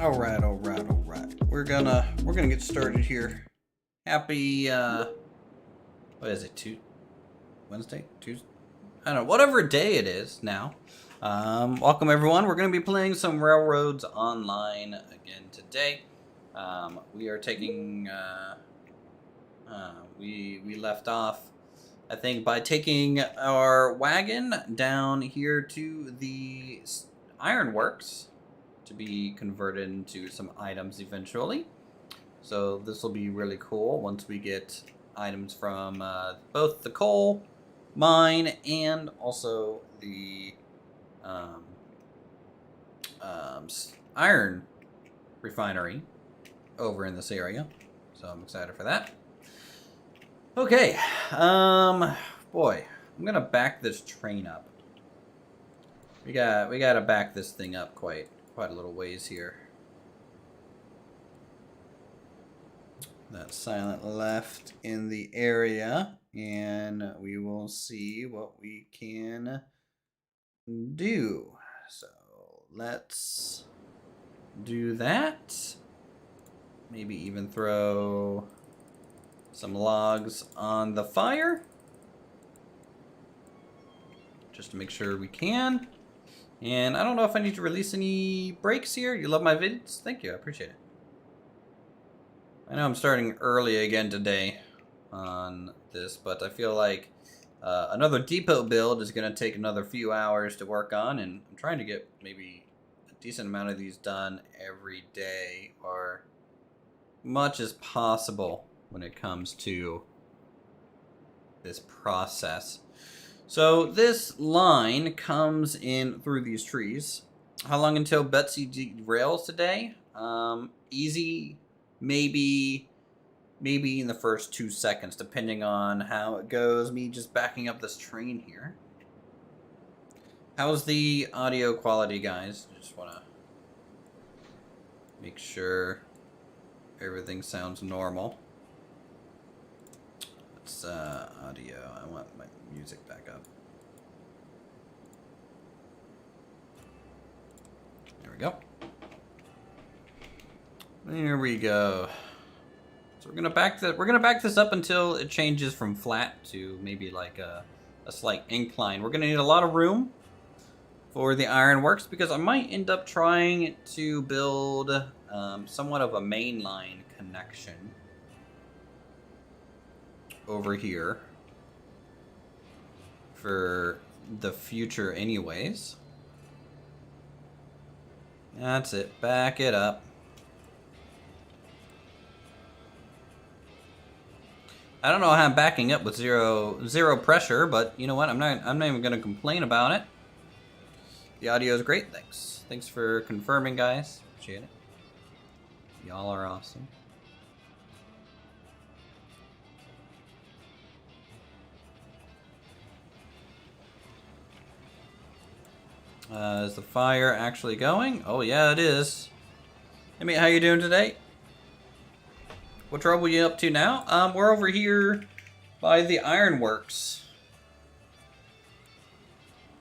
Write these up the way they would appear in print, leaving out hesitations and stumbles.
All right. We're gonna get started here. Happy what is it? Wednesday? Tuesday? I don't know. Whatever day it is now. Welcome everyone. We're gonna be playing some Railroads Online again today. We are taking we left off, I think, by taking our wagon down here to the ironworks to be converted into some items eventually. So this will be really cool once we get items from both the coal mine and also the iron refinery over in this area. So I'm excited for that. Okay, boy, I'm gonna back this train up. We gotta back this thing up quite a little ways here. That's silent left in the area, and we will see what we can do. So let's do that. Maybe even throw some logs on the fire, just to make sure we can. And I don't know if I need to release any breaks here. You love my vids? Thank you, I appreciate it. I know I'm starting early again today on this, but I feel like another Depo build is going to take another few hours to work on, and I'm trying to get maybe a decent amount of these done every day, or much as possible when it comes to this process. So this line comes in through these trees. How long until Betsy derails today? Easy, maybe in the first 2 seconds, depending on how it goes. Me just backing up this train here. How's the audio quality, guys? Just want to make sure everything sounds normal. Let's audio. I want my music back up. There we go. There we go. So we're gonna back this up until it changes from flat to maybe like a slight incline. We're gonna need a lot of room for the ironworks because I might end up trying to build somewhat of a mainline connection over here for the future anyways. That's it. Back it up. I don't know how I'm backing up with zero pressure, but you know what? I'm not even gonna complain about it. The audio is great. Thanks for confirming, guys. Appreciate it. Y'all are awesome. Is the fire actually going? Oh yeah, it is. Hey mate, how you doing today? What trouble you up to now? We're over here by the ironworks.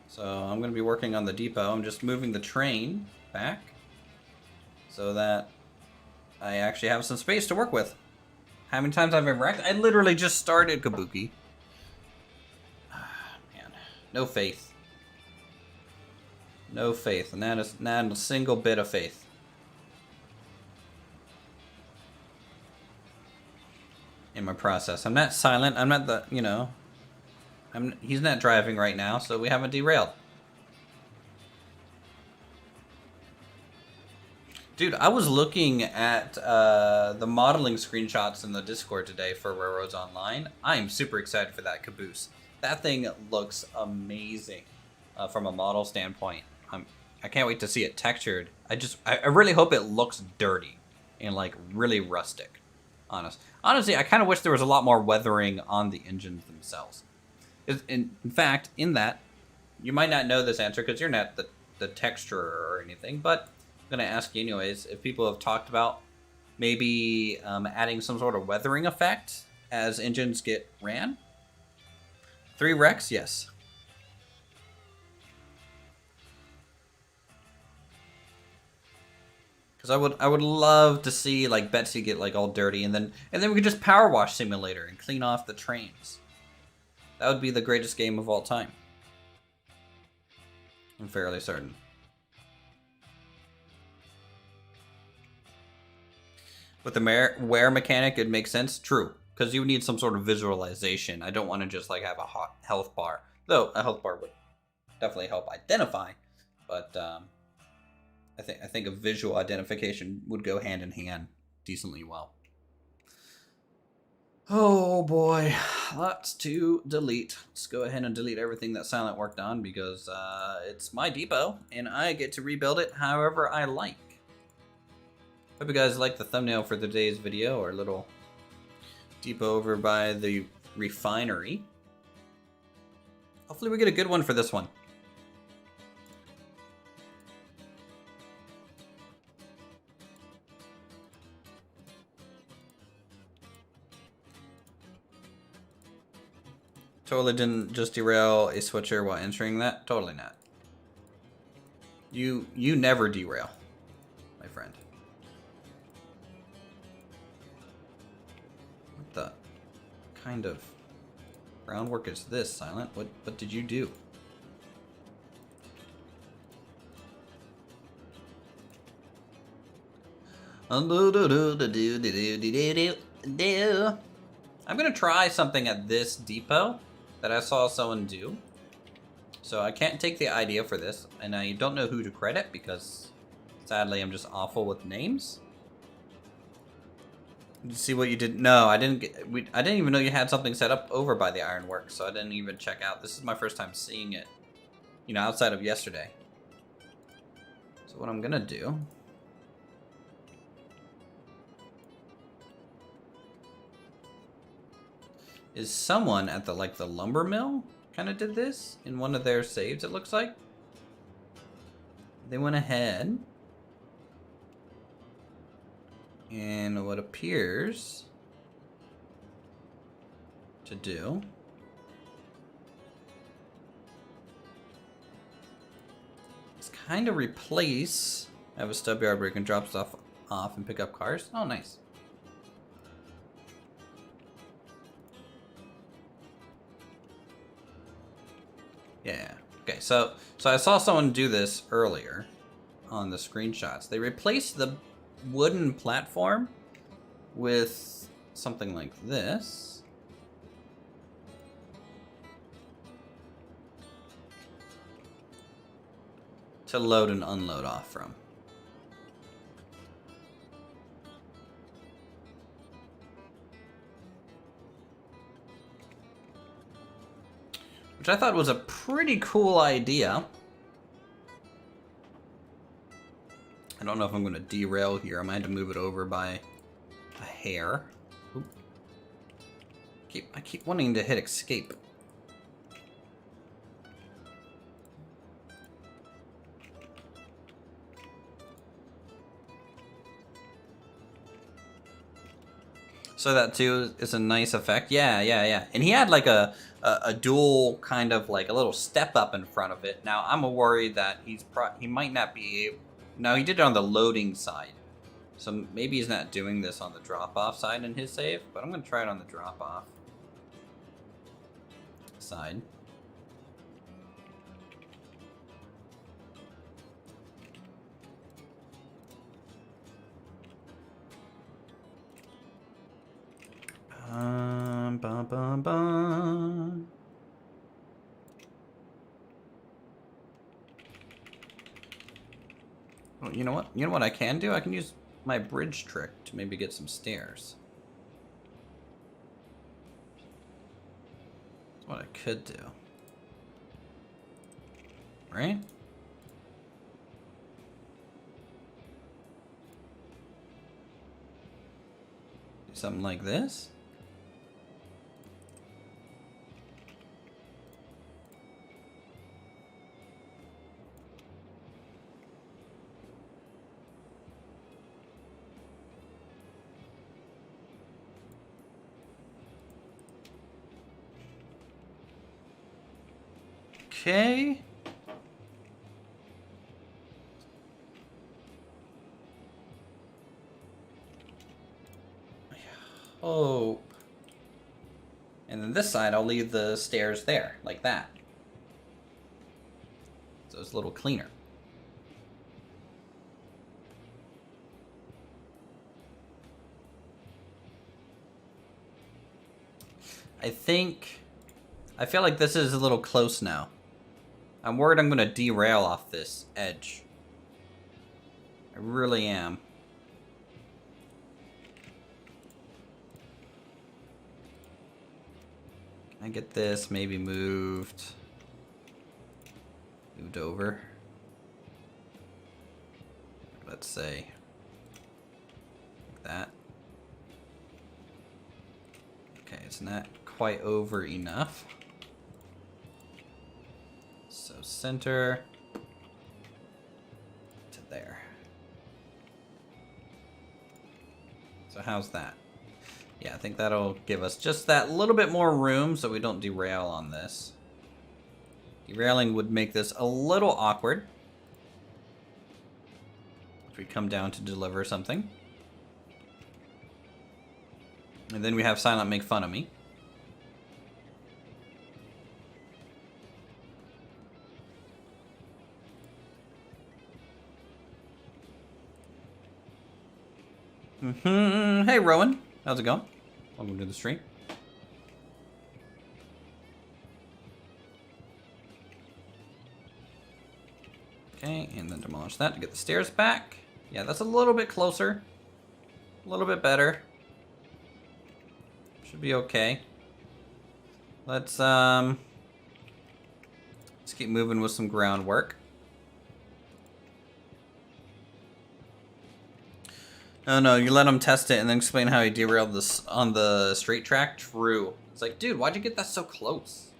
So I'm going to be working on the depot. I'm just moving the train back so that I actually have some space to work with. How many times I've been wrecked? I literally just started Kabuki. Man, no faith. No faith, and that is not a single bit of faith. In my process. I'm not silent. I'm not the, you know, he's not driving right now, so we haven't derailed. Dude, I was looking at the modeling screenshots in the Discord today for Railroads Online. I am super excited for that caboose. That thing looks amazing from a model standpoint. I can't wait to see it textured. I really hope it looks dirty and like really rustic. Honestly, I kind of wish there was a lot more weathering on the engines themselves. In fact, in that, you might not know this answer because you're not the texturer or anything, but I'm going to ask you anyways if people have talked about maybe adding some sort of weathering effect as engines get ran. 3 wrecks, yes. Because I would love to see like Betsy get like all dirty, and then we could just power wash simulator and clean off the trains. That would be the greatest game of all time. I'm fairly certain. With the wear mechanic, it makes sense. True, because you need some sort of visualization. I don't want to just like have a hot health bar, though a health bar would definitely help identify. But I think a visual identification would go hand in hand decently well. Oh boy, lots to delete. Let's go ahead and delete everything that Silent worked on because it's my depot and I get to rebuild it however I like. Hope you guys like the thumbnail for today's video, or little depot over by the refinery. Hopefully we get a good one for this one. Totally didn't just derail a switcher while entering that. Totally not. You never derail, my friend. What the kind of groundwork is this, Silent? What did you do? I'm gonna try something at this depot that I saw someone do. So I can't take the idea for this, and I don't know who to credit because sadly I'm just awful with names. Did you see what you did? No, I didn't I didn't even know you had something set up over by the ironworks, so I didn't even check out. This is my first time seeing it, you know, outside of yesterday. So what I'm gonna do is someone at the the lumber mill kind of did this in one of their saves, it looks like. They went ahead and what appears to do is kind of replace. I have a stub yard where you can drop stuff off and pick up cars. Oh, nice. Yeah. Okay, so I saw someone do this earlier on the screenshots. They replaced the wooden platform with something like this. To load and unload off from. Which I thought was a pretty cool idea. I don't know if I'm going to derail here. I might have to move it over by a hair. Oop. I keep wanting to hit escape. So that too is a nice effect. Yeah. And he had like a dual kind of like a little step up in front of it. Now I'm worried that he might not be able. No, he did it on the loading side. So maybe he's not doing this on the drop-off side in his save, but I'm going to try it on the drop-off side. Bum, bum, bum. Well, you know what? You know what I can do? I can use my bridge trick to maybe get some stairs. That's what I could do. Right? Do something like this. Okay. hope. And then this side, I'll leave the stairs there, like that. So it's a little cleaner. I feel like this is a little close now. I'm worried I'm gonna derail off this edge. I really am. Can I get this maybe moved over? Let's say like that. Okay, it's not quite over enough. So center to there. So how's that? Yeah, I think that'll give us just that little bit more room so we don't derail on this. Derailing would make this a little awkward if we come down to deliver something. And then we have Silent make fun of me. Hey, Rowan. How's it going? Welcome to the stream. Okay, and then demolish that to get the stairs back. Yeah, that's a little bit closer. A little bit better. Should be okay. Let's keep moving with some groundwork. Oh no, you let him test it and then explain how he derailed this on the straight track? True. It's like, dude, why'd you get that so close?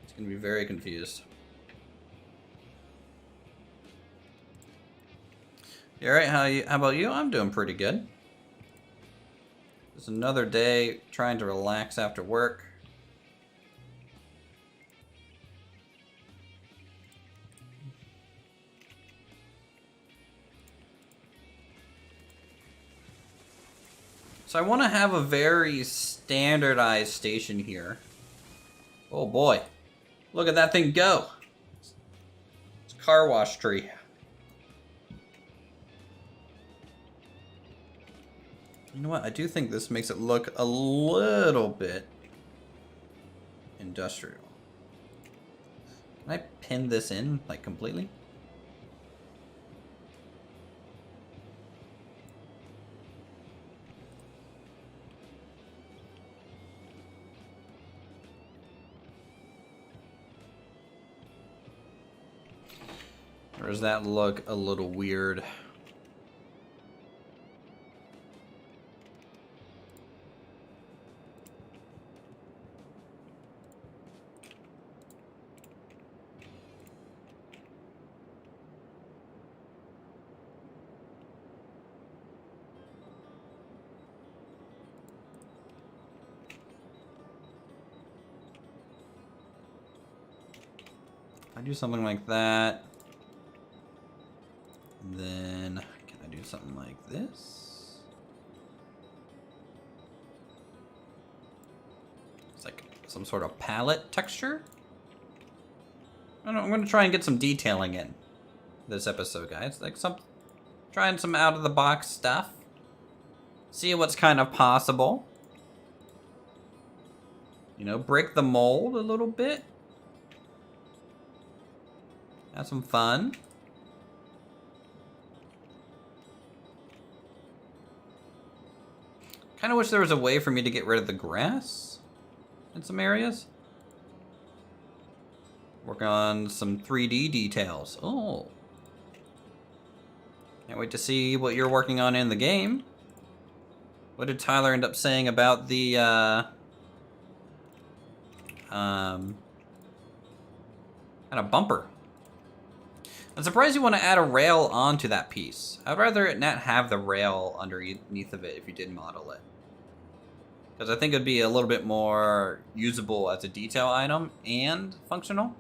It's gonna be very confused. You alright? How about you? I'm doing pretty good. Just another day trying to relax after work. So I want to have a very standardized station here. Oh boy. Look at that thing go. It's a car wash tree. You know what? I do think this makes it look a little bit industrial. Can I pin this in, like, completely? Or does that look a little weird? I do something like that. And then can I do something like this? It's like some sort of palette texture. I don't know, I'm gonna try and get some detailing in this episode, guys. Like trying some out of the box stuff. See what's kind of possible. You know, break the mold a little bit. Have some fun. Kind of wish there was a way for me to get rid of the grass in some areas. Work on some 3D details. Oh. Can't wait to see what you're working on in the game. What did Tyler end up saying about the, kind of bumper? I'm surprised you want to add a rail onto that piece. I'd rather it not have the rail underneath of it if you did model it. Because I think it'd be a little bit more usable as a detail item and functional.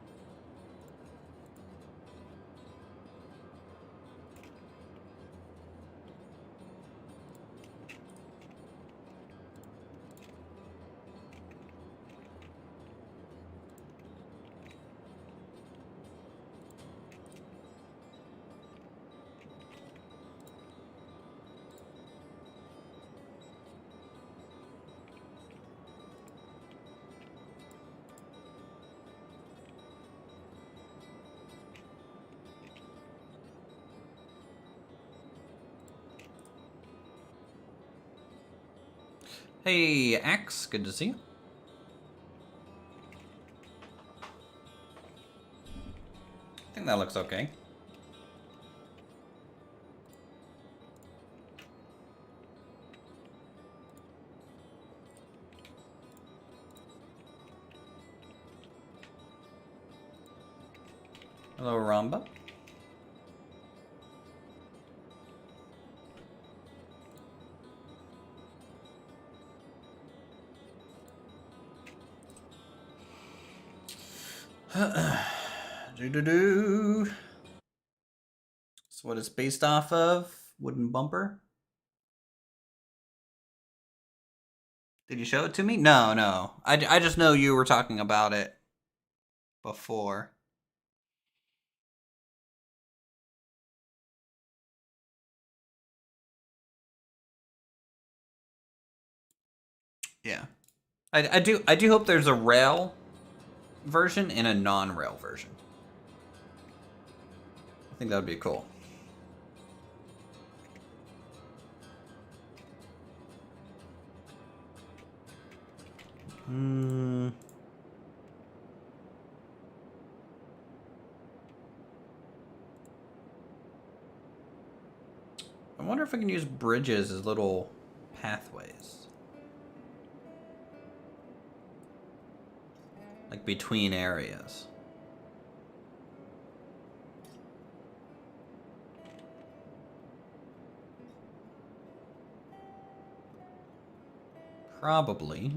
Hey, Axe, good to see you. I think that looks okay. Hello, Ramba. Do. So what it's based off of? Wooden bumper? Did you show it to me? No, no. I just know you were talking about it before. Yeah. I do hope there's a rail version and a non-rail version. I think that would be cool. I wonder if I can use bridges as little pathways. Like between areas. Probably.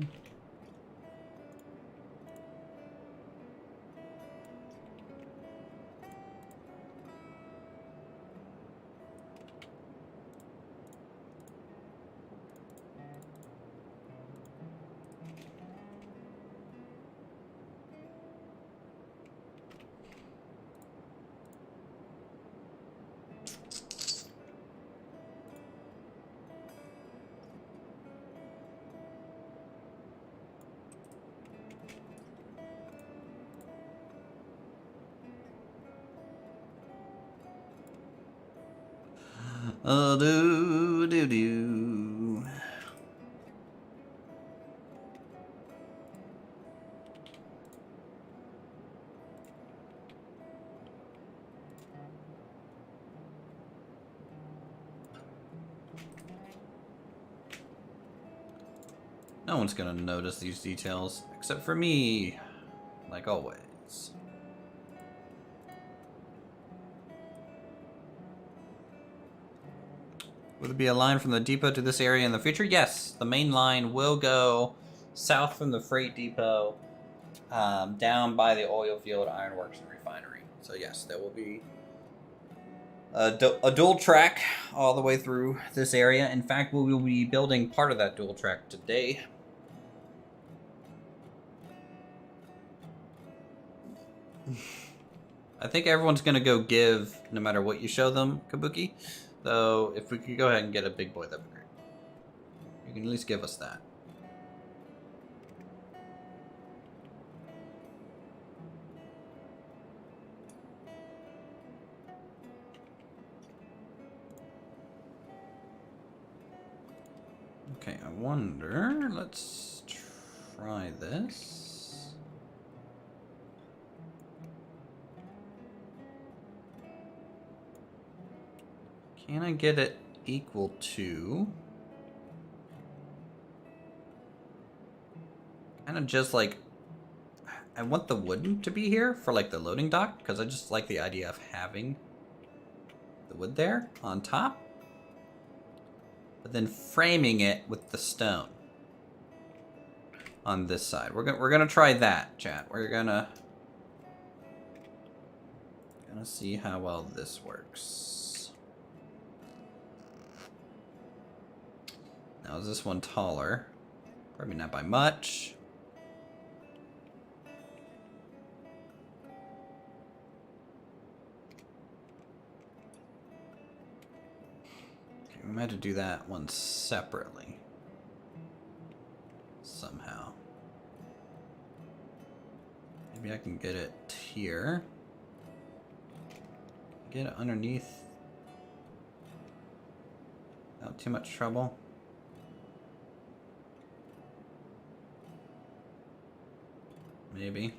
Do. No one's gonna notice these details, except for me, like always. Will there be a line from the depot to this area in the future? Yes, the main line will go south from the freight depot, down by the oil field, ironworks, and refinery. So yes, there will be a dual track all the way through this area. In fact, we will be building part of that dual track today. I think everyone's going to go give, no matter what you show them, Kabuki. So if we could go ahead and get a big boy, that'd be great. You can at least give us that. Okay, I wonder, let's try this. Can I get it equal to? Kind of just like, I want the wooden to be here for like the loading dock, because I just like the idea of having the wood there on top. But then framing it with the stone on this side. We're gonna try that, chat. We're gonna see how well this works. Now is this one taller? Probably not by much. Okay, we might have to do that one separately. Somehow. Maybe I can get it here. Get it underneath. Without too much trouble. Maybe.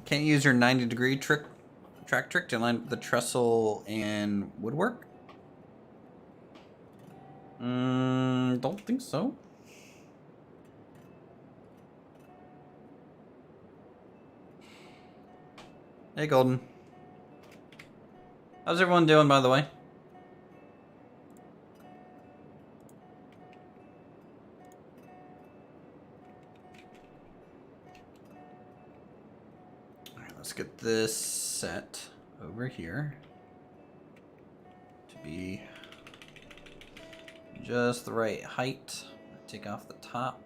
Can't use your 90-degree track trick to line up the trestle and woodwork? Don't think so. Hey, Golden. How's everyone doing, by the way? Alright, let's get this set over here to be just the right height. Take off the top.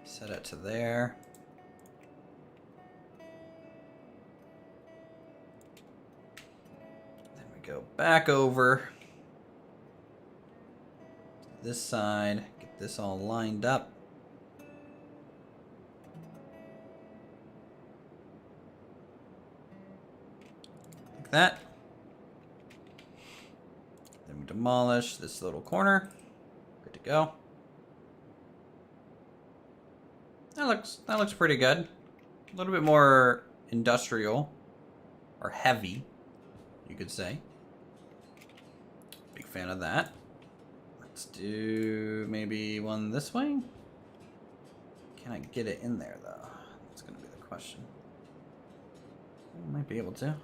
Set it to there. Then we go back over to this side. Get this all lined up. Like that. Then we demolish this little corner. Good to go. That looks pretty good. A little bit more industrial or heavy, you could say. Big fan of that. Let's do maybe one this way. Can I get it in there though? That's gonna be the question. I might be able to.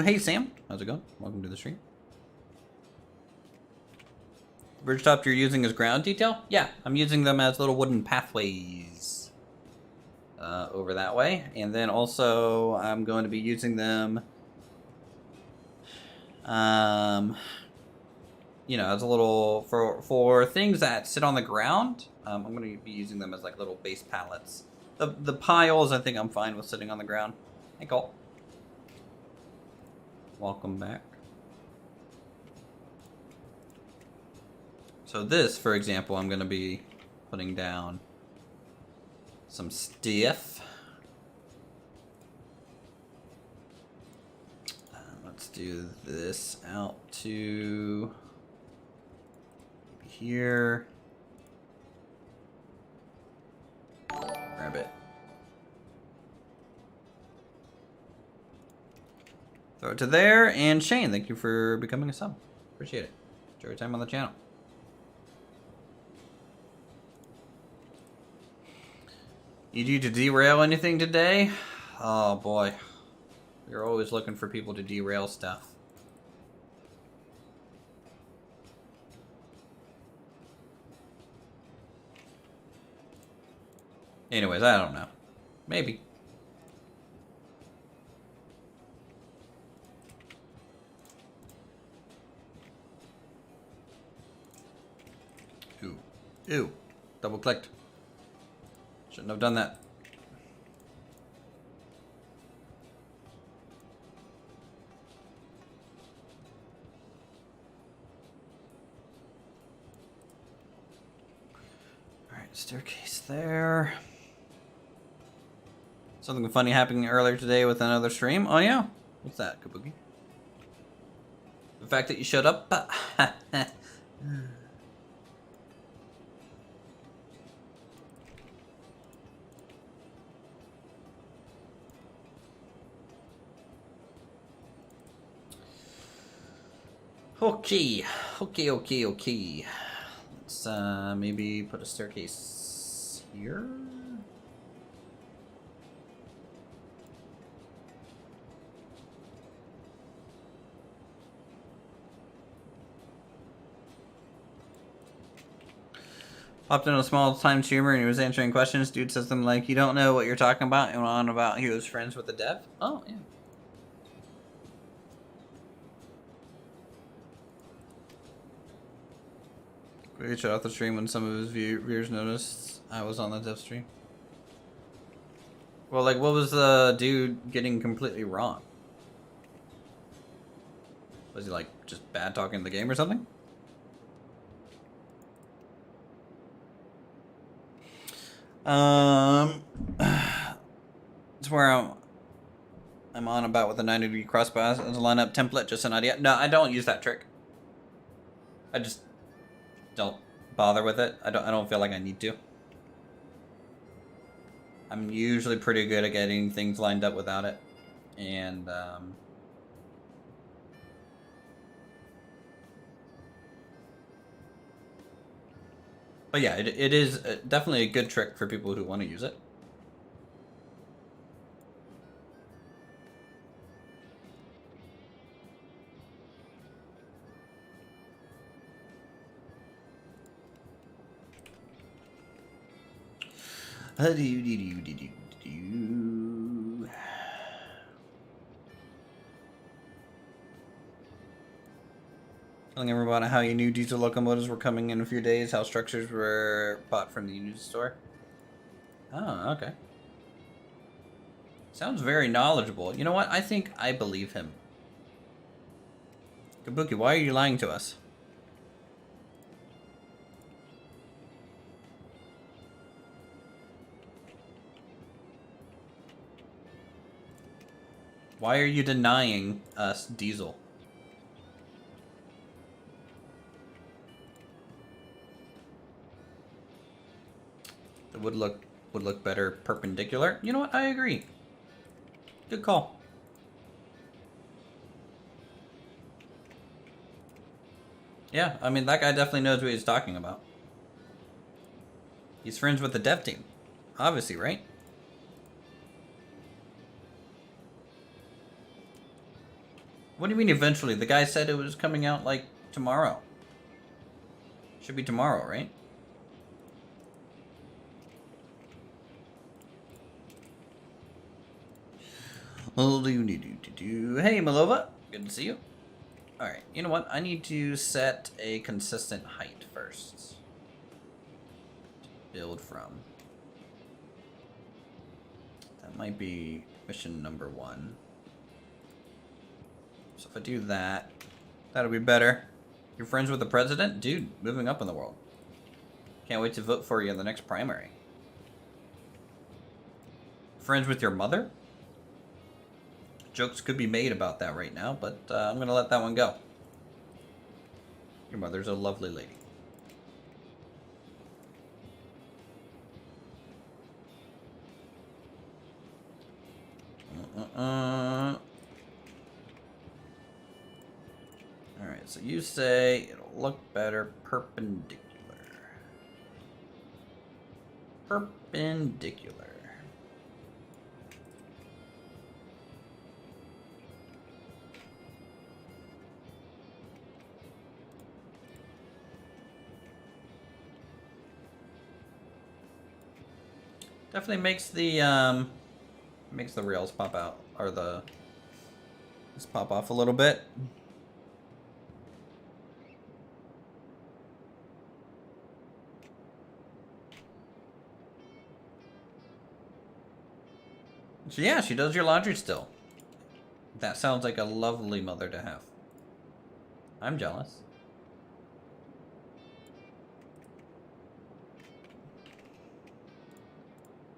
Hey Sam, how's it going? Welcome to the stream. The bridge top you're using as ground detail? Yeah, I'm using them as little wooden pathways over that way, and then also I'm going to be using them, you know, as a little for things that sit on the ground. I'm going to be using them as like little base pallets. The piles, I think I'm fine with sitting on the ground. Hey, Cole. Welcome back. So this, for example, I'm going to be putting down some stiff. Let's do this out to here. Grab it. Throw it to there, and Shane, thank you for becoming a sub. Appreciate it. Enjoy your time on the channel. Need you to derail anything today? Oh boy. We're always looking for people to derail stuff. Anyways, I don't know. Maybe. Ew. Double clicked. Shouldn't have done that. Alright, staircase there. Something funny happening earlier today with another stream. Oh yeah? What's that, Kabuki? The fact that you showed up? Okay. Let's maybe put a staircase here. Popped in a small time streamer and he was answering questions. Dude says something like, "You don't know what you're talking about," and on about he was friends with the dev. Oh yeah. We shut off the stream when some of his viewers noticed I was on the dev stream. Well, like, what was the dude getting completely wrong? Was he, like, just bad talking the game or something? It's where I'm on about with the 90-degree crossbar as a lineup template, just an idea. No, I don't use that trick. I just don't bother with it. I don't feel like I need to. I'm usually pretty good at getting things lined up without it. And, but yeah, it is definitely a good trick for people who want to use it. Telling everyone how you knew diesel locomotives were coming in a few days, how structures were bought from the Union store. Oh, okay. Sounds very knowledgeable. You know what? I think I believe him. Kabuki, why are you lying to us? Why are you denying us diesel? It would look better perpendicular. You know what? I agree. Good call. Yeah, I mean, that guy definitely knows what he's talking about. He's friends with the dev team. Obviously, right? What do you mean eventually? The guy said it was coming out, like, tomorrow. Should be tomorrow, right? Hey, Malova. Good to see you. Alright, you know what? I need to set a consistent height first. Build from. That might be mission number 1. So if I do that, that'll be better. You're friends with the president? Dude, moving up in the world. Can't wait to vote for you in the next primary. Friends with your mother? Jokes could be made about that right now, but I'm going to let that one go. Your mother's a lovely lady. Alright, so you say it'll look better perpendicular. Perpendicular. Definitely makes the rails pop out, or just pop off a little bit. So yeah, she does your laundry still. That sounds like a lovely mother to have. I'm jealous.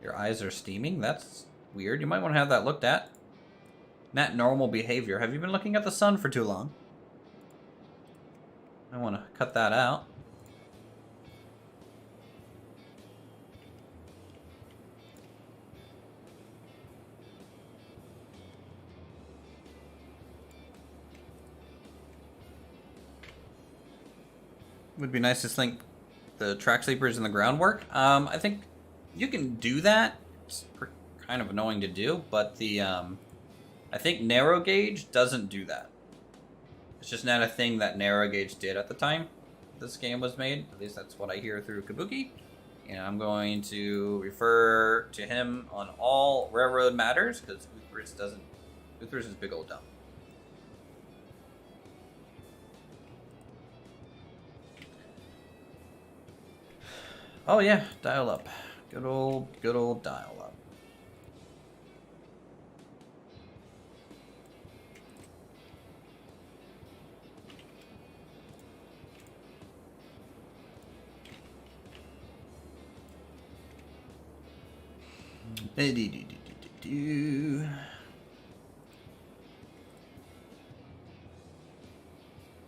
Your eyes are steaming? That's weird. You might want to have that looked at. Not normal behavior. Have you been looking at the sun for too long? I want to cut that out. Would be nice to link the track sleepers and the groundwork. I think you can do that. It's kind of annoying to do, but the I think narrow gauge doesn't do that. It's just not a thing that narrow gauge did at the time this game was made. At least that's what I hear through Kabuki. And I'm going to refer to him on all railroad matters because Uthris doesn't. Uthris is big old dumb. Oh yeah, dial up. Good old dial up.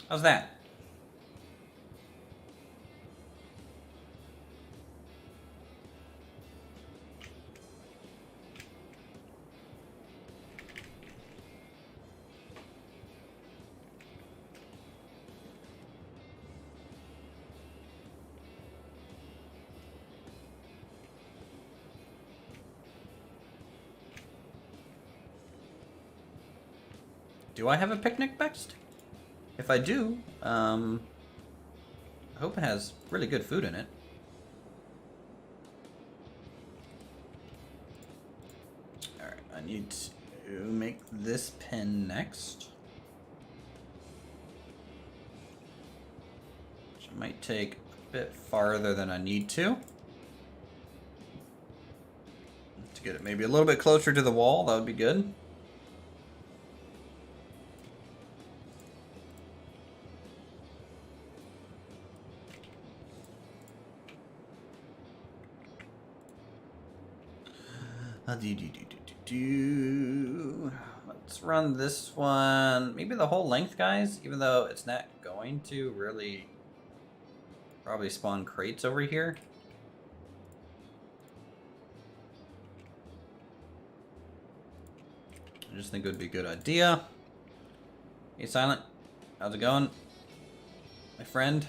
How's that? Do I have a picnic next? If I do, I hope it has really good food in it. Alright, I need to make this pen next. Which might take a bit farther than I need to. To get it maybe a little bit closer to the wall, that would be good. Let's run this one. Maybe the whole length, guys, even though it's not going to really probably spawn crates over here. I just think it would be a good idea. Hey, Silent. How's it going? My friend.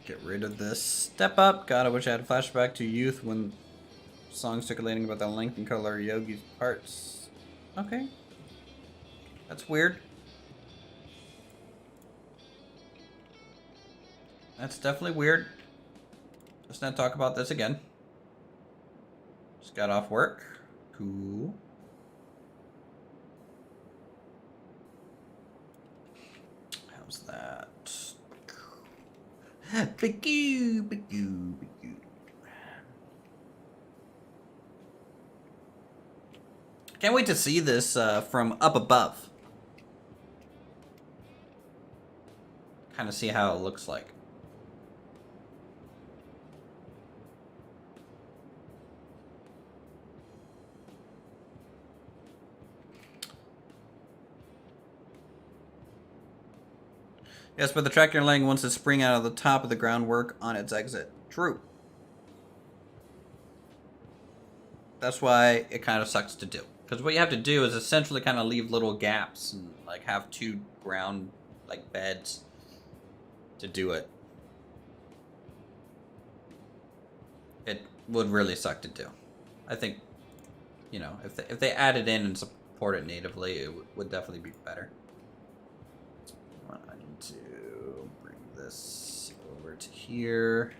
Get rid of this step up. God, I wish I had a flashback to youth when songs circulating about the length and color of Yogi's parts. Okay. That's weird. That's definitely weird. Let's not talk about this again. Just got off work. Cool. How's that? Can't wait to see this from up above. Kind of see how it looks like. Yes, but the track you're laying wants to spring out of the top of the groundwork on its exit. True. That's why it kind of sucks to do. Because what you have to do is essentially kind of leave little gaps and like have two ground like beds to do it. It would really suck to do. I think, you know, if they add it in and support it natively, it would definitely be better. I need to bring this over to here.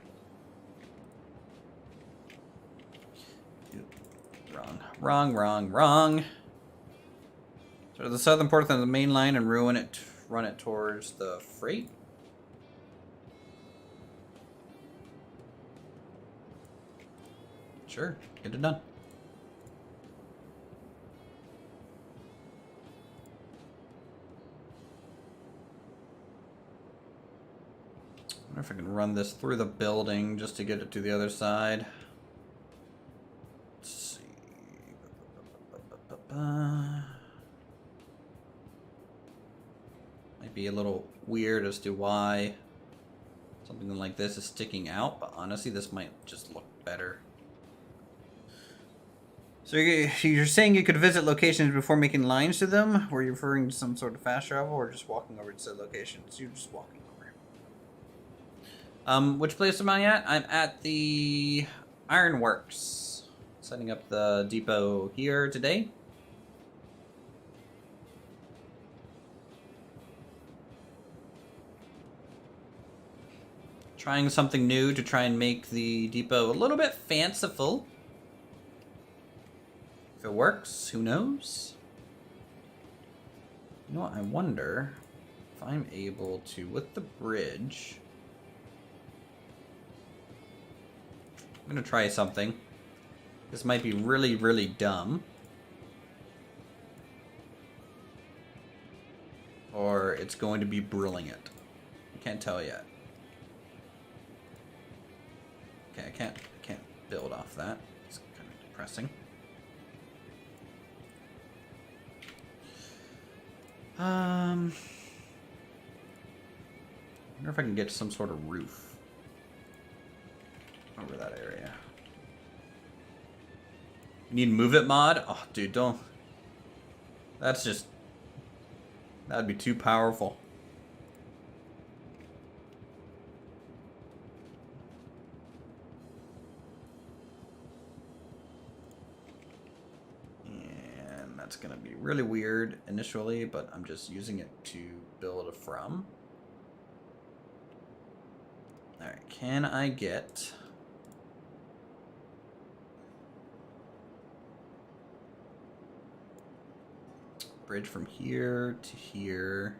Wrong. So the southern portion of the main line and run it towards the freight. Sure, get it done. I wonder if I can run this through the building just to get it to the other side. Let's see. Might be a little weird as to why something like this is sticking out, but honestly, this might just look better. So you're saying you could visit locations before making lines to them? Were you referring to some sort of fast travel or just walking over to said locations? You're just walking over. Which place am I at? I'm at the Ironworks. Setting up the depot here today. Trying something new to try and make the depot a little bit fanciful. If it works, who knows? You know what, I wonder if I'm able to, with the bridge... I'm gonna try something. This might be really, really dumb. it's going to be brilliant. I can't tell yet. Okay, I can't build off that. It's kind of depressing. I wonder if I can get some sort of roof over that area. You need move it mod? Oh, dude, don't. That's just. That'd be too powerful. And that's gonna be really weird initially, but I'm just using it to build from. Alright, can I get... bridge from here to here?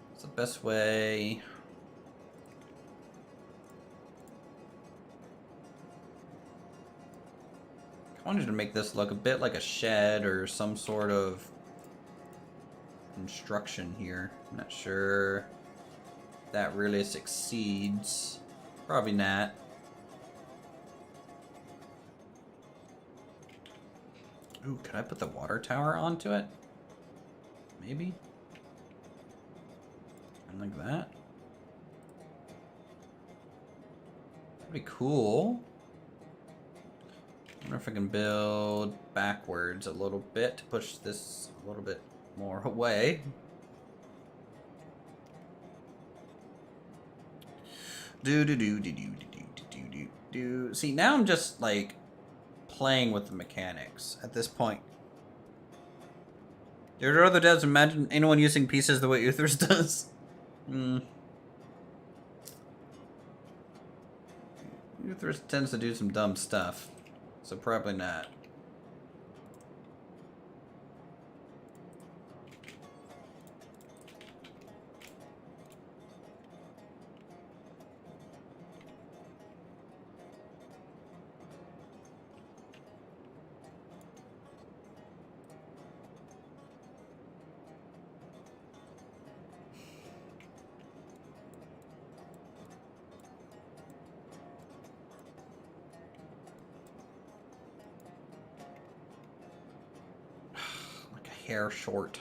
What's the best way? I wanted to make this look a bit like a shed or some sort of construction here. I'm not sure that really succeeds. Probably not. Ooh, could I put the water tower onto it? Maybe? Something like that. That'd be cool. I wonder if I can build backwards a little bit to push this a little bit more away. Do. See, now I'm just like playing with the mechanics at this point. There are other devs. Imagine anyone using pieces the way Uthris does. Uthris tends to do some dumb stuff, so probably not. Hair short.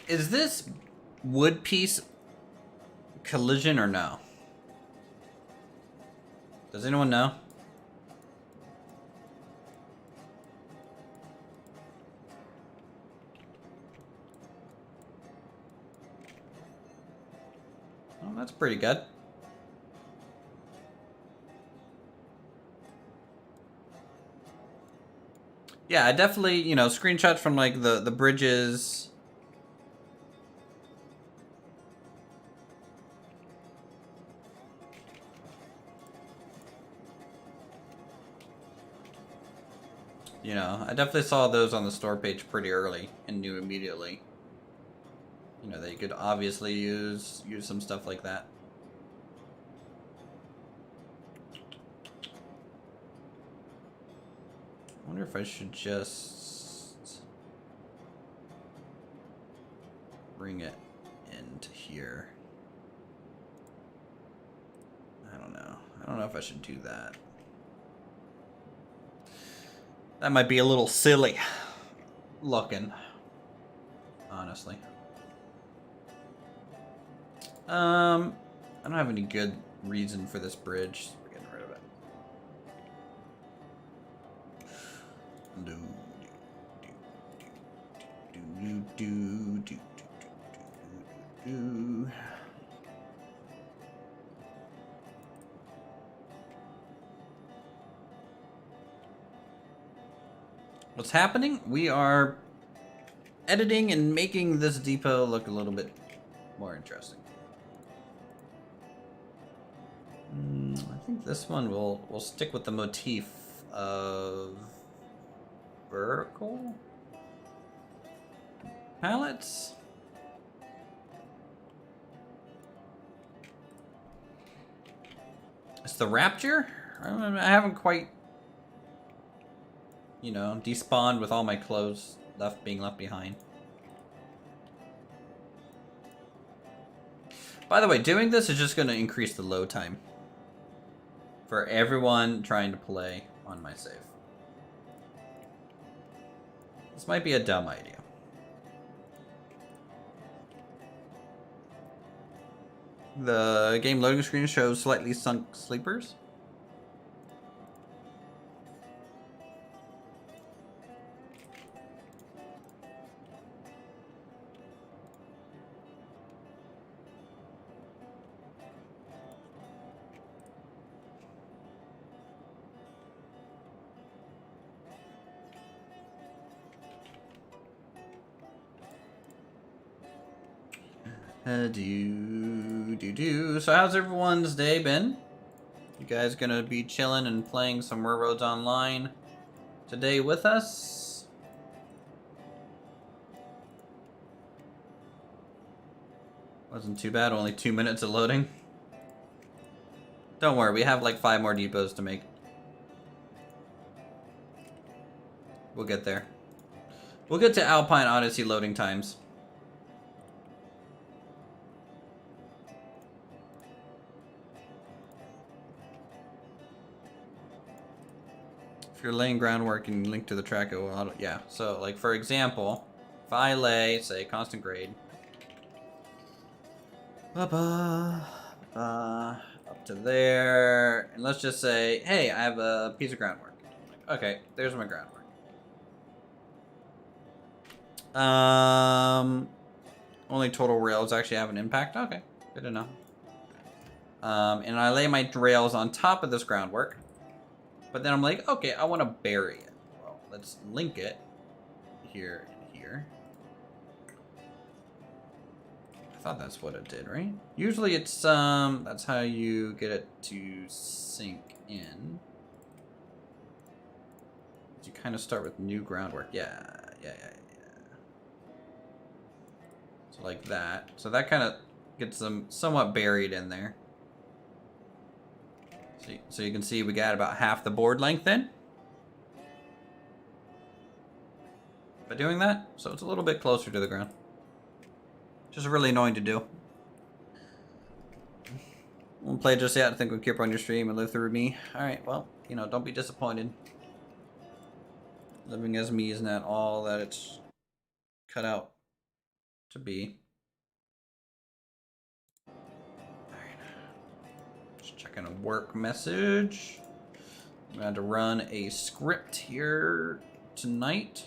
Is this wood piece collision or no? Does anyone know? Oh, that's pretty good. Yeah, I definitely, you know, screenshots from like the bridges. You know, I definitely saw those on the store page pretty early and knew immediately. You know, that you could obviously use some stuff like that. I wonder if I should just bring it into here. I don't know. I don't know if I should do that. That might be a little silly looking, honestly. I don't have any good reason for this bridge, so we're getting rid of it. What's happening? We are editing and making this depot look a little bit more interesting. I think this one will stick with the motif of vertical pallets. It's the Rapture? I haven't quite, you know, despawned with all my clothes being left behind. By the way, doing this is just going to increase the load time for everyone trying to play on my save. This might be a dumb idea. The game loading screen shows slightly sunk sleepers. So how's everyone's day been? You guys gonna be chilling and playing some Railroads Online today with us? Wasn't too bad, only 2 minutes of loading. Don't worry, we have like 5 more depots to make. We'll get there. We'll get to Alpine Odyssey loading times. If you're laying groundwork and link to the track, it will yeah. So, like, for example, if I lay, say, constant grade, up to there, and let's just say, hey, I have a piece of groundwork. Like, okay, there's my groundwork. Only total rails actually have an impact. Okay, good to know. And I lay my rails on top of this groundwork. But then I'm like, okay, I want to bury it. Well, let's link it here and here. I thought that's what it did, right? Usually it's, that's how you get it to sink in. You kind of start with new groundwork. Yeah. So like that. So that kind of gets them somewhat buried in there. So you can see we got about half the board length in. By doing that, so it's a little bit closer to the ground. Just really annoying to do. Won't play just yet. I think we'll keep on your stream and live through me. Alright, well, you know, don't be disappointed. Living as me is not all that it's cut out to be. Just checking a work message. I'm going to run a script here tonight.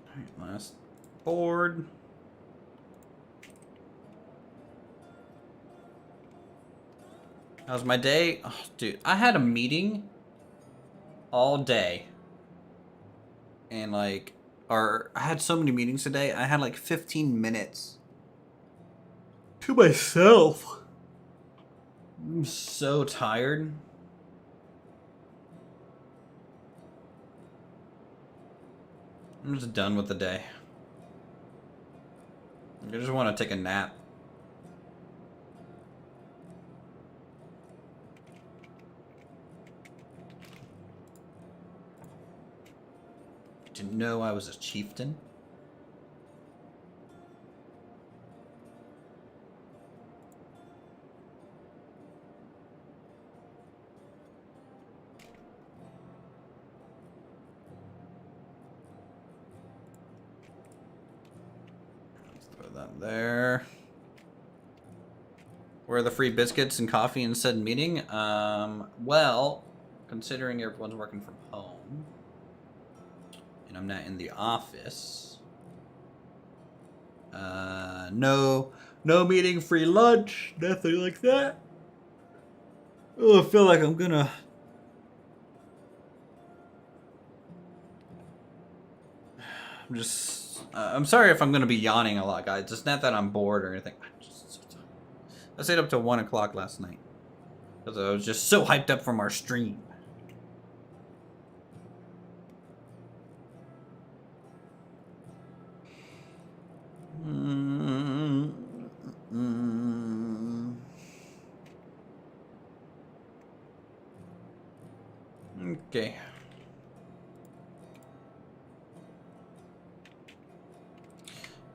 Alright, last board. How's my day? Oh, dude, I had a meeting all day. And like, I had so many meetings today. I had like 15 minutes to myself. I'm so tired. I'm just done with the day. I just want to take a nap. Didn't know I was a chieftain. Put that there. Where are the free biscuits and coffee in said meeting? Well, considering everyone's working from home, and I'm not in the office, no meeting, free lunch, nothing like that. Oh, I feel like I'm gonna... I'm sorry if I'm gonna be yawning a lot, guys. It's not that I'm bored or anything. I stayed up till 1 o'clock last night because I was just so hyped up from our stream. Okay.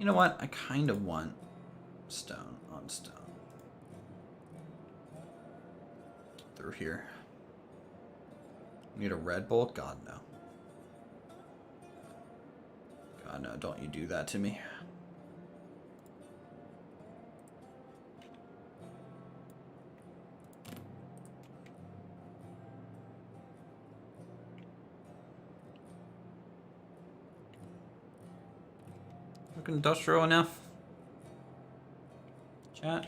You know what? I kind of want stone on stone. Through here. Need a red bolt? God, no. God, no. Don't you do that to me. Look industrial enough. Chat.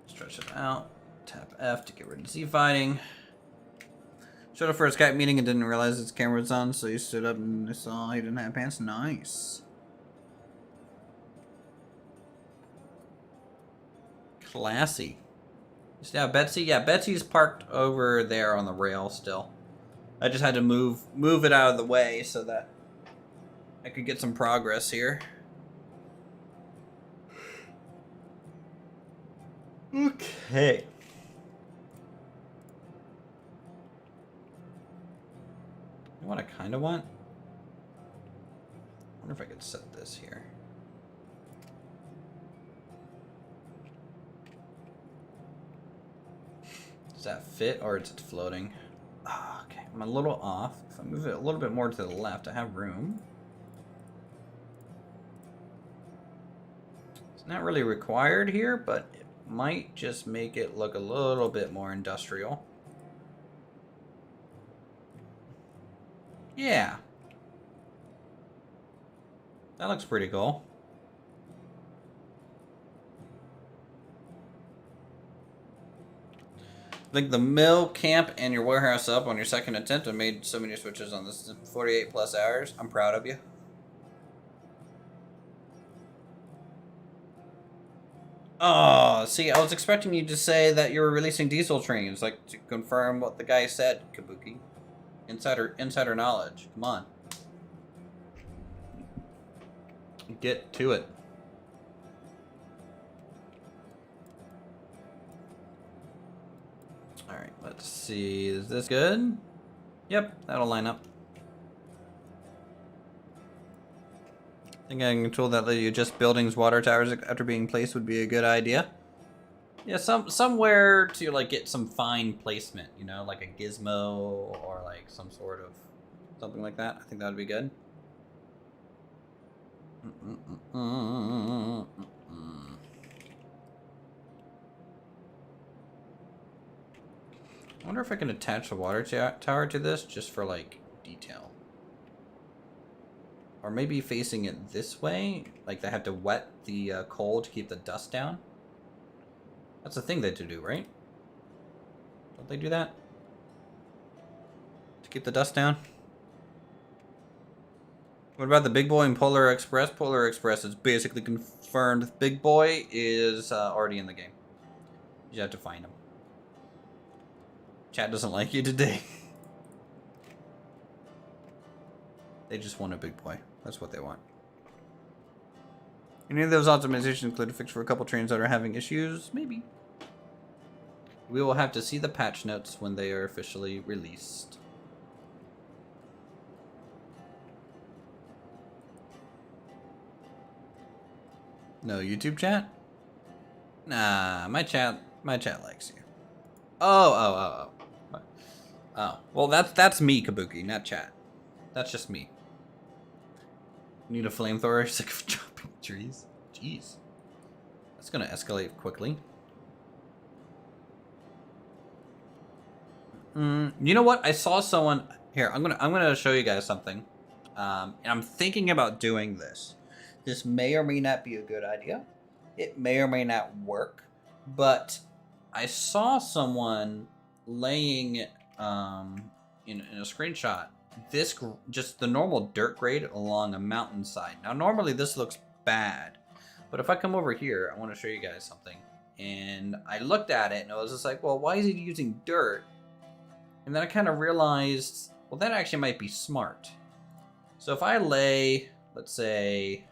Stretch it out. Tap F to get rid of Z fighting. Showed up for a Skype meeting and didn't realize his camera was on, so he stood up and saw he didn't have pants. Nice. Classy. You see how Betsy? Yeah, Betsy's parked over there on the rail still. I just had to move it out of the way so that I could get some progress here. Okay. You know what I kind of want? I wonder if I could set this here. Does that fit or is it floating? Oh, okay, I'm a little off. If I move it a little bit more to the left, I have room. It's not really required here, but it might just make it look a little bit more industrial. Yeah. That looks pretty cool. Link the mill, camp, and your warehouse up on your second attempt. I made so many switches on this 48 plus hours. I'm proud of you. Oh, see, I was expecting you to say that you were releasing diesel trains, like to confirm what the guy said, Kabuki. Insider knowledge. Come on. Get to it. Alright, let's see. Is this good? Yep, that'll line up. I think I can control that lady adjust buildings, water towers after being placed would be a good idea. Yeah, somewhere to like get some fine placement, you know, like a gizmo or like some sort of something like that. I think that would be good. I wonder if I can attach a water tower to this just for like detail. Or maybe facing it this way, like they have to wet the coal to keep the dust down. That's the thing they do, right? Don't they do that? To keep the dust down? What about the Big Boy and Polar Express? Polar Express is basically confirmed. Big Boy is already in the game. You have to find him. Chat doesn't like you today. They just want a Big Boy. That's what they want. Any of those optimizations include a fix for a couple trains that are having issues? Maybe. We will have to see the patch notes when they are officially released. No YouTube chat? Nah, my chat likes you. Oh. Oh, well that's me, Kabuki, not chat. That's just me. Need a flamethrower, sick of chopping trees. Jeez. That's gonna escalate quickly. You know what? I saw someone here. I'm gonna show you guys something. And I'm thinking about doing this. This may or may not be a good idea. It may or may not work. But I saw someone laying in a screenshot this just the normal dirt grade along a mountainside. Now normally this looks bad, but if I come over here, I want to show you guys something. And I looked at it and I was just like, well, why is he using dirt? And then I kind of realized, well, that actually might be smart. So if I lay, let's say,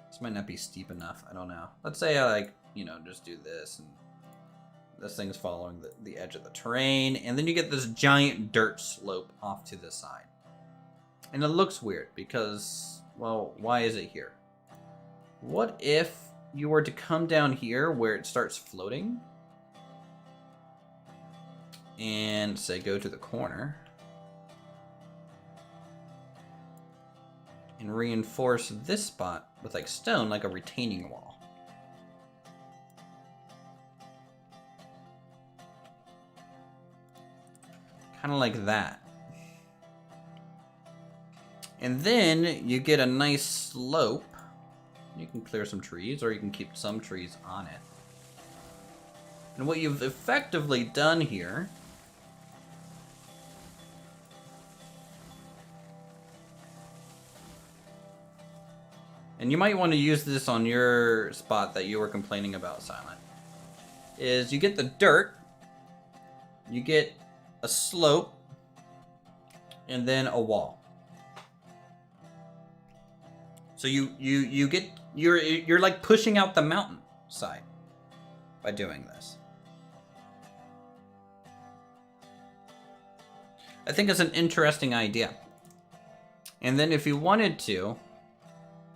this might not be steep enough, I don't know. Let's say I like, you know, just do this and this thing's following the edge of the terrain, and then you get this giant dirt slope off to the side. And it looks weird because, well, why is it here? What if you were to come down here where it starts floating and say go to the corner and reinforce this spot with like stone, like a retaining wall? Kind of like that. And then you get a nice slope. You can clear some trees, or you can keep some trees on it. And what you've effectively done here and you might want to use this on your spot that you were complaining about, Silent, is you get the dirt, you get a slope, and then a wall. So you're like pushing out the mountain side by doing this. I think it's an interesting idea. And then if you wanted to,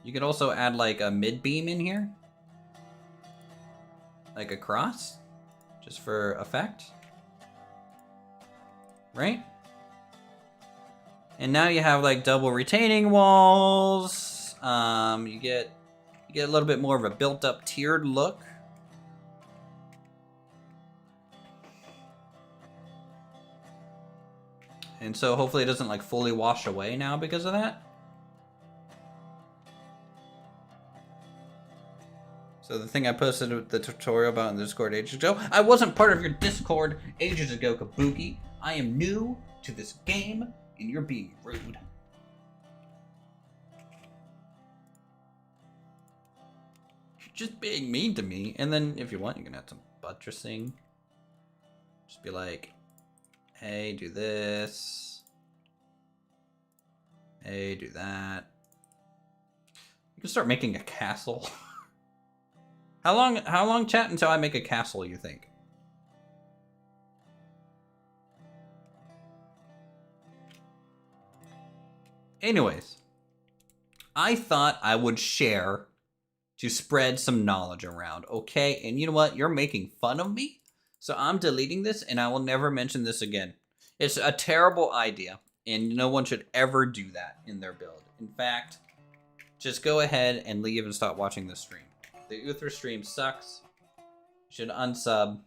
you could also add like a mid beam in here, like a cross, just for effect. Right? And now you have like double retaining walls. You get a little bit more of a built-up tiered look. And so hopefully it doesn't like fully wash away now because of that. So the thing I posted the tutorial about in the Discord ages ago, I wasn't part of your Discord ages ago, Kabuki. I am new to this game, and you're being rude. You're just being mean to me. And then, if you want, you can add some buttressing. Just be like, hey, do this. Hey, do that. You can start making a castle. How long, chat, until I make a castle, you think? Anyways, I thought I would share to spread some knowledge around, okay? And you know what? You're making fun of me, so I'm deleting this, and I will never mention this again. It's a terrible idea, and no one should ever do that in their build. In fact, just go ahead and leave and stop watching this stream. The Uthris stream sucks. You should unsub.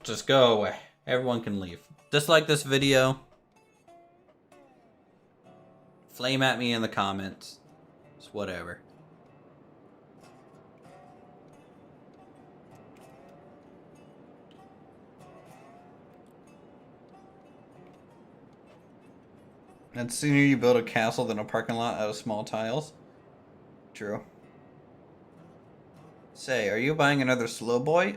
Just go away. Everyone can leave. Dislike this video. Flame at me in the comments. It's whatever. And sooner you build a castle than a parking lot out of small tiles. True. Say, are you buying another slow boy?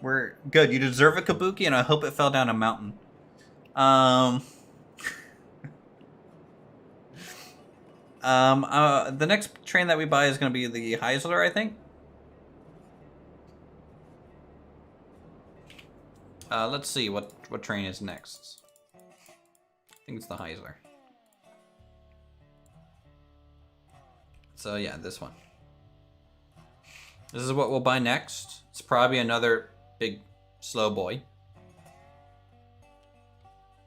We're good. You deserve a Kabuki, and I hope it fell down a mountain. The next train that we buy is going to be the Heisler, I think. Let's see what train is next. I think it's the Heisler. So yeah, this one. This is what we'll buy next. It's probably another big slow boy.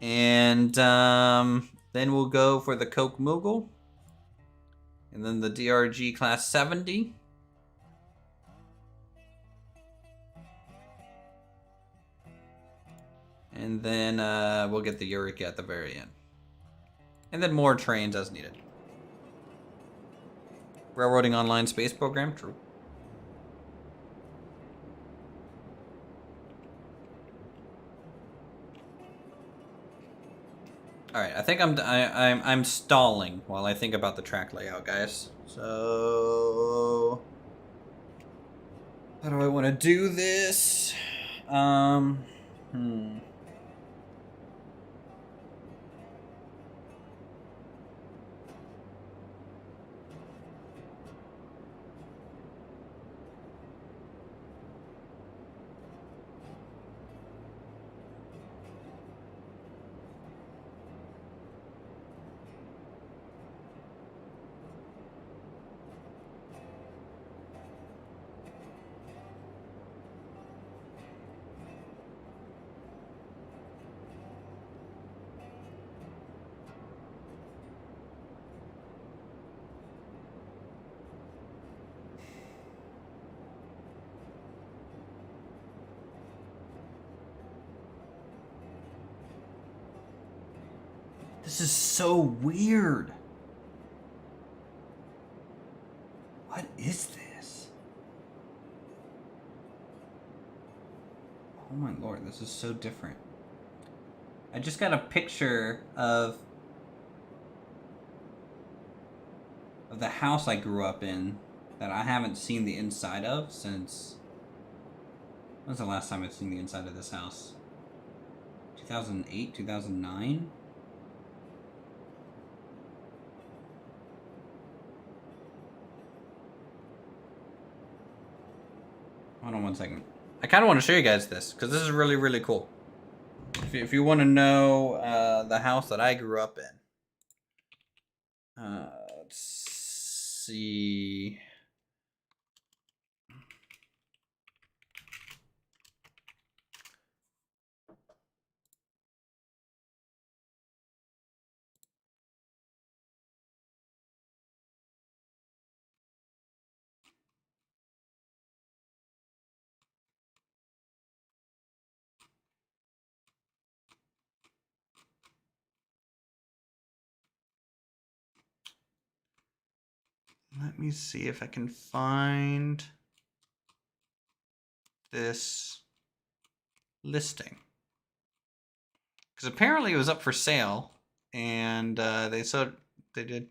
And then we'll go for the Coke Moogle. And then the DRG Class 70. And then we'll get the Eureka at the very end. And then more trains as needed. Railroading Online Space Program, true. All right, I think I'm stalling while I think about the track layout, guys. So how do I want to do this? This is so weird. What is this? Oh my lord, this is so different. I just got a picture of the house I grew up in that I haven't seen the inside of since... When's the last time I've seen the inside of this house? 2008, 2009? Hold on one second. I kind of want to show you guys this because this is really, really cool. If you want to know the house that I grew up in. Let's see. Let me see if I can find this listing. Because apparently it was up for sale, and they did.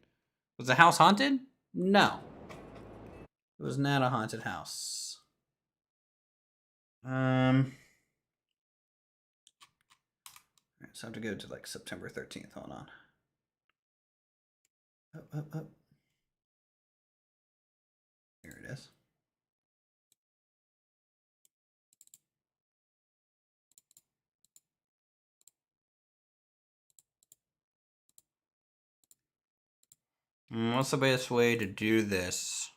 Was the house haunted? No. It was not a haunted house. Alright, so I have to go to like September 13th. Hold on. Up. Here it is. What's the best way to do this?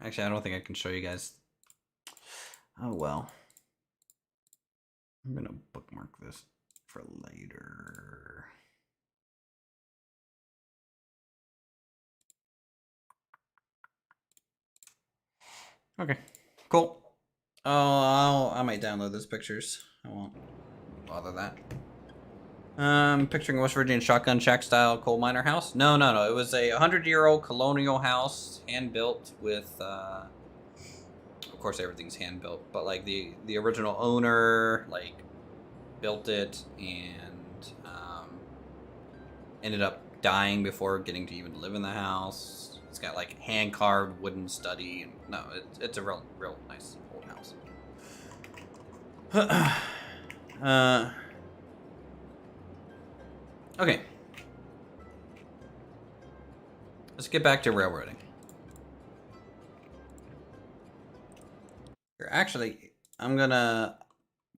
Actually, I don't think I can show you guys. Oh well. I'm gonna bookmark this for later. Okay, cool. Oh, I might download those pictures. I won't bother that. Picturing a West Virginia shotgun shack style coal miner house. No. It was a 100-year-old colonial house, hand built with. Of course, everything's hand built, but like the original owner like built it and ended up dying before getting to even live in the house. It's got like hand carved wooden study. And, no, it's a real nice old house. Okay. Let's get back to railroading. Actually, I'm gonna,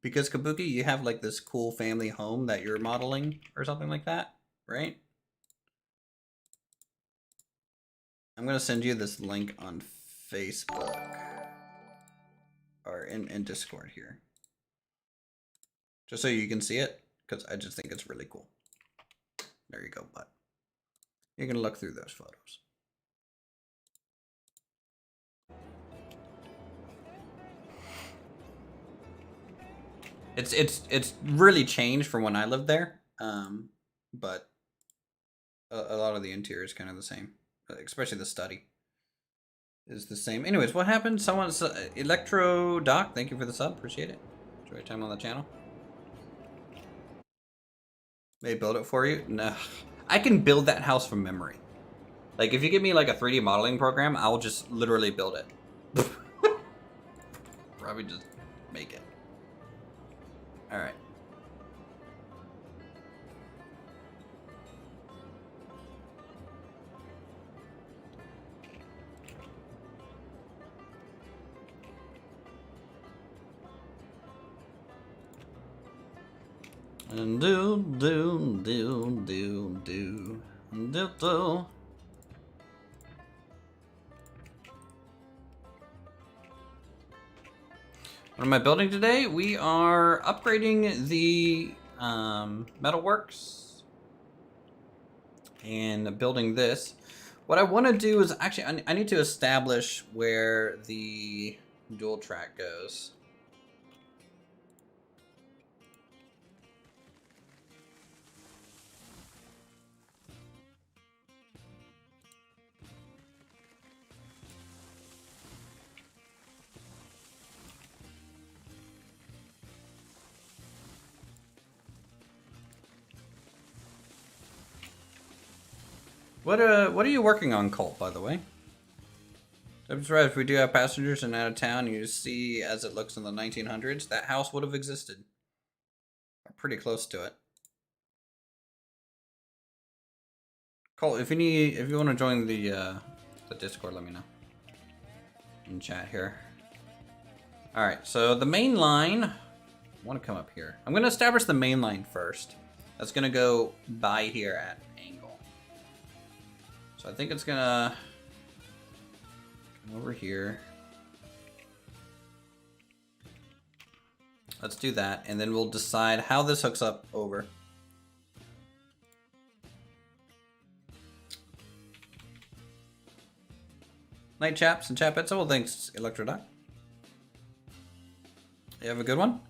because Kabuki, you have like this cool family home that you're modeling or something like that, right? I'm gonna send you this link on Facebook or in Discord here, just so you can see it, because I just think it's really cool. There you go, bud. You're gonna look through those photos. It's really changed from when I lived there, but a lot of the interior is kind of the same, especially the study is the same. Anyways, what happened? Someone's Electro Doc, thank you for the sub, appreciate it. Enjoy your time on the channel. May build it for you? No, I can build that house from memory. Like, if you give me like a 3D modeling program, I'll just literally build it. Probably just make it. All right. And do. What am I building today? We are upgrading the metalworks and building this. What I want to do is actually I need to establish where the dual track goes. What are you working on, Colt, by the way? I'm surprised if we do have passengers and out of town, you see as it looks in the 1900s, that house would have existed. Or pretty close to it. Colt, if you want to join the Discord, let me know. In chat here. Alright, so the main line, I want to come up here. I'm going to establish the main line first. That's going to go by here at angle. So I think it's going to come over here. Let's do that, and then we'll decide how this hooks up over. Night, chaps and chapettes. Well, thanks, Electrodoc. You have a good one?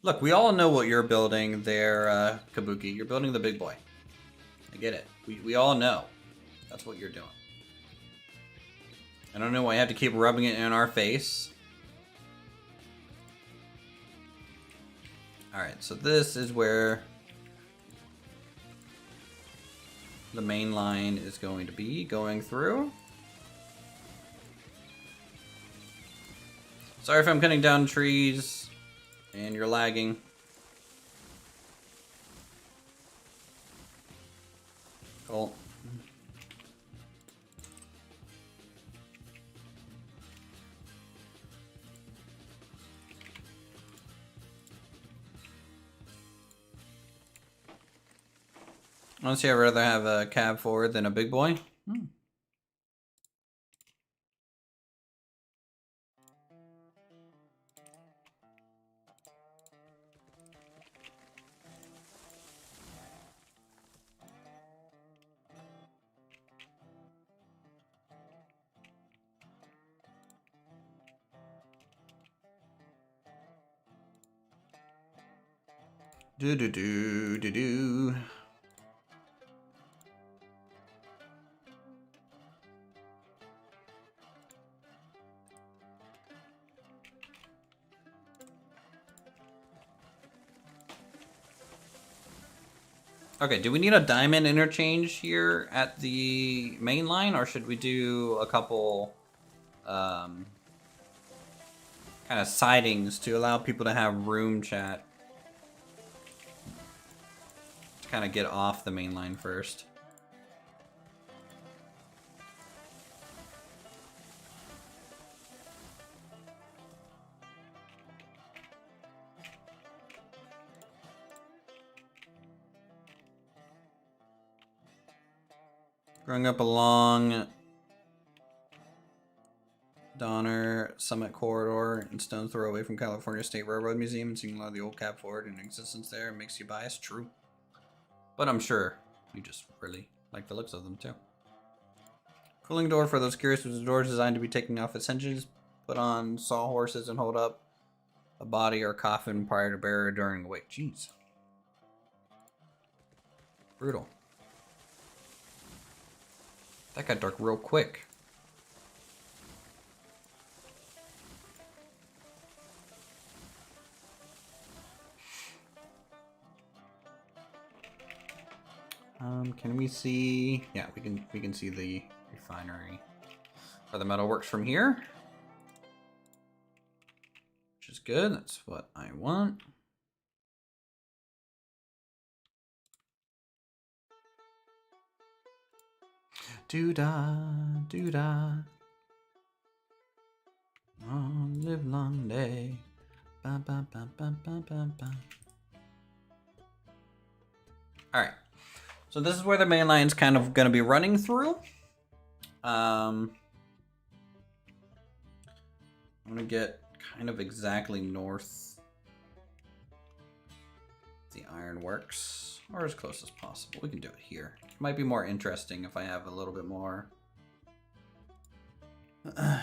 Look, we all know what you're building there, Kabuki. You're building the big boy. I get it. We all know. That's what you're doing. I don't know why you have to keep rubbing it in our face. Alright, so this is where the main line is going to be going through. Sorry if I'm cutting down trees and you're lagging. Cool. Honestly, I'd rather have a cab forward than a big boy. Do. Okay, do we need a diamond interchange here at the main line, or should we do a couple kind of sidings to allow people to have room chat? To kind of get off the main line first. Growing up along Donner Summit Corridor and stone's throw away from California State Railroad Museum and seeing a lot of the old cab Ford in existence there makes you biased. True. But I'm sure you just really like the looks of them too. Cooling door for those curious was a door designed to be taken off its hinges, put on sawhorses and hold up a body or coffin prior to burial during the wake. Jeez. Brutal. That got dark real quick. Can we see? Yeah, we can see the refinery where the metal works from here, which is good. That's what I want. Do-da, do-da. Oh, live long day. Ba, ba, ba, ba, ba, ba, ba. All right. So this is where the main line's kind of going to be running through. I'm going to get kind of exactly north the ironworks, or as close as possible. We can do it here. It might be more interesting if I have a little bit more. The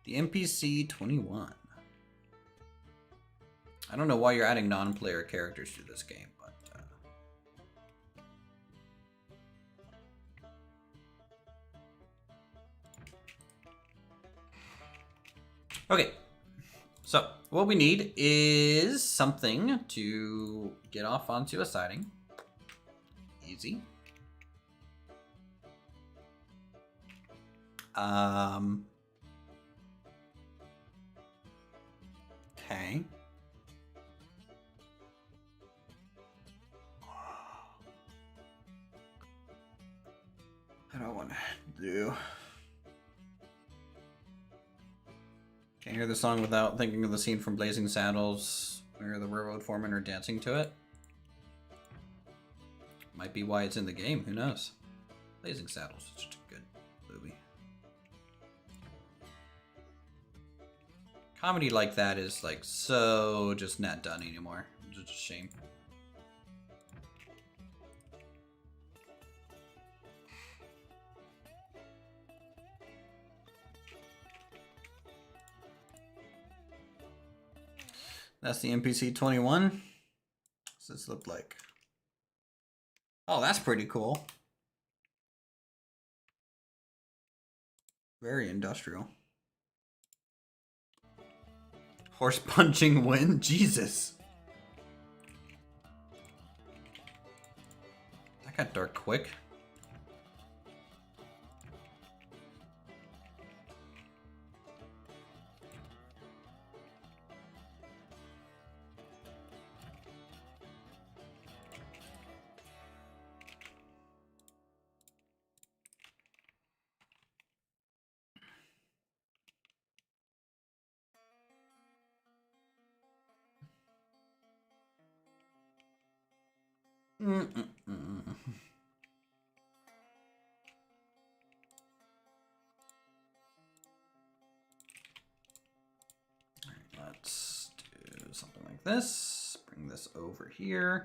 NPC 21. I don't know why you're adding non-player characters to this game, but okay. So what we need is something to get off onto a siding. Easy. Okay. I don't want to do. Can't hear the song without thinking of the scene from Blazing Saddles where the railroad foremen are dancing to it. Might be why it's in the game, who knows? Blazing Saddles is such a good movie. Comedy like that is like so just not done anymore. It's just a shame. That's the NPC 21. What's this look like? Oh, that's pretty cool. Very industrial. Horse punching wind? Jesus. That got dark quick. Let's do something like this. Bring this over here.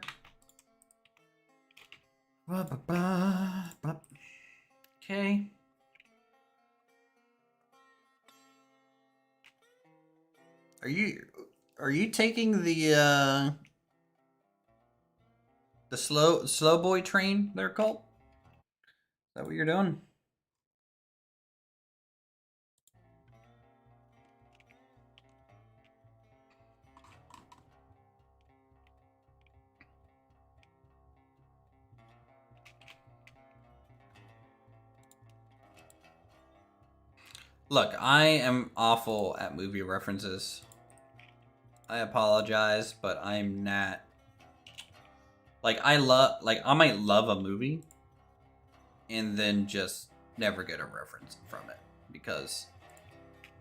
Okay. Are you taking the slow boy train they're called? Is that what you're doing? Look, I am awful at movie references. I apologize, but I'm not. Like, I might love a movie and then just never get a reference from it because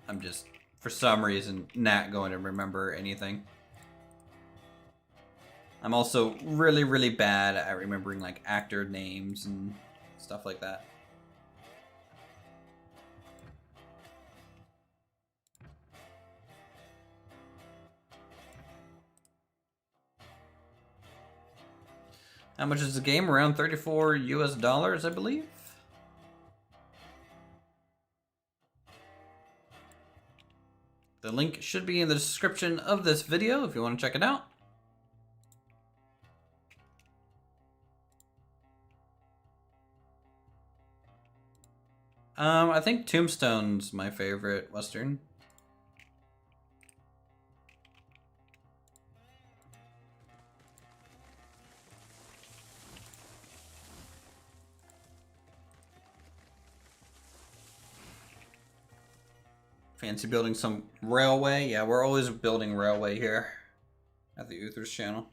I'm just, for some reason, not going to remember anything. I'm also really, really bad at remembering like actor names and stuff like that. How much is the game? Around 34 US dollars, I believe. The link should be in the description of this video if you want to check it out. I think Tombstone's my favorite Western. Fancy building some railway. Yeah, we're always building railway here at the Uthris channel.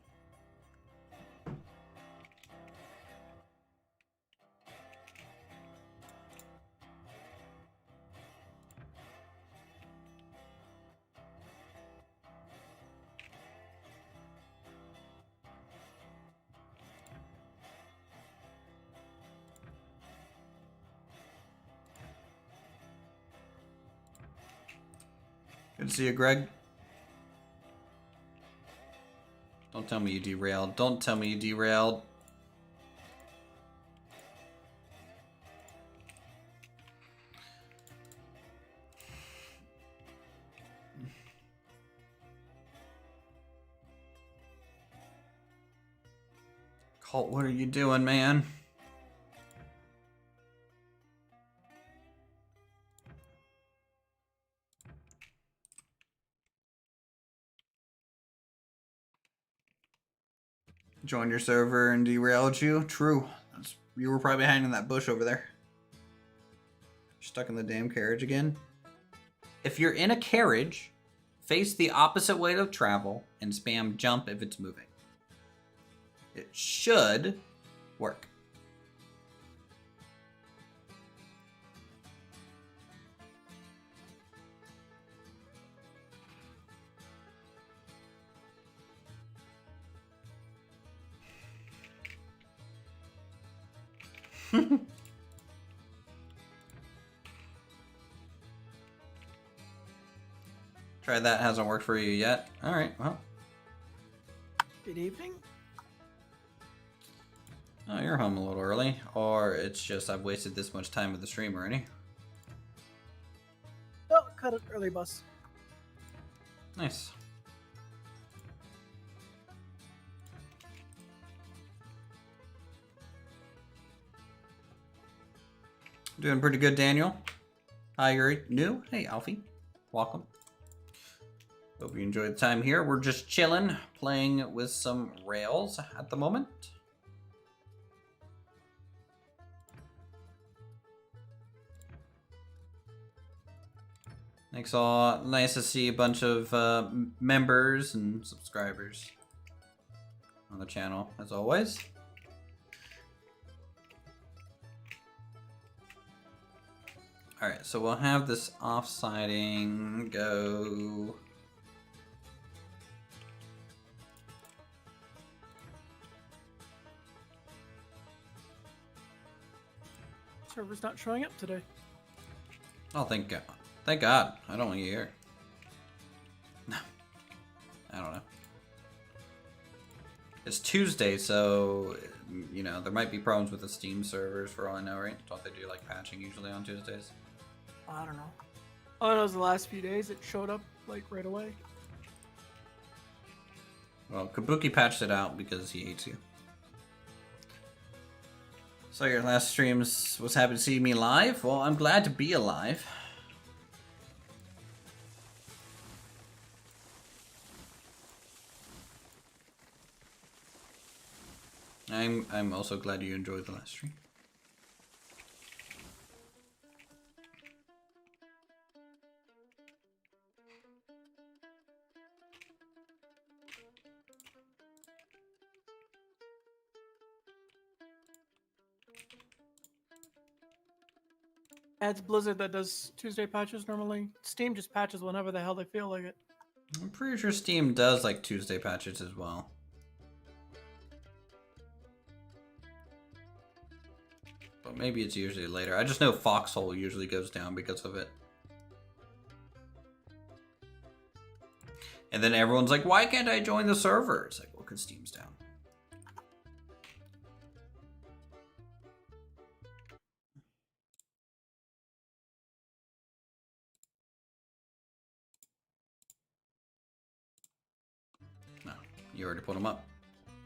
Good to see you, Greg. Don't tell me you derailed. Don't tell me you derailed. Colt, what are you doing, man? Joined your server and derailed you? True. You were probably hiding in that bush over there. Stuck in the damn carriage again. If you're in a carriage, face the opposite way of travel and spam jump if it's moving. It should work. Try that, hasn't worked for you yet. Alright, well. Good evening. Oh, you're home a little early. Or it's just I've wasted this much time with the stream already. Oh, cut it early, bus. Nice. Doing pretty good, Daniel. Hi, you're new. Hey, Alfie. Welcome. Hope you enjoyed the time here. We're just chilling, playing with some rails at the moment. Thanks all. Nice to see a bunch of members and subscribers on the channel, as always. Alright, so we'll have this off-siding go... Server's not showing up today. Oh, thank God. Thank God. I don't want you here. No. I don't know. It's Tuesday, so, you know, there might be problems with the Steam servers for all I know, right? Don't they do, like, patching usually on Tuesdays? I don't know. All I know is the last few days it showed up, like, right away. Well, Kabuki patched it out because he hates you. So your last streams was happy to see me live? Well, I'm glad to be alive. I'm also glad you enjoyed the last stream. It's Blizzard that does Tuesday patches normally. Steam just patches whenever the hell they feel like it. I'm pretty sure Steam does like Tuesday patches as well. So maybe it's usually later. I just know Foxhole usually goes down because of it. And then everyone's like, why can't I join the server? It's like, well, because Steam's down. No, you already put them up.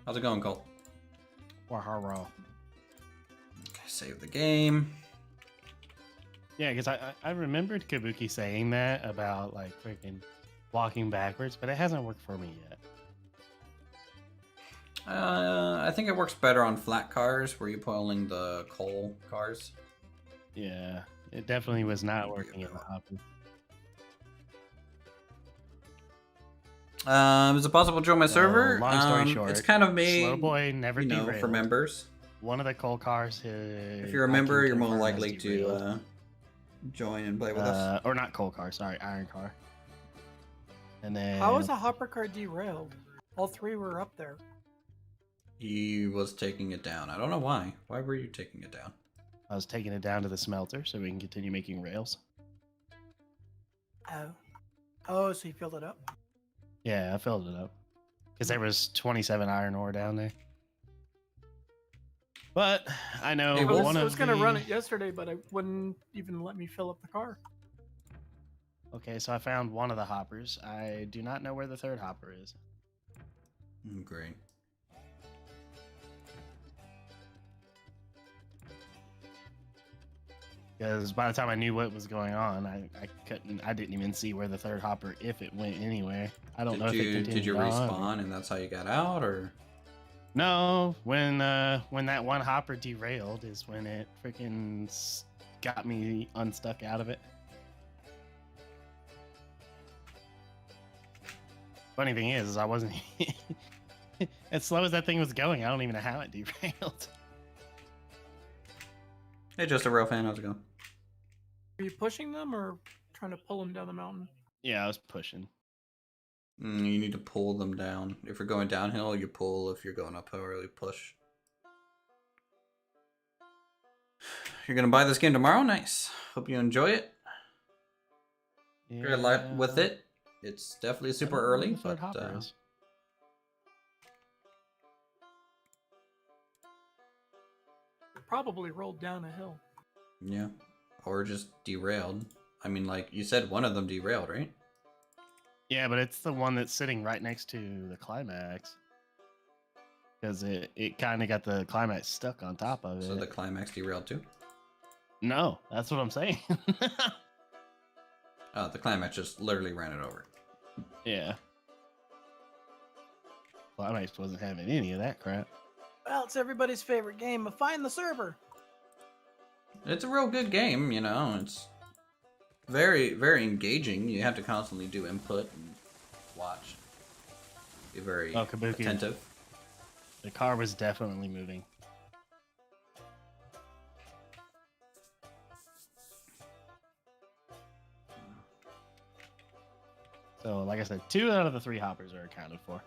How's it going, Cole? Wahara. Okay, save the game. Yeah, because I remembered Kabuki saying that about like freaking walking backwards, but it hasn't worked for me yet. I think it works better on flat cars where you're pulling the coal cars. Yeah, it definitely was not working in the hopper. Is it possible to join my server? Long story short, it's kind of made, Slow Boy never derailed. for members. One of the coal cars. If you're a member, you're more likely to join and play with us. Or not coal car, sorry, iron car. And then How was a hopper car derailed? All three were up there. He was taking it down. I don't know why. Why were you taking it down? I was taking it down to the smelter so we can continue making rails. Oh. Oh, so you filled it up? Yeah, I filled it up. Because there was 27 iron ore down there. But I know Hey, I Wolf. was going to run it yesterday, but it wouldn't even let me fill up the car. Okay, so I found one of the hoppers. I do not know where the third hopper is. Great. Because by the time I knew what was going on, I didn't even see where the third hopper, if it went anywhere. I don't know if it continued Did you on. respawn and that's how you got out, or? No, when that one hopper derailed is when it freaking got me unstuck out of it. Funny thing is I wasn't as slow as that thing was going. I don't even know how it derailed. Hey, just a real fan. How's it going? Are you pushing them or trying to pull them down the mountain? Yeah, I was pushing. You need to pull them down. If you're going downhill, you pull. If you're going uphill, you push. You're gonna buy this game tomorrow? Nice. Hope you enjoy it. Yeah. If you're live with it, it's definitely super early, but Probably rolled down a hill. yeah, or just derailed. I mean, like you said, one of them derailed, right? Yeah, but it's the one that's sitting right next to the climax. Because it kind of got the climax stuck on top of it. So the climax derailed too? No, that's what I'm saying. Oh, the climax just literally ran it over. Yeah. Climax wasn't having any of that crap. Well, it's everybody's favorite game of Find the Server. It's a real good game, you know. It's very, very engaging. You have to constantly do input and watch. Be very Kabuki. attentive. The car was definitely moving. So, like I said, 2 out of the 3 hoppers are accounted for.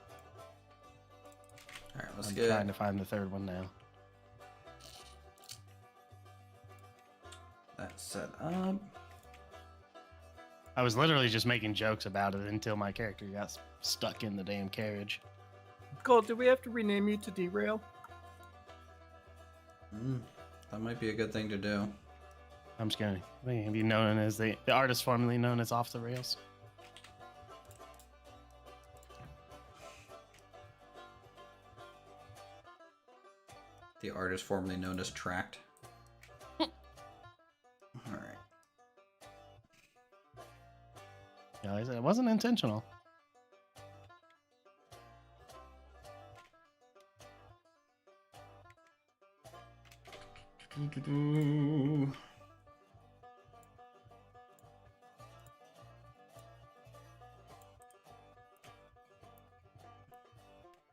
Alright, let's I'm get... trying to find the third one now. that set up. I was literally just making jokes about it until my character got stuck in the damn carriage. Cole, do we have to rename you to Derail? That might be a good thing to do. I'm just gonna be known as the artist formerly known as Off the Rails. The artist formerly known as Tracked. Alright. Yeah, like I said, it wasn't intentional.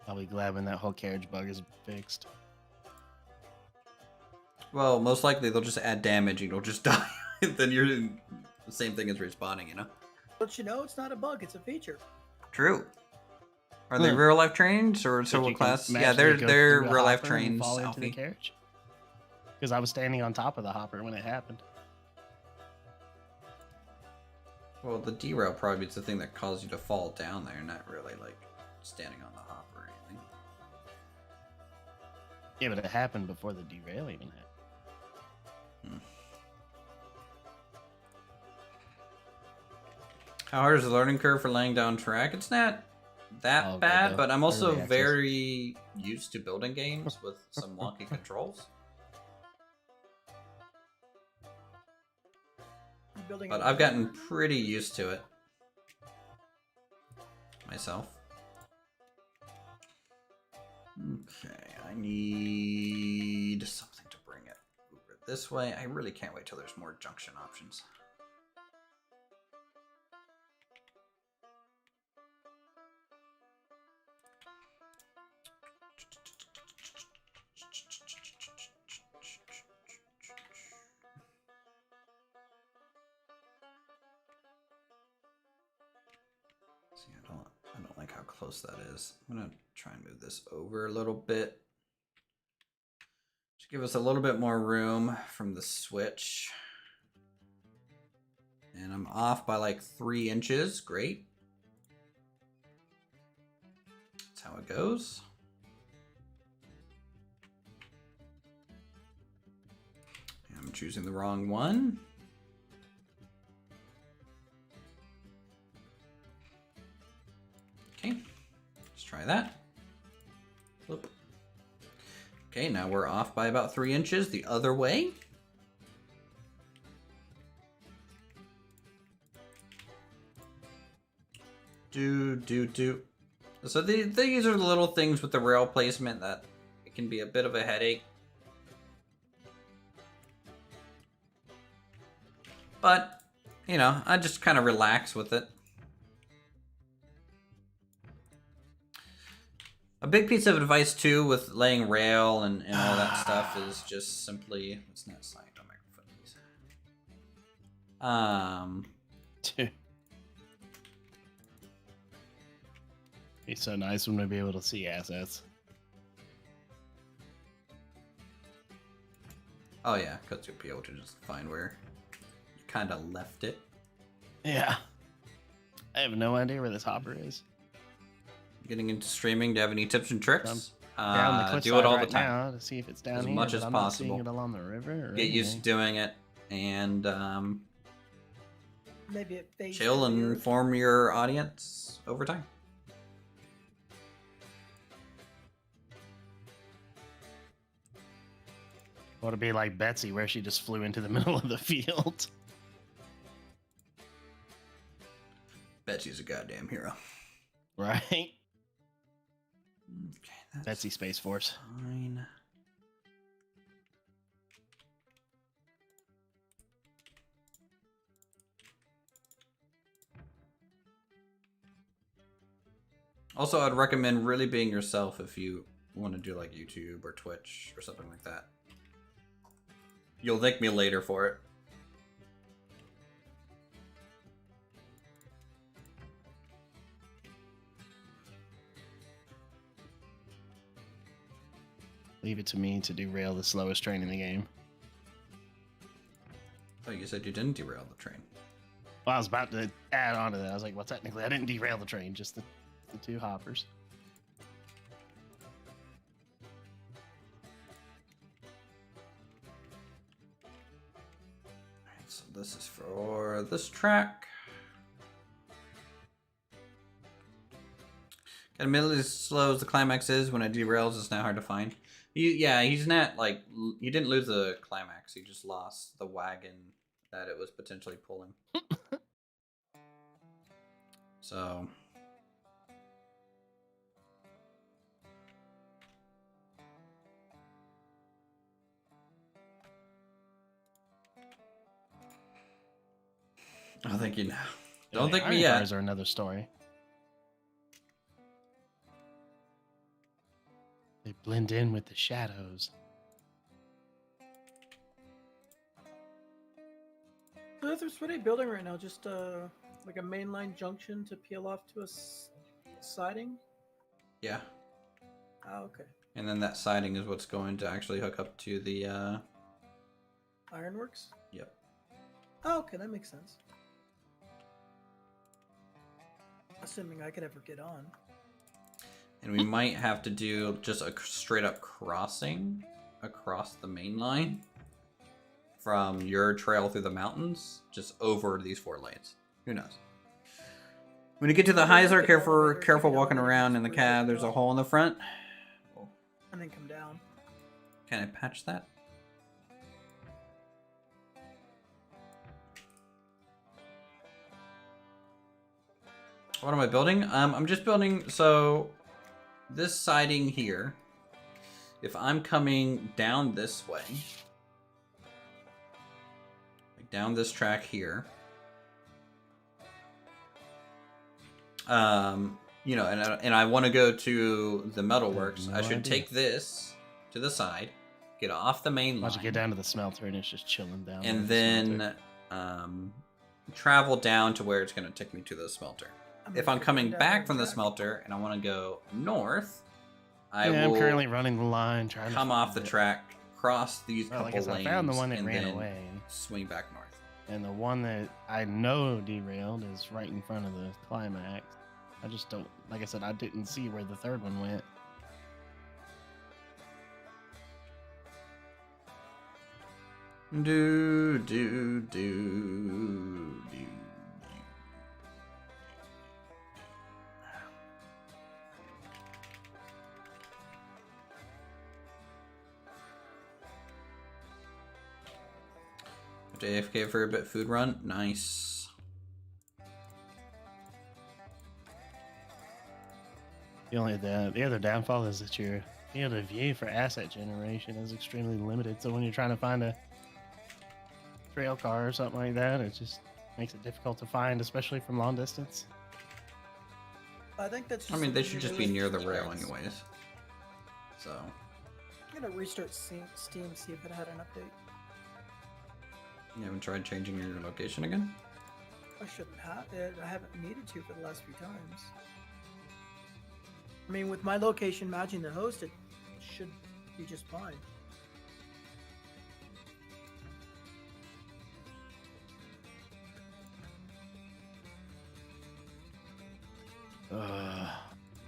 I'll be glad when that whole carriage bug is fixed. Well, most likely they'll just add damage and you'll just die. Then you're in the same thing as respawning, you know? But you know, it's not a bug, it's a feature. True. Are they real life trains or So civil you can class? Yeah, magically go they're through a real life hopper and trains. fall into the Alfie. carriage. because I was standing on top of the hopper when it happened. Well, the derail probably is the thing that caused you to fall down there, not really like standing on the hopper or anything. Yeah, but it happened before the derail even happened. How hard is the learning curve for laying down track? It's not that bad, though. but I'm also Early access. very used to building games with some wonky controls. Building But a I've gotten pretty used to it myself. Okay, I need something to bring it over this way. I really can't wait till there's more junction options. See, I don't like how close that is. I'm gonna try and move this over a little bit. Just give us a little bit more room from the switch. And I'm off by like 3 inches. Great. That's how it goes. I'm choosing the wrong one. Okay, let's try that. Flip. Okay, now we're off by about 3 inches the other way. Do. So these are the little things with the rail placement that it can be a bit of a headache. But, you know, I just kind of relax with it. A big piece of advice, too, with laying rail and all that stuff is just simply... Let's not slide on microphone, please. It's so nice when we be able to see assets. Oh, yeah, because you'll be able to just find where you kind of left it. Yeah. I have no idea where this hopper is. Getting into streaming, do you have any tips and tricks? Down the cliff do it all right the time. now to see if it's down As here, much but as I'm possible. not seeing it along the river. Or Get used to anything. doing it, and maybe it fades chill to and the earth. inform your audience over time. Or to be like Betsy, where she just flew into the middle of the field. Betsy's a goddamn hero. Right? Okay, that's Betsy Space Force. fine. Also, I'd recommend really being yourself if you want to do like YouTube or Twitch or something like that. You'll thank me later for it. Leave it to me to derail the slowest train in the game. Oh, you said you didn't derail the train. Well, I was about to add on to that. I was like, well, technically, I didn't derail the train, just the 2 hoppers. Alright, so this is for this track. Admittedly, as slow as the climax is, when it derails, it's not hard to find. Yeah, he's not like he didn't lose the climax. He just lost the wagon that it was potentially pulling. So I'll thank you now. Don't thank me yet. Cars are another story. They blend in with the shadows. So Uthris, what are you building right now? Just like a mainline junction to peel off to a siding? Yeah. Oh, okay. And then that siding is what's going to actually hook up to the Ironworks? Yep. Oh, okay, that makes sense. Assuming I could ever get on. And we might have to do just a straight up crossing across the main line from your trail through the mountains, just over these 4 lanes. Who knows? When you get to the Heiser, careful walking around in the cab. There's a hole in the front. Oh. And then come down. Can I patch that? What am I building? I'm just building, so this siding here, if I'm coming down this way, like down this track here, you know, and I want to go to the metalworks, I should take this to the side, get off the main line. Once you get down to the smelter and it's just chilling down. And then travel down to where it's going to take me to the smelter. If I'm coming back from the smelter and I want to go north, I will I'm currently running the line, trying to come off the track, cross these couple lanes, I found the one that and ran then away. swing back north. And the one that I know derailed is right in front of the climax. I just don't, like I said, I didn't see where the third one went. Do, do, do, do. AFK for a bit, food run, nice. The other downfall is that your field of view for asset generation is extremely limited. So when you're trying to find a trail car or something like that, it just makes it difficult to find, especially from long distance. I think that's. I mean, they should just be near the rail, anyways. So. I'm gonna restart Steam, see if it had an update. You haven't tried changing your location again? I shouldn't have. I haven't needed to for the last few times. I mean, with my location matching the host, it should be just fine.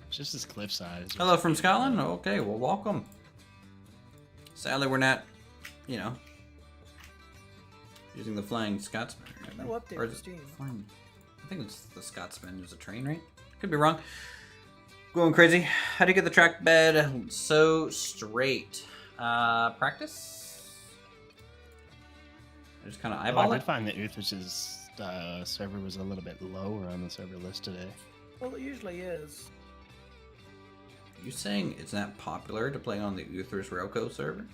It's just this cliffside. Hello from Scotland? Okay, well, welcome. Sadly, we're not, you know, using the Flying Scotsman. Right? No update Or for Steam. I think it's the Scotsman. There's a train, right? Could be wrong. Going crazy. How do you get the track bed so straight? Practice? I just kind of eyeball I it. did find that Uthris's server was a little bit lower on the server list today. Well, it usually is. Are you saying it's not popular to play on the Uthris Railco server?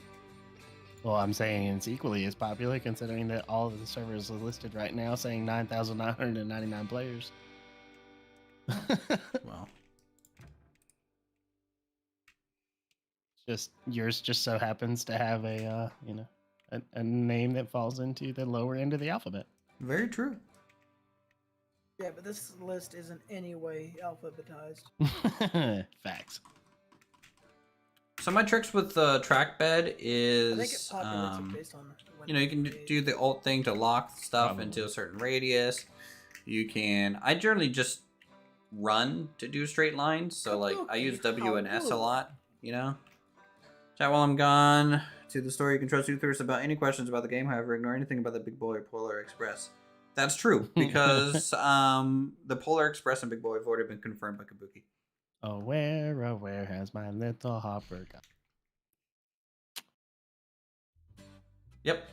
Well, I'm saying it's equally as popular considering that all of the servers are listed right now saying 9,999 players. Well, just yours just so happens to have a a name that falls into the lower end of the alphabet. very true. Yeah, but this list isn't any way alphabetized. Facts. So my tricks with the trackbed I think it is, populates based on when you know, you can they- do the alt thing to lock stuff Probably. into a certain radius. You can, I generally just run to do straight lines. So like I use W and S a lot, you know. Chat while I'm gone. To the story, you can trust Uthris about any questions about the game. However, ignore anything about the Big Boy or Polar Express. That's true because the Polar Express and Big Boy have already been confirmed by Kabuki. Oh, where has my little hopper gone? Yep.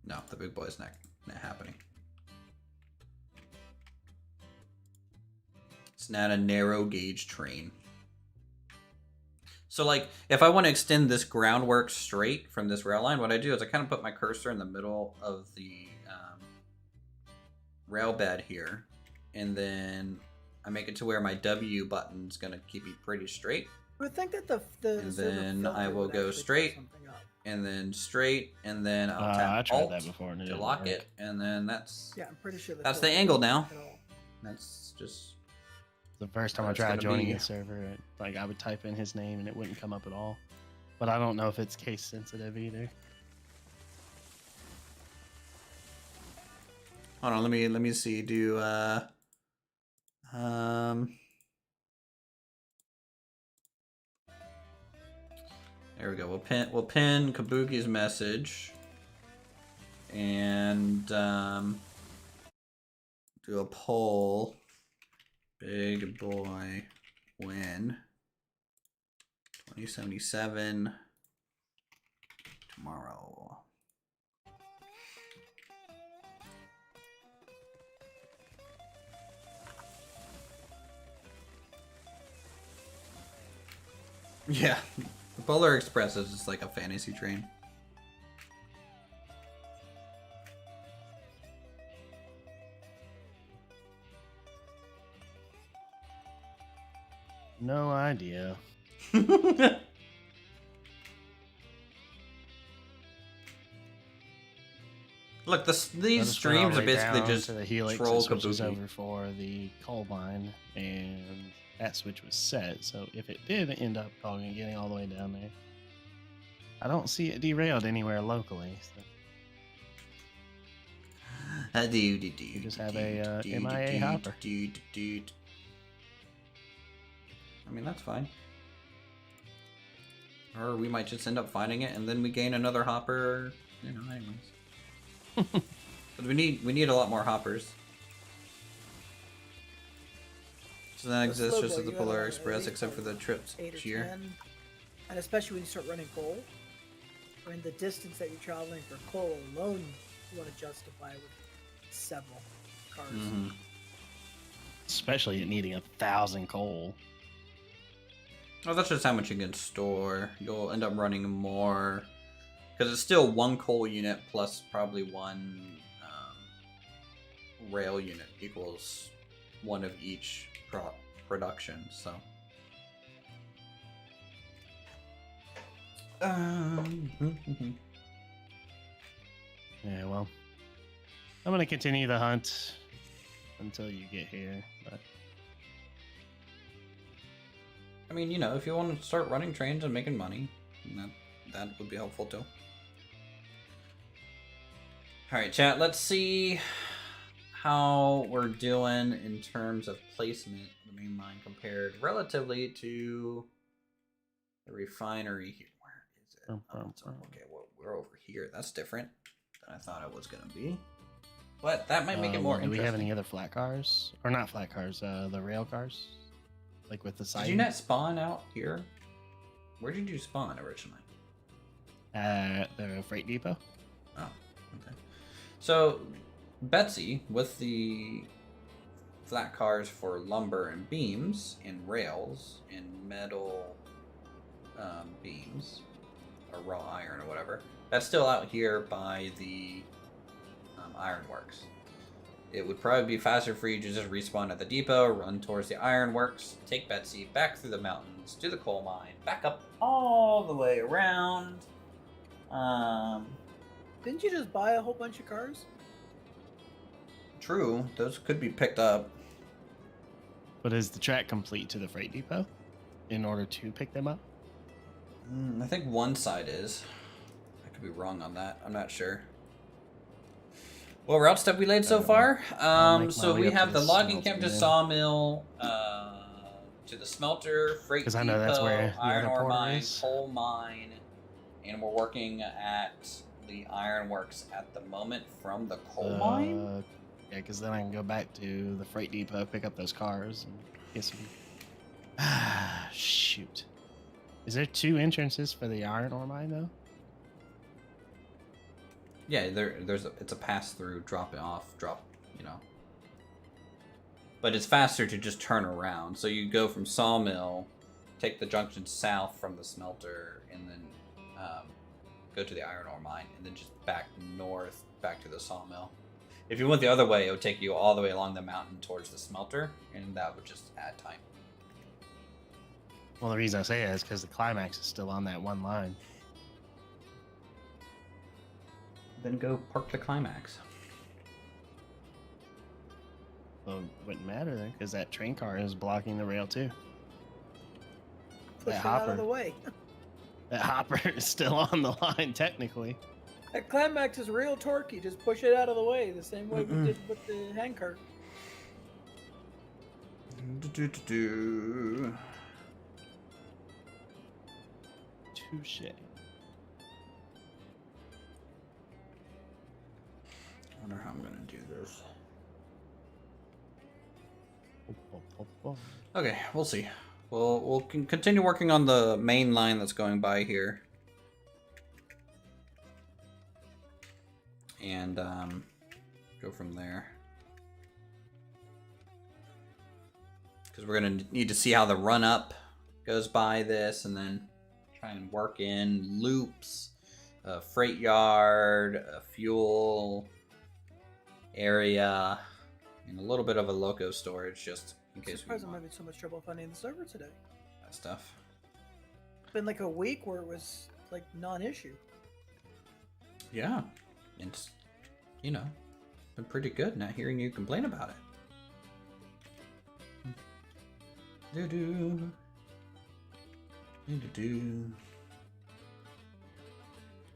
No, the Big Boy's not happening. It's not a narrow gauge train. So like, if I want to extend this groundwork straight from this rail line, what I do is I kind of put my cursor in the middle of the rail bed here, and then I make it to where my W button's gonna keep it pretty straight, I would think that the and server then filter I will would go actually put straight, something up. and then straight, and then I'll I tap tried Alt that before and it to didn't lock work. it, and then that's Yeah, I'm pretty sure that's the filter angle doesn't now. work at all. That's just The first time I It's tried gonna joining be- his server, I would type in his name and it wouldn't come up at all. but I don't know if it's case sensitive either. Hold on, let me see. Do there we go. We'll pin Kabuki's message and do a poll. Big boy win 2077 tomorrow. Yeah, the Polar Express is just like a fantasy train. No idea. Look, these streams are basically just to the Helix troll switches Kabuki. over for the coal mine, and that switch was set. So if it did end up getting all the way down there, I don't see it derailed anywhere locally. So. You just have a MIA hopper. I mean, that's fine. Or we might just end up finding it, and then we gain another hopper. You know, anyways. But we need a lot more hoppers. So that exists just as the Polar Express, except for the trips here. And especially when you start running coal. I mean, the distance that you're traveling for coal alone, you want to justify with several cars. Mm-hmm. Especially it needing 1,000 coal. Oh, that's just how much you can store. You'll end up running more. Because it's still one coal unit plus probably one rail unit equals one of each production, so. Yeah, well, I'm going to continue the hunt until you get here, but... I mean, you know, if you want to start running trains and making money, that would be helpful too. Alright, chat, let's see how we're doing in terms of placement of the main line compared relatively to the refinery here. Where is it? Okay, well, we're over here. That's different than I thought it was going to be. But that might make it more interesting. Do we have any other flat cars? Or not flat cars, the rail cars? Like with the siding? Did you not spawn out here? Where did you spawn originally? The freight depot. Oh, okay. So, Betsy, with the flat cars for lumber and beams, and rails, and metal beams, or raw iron or whatever, that's still out here by the ironworks. It would probably be faster for you to just respawn at the depot, run towards the ironworks, take Betsy back through the mountains to the coal mine, back up all the way around. Didn't you just buy a whole bunch of cars? True, those could be picked up. But is the track complete to the freight depot in order to pick them up? I think one side is. I could be wrong on that. I'm not sure. What routes have we laid so far? So we have the logging camp to sawmill, to the smelter, freight depot, I know that's where iron ore mine, coal mine, and we're working at the ironworks at the moment from the coal mine. Yeah, because then I can go back to the freight depot, pick up those cars, and get some. Shoot. Is there 2 entrances for the iron ore mine though? Yeah, it's a pass through, drop it off, you know. But it's faster to just turn around. So you go from sawmill, take the junction south from the smelter, and then go to the iron ore mine, and then just back north, back to the sawmill. If you went the other way, it would take you all the way along the mountain towards the smelter, and that would just add time. Well, the reason I say that is because the climax is still on that one line. Then go park the climax. Well, it wouldn't matter then, because that train car is blocking the rail too. Push it out of the way. That hopper is still on the line, technically. That climax is real torquey. Just push it out of the way, the same way we did with the hand cart. Touche. I wonder how I'm gonna do this. Okay, we'll see. We'll continue working on the main line that's going by here, and go from there. Because we're gonna need to see how the run up goes by this, and then try and work in loops, a freight yard, a fuel area, and a little bit of a loco storage just in case we I'm having so much trouble finding the server today. that stuff. It's been like a week where it was like non-issue. Yeah, it's, you know, been pretty good not hearing you complain about it. Do-do. Do-do-do.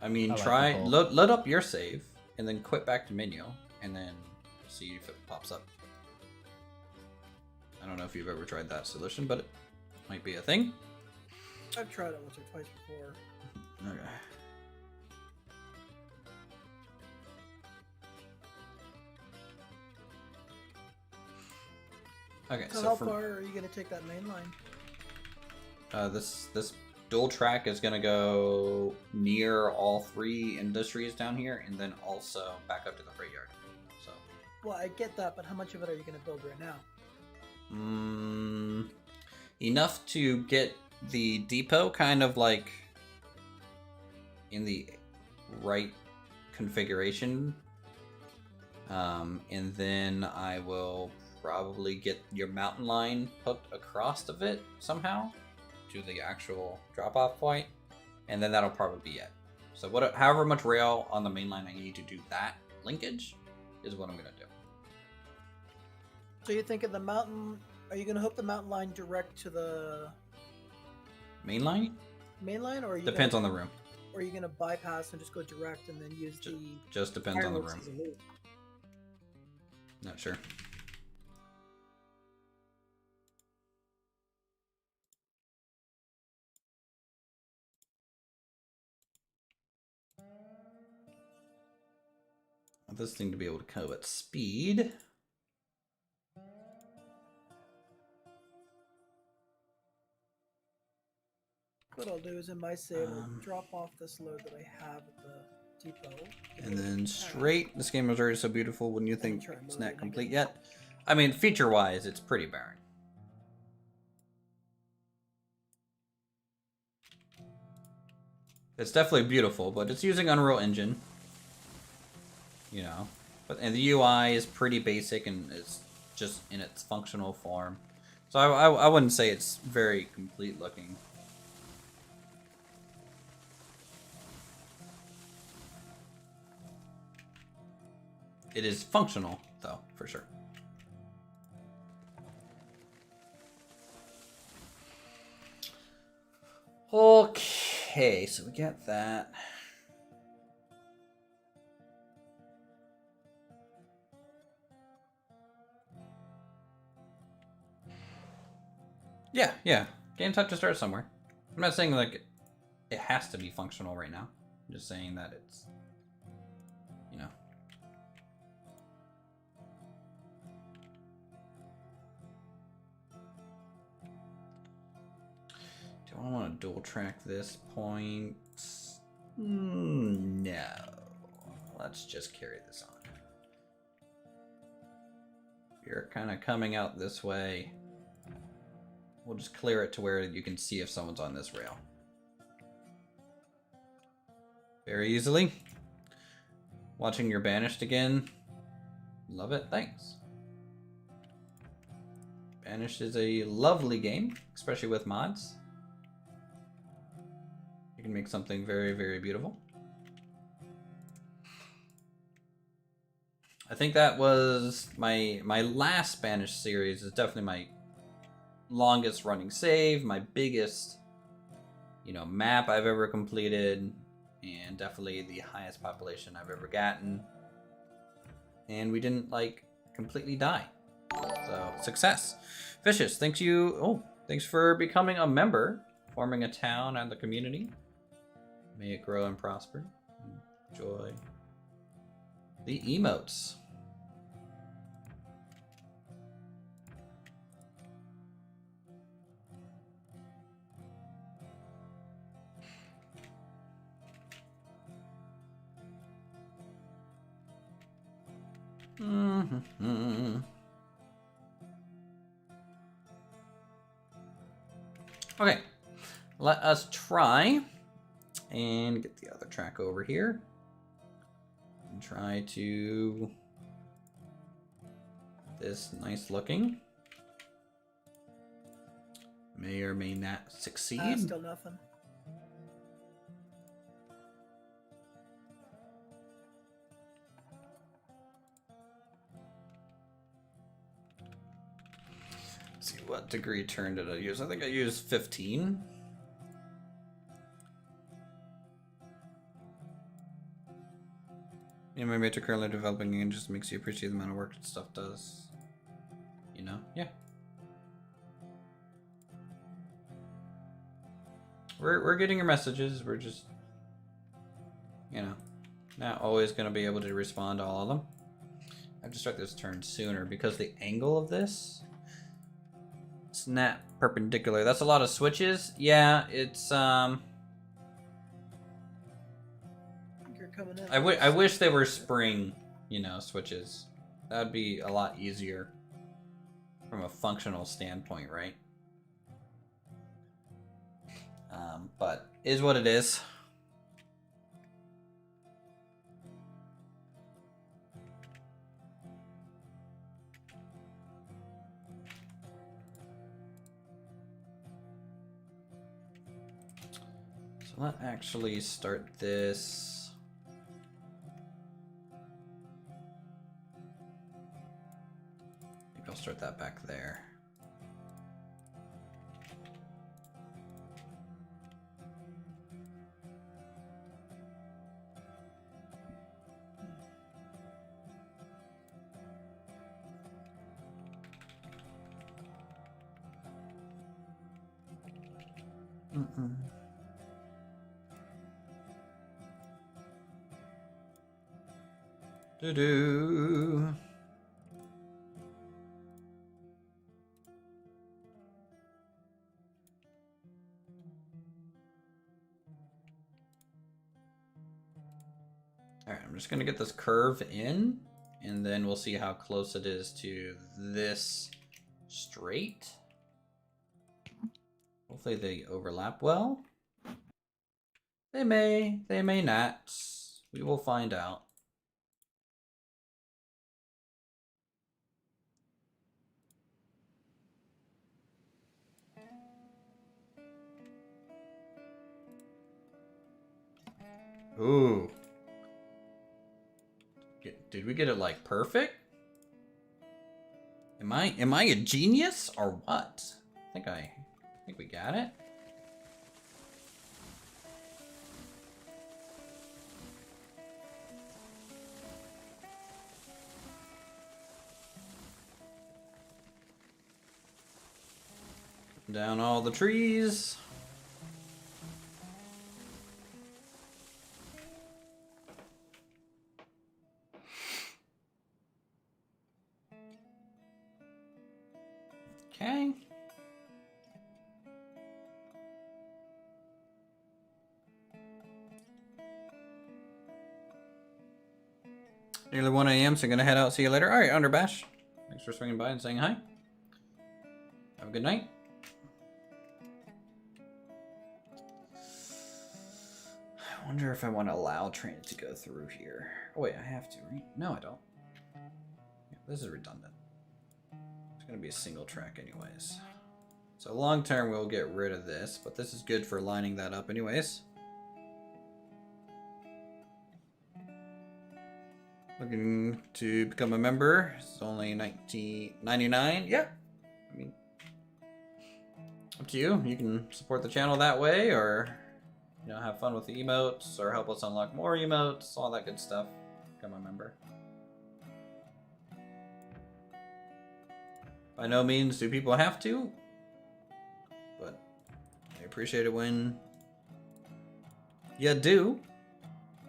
I mean, I like try the poll. load up your save and then quit back to menu and then see if it pops up. I don't know if you've ever tried that solution, but it might be a thing. I've tried it once or twice before. Okay. Okay, So, so how from far are you gonna take that main line? this dual track is gonna go near all three industries down here, and then also back up to the freight yard. So, Well, I get that, but how much of it are you gonna build right now? enough to get the depot kind of like in the right configuration, and then I will probably get your mountain line hooked across of it somehow to the actual drop-off point, and then that'll probably be it. So however much rail on the main line I need to do that linkage is what I'm gonna do. So you think of the mountain? Are you gonna hook the mountain line direct to the Main line main line, or are you depends on the room. Or are you gonna bypass and just go direct and then use the Just depends on the fireworks room. as a loop? Not sure. I want this thing to be able to go at speed. What I'll do is in my save, I'll drop off this load that I have at the depot. And then straight, this game was already so beautiful. Wouldn't you think try and it's move not it complete again. yet? I mean, feature-wise, it's pretty barren. It's definitely beautiful, but it's using Unreal Engine. You know, and the UI is pretty basic and it's just in its functional form. So I wouldn't say it's very complete looking. It is functional, though, for sure. Okay, so we get that. Yeah. Games have to start somewhere. I'm not saying like it has to be functional right now. I'm just saying that it's, you know. Do I want to dual track this point? No. Let's just carry this on. You're kind of coming out this way. We'll just clear it to where you can see if someone's on this rail. Very easily. Watching your Banished again. Love it, thanks. Banished is a lovely game, especially with mods. You can make something very, very beautiful. I think that was my last Banished series is definitely my longest running save, my biggest, you know, map I've ever completed, and definitely the highest population I've ever gotten. And we didn't like completely die. So success. Vicious, thanks you. Oh, thanks for becoming a member, forming a town and the community. May it grow and prosper. Enjoy the emotes. Okay, let us try and get the other track over here and try to this nice looking. May or may not succeed. Still nothing. Let's see what degree turn did I use. I think I used 15. Yeah, my mate currently developing and just makes you appreciate the amount of work that stuff does. You know? Yeah. We're getting your messages. We're just, you know, not always going to be able to respond to all of them. I have to start this turn sooner because the angle of this, it's not perpendicular. That's a lot of switches. Yeah, it's You're coming in. I wish they were spring, you know, switches. That would be a lot easier from a functional standpoint, right? But is what it is. So let's actually start this. Maybe I'll start that back there. Do-do. Alright, I'm just gonna get this curve in, and then we'll see how close it is to this straight. Hopefully they overlap well. They may not. We will find out. Ooh. Did we get it like perfect? Am I a genius or what? I think we got it. Down all the trees. Okay. Nearly 1 a.m., so I'm gonna head out. See you later. All right, Underbash. Thanks for swinging by and saying hi. Have a good night. I wonder if I want to allow trains to go through here. Oh wait, I have to, right? No, I don't. Yeah, this is redundant. It's gonna be a single track anyways. So long term, we'll get rid of this, but this is good for lining that up anyways. Looking to become a member. It's only $19.99. Yeah. I mean, Up to you. You can support the channel that way, or have fun with the emotes, or help us unlock more emotes, all that good stuff. Become a member. By no means do people have to, but I appreciate it when you do.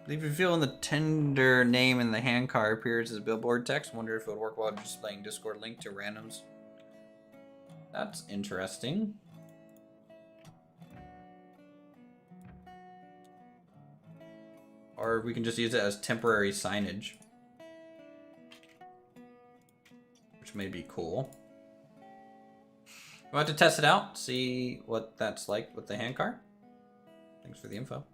Leave a feel in the tender name in the handcart appears as billboard text. Wonder if it would work while displaying Discord link to randoms. That's interesting. Or we can just use it as temporary signage, which may be cool. We'll have to test it out, see what that's like with the handcart. Thanks for the info.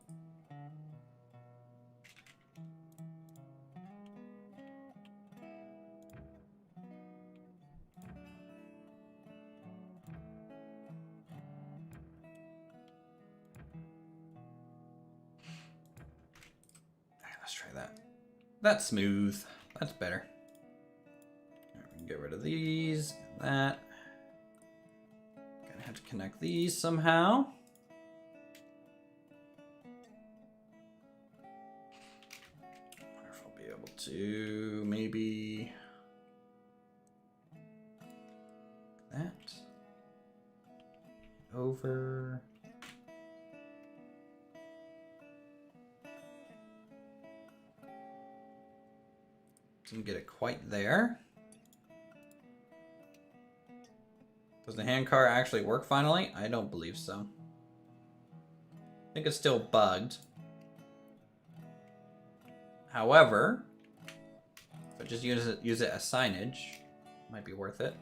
Let's try that. That's smooth. That's better. All right, we can get rid of these and that. Gonna have to connect these somehow. I wonder if I'll be able to maybe that over. Didn't get it quite there. Does the handcart actually work finally? I don't believe so. I think it's still bugged. However, if I just use it as signage, might be worth it.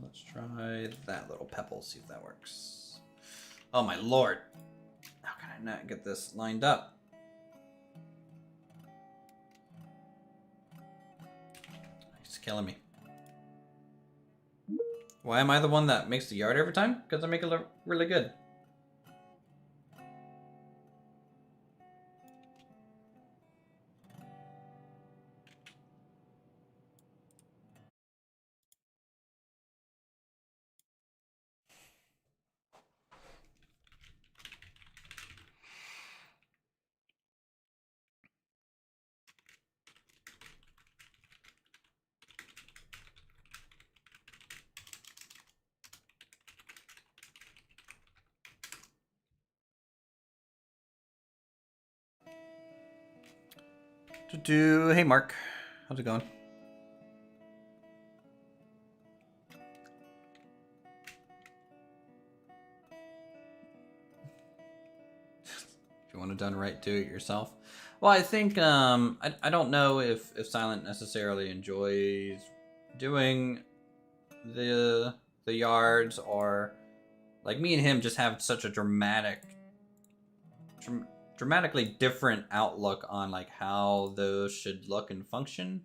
Let's try that little pebble, see if that works. Oh my lord. How can I not get this lined up? It's killing me. Why am I the one that makes the yard every time? Because I make it look really good. Hey Mark, how's it going? If you want it done right, do it yourself. Well, I think I don't know if Silent necessarily enjoys doing the yards, or like me and him just have such a dramatically different outlook on like how those should look and function.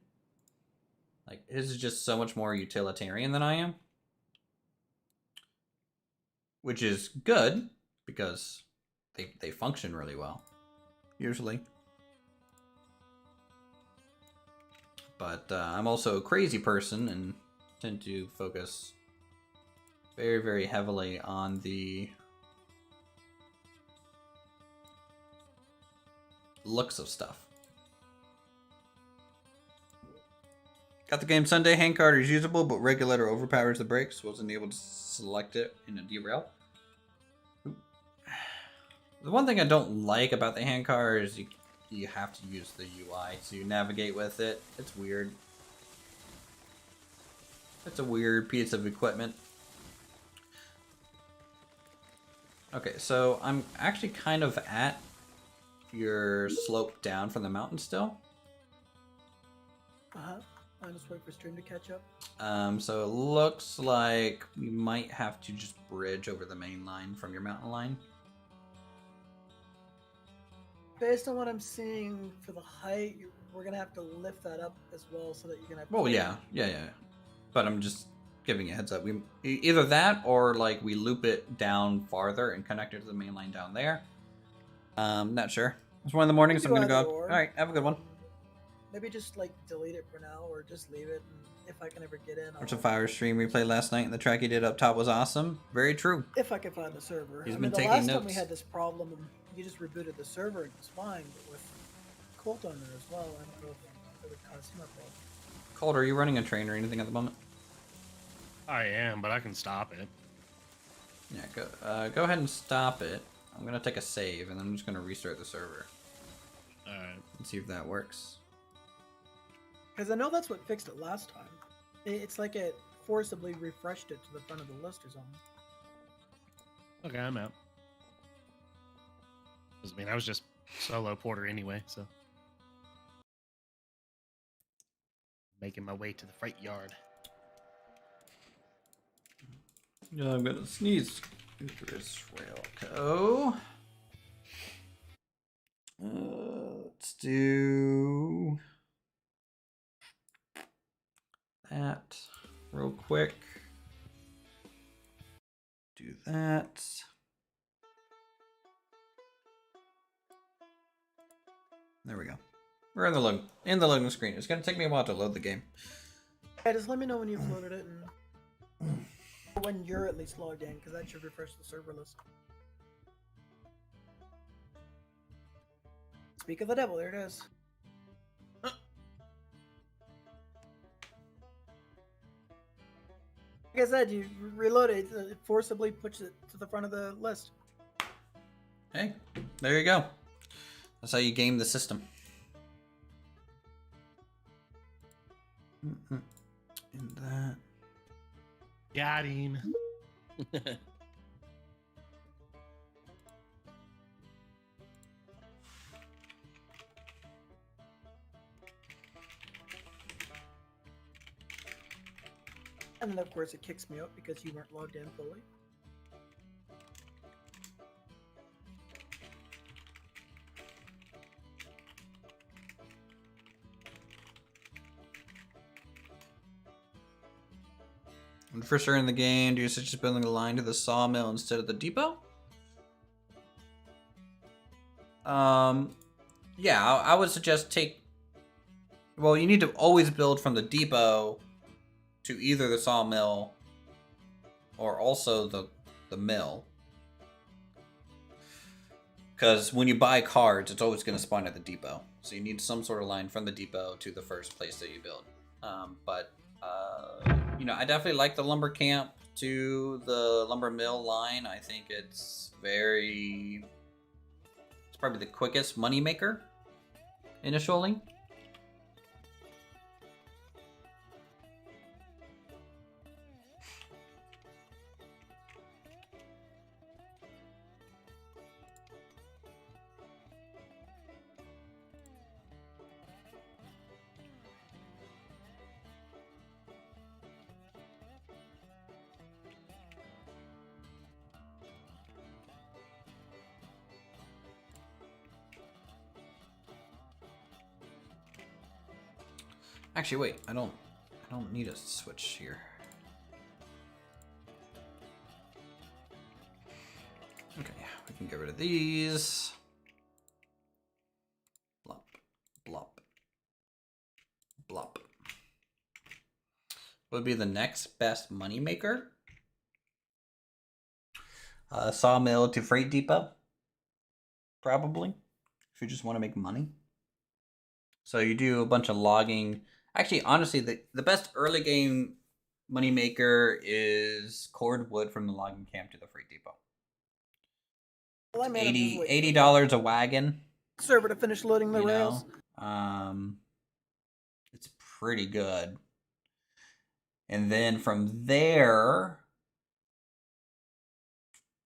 Like his is just so much more utilitarian than I am, which is good because they function really well usually. But I'm also a crazy person and tend to focus very, very heavily on the looks of stuff. Got the game Sunday. Handcart is usable, but regulator overpowers the brakes. Wasn't able to select it in a derail. Ooh. The one thing I don't like about the handcart is you have to use the UI to navigate with it. It's weird. It's a weird piece of equipment. Okay, so I'm actually kind of at your slope down from the mountain still. I'm just waiting for stream to catch up. So it looks like we might have to just bridge over the main line from your mountain line. Based on what I'm seeing for the height, we're gonna have to lift that up as well so that you can have. Well, yeah. But I'm just giving you a heads up. We either that or like we loop it down farther and connect it to the main line down there. Not sure. It's 1 in the morning, so I'm gonna go. All right, have a good one. Maybe just like delete it for now, or just leave it. if I can ever get in. Watch a fire stream we played last night, and the track he did up top was awesome. Very true. If I can find the server. He's I been mean, the taking last time we notes. had this problem, you just rebooted the server and it was fine, but with Colt on there as well, I don't know if it would cause him a problem. Colt, are you running a train or anything at the moment? I am, but I can stop it. Yeah, go ahead and stop it. I'm gonna take a save, and then I'm just gonna restart the server. Alright. And see if that works. Because I know that's what fixed it last time. It's like it forcibly refreshed it to the front of the list or something. Okay, I'm out. 'Cause, I mean, I was just solo porter anyway, so. Making my way to the freight yard. Yeah, I'm gonna sneeze. Uthris Railco. Let's do that real quick. Do that. There we go. We're in the loading screen. It's gonna take me a while to load the game. Yeah, just let me know when you've loaded it and when you're at least logged in, because that should refresh the server list. Speak of the devil, there it is. Like I said, you reload it, it forcibly puts it to the front of the list. Hey, there you go. That's how you game the system. And that. Got him. And then of course it kicks me out because you weren't logged in fully. When first starting the game, do you suggest building a line to the sawmill instead of the depot? Yeah, I would suggest well, you need to always build from the depot to either the sawmill or also the mill. Because when you buy cards, it's always going to spawn at the depot. So you need some sort of line from the depot to the first place that you build. You know, I definitely like the lumber camp to the lumber mill line. I think it's probably the quickest money maker initially. Actually, wait. I don't need a switch here. Okay, we can get rid of these. Blop, blop, blop. What would be the next best money maker? Sawmill to freight depot. Probably, if you just want to make money. So you do a bunch of logging. Actually, honestly, the best early game moneymaker is cord wood from the logging camp to the freight depot. Well, I made $80 a wagon. Server to finish loading the rails. It's pretty good. And then from there,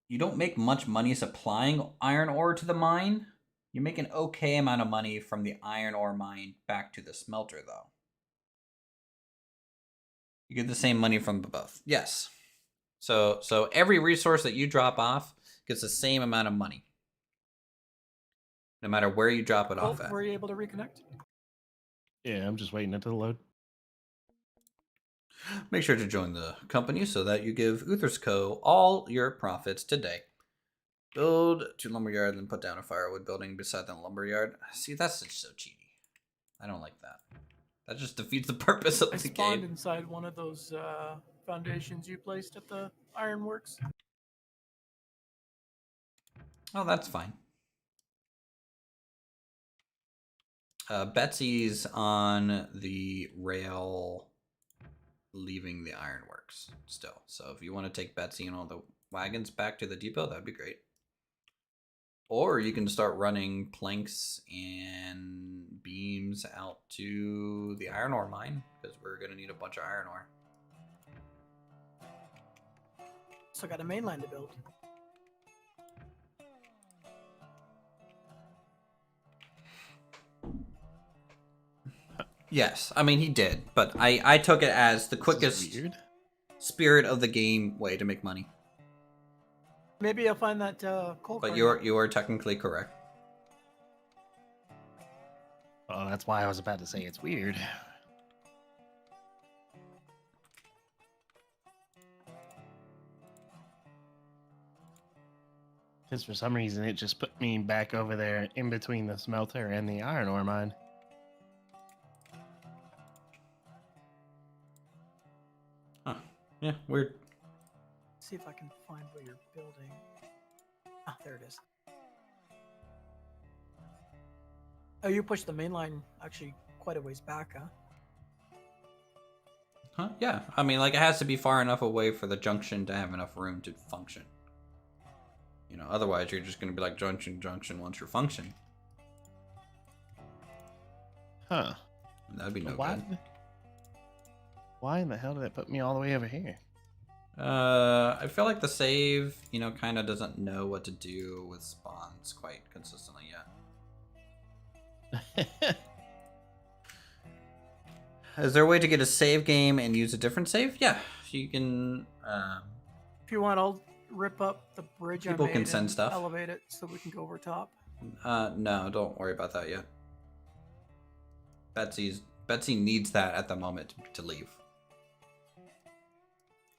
you don't make much money supplying iron ore to the mine. You make an okay amount of money from the iron ore mine back to the smelter, though. You get the same money from both. Yes. So every resource that you drop off gets the same amount of money. No matter where you drop it off at. Were you able to reconnect? Yeah, I'm just waiting until load. Make sure to join the company so that you give Uthris Co. all your profits today. Build 2 lumberyard, then put down a firewood building beside the lumberyard. See, that's just so cheaty. I don't like that. That just defeats the purpose of I the spawned game. inside one of those foundations you placed at the ironworks. Oh, that's fine. Betsy's on the rail leaving the ironworks still. So if you want to take Betsy and all the wagons back to the depot, that'd be great. Or you can start running planks and beams out to the iron ore mine, because we're going to need a bunch of iron ore. So got a mainline to build. Yes, I mean he did, but I took it as the quickest Weird. spirit of the game way to make money. Maybe I'll find that coal. But car. you are technically correct. Oh, that's why I was about to say it's weird. Because for some reason it just put me back over there in between the smelter and the iron ore mine. Huh. Yeah, weird. See if I can find what you're building. Ah, there it is. Oh, you pushed the main line actually quite a ways back, huh? Huh? Yeah. I mean, like, it has to be far enough away for the junction to have enough room to function. You know, otherwise you're just going to be like junction once you're functioning. Huh. That'd be no why, good. why in the hell did it put me all the way over here? I feel like the save, you know, kind of doesn't know what to do with spawns quite consistently yet. Is there a way to get a save game and use a different save? Yeah, you can. If you want, I'll rip up the bridge. People I made can send and stuff. Elevate it so we can go over top. No, don't worry about that yet. Betsy needs that at the moment to leave.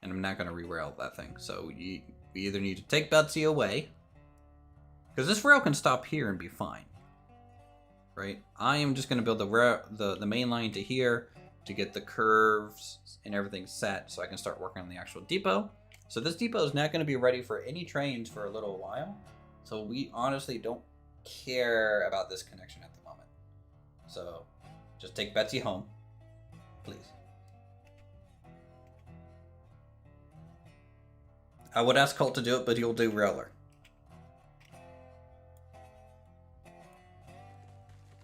And I'm not going to re-rail that thing. So we either need to take Betsy away, because this rail can stop here and be fine. Right? I am just going to build the main line to here to get the curves and everything set so I can start working on the actual depot. So this depot is not going to be ready for any trains for a little while. So we honestly don't care about this connection at the moment. So just take Betsy home, please. I would ask Colt to do it, but he'll do Railer.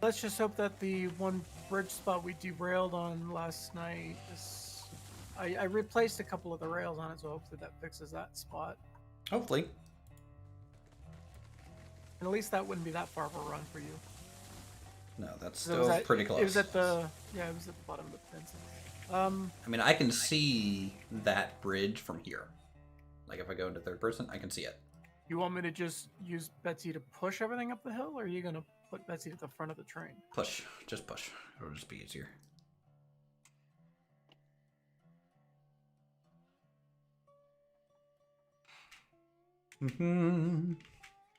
Let's just hope that the one bridge spot we derailed on last night is... I replaced a couple of the rails on it, so hopefully that fixes that spot. Hopefully. And at least that wouldn't be that far of a run for you. No, that's 'Cause it was still at- pretty close. It was at the... Yeah, it was at the bottom of the fence. I mean, I can see that bridge from here. Like, if I go into third person, I can see it. You want me to just use Betsy to push everything up the hill, or are you going to put Betsy at the front of the train? Push. Just push. It'll just be easier.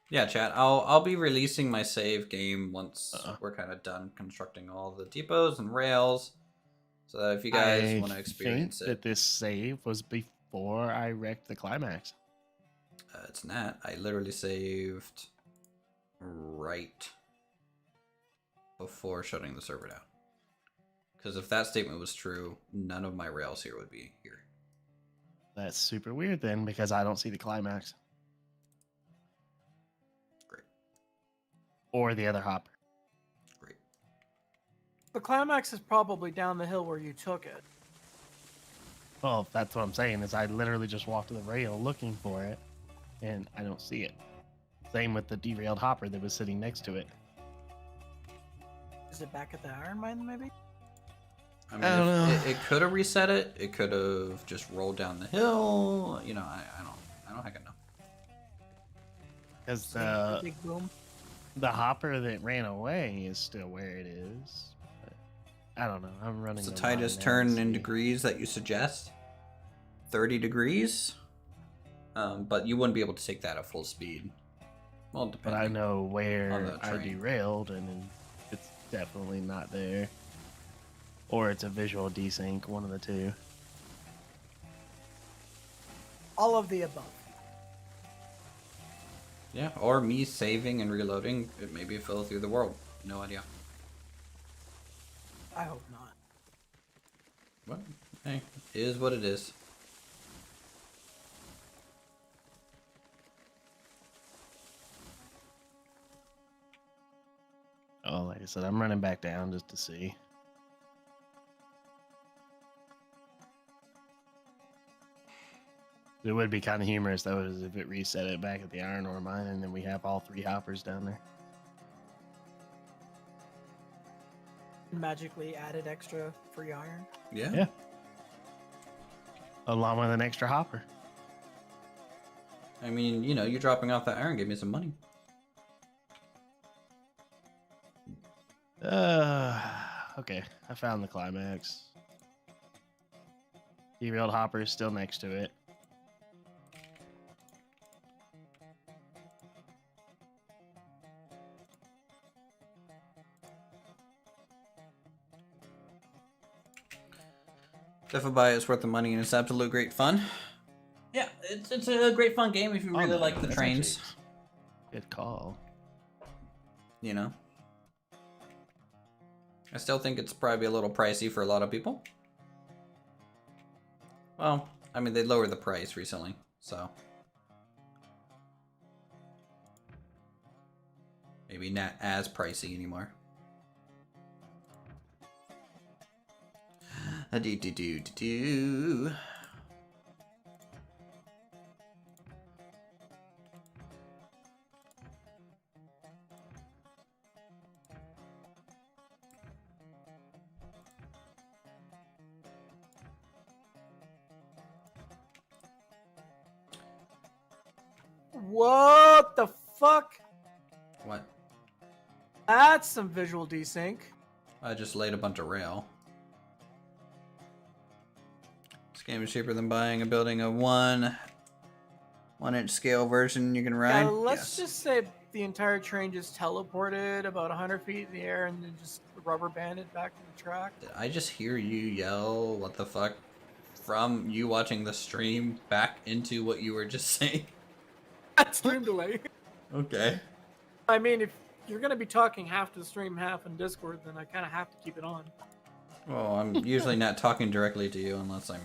Yeah, chat. I'll be releasing my save game once we're kind of done constructing all the depots and rails. So that if you guys want to experience think it, that this save was before I wrecked the climax. it's not. I literally saved right before shutting the server down. Because if that statement was true, none of my rails here would be here. That's super weird then, because I don't see the climax. Great. Or the other hopper. Great. The climax is probably down the hill where you took it. Well, that's what I'm saying, is I literally just walked to the rail looking for it, and I don't see it. Same with the derailed hopper that was sitting next to it. Is it back at the iron mine, maybe? I mean, I don't know. It could have reset it. It could have just rolled down the hill. You know, I don't heck know. Because Big boom. the hopper that ran away is still where it is. But I don't know. I'm running. It's the line tightest now turn to in see. degrees that you suggest. 30 degrees. But you wouldn't be able to take that at full speed. Well, But depending. I know on where the I train. derailed, and it's definitely not there. or it's a visual desync, one of the two. All of the above. Yeah, or me saving and reloading. It maybe fell through the world. No idea. I hope not. Well, hey, it is what it is. Oh, like I said, I'm running back down just to see. It would be kind of humorous, though, is if it reset it back at the iron ore mine, and then we have all 3 hoppers down there. Magically added extra free iron. Yeah. Yeah. Along with an extra hopper. I mean, you know, you dropping off that iron gave me some money. Okay. I found the climax. Derailed hopper is still next to it. Definitely buy it. It's worth the money and it's absolute great fun. Yeah, it's a great fun game if you really no, like the that's trains. actually- Good call. You know. I still think it's probably a little pricey for a lot of people. Well, I mean, they lowered the price recently, so. Maybe not as pricey anymore. Do. What the fuck? What? That's some visual desync. I just laid a bunch of rail. This game is cheaper than buying a building of 1-inch scale version you can ride. Yeah, let's Yes. just say the entire train just teleported about 100 feet in the air and then just rubber banded back to the track. Did I just hear you yell, what the fuck, from you watching the stream back into what you were just saying? Stream delay. Okay. I mean, if you're gonna be talking half to the stream, half in Discord, then I kind of have to keep it on. Well, I'm usually not talking directly to you unless I'm,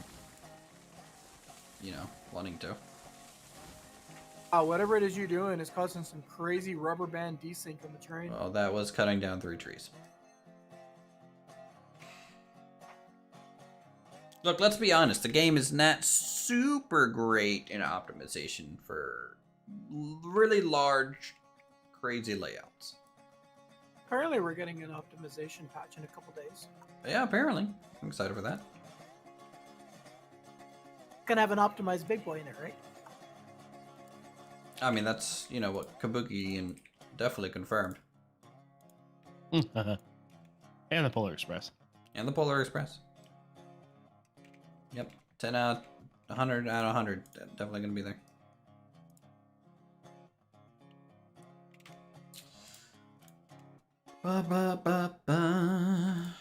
you know, wanting to. Whatever it is you're doing is causing some crazy rubber band desync on the train. Well, that was cutting down 3 trees. Look, let's be honest. The game is not super great in optimization for really large, crazy layouts. Apparently, we're getting an optimization patch in a couple days. Yeah, apparently. I'm excited for that. Gonna have an optimized big boy in it, right? I mean, that's, you know, what Kabuki and definitely confirmed. And the Polar Express. And the Polar Express. Yep. 10 out, 100 out of 100. Definitely going to be there. Ba ba ba ba.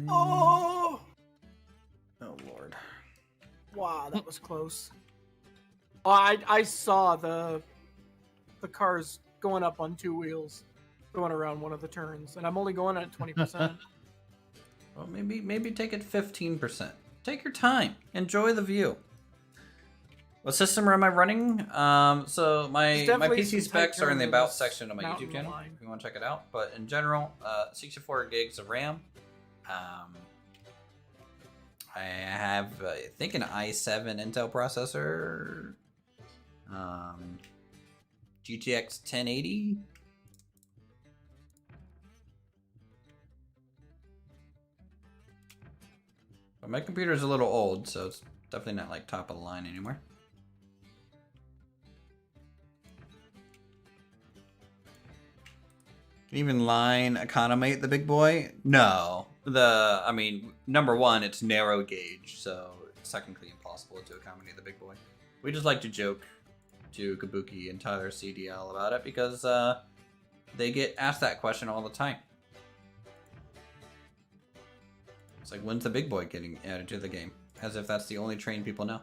Oh! Oh Lord. Wow, that was close. Oh, I saw the cars going up on 2 wheels, going around one of the turns, and I'm only going at 20%. Well, maybe take it 15%. Take your time. Enjoy the view. What system am I running? So my definitely PC some tight specs are in the turns in about this section of my mountain YouTube channel. line. If you want to check it out. But in general, 64 gigs of RAM. I have, I think, an i7 Intel processor. GTX 1080. But my computer is a little old, so it's definitely not like top of the line anymore. Even line economate the big boy? No. I mean, number one, it's narrow gauge, so it's technically impossible to accommodate the big boy. We just like to joke to Kabuki and Tyler CDL about it because they get asked that question all the time. It's like, when's the big boy getting added to the game? As if that's the only train people know.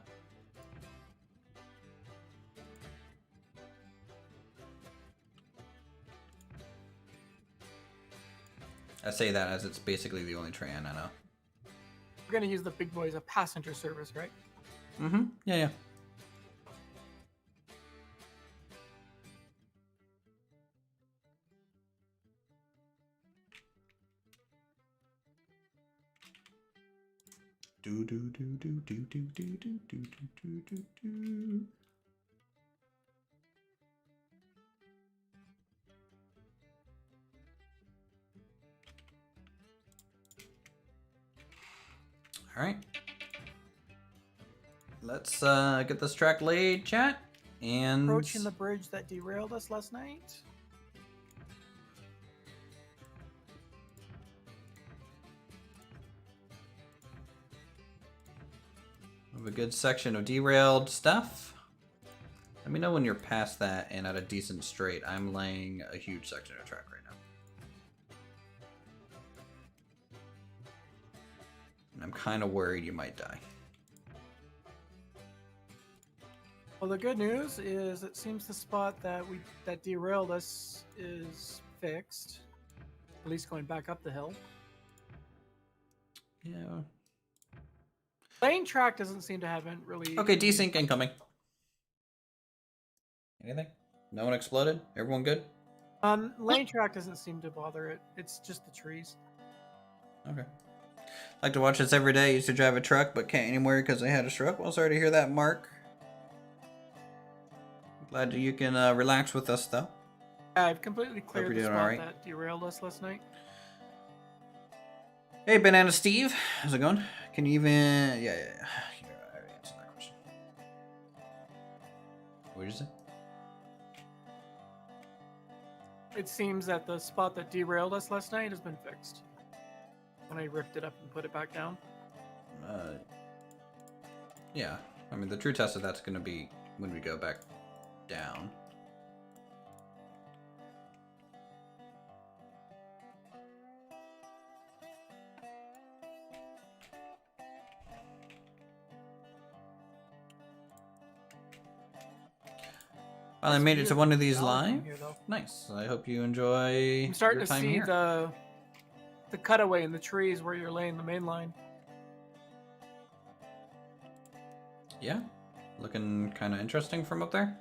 I say that as it's basically the only train I know. We're gonna use the big boy as a passenger service, right? Mm-hmm. Yeah, yeah. Do do do do do do do do do do do do. All right. Let's get this track laid, chat. And Approaching the bridge that derailed us last night. we have a good section of derailed stuff. Let me know when you're past that and at a decent straight. I'm laying a huge section of track right now. And I'm kind of worried you might die. Well, the good news is it seems the spot that derailed us is fixed. At least going back up the hill. Yeah. Lane track doesn't seem to have it really. Okay, desync incoming. Anything? No one exploded? Everyone good? Lane track doesn't seem to bother it. It's just the trees. Okay. Like to watch this every day. Used to drive a truck, but can't anymore because I had a stroke. Well, sorry to hear that, Mark. Glad that you can relax with us, though. Yeah, I've completely cleared you're the doing spot alright. that derailed us last night. Hey, Banana Steve. How's it going? Can you even... Yeah. I already answered that question. What did you say? It seems that the spot that derailed us last night has been fixed. When I ripped it up and put it back down. Yeah. I mean, the true test of that's going to be when we go back down. Well, I made it to one of these live. Here, though. Nice. I hope you enjoy I'm starting your to time see here. the cutaway in the trees where you're laying the main line. Yeah. Looking kind of interesting from up there.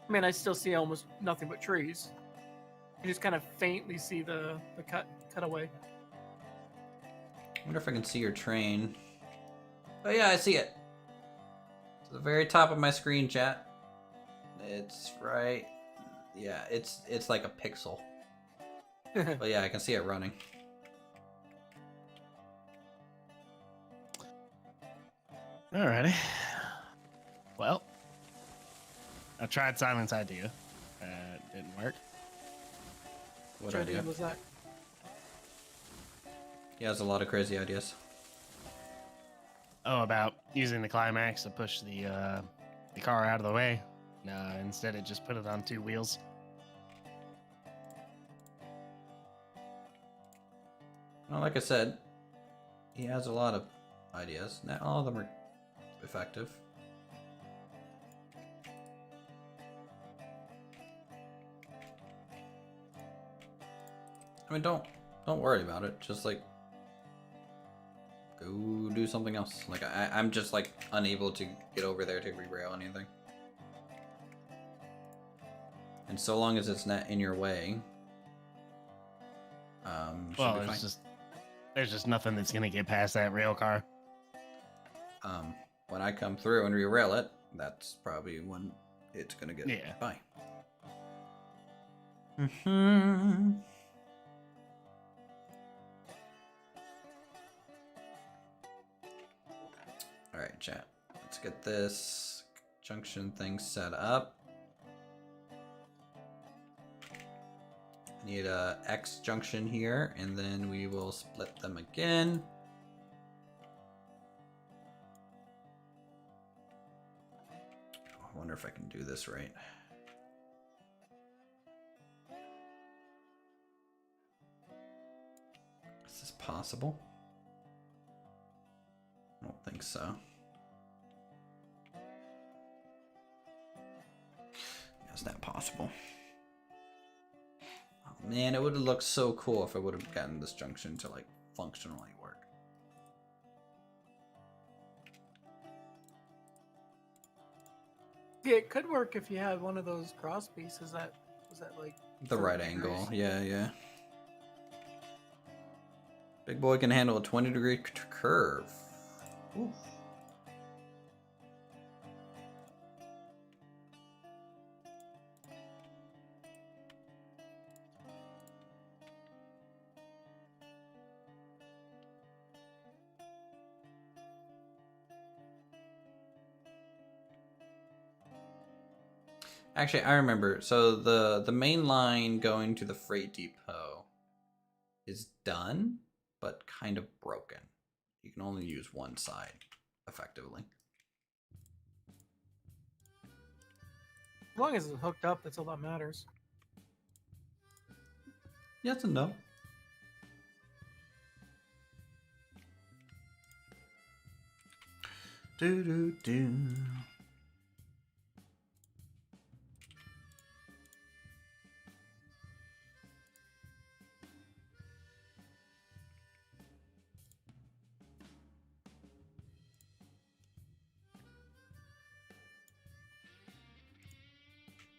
I mean, I still see almost nothing but trees. You just kind of faintly see the cutaway. I wonder if I can see your train. Oh yeah, I see it. It's at the very top of my screen, chat. It's right. Yeah, it's like a pixel. But yeah, I can see it running. Alrighty. Well, I tried Silent's idea. Didn't work. What Which idea? was that? He has a lot of crazy ideas. Oh, about using the climax to push the car out of the way. No, instead it just put it on two wheels. Well, like I said, he has a lot of ideas. Not all of them are effective. I mean, don't worry about it. Just like go do something else. Like I'm just like unable to get over there to re-rail anything. And so long as it's not in your way, should Well, be fine. there's just nothing that's gonna get past that rail car. When I come through and re-rail it, that's probably when it's gonna get by. Alright, chat. Let's get this junction thing set up. Need a X junction here, and then we will split them again. I wonder if I can do this right. Is this possible? I don't think so. It's not possible. Oh man, it would have looked so cool if I would have gotten this junction to like functionally work. Yeah, it could work if you had one of those cross pieces that was that like The 30 right degrees? angle, yeah. Big boy can handle a 20-degree curve. Oof. Actually, I remember. So the main line going to the freight depot is done, but kind of broken. You can only use one side effectively. As long as it's hooked up, that's all that matters. Yes and no. Do do do.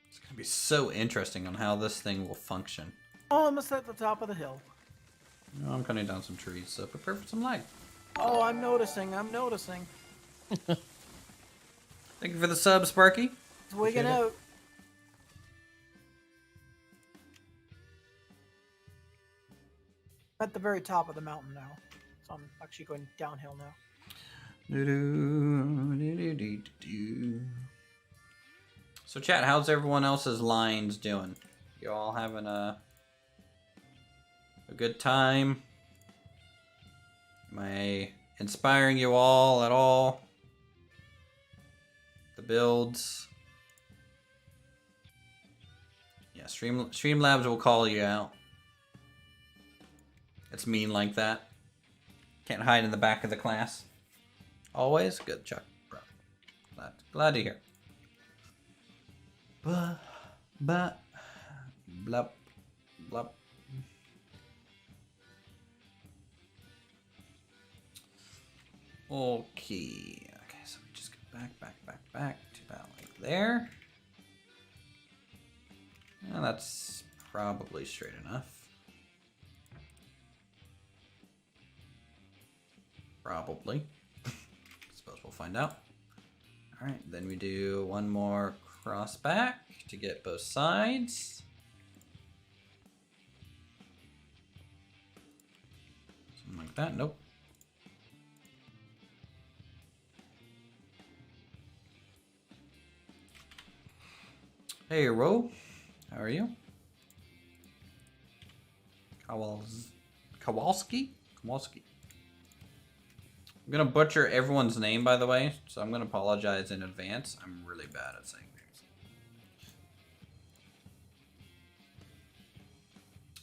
It's gonna be so interesting on how this thing will function. Almost at the top of the hill. Oh, I'm cutting down some trees, so prepare for some lag. Oh, I'm noticing. I'm noticing. Thank you for the sub, Sparky. It's wigging Appreciate it. out. At the very top of the mountain now. So I'm actually going downhill now. So chat, how's everyone else's lines doing? You all having a good time? Am I inspiring you all at all? The builds? Yeah, Streamlabs will call you out. It's mean like that. Can't hide in the back of the class. Always good, Chuck, bro. Glad to hear. Blah, blah, blah, blah. Okay, so we just go back to about like there. And that's probably straight enough. Probably. Suppose we'll find out. Alright, then we do one more cross back to get both sides. Something like that. Nope. Hey, Ro. How are you? Kowalski? Kowalski. I'm gonna butcher everyone's name, by the way, so I'm gonna apologize in advance. I'm really bad at saying names.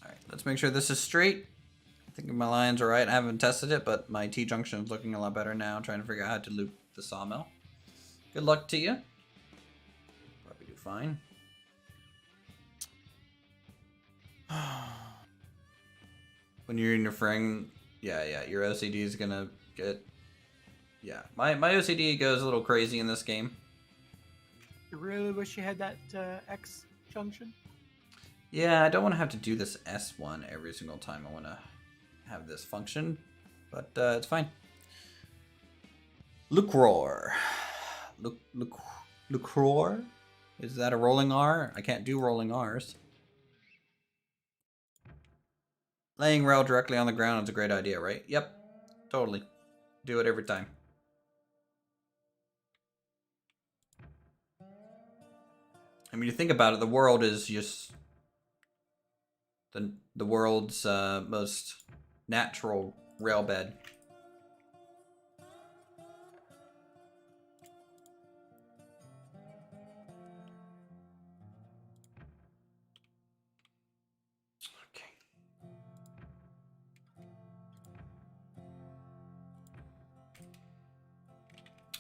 Alright, let's make sure this is straight. I think my lines are right. I haven't tested it, but my T-junction is looking a lot better now. I'm trying to figure out how to loop the sawmill. Good luck to you. Probably do fine. When you're in your frame, yeah, your OCD is gonna get... Yeah, my OCD goes a little crazy in this game. You really wish you had that X junction? Yeah, I don't want to have to do this S1 every single time I want to have this function, but it's fine. Lucroar. Lucroar? Is that a rolling R? I can't do rolling Rs. Laying rail directly on the ground is a great idea, right? Yep, totally. Do it every time. I mean, you think about it, the world is just... the world's most natural rail bed. Okay.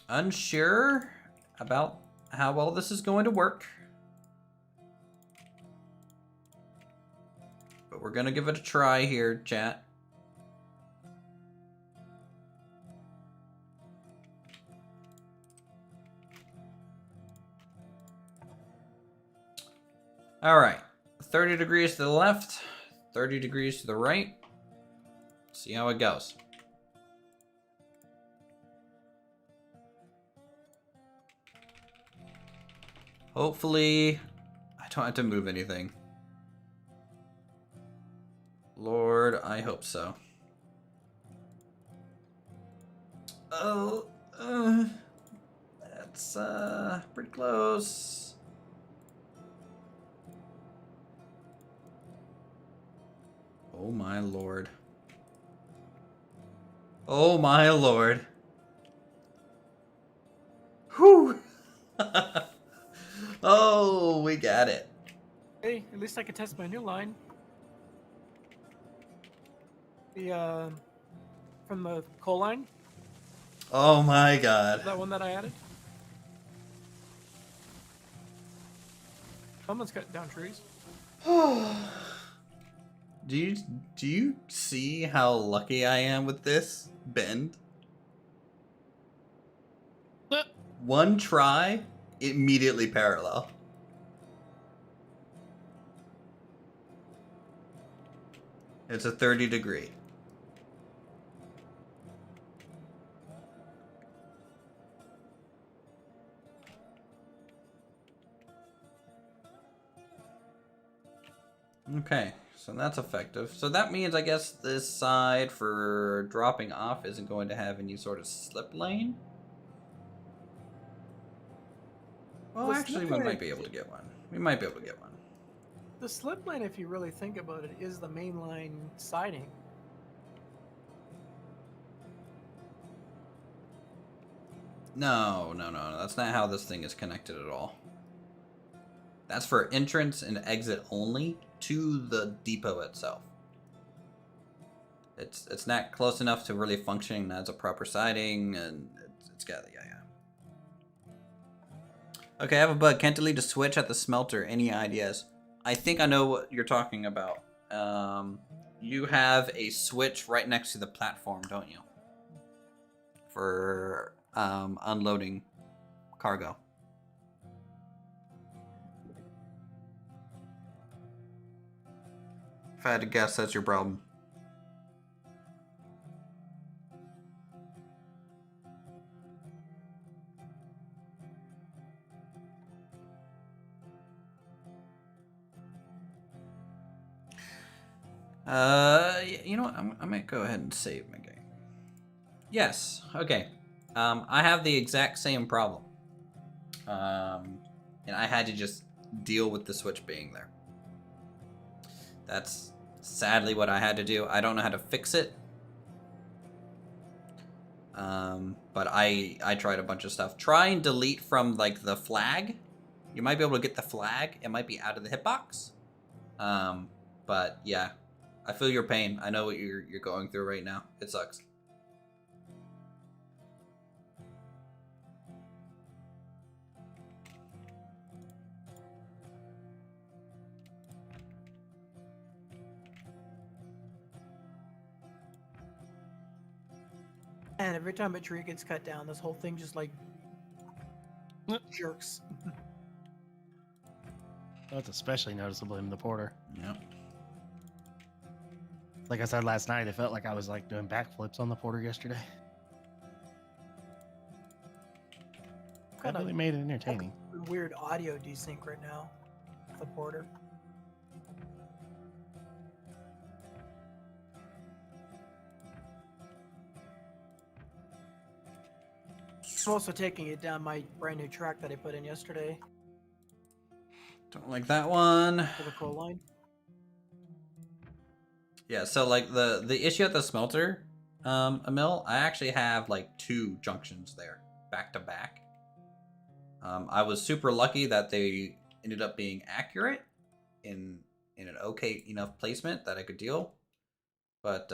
Unsure about how well this is going to work. But we're gonna give it a try here, chat. All right, 30 degrees to the left, 30 degrees to the right. See how it goes. Hopefully, I don't have to move anything. Lord, I hope so. Oh, that's pretty close. Oh my lord. Oh my lord. Whew. Oh, we got it. Hey, at least I could test my new line. The from the coal line, Oh my god. that one that I added. Someone's cutting down trees. Do you see how lucky I am with this bend? One try, immediately parallel. It's a 30 degree. Okay, so that's effective. So that means, I guess, this side for dropping off isn't going to have any sort of slip lane. Well, The actually, slip we lane- might be able to get one. We might be able to get one. The slip lane, if you really think about it, is the main line siding. No, that's not how this thing is connected at all. That's for entrance and exit only to the depot itself. It's not close enough to really functioning as a proper siding, and it's got yeah. Okay, I have a bug. Can't delete a switch at the smelter. Any ideas? I think I know what you're talking about. You have a switch right next to the platform, don't you? For unloading cargo. If I had to guess, that's your problem. You know what? I might go ahead and save my game. Yes. Okay. I have the exact same problem. And I had to just deal with the switch being there. That's sadly what I had to do. I don't know how to fix it. But I tried a bunch of stuff. Try and delete from like the flag. You might be able to get the flag. It might be out of the hitbox. But yeah, I feel your pain. I know what you're going through right now. It sucks. And every time a tree gets cut down, this whole thing just like jerks. That's especially noticeable in the porter. Yep. Like I said last night, it felt like I was like doing backflips on the porter yesterday. That Kind really of made it entertaining. weird audio desync right now. The porter. I'm also taking it down my brand new track that I put in yesterday Don't like that one. for the coal line. Yeah, so like the issue at the smelter, Emil, I actually have like 2 junctions there, back to back. I was super lucky that they ended up being accurate in an okay enough placement that I could deal. But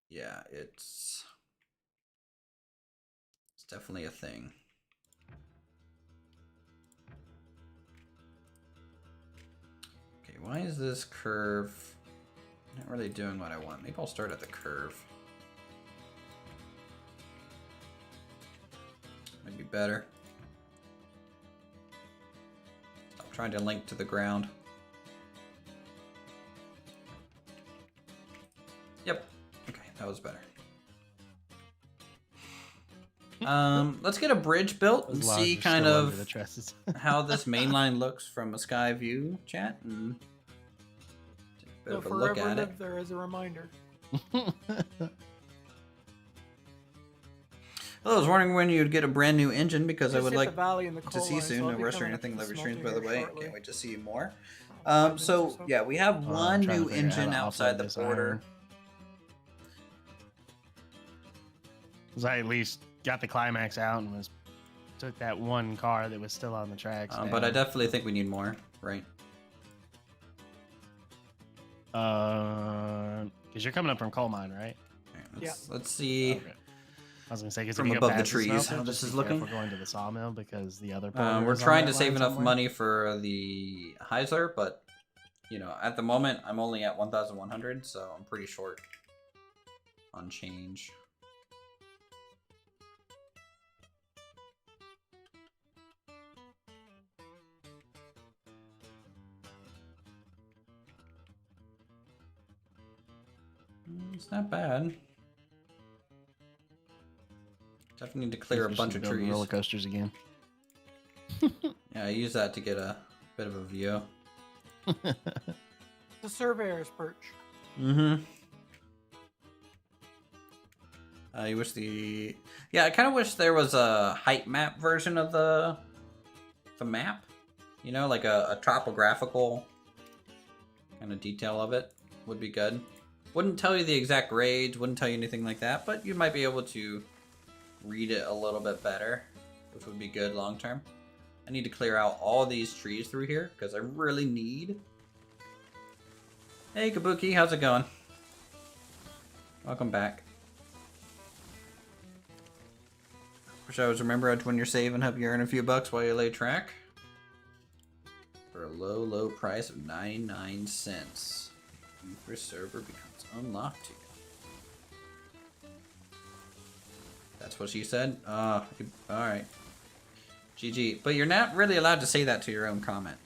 yeah, it's definitely a thing. Okay, why is this curve not really doing what I want? Maybe I'll start at the curve. Might be better. Stop trying to link to the ground. Yep. Okay, that was better. Let's get a bridge built and Those logs see are kind still under of the trusses. how this mainline looks from a sky view, chat, and take a bit So of a look forever at it. live there as a reminder. Well, I was wondering when you'd get a brand new engine because I Just would hit like the valley and the to coal see line, soon. so No I'll be rush or coming anything. up to the Live streams, by smelter the here way. shortly. Can't wait to see you more. 5 minutes or So so. yeah, we have I'm one trying to new figure out how engine to outside offload the this border. iron. 'Cause I at least got the climax out and took that one car that was still on the tracks. But I down. definitely think we need more, right? Because you're coming up from coal mine, right? Okay, let's see. Okay. I was gonna say because From if you above go the past trees, smelter, how just this is be careful looking. going to the sawmill because the other. We're porter is on trying that to save line enough somewhere. money for the Heisler, but you know, at the moment I'm only at 1,100, so I'm pretty short on change. It's not bad. Definitely need to clear a Just bunch of building trees. roller coasters again. Yeah, I use that to get a bit of a view. The surveyor's perch. Mm-hmm. I wish the... Yeah, I kind of wish there was a height map version of the map. You know, like a topographical kind of detail of it would be good. Wouldn't tell you the exact grades, wouldn't tell you anything like that, but you might be able to read it a little bit better, which would be good long term. I need to clear out all these trees through here because I really need... Hey Kabuki, how's it going? Welcome back. Wish I was remembered when you're saving, help you earn a few bucks while you lay track. For a low, low price of 99 cents. Uthris server becomes unlocked to you. That's what she said? Alright. GG. But you're not really allowed to say that to your own comment.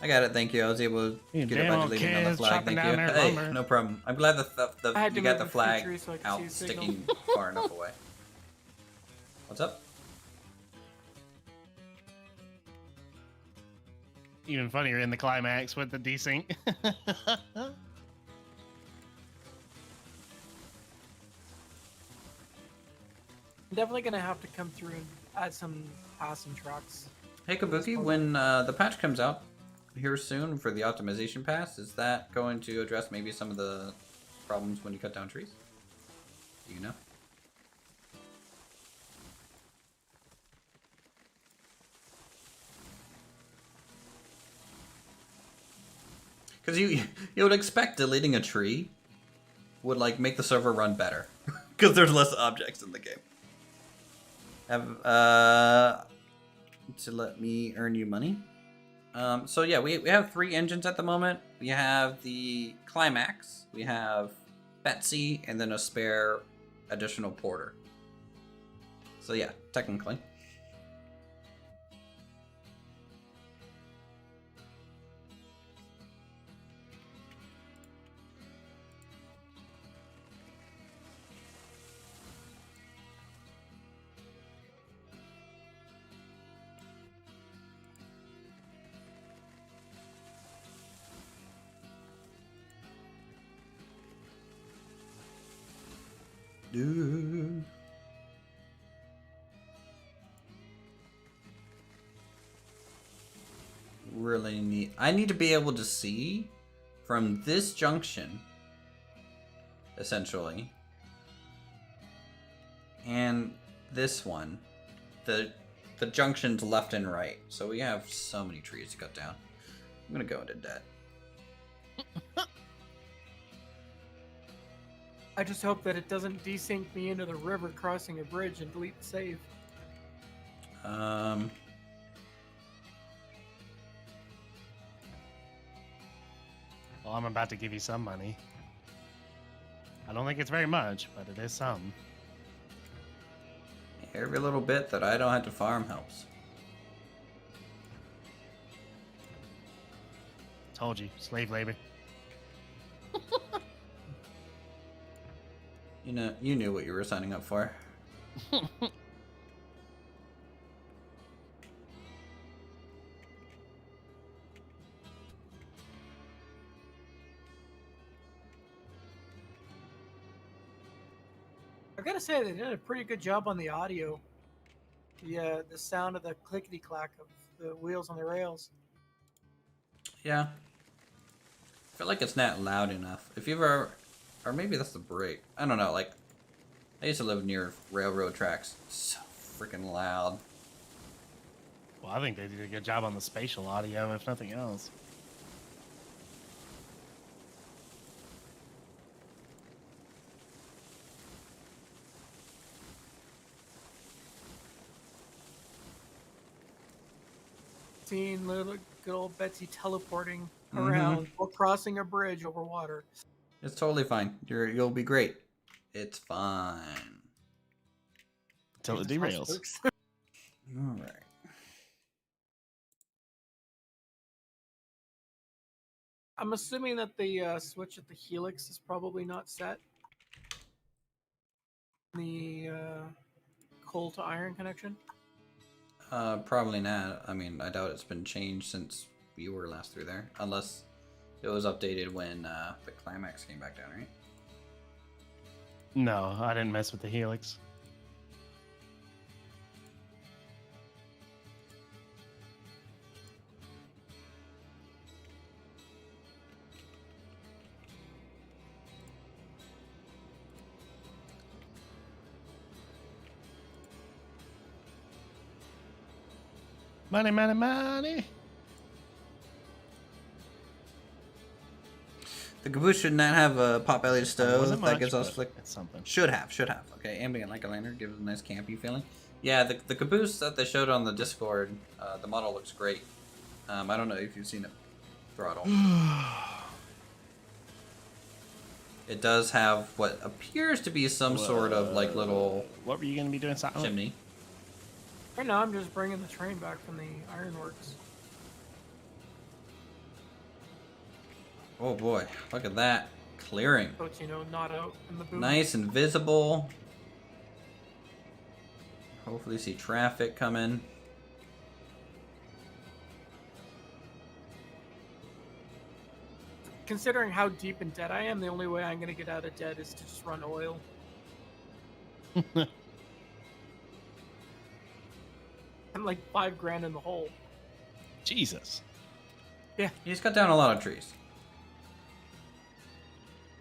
I got it, thank you. I was able to You get it by damn old deleting on the kids flag, chopping thank you. down their Hey, lumber. no problem. I'm glad that I had you to got move the a few flag trees so I could see out a signal. sticking far enough away. What's up? Even funnier in the climax with the desync. I'm definitely gonna have to come through and add some passing trucks. Hey Kabuki, when the patch comes out here soon for the optimization pass, is that going to address maybe some of the problems when you cut down trees? Do you know? Because you would expect deleting a tree would like make the server run better because there's less objects in the game. Have to let me earn you money. So yeah, we have 3 engines at the moment. We have the Climax, we have Betsy, and then a spare additional porter. So yeah, technically. Dude. really need... I need to be able to see from this junction, essentially, and this one, the junctions left and right. So we have so many trees to cut down. I'm gonna go into debt. I just hope that it doesn't desync me into the river crossing a bridge and delete the save. Well, I'm about to give you some money. I don't think it's very much, but it is some. Every little bit that I don't have to farm helps. Told you, slave labor. You knew what you were signing up for. I gotta say, they did a pretty good job on the audio. The sound of the clickety clack of the wheels on the rails. Yeah. I feel like it's not loud enough. If you've ever... Or maybe that's the brake. I don't know, like... I used to live near railroad tracks. It's so freaking loud. Well, I think they did a good job on the spatial audio, if nothing else. Seeing little good old Betsy teleporting around or crossing a bridge over water. It's totally fine. You'll be great. It's fine. Until it derails. Alright. I'm assuming that the switch at the helix is probably not set. The coal to iron connection. Probably not. I mean, I doubt it's been changed since we were last through there. Unless it was updated when the climax came back down, right? No, I didn't mess with the helix. Money, money, money. The caboose should not have a pot-bellied stove. Wasn't That much, gives us but like it's something. Should have. Okay, ambient like a lantern gives a nice campy feeling. Yeah, the caboose that they showed on the Discord, the model looks great. I don't know if you've seen it throttle. It does have what appears to be some sort of like little What were you going to be doing, Silent? chimney. Right now, I'm just bringing the train back from the ironworks. Oh boy, look at that clearing. So it's, not out in the boom. Nice and visible. Hopefully see traffic coming. Considering how deep in debt I am, the only way I'm going to get out of debt is to just run oil. I'm like $5,000 in the hole. Jesus. Yeah. He's cut down a lot of trees.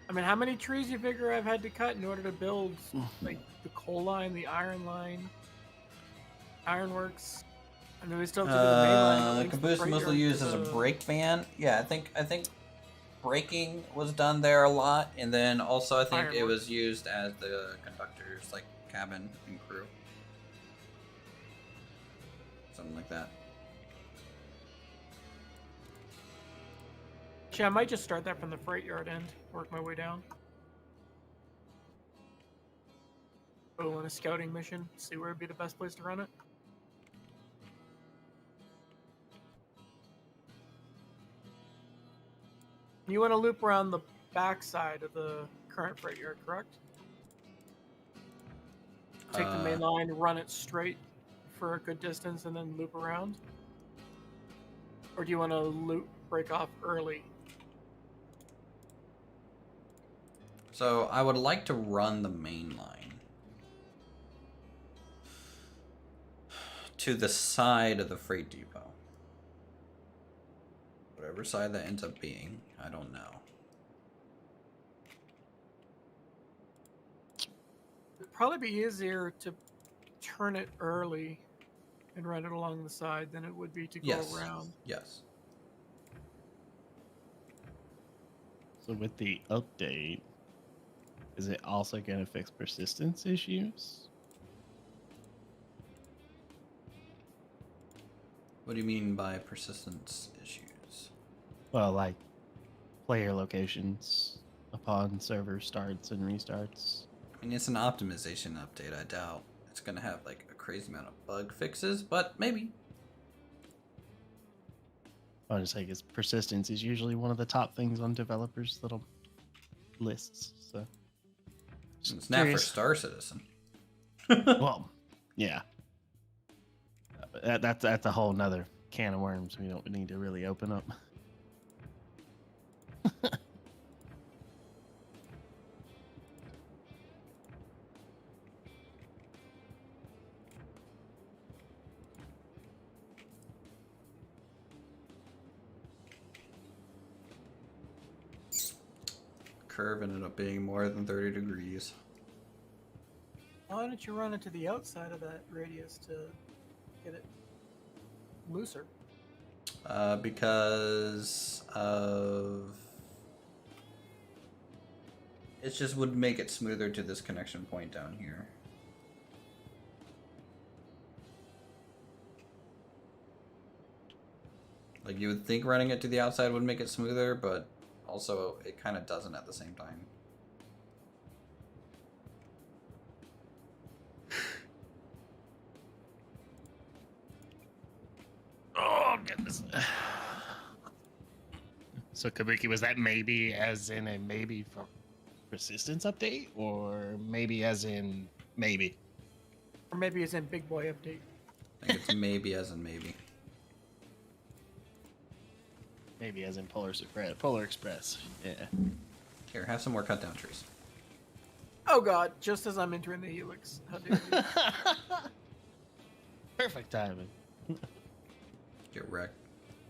I mean, how many trees you figure I've had to cut in order to build, like, the coal line, the iron line, ironworks? I mean, we still have to do the main line. The caboose mostly used as a brake van. Yeah, I think braking was done there a lot, and then also I think it was used as the conductor's like cabin and crew, something like that. Yeah, I might just start that from the freight yard end, work my way down. Go on a scouting mission, see where would be the best place to run it. You want to loop around the backside of the current freight yard, correct? Take the main line, run it straight for a good distance, and then loop around? Or do you want to break off early? So I would like to run the main line to the side of the freight depot. Whatever side that ends up being, I don't know. It'd probably be easier to turn it early and run it along the side than it would be to go Yes. around. Yes. So with the update, is it also going to fix persistence issues? What do you mean by persistence issues? Well, like player locations upon server starts and restarts. I mean, it's an optimization update. I doubt it's going to have like a crazy amount of bug fixes, but maybe. I just say because persistence is usually one of the top things on developers' little lists. So It's not for Star Citizen. well, yeah, that's a whole nother can of worms we don't need to really open up. Curve ended up being more than 30 degrees. Why don't you run it to the outside of that radius to get it looser? Because of... It just would make it smoother to this connection point down here. Like, you would think running it to the outside would make it smoother, but also it kind of doesn't at the same time. Oh goodness. So Kabuki, was that maybe as in a maybe for persistence update, or maybe as in maybe? Or maybe it's in Big Boy update. I think it's maybe as in maybe. Maybe as in Polar Express. Yeah. Here, have some more cut down trees. Oh god, just as I'm entering the helix. How dare you? Perfect timing. Get wrecked.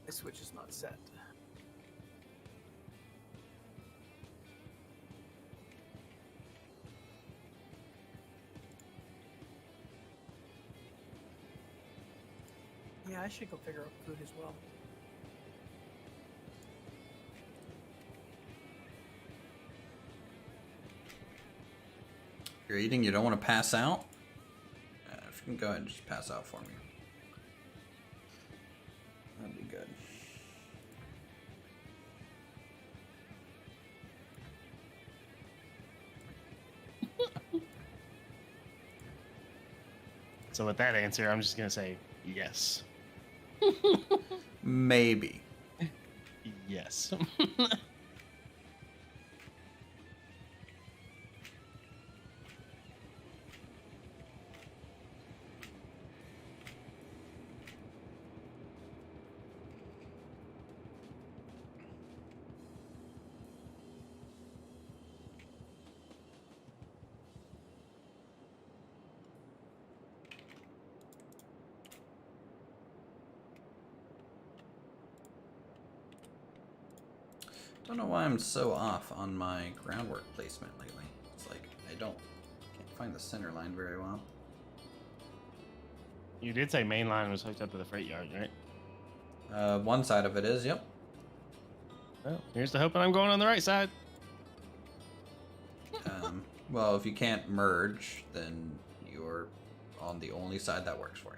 My switch is not set. Yeah, I should go figure out food as well. If you're eating, you don't want to pass out? If you can go ahead and just pass out for me. That'd be good. So with that answer, I'm just gonna say yes. Maybe. Yes. Don't know why I'm so off on my groundwork placement lately. It's like can't find the center line very well. You did say Mainline was hooked up to the freight yard, right? One side of it is, yep. Well, here's to hoping I'm going on the right side. Well, if you can't merge, then you're on the only side that works for you.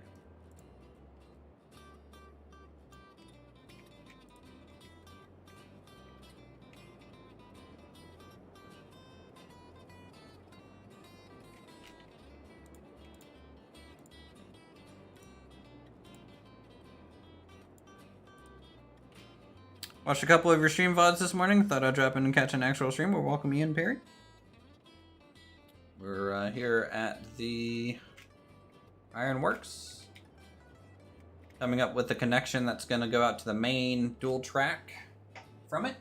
Watched a couple of your stream VODs this morning. Thought I'd drop in and catch an actual stream. We'll welcome you in, Perry. We're here at the Ironworks. Coming up with the connection that's going to go out to the main dual track from it.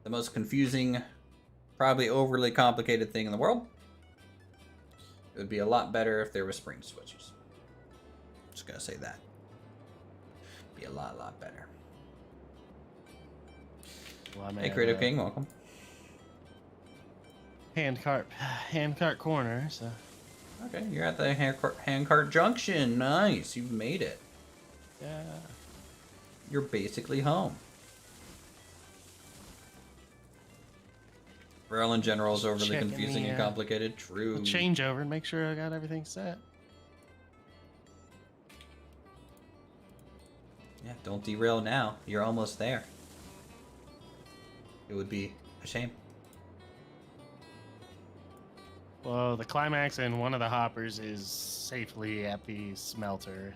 The most confusing, probably overly complicated thing in the world. It would be a lot better if there were spring switches. Just going to say that. Be a lot better. Well, I'm Hey, at, Creative King, welcome. hand cart corner. So Okay, you're at the handcart junction. Nice, you've made it. yeah. You're basically home. Rail in general is overly Checking confusing the, and complicated. True. I'll change over and make sure I got everything set. Yeah, don't derail now. You're almost there. It would be a shame. Well, the climax in one of the hoppers is safely at the smelter.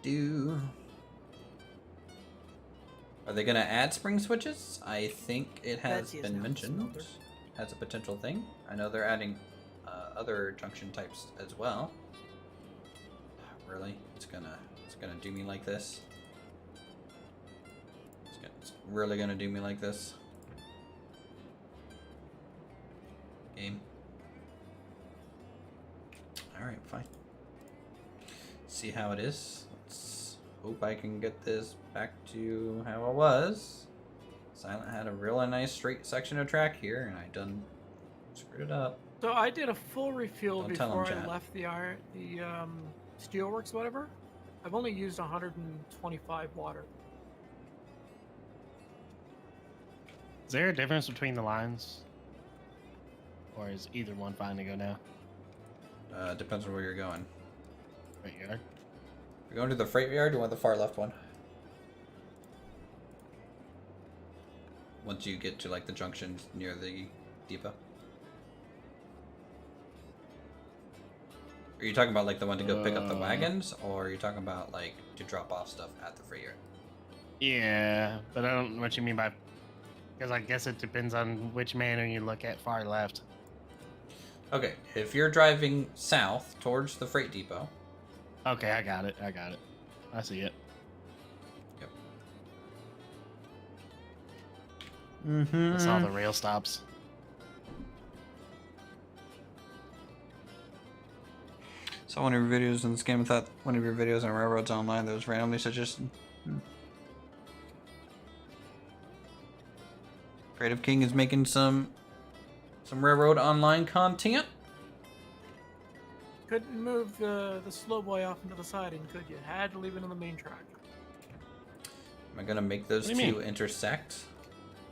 Do. Are they gonna add spring switches? I think it has Betsy is been now mentioned smelter. as a potential thing. I know they're adding other junction types as well. Really, it's gonna do me like this. It's really gonna do me like this. Game. All right, fine. See how it is. Let's hope I can get this back to how it was. Silent had a really nice straight section of track here, and I done screwed it up. So I did a full refuel Don't tell 'em, before I chat. left the steelworks, whatever. I've only used 125 water. Is there a difference between the lines? Or is either one fine to go now? Depends on where you're going. Right yard? You're going to the freight yard, or you want the far left one? Once you get to like the junctions near the depot. Are you talking about like the one to go pick up the wagons, or are you talking about like to drop off stuff at the freight yard? Yeah, but I don't know what you mean by... Because I guess it depends on which manner you look at far left. Okay, if you're driving south towards the freight depot. Okay, I got it. I see it. Yep. I saw the rail stops. Saw one of your videos in this game. I thought one of your videos on Railroads Online that was randomly suggested. Creative King is making some Railroad Online content. Couldn't move the slow boy off into the siding, could you? Had to leave it on the main track. Am I gonna make those What do you two mean? intersect?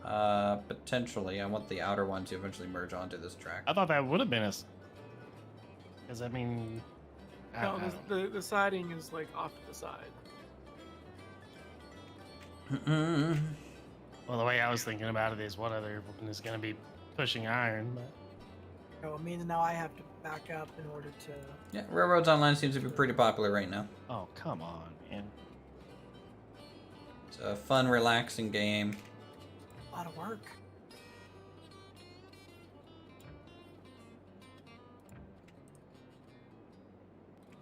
Potentially. I want the outer one to eventually merge onto this track. I thought that would have been a... Because, I mean... I No, don't know. the siding is like off to the side. Well, the way I was thinking about it is one other one is going to be pushing iron, but... Oh, it means now I have to back up in order to. Yeah, Railroads Online seems to be pretty popular right now. Oh, come on, man. It's a fun, relaxing game. A lot of work.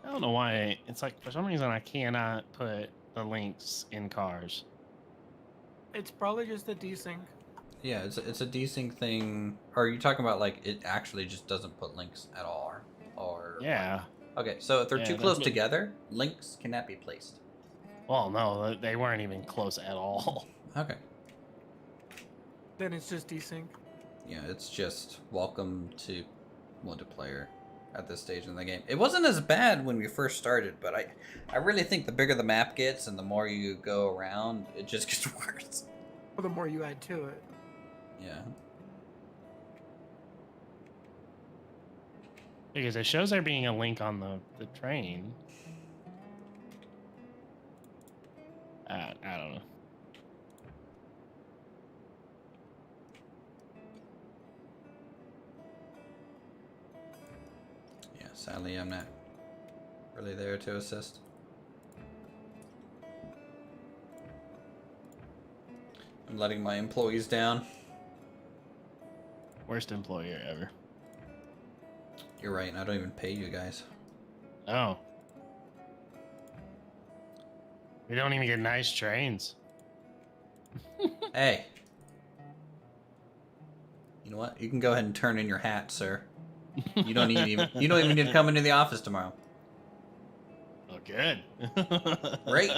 I don't know why. It's like, for some reason, I cannot put the links in cars. It's probably just a desync. Yeah, it's a desync thing. Or are you talking about like it actually just doesn't put links at all, or? Yeah. Okay, so if they're Yeah, too that's close what- together, links cannot be placed. Well, no, they weren't even close at all. Okay. Then it's just desync. Yeah, it's just welcome to multiplayer at this stage in the game. It wasn't as bad when we first started, but I really think the bigger the map gets and the more you go around, it just gets worse. Or the more you add to it. Yeah. Because it shows there being a link on the train. I don't know. Yeah, sadly I'm not really there to assist. I'm letting my employees down. Worst employer ever. You're right, I don't even pay you guys. Oh. We don't even get nice trains. Hey, You know what? You can go ahead and turn in your hat, sir. You don't even need to come into the office tomorrow. Oh, good. Great.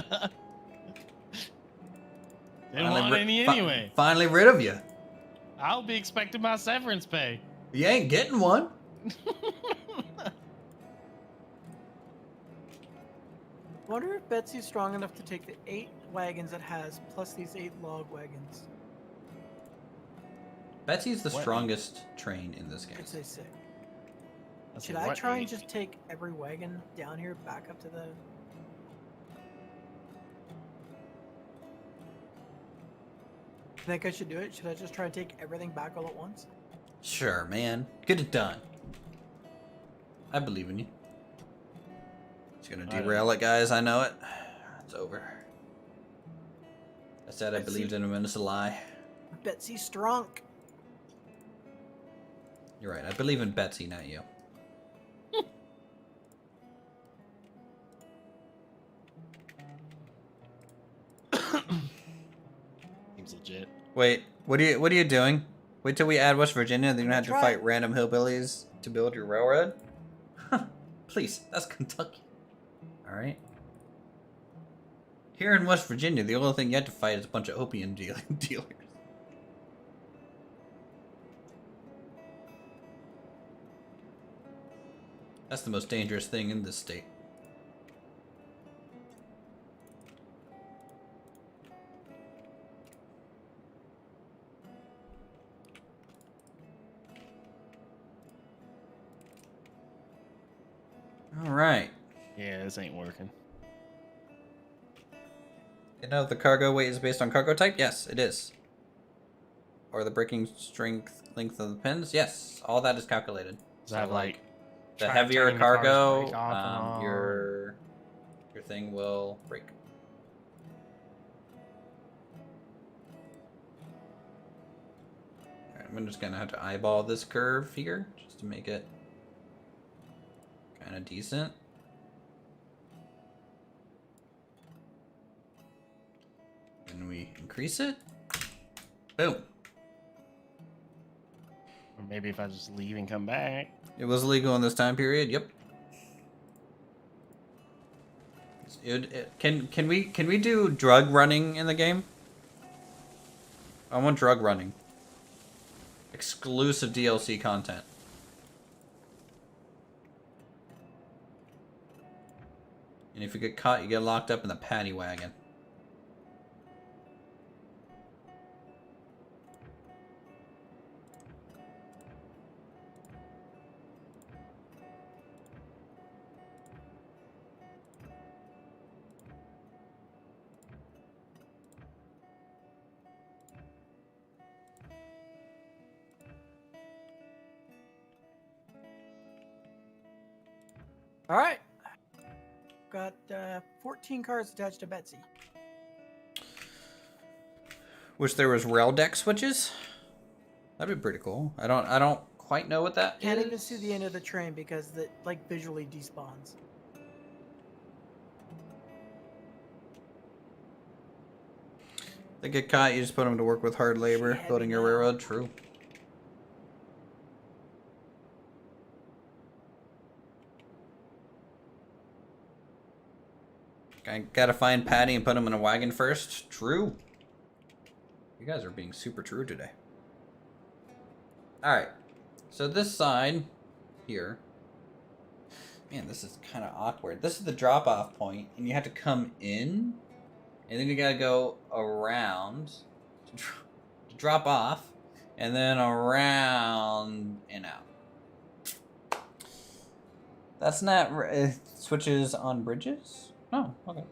Didn't want any anyway. Finally rid of you. I'll be expecting my severance pay. You ain't getting one. I wonder if Betsy's strong enough to take the 8 wagons it has, plus these 8 log wagons. Betsy's the strongest train in this game. I'd say 6. Let's Should see, I what try and 8? just take every wagon down here back up to the... I think I should do it. Should I just try and take everything back all at once? Sure, man. Get it done. I believe in you. Just gonna derail it, guys. I know it. It's over. I said I believed in him, and it's a lie. Betsy's strong. You're right. I believe in Betsy, not you. Seems legit. Wait, what are you doing? Wait till we add West Virginia, then you have to Try. fight random hillbillies to build your railroad? Please, that's Kentucky. Alright. Here in West Virginia, the only thing you have to fight is a bunch of opium dealers. That's the most dangerous thing in this state. Alright. Yeah, this ain't working. You know if the cargo weight is based on cargo type? Yes, it is. Or the braking strength length of the pins? Yes, all that is calculated. Does that have like the try heavier turning the car's cargo, brake off and on? your thing will break. Alright, I'm just gonna have to eyeball this curve here just to make it kind of decent. And we increase it. Boom. Or maybe if I just leave and come back. It was legal in this time period. Yep. Can we do drug running in the game? I want drug running. Exclusive DLC content. And if you get caught, you get locked up in the paddy wagon. All right. Got 14 cars attached to Betsy. Wish there was rail deck switches. That'd be pretty cool. I don't quite know what that Can't is. even see the end of the train because it like visually despawns. They get caught, you just put them to work with hard labor, Heavy building your now. railroad. True. I gotta find Patty and put him in a wagon first. True. You guys are being super true today. Alright. So this side here. Man, this is kind of awkward. This is the drop-off point, and you have to come in, and then you gotta go around to drop off, and then around and out. That's not... switches on bridges? Oh, okay.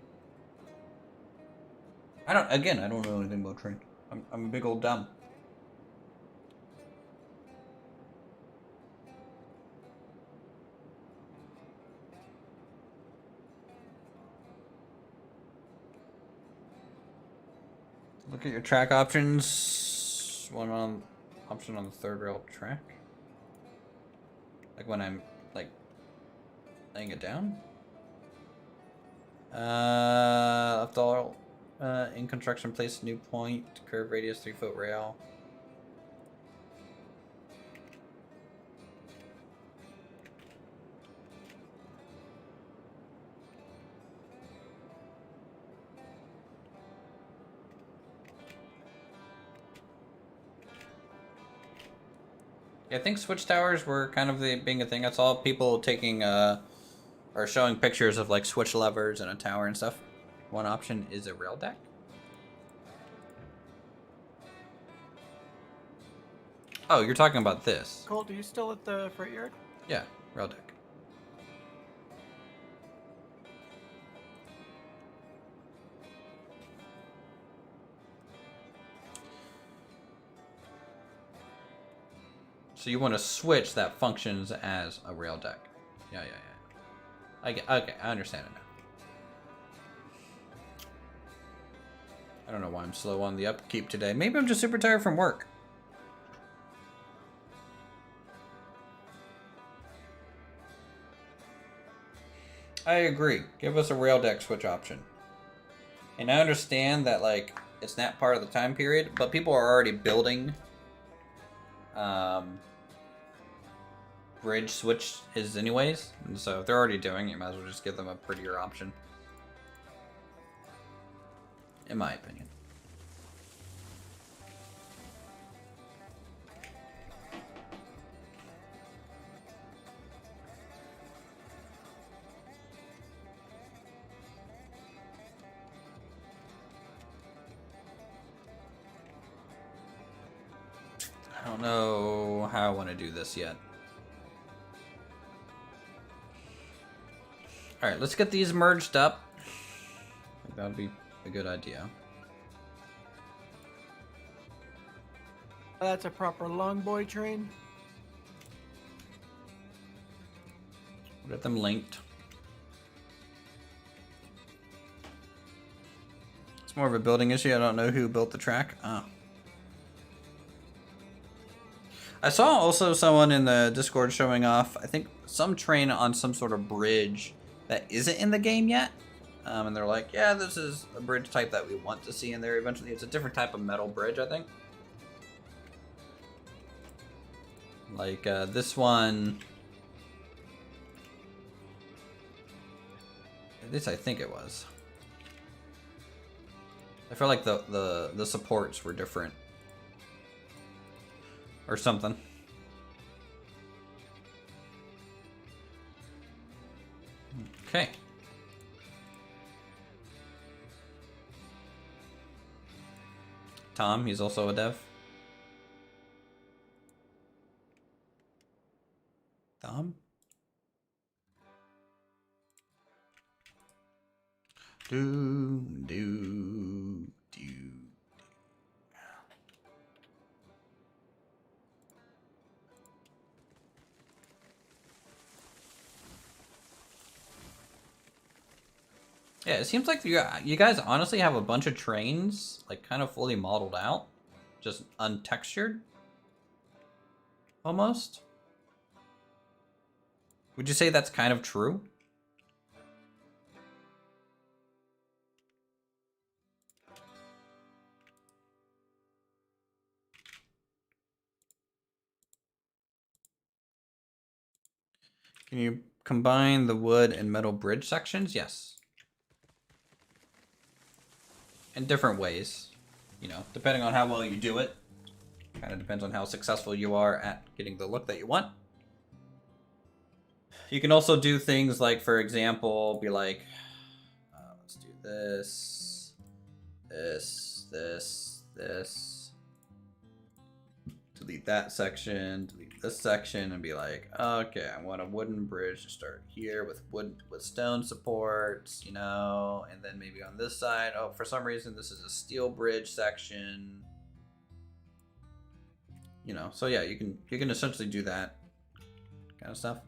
I don't know anything about train. I'm a big old dumb. Look at your track options. Option on the third rail track. Like when I'm like laying it down. Left all in construction, place new point, curve radius 3-foot rail. Yeah, I think switch towers were kind of being a thing. I saw people taking or showing pictures of like switch levers and a tower and stuff. One option is a rail deck. Oh, you're talking about this. Colt, are you still at the freight yard? Yeah, rail deck. So you want a switch that functions as a rail deck. Yeah. Okay, I understand it now. I don't know why I'm slow on the upkeep today. Maybe I'm just super tired from work. I agree. Give us a rail deck switch option. And I understand that, like, it's not part of the time period, but people are already building bridge switches anyways. And so if they're already doing it, you might as well just give them a prettier option. In my opinion. I don't know how I want to do this yet. Alright, let's get these merged up. I think that would be a good idea. That's a proper long boy train. We'll get them linked. It's more of a building issue. I don't know who built the track. Oh. I saw also someone in the Discord showing off, I think, some train on some sort of bridge that isn't in the game yet. And they're like, yeah, this is a bridge type that we want to see in there eventually. It's a different type of metal bridge, I think. Like, this one... At least I think it was. I feel like the supports were different. Or something. Okay. Tom, he's also a dev. Tom? Do. Yeah, it seems like you guys honestly have a bunch of trains, like, kind of fully modeled out. Just untextured. Almost. Would you say that's kind of true? Can you combine the wood and metal bridge sections? Yes. In different ways, you know, depending on how well you do it. Kind of depends on how successful you are at getting the look that you want. You can also do things like, for example, be like, let's do this, delete that section, delete this section, and be like, okay, I want a wooden bridge to start here with stone supports, you know, and then maybe on this side, oh, for some reason this is a steel bridge section, you know. So yeah, you can essentially do that kind of stuff.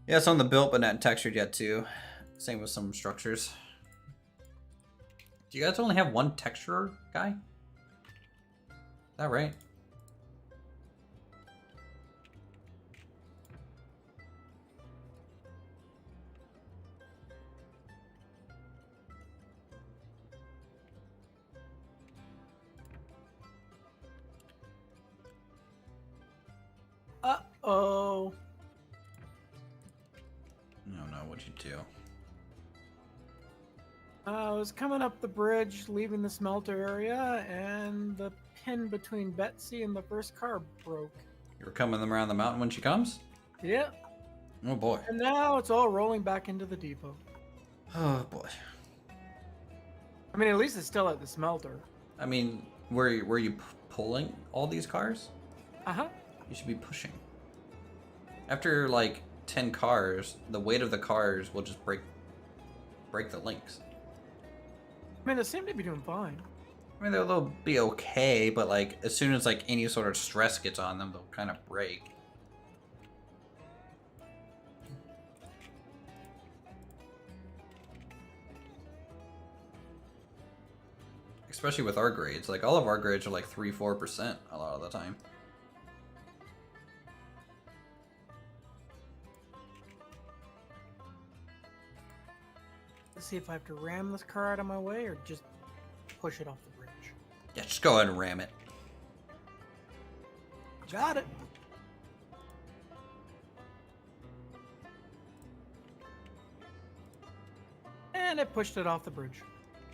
Yeah, it's on the built but not textured yet too. Same with some structures. Do you guys only have one texturer guy? Is that right? Uh-oh. I don't know what you do. I was coming up the bridge, leaving the smelter area, and the pin between Betsy and the first car broke. You're coming them around the mountain when she comes? Yeah. Oh boy. And now it's all rolling back into the depot. Oh boy. I mean, at least it's still at the smelter. I mean, were you pulling all these cars? Uh-huh. You should be pushing. After like 10 cars, the weight of the cars will just break the links. I mean, they seem to be doing fine. I mean, they'll be okay, but like as soon as like any sort of stress gets on them, they'll kind of break. Especially with our grades. Like, all of our grades are like 3-4% a lot of the time. Let's see if I have to ram this car out of my way or just push it off the bridge. Yeah, just go ahead and ram it. Got it. And it pushed it off the bridge.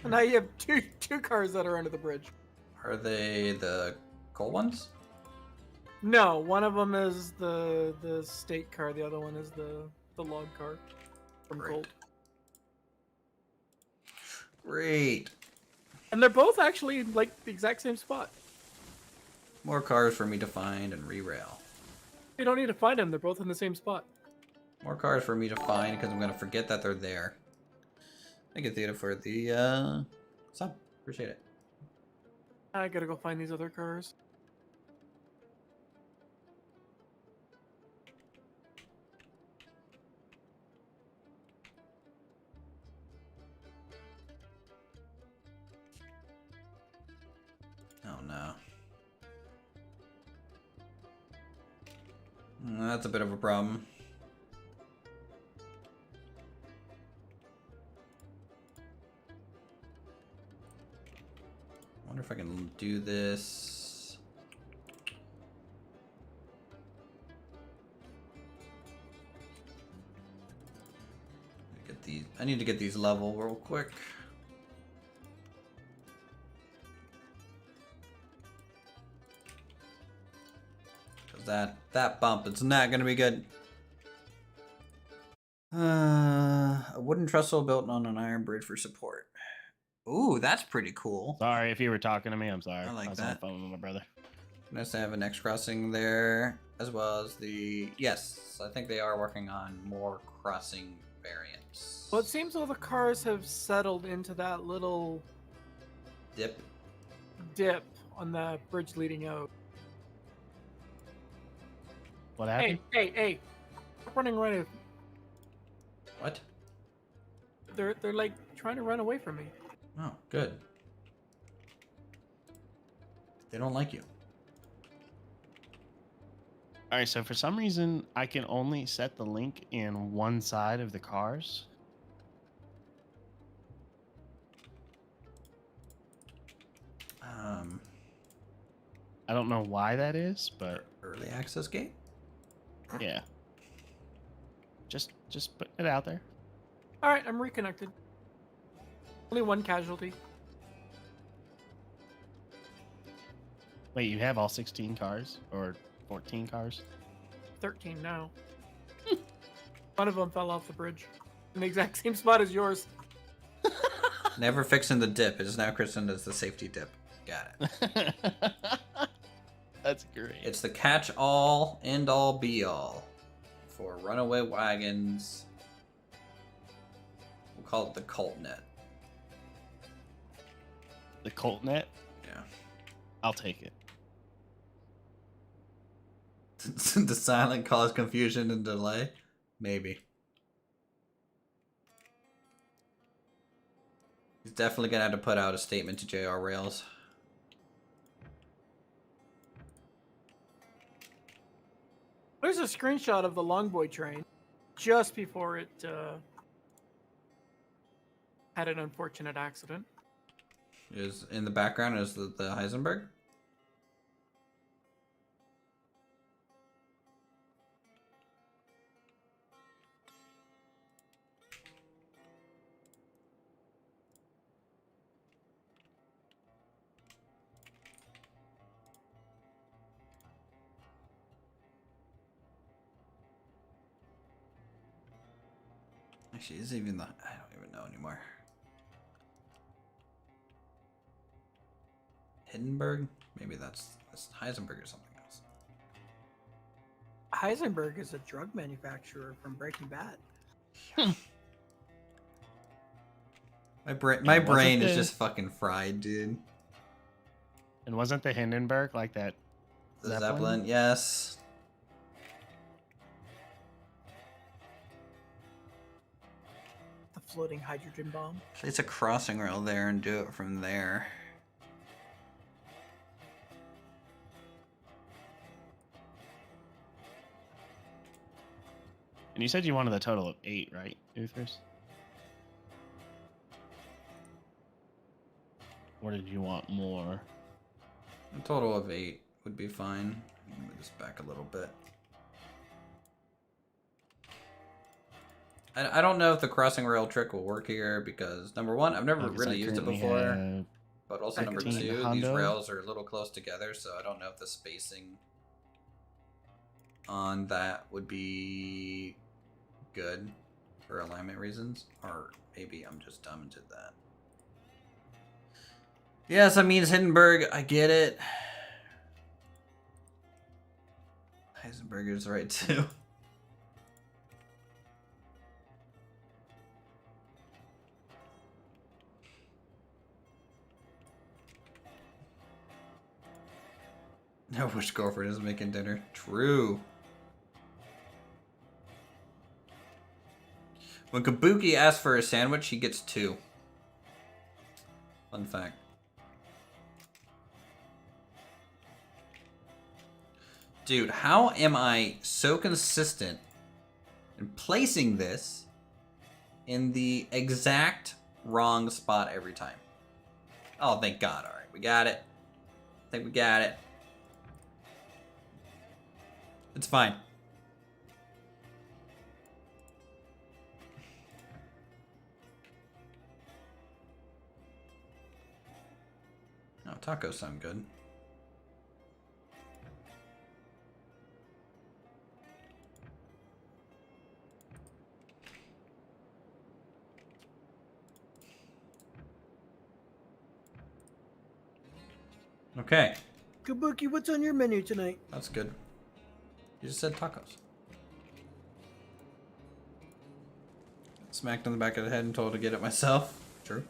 And now you have two cars that are under the bridge. Are they the coal ones? No, one of them is the state car. The other one is the log car from Great. Colt. Great. And they're both actually like the exact same spot. More cars for me to find and re-rail. You don't need to find them. They're both in the same spot. More cars for me to find because I'm going to forget that they're there. Thank you, Theta, for the sub. Appreciate it. I gotta go find these other cars. Oh no. That's a bit of a problem. Wonder if I can do this. I need to get these level real quick. Cause that bump is not gonna be good. A wooden trestle built on an iron bridge for support. Ooh, that's pretty cool. Sorry if you were talking to me. I'm sorry. I like was on the that. phone with my brother. Nice to have an X crossing there, as well as the... Yes, I think they are working on more crossing variants. Well, it seems all the cars have settled into that little Dip. dip on the bridge leading out. What happened? Hey! Stop running right. What? They're like trying to run away from me. Oh, good. They don't like you. All right, so for some reason, I can only set the link in one side of the cars. I don't know why that is, but Early access gate? yeah. Just put it out there. All right, I'm reconnected. Only one casualty. Wait, you have all 16 cars or 14 cars? 13 now. One of them fell off the bridge in the exact same spot as yours. Never fixing the dip. It is now christened as the safety dip. Got it. That's great. It's the catch-all, end-all, be-all for runaway wagons. We'll call it the cult net. The Colt net? Yeah. I'll take it. The silent cause confusion and delay? Maybe. He's definitely gonna have to put out a statement to JR Rails. There's a screenshot of the Longboy train just before it had an unfortunate accident. Is in the background is the Heisenberg? Actually, is it even the... I don't even know anymore. Hindenburg? Maybe that's Heisenberg or something else. Heisenberg is a drug manufacturer from Breaking Bad. My brain wasn't is the- just fucking fried, dude. And wasn't the Hindenburg like that? The Zeppelin, yes. The floating hydrogen bomb. Place a crossing rail there and do it from there. And you said you wanted a total of 8, right, Uthris? Or did you want more? A total of 8 would be fine. Move this back a little bit. I don't know if the crossing rail trick will work here because number one, I've never really used it before. But also number 2, these Hondo. rails are a little close together, so I don't know if the spacing on that would be good for alignment reasons, or maybe I'm just dumb and did that. Yes, that means Hindenburg. I get it. Heisenberg is right too. No, which girlfriend is making dinner? True. When Kabuki asks for a sandwich, he gets 2. Fun fact. Dude, how am I so consistent in placing this in the exact wrong spot every time? Oh, thank God. All right, we got it. I think we got it. It's fine. Oh, tacos sound good. Okay, Kabuki, what's on your menu tonight? that's good. You just said tacos. Smacked on the back of the head and told to get it myself. True.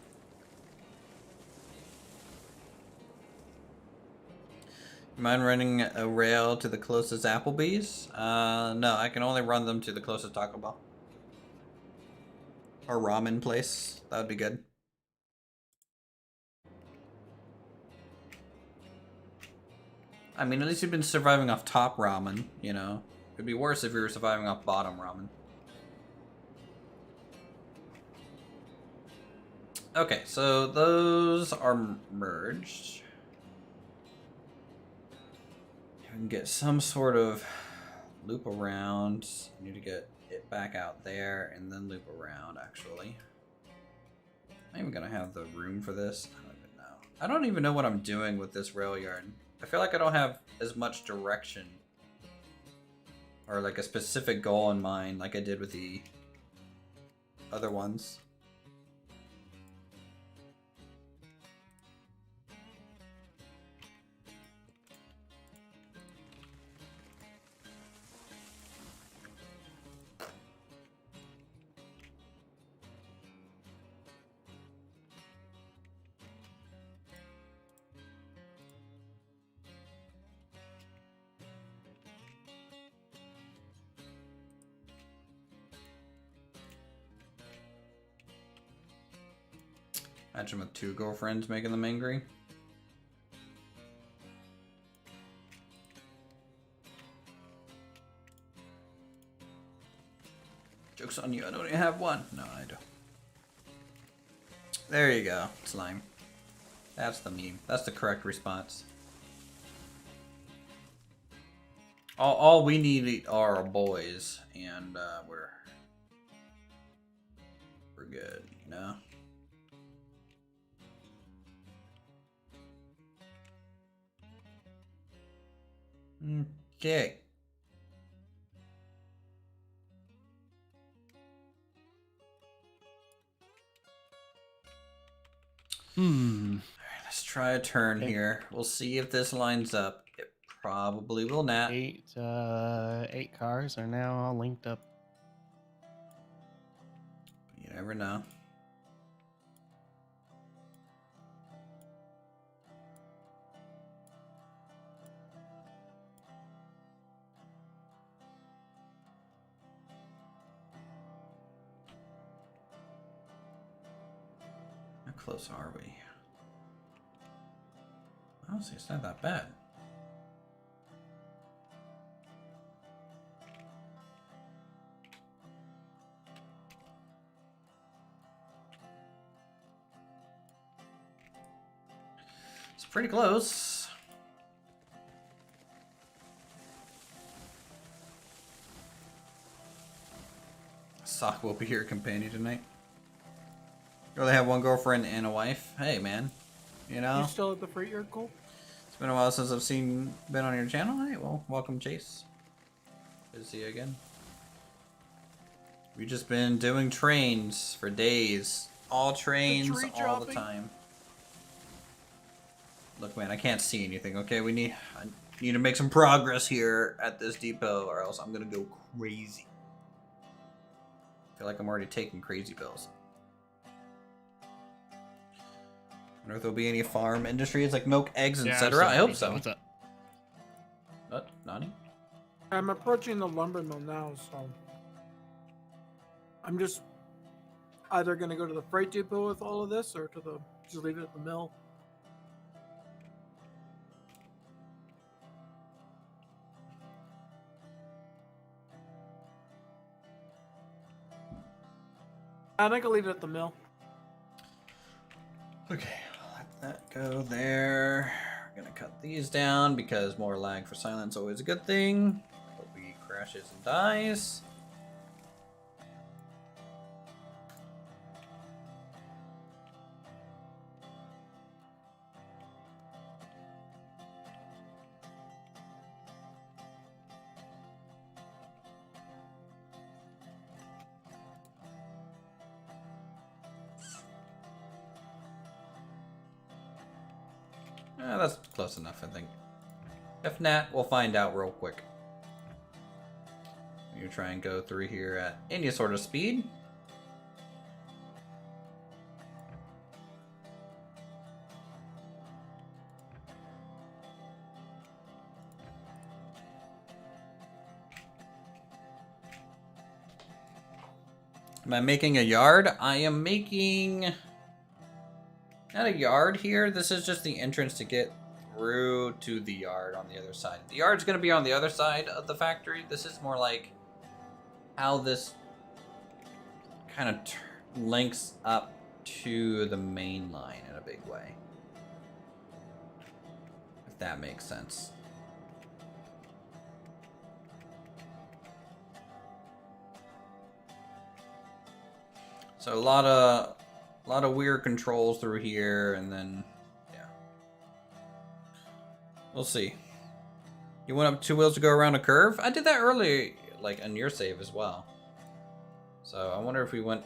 Mind running a rail to the closest Applebee's? No, I can only run them to the closest Taco Bell. Or ramen place. That would be good. I mean, at least you've been surviving off top ramen, you know. It'd be worse if you were surviving off bottom ramen. Okay, so those are merged. You can get some sort of loop around. You need to get it back out there and then loop around, actually. Am I even gonna have the room for this? I don't even know. I don't even know what I'm doing with this rail yard. I feel like I don't have as much direction or like a specific goal in mind like I did with the other ones. Imagine with 2 girlfriends making them angry. Joke's on you, I don't even have one. No, I don't. There you go, slime. That's the meme. That's the correct response. All we need are boys, and we're good, you know? Okay. Let's try a turn Okay. here. We'll see if this lines up. It probably will not. 8 cars are now all linked up. You never know. How close are we? Honestly, it's not that bad. It's pretty close. Sock will be your companion tonight. You only have one girlfriend and a wife. Hey, man. You know? You still at the freight yard, Cole? It's been a while since I've been on your channel. Hey, well, welcome, Chase. Good to see you again. We've just been doing trains for days. All trains, tree all the dropping. time. Look, man, I can't see anything, okay? I need to make some progress here at this depot, or else I'm gonna go crazy. I feel like I'm already taking crazy pills. Wonder if there'll be any farm industries like milk, eggs, etc. I hope so. What's up? What? Nani? I'm approaching the lumber mill now, so I'm just either gonna go to the freight depot with all of this, or just leave it at the mill. I think I'll leave it at the mill. Okay, let that go there. We're gonna cut these down because more lag for silence is always a good thing. Hope he crashes and dies. That's close enough, I think. If not, we'll find out real quick. You try and go through here at any sort of speed. Am I making a yard? I am making... Not a yard here. This is just the entrance to get through to the yard on the other side. The yard's going to be on the other side of the factory. This is more like how this kind of links up to the main line in a big way. If that makes sense. So a lot of weird controls through here, and then, yeah. We'll see. You went up 2 wheels to go around a curve? I did that earlier, like, on your save as well. So, I wonder if we went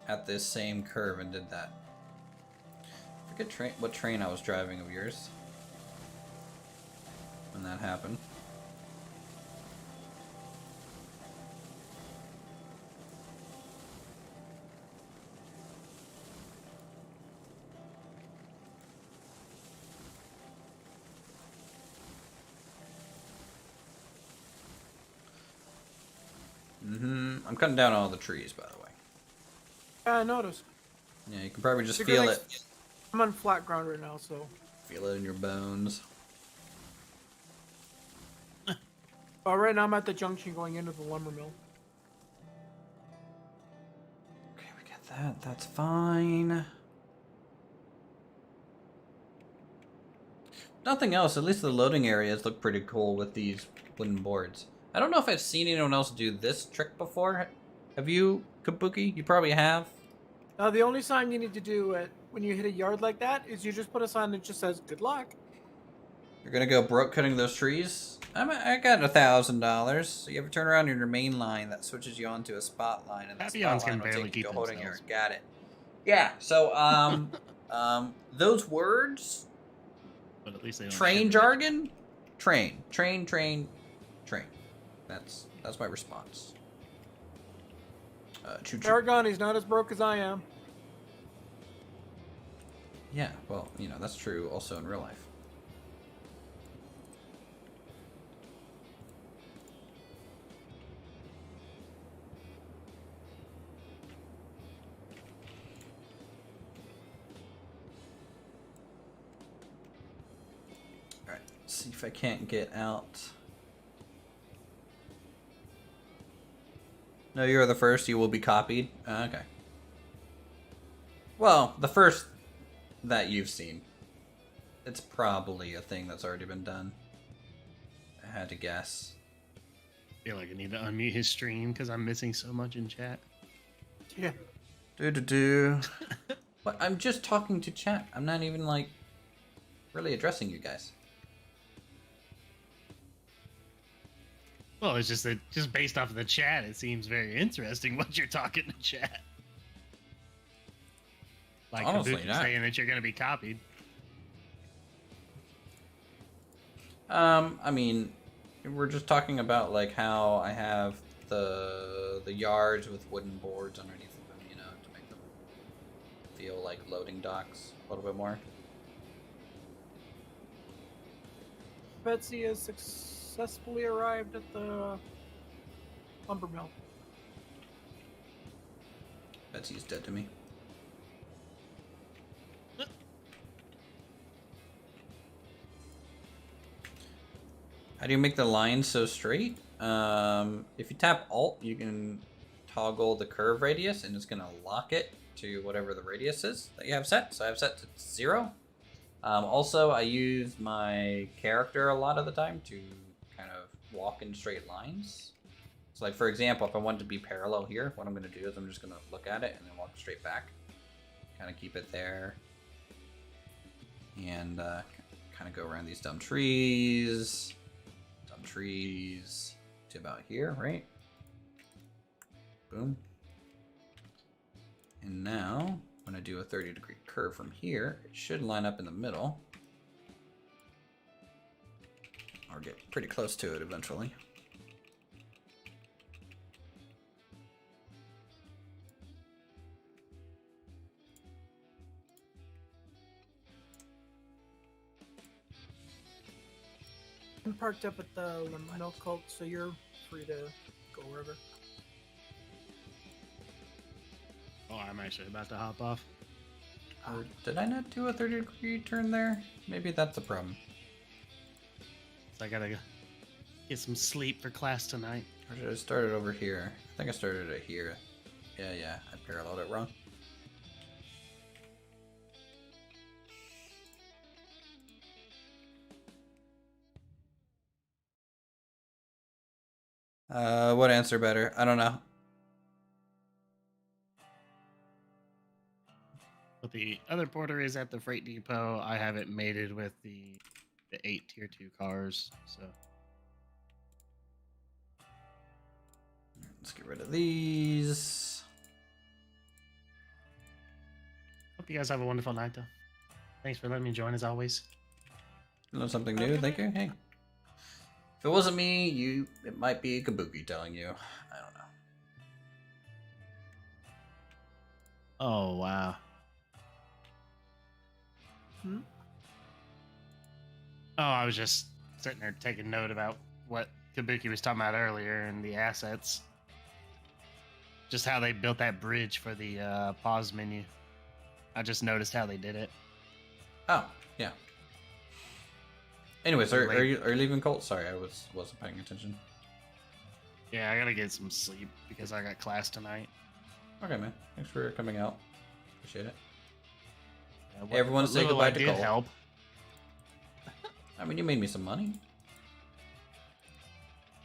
at this same curve and did that. I forget what train I was driving of yours when that happened. I'm cutting down all the trees, by the way. Yeah, I noticed. Yeah, you can probably just It's a good feel it. I'm on flat ground right now, so. Feel it in your bones. Right now I'm at the junction going into the lumber mill. Okay, we get that. That's fine. Nothing else. At least the loading areas look pretty cool with these wooden boards. I don't know if I've seen anyone else do this trick before. Have you, Kabuki? You probably have. The only sign you need to do when you hit a yard like that is you just put a sign that just says "Good luck." You're gonna go broke cutting those trees? I got $1,000. So you have to turn around in your main line that switches you onto a spot line, and that Papillons spot line can will barely take you to keep a holding area. themselves. Got it. Yeah. So Those words, But at least they don't train ship it. jargon, train. That's my response. Choo choo. Aragon, he's not as broke as I am. Yeah, well, you know, that's true also in real life. Alright, see if I can't get out. No, you're the first. You will be copied. Okay. Well, the first that you've seen. It's probably a thing that's already been done. I had to guess. I feel like I need to unmute his stream because I'm missing so much in chat. Yeah. Do. But I'm just talking to chat. I'm not even, like, really addressing you guys. Well, it's just that just based off of the chat, it seems very interesting what you're talking to chat. Like Honestly, Kabuki not. saying that you're going to be copied. I mean, we're just talking about, like, how I have the yards with wooden boards underneath of them, you know, to make them feel like loading docks a little bit more. Betsy has successfully arrived at the lumber mill. Betsy's dead to me. How do you make the line so straight? If you tap Alt, you can toggle the curve radius, and it's going to lock it to whatever the radius is that you have set. So I have set to 0. Also, I use my character a lot of the time to kind of walk in straight lines. So, like, for example, if I want to be parallel here, what I'm going to do is I'm just going to look at it and then walk straight back. Kind of keep it there. And kind of go around these dumb trees to about here, right? Boom. And now, when I do a 30-degree curve from here, it should line up in the middle. Or get pretty close to it eventually. I'm parked up at the milk cult, so you're free to go wherever. Oh, I'm actually about to hop off. Or did I not do a 30-degree turn there? Maybe that's the problem. So I gotta go get some sleep for class tonight. Or should I start it over here? I think I started it here. Yeah, I paralleled it wrong. What answer better? I don't know. But the other porter is at the freight depot. I have it mated with the 8 tier 2 cars, so Let's get rid of these. hope you guys have a wonderful night though. Thanks for letting me join as always. Learn something new. Thank you. Hey. If it wasn't me, it might be Kabuki telling you. I don't know. Oh wow. Oh, I was just sitting there taking note about what Kabuki was talking about earlier and the assets. Just how they built that bridge for the pause menu. I just noticed how they did it. Oh, yeah. Anyways, are you leaving Colt? Sorry, I wasn't paying attention. Yeah, I gotta get some sleep because I got class tonight. Okay, man. Thanks for coming out. Appreciate it. Yeah, Hey, everyone, say little goodbye I to did Colt. help. I mean, you made me some money.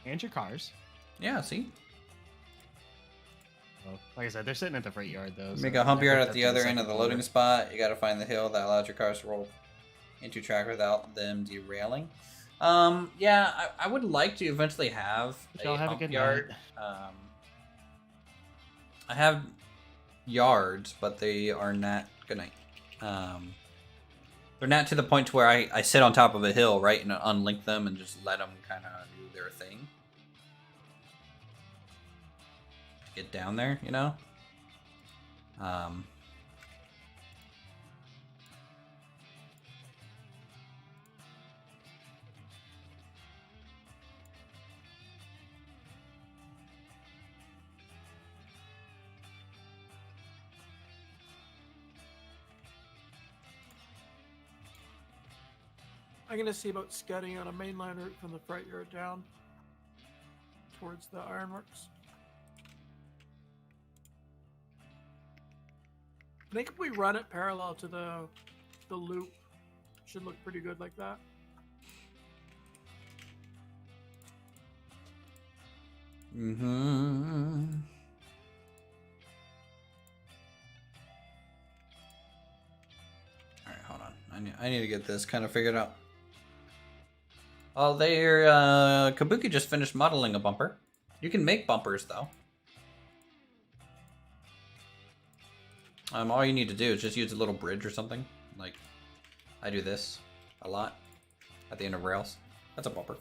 And your cars. Yeah, see? Well, like I said, they're sitting at the freight yard though. Make so a hump I yard hooked at up the to other end second of the floor. loading spot. You gotta find the hill that allows your cars to roll into track without them derailing. Yeah, I would like to eventually have Y'all a have a hump good yard. I have yards, but they are not. Good night. they're not to the point to where I sit on top of a hill, right, and unlink them and just let them kind of do their thing. Get down there, you know? I'm gonna see about scudding on a mainline route from the freight yard down towards the ironworks. I think if we run it parallel to the loop, it should look pretty good like that. Mm-hmm. Alright, hold on. I need to get this kind of figured out. Oh, Kabuki just finished modeling a bumper. You can make bumpers, though. All you need to do is just use a little bridge or something. Like, I do this a lot at the end of rails. That's a bumper.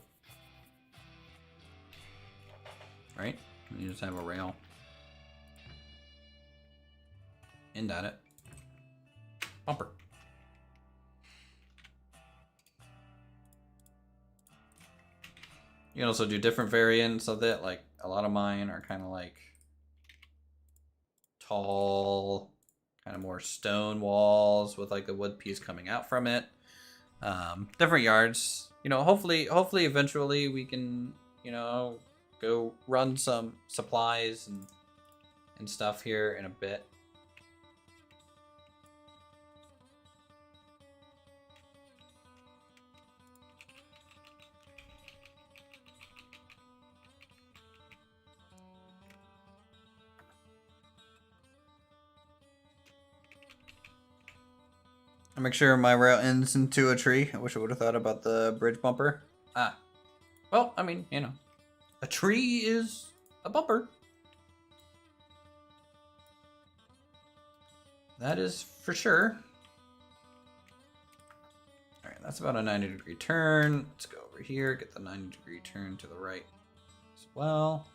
Right? You just have a rail. End at it. Bumper. You can also do different variants of it. Like, a lot of mine are kind of like tall, kind of more stone walls with like a wood piece coming out from it. Different yards. You know, hopefully eventually we can, you know, go run some supplies and stuff here in a bit. I make sure my rail ends into a tree. I wish I would have thought about the bridge bumper. Well, I mean, you know, a tree is a bumper. That is for sure. All right, that's about a 90-degree turn. Let's go over here, get the 90-degree turn to the right as well.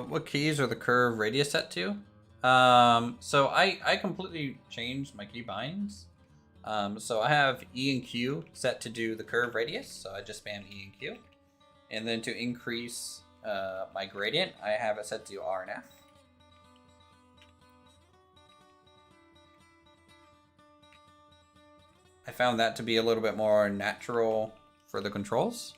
What keys are the curve radius set to? So I completely changed my key binds. So I have E and Q set to do the curve radius, so I just spam E and Q. And then to increase my gradient, I have it set to R and F. I found that to be a little bit more natural for the controls.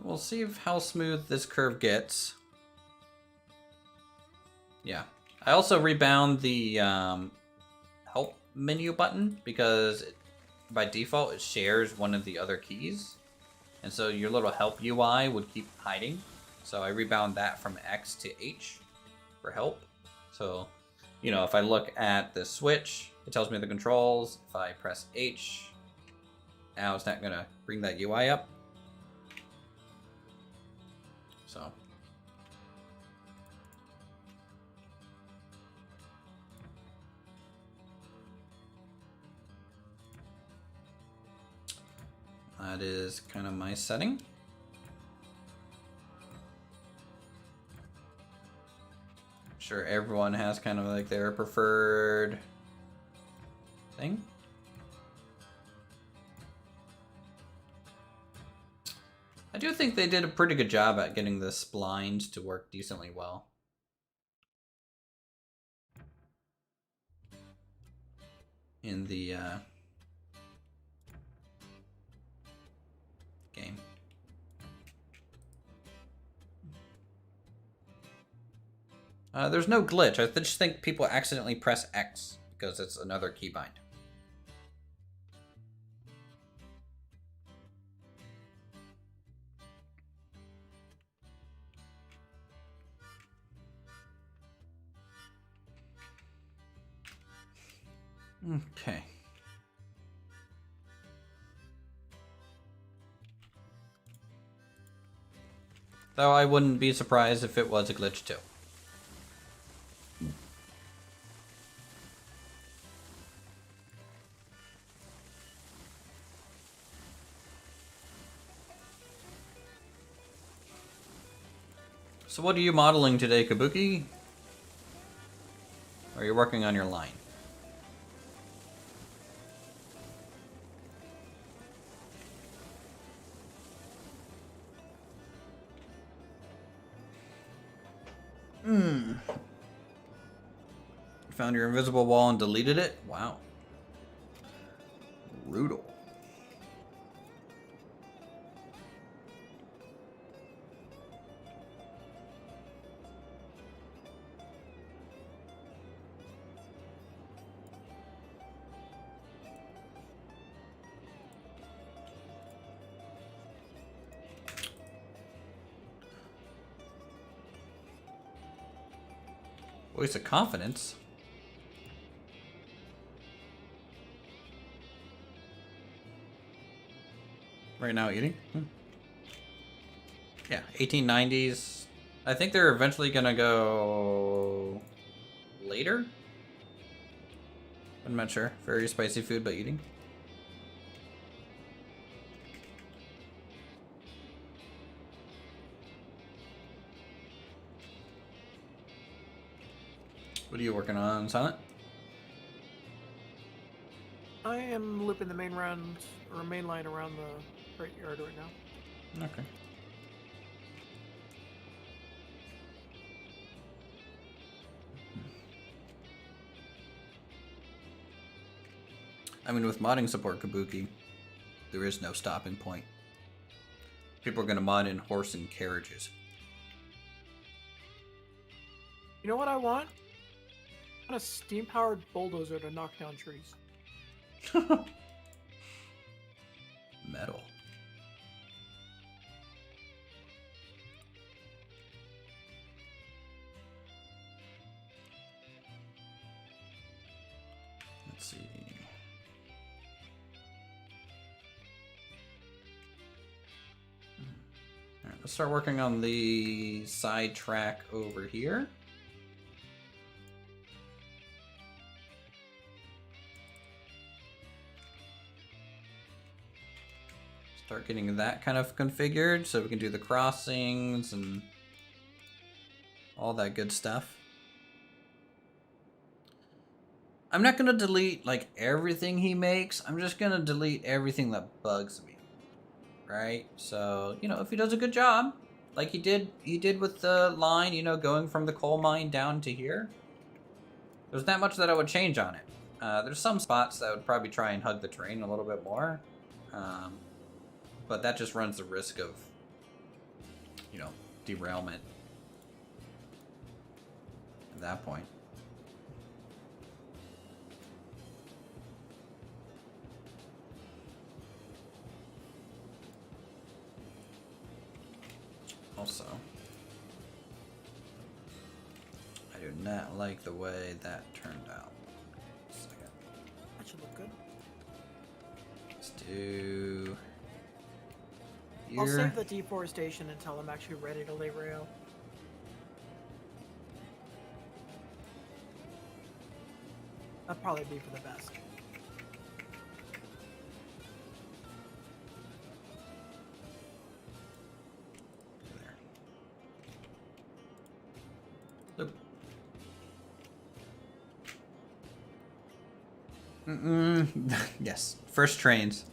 We'll see how smooth this curve gets. Yeah. I also rebound the help menu button because by default it shares one of the other keys. And so your little help UI would keep hiding. So I rebound that from X to H for help. So, you know, if I look at the switch, it tells me the controls. If I press H, now it's not going to bring that UI up. So that is kind of my setting. I'm sure everyone has kind of like their preferred thing. do think they did a pretty good job at getting the splines to work decently well. In the game. There's no glitch. I just think people accidentally press X because it's another keybind. Okay. Though I wouldn't be surprised if it was a glitch too. So what are you modeling today, Kabuki? Or are you working on your line? Found your invisible wall and deleted it? Wow. Brutal. Voice of confidence. Right now eating? Yeah, 1890s. I think they're eventually gonna go later. I'm not sure. Very spicy food, but eating. What are you working on, Silent? I am looping the main round or main line around the freight yard right now. Okay. I mean, with modding support, Kabuki, there is no stopping point. People are going to mod in horse and carriages. You know what I want? I want a steam-powered bulldozer to knock down trees. Metal. Let's see. All right, let's start working on the side track over here. Start getting that kind of configured so we can do the crossings and all that good stuff. I'm not gonna delete like everything he makes. I'm just gonna delete everything that bugs me. Right? So, you know, if he does a good job, like he did with the line, you know, going from the coal mine down to here, there's not much that I would change on it. There's some spots that would probably try and hug the terrain a little bit more. But that just runs the risk of, you know, derailment at that point. Also, I do not like the way that turned out. That should look good. Let's do... I'll here. save the deforestation until I'm actually ready to lay rail. That'd probably be for the best. There. Yes, first trains.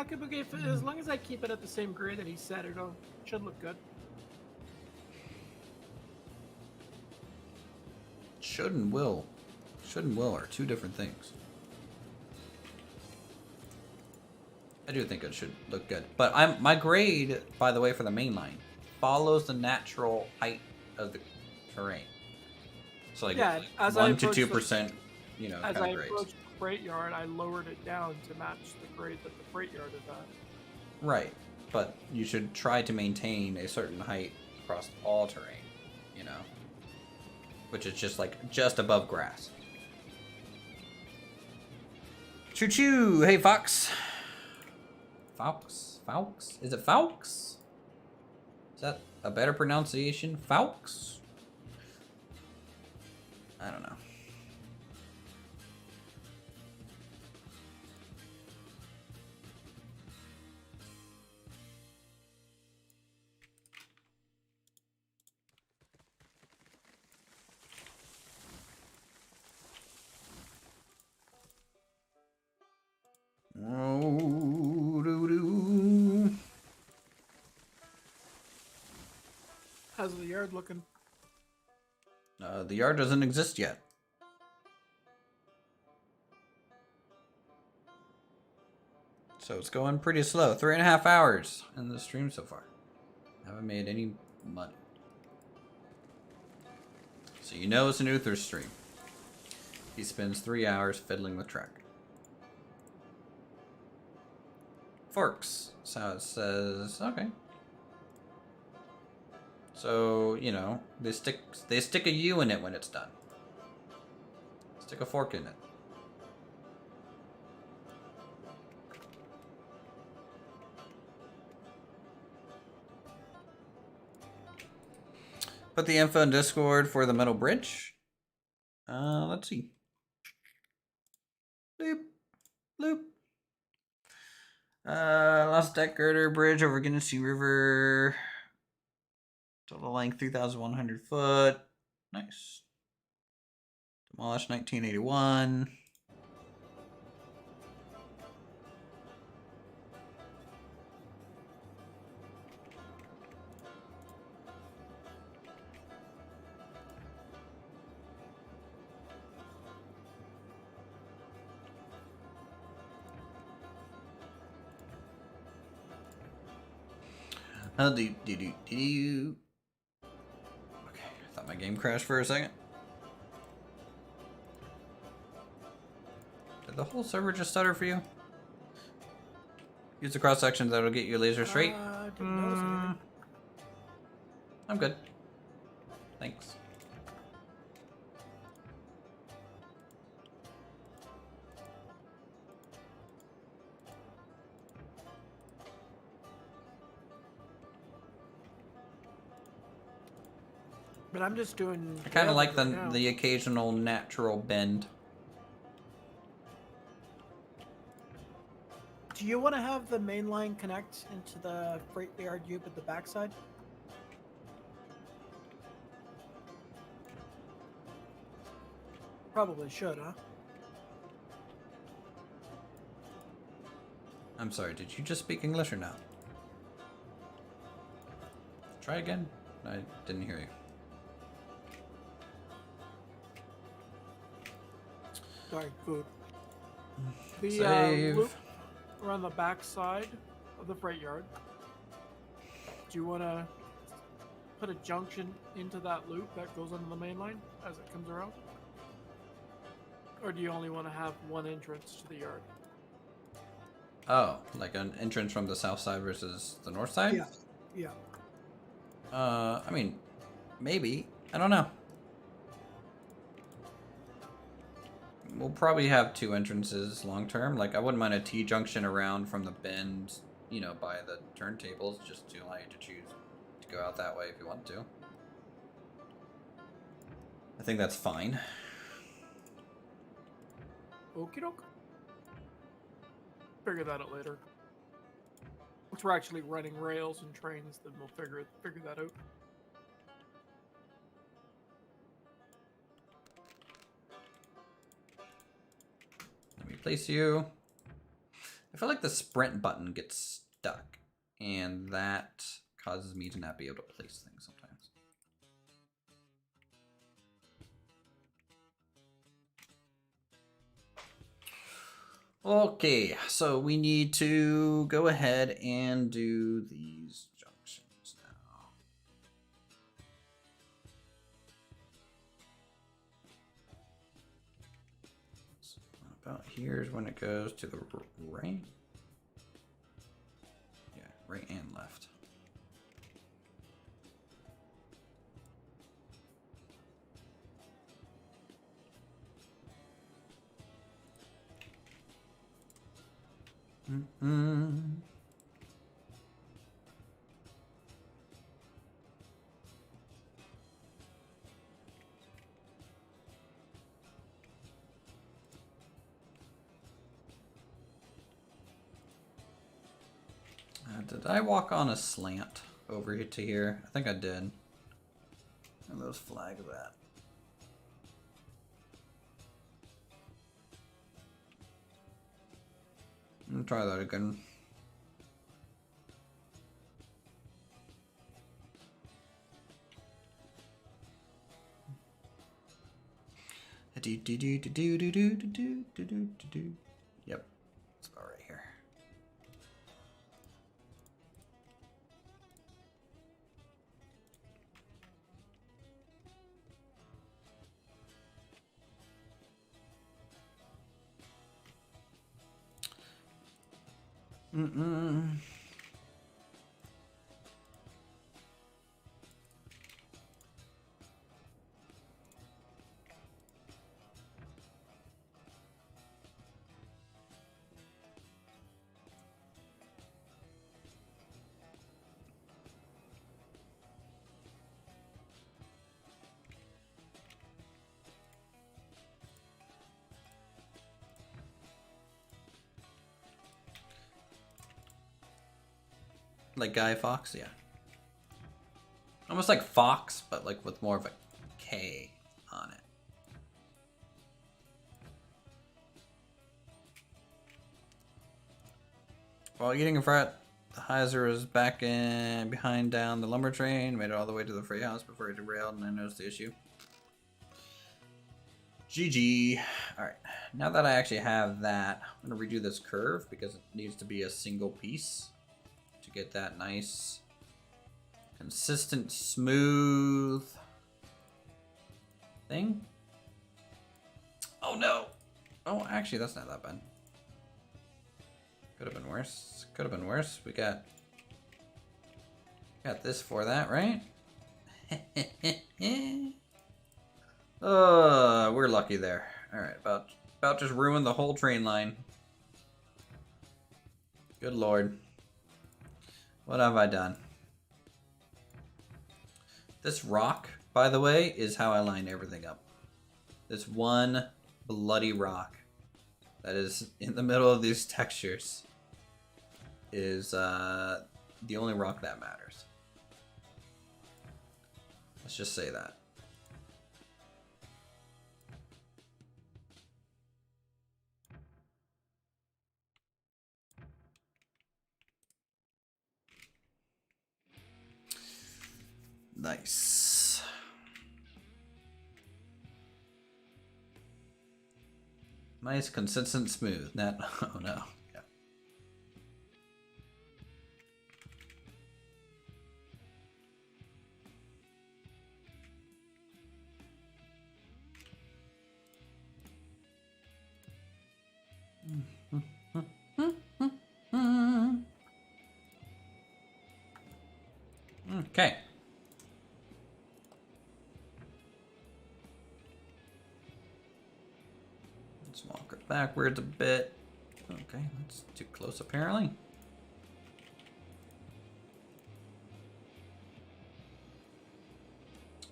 Could be okay as long as I keep it at the same grade that he said, it should look good. Should and will. Should and will are two different things. I do think it should look good. But my grade, by the way, for the mainline follows the natural height of the terrain. So like Yeah, as 1 I to approach 2%, you know, As kind I of grades. approached the freight yard, I lowered it down to match the grade that the freight yard is at. Right. But you should try to maintain a certain height across all terrain, you know. Which is just above grass. Choo choo! Hey Fox. Faux? Is it Faux? Is that a better pronunciation? Faux? I don't know. Oh, doo-doo. How's the yard looking? The yard doesn't exist yet. So it's going pretty slow. 3.5 hours in the stream so far. Haven't made any money. So you know it's an Uthris stream. He spends 3 hours fiddling with track. Forks. So it says, okay. So, you know, they stick a U in it when it's done. Stick a fork in it. Put the info in Discord for the metal bridge. Let's see. Bloop. Bloop. Lost deck girder bridge over Genesee River. Total length 3,100 foot. Nice. Demolished 1981. Okay, I thought my game crashed for a second. Did the whole server just stutter for you? Use the cross sections that'll get you laser straight. Didn't notice anything. I'm good. Thanks. But I'm just doing. I kind of like right now. the occasional natural bend. Do you want to have the main line connect into the freight yard Ube at the backside? Probably should, huh? I'm sorry, did you just speak English or not? Try again? I didn't hear you. Sorry, food. The Save. loop around the back side of the freight yard. Do you want to put a junction into that loop that goes into the main line as it comes around? Or do you only want to have one entrance to the yard? Oh, like an entrance from the south side versus the north side? Yeah. Yeah. I mean, maybe. I don't know. We'll probably have 2 entrances long term. Like, I wouldn't mind a T-junction around from the bend, you know, by the turntables, just to allow you to choose to go out that way if you want to. I think that's fine. Okie doke. Figure that out later. Once we're actually running rails and trains, then we'll figure that out. Let me place you. I feel like the sprint button gets stuck, and that causes me to not be able to place things sometimes. Okay, so we need to go ahead and do these junctions now. So about here's when it goes to the right. Yeah, right and left. Did I walk on a slant over here to here? I think I did. And those flags that. I'm gonna try that again. Yep, it's about right here. Like Guy Fawkes, yeah. Almost like Fox, but like with more of a K on it. While eating a frat, the Heiser was back in behind down the lumber train, made it all the way to the freight house before he derailed, and I noticed the issue. GG. Alright, now that I actually have that, I'm going to redo this curve because it needs to be a single piece to get that nice, consistent, smooth thing. Oh no! Oh, actually, that's not that bad. Could have been worse. Could have been worse. We got this for that, right? We're lucky there. All right, about just ruined the whole train line. Good lord. What have I done? This rock, by the way, is how I line everything up. This one bloody rock that is in the middle of these textures is the only rock that matters. Let's just say that. Nice. Nice, consistent, smooth. Not, oh no. Yeah. Okay. Let's walk it backwards a bit. Okay, that's too close apparently.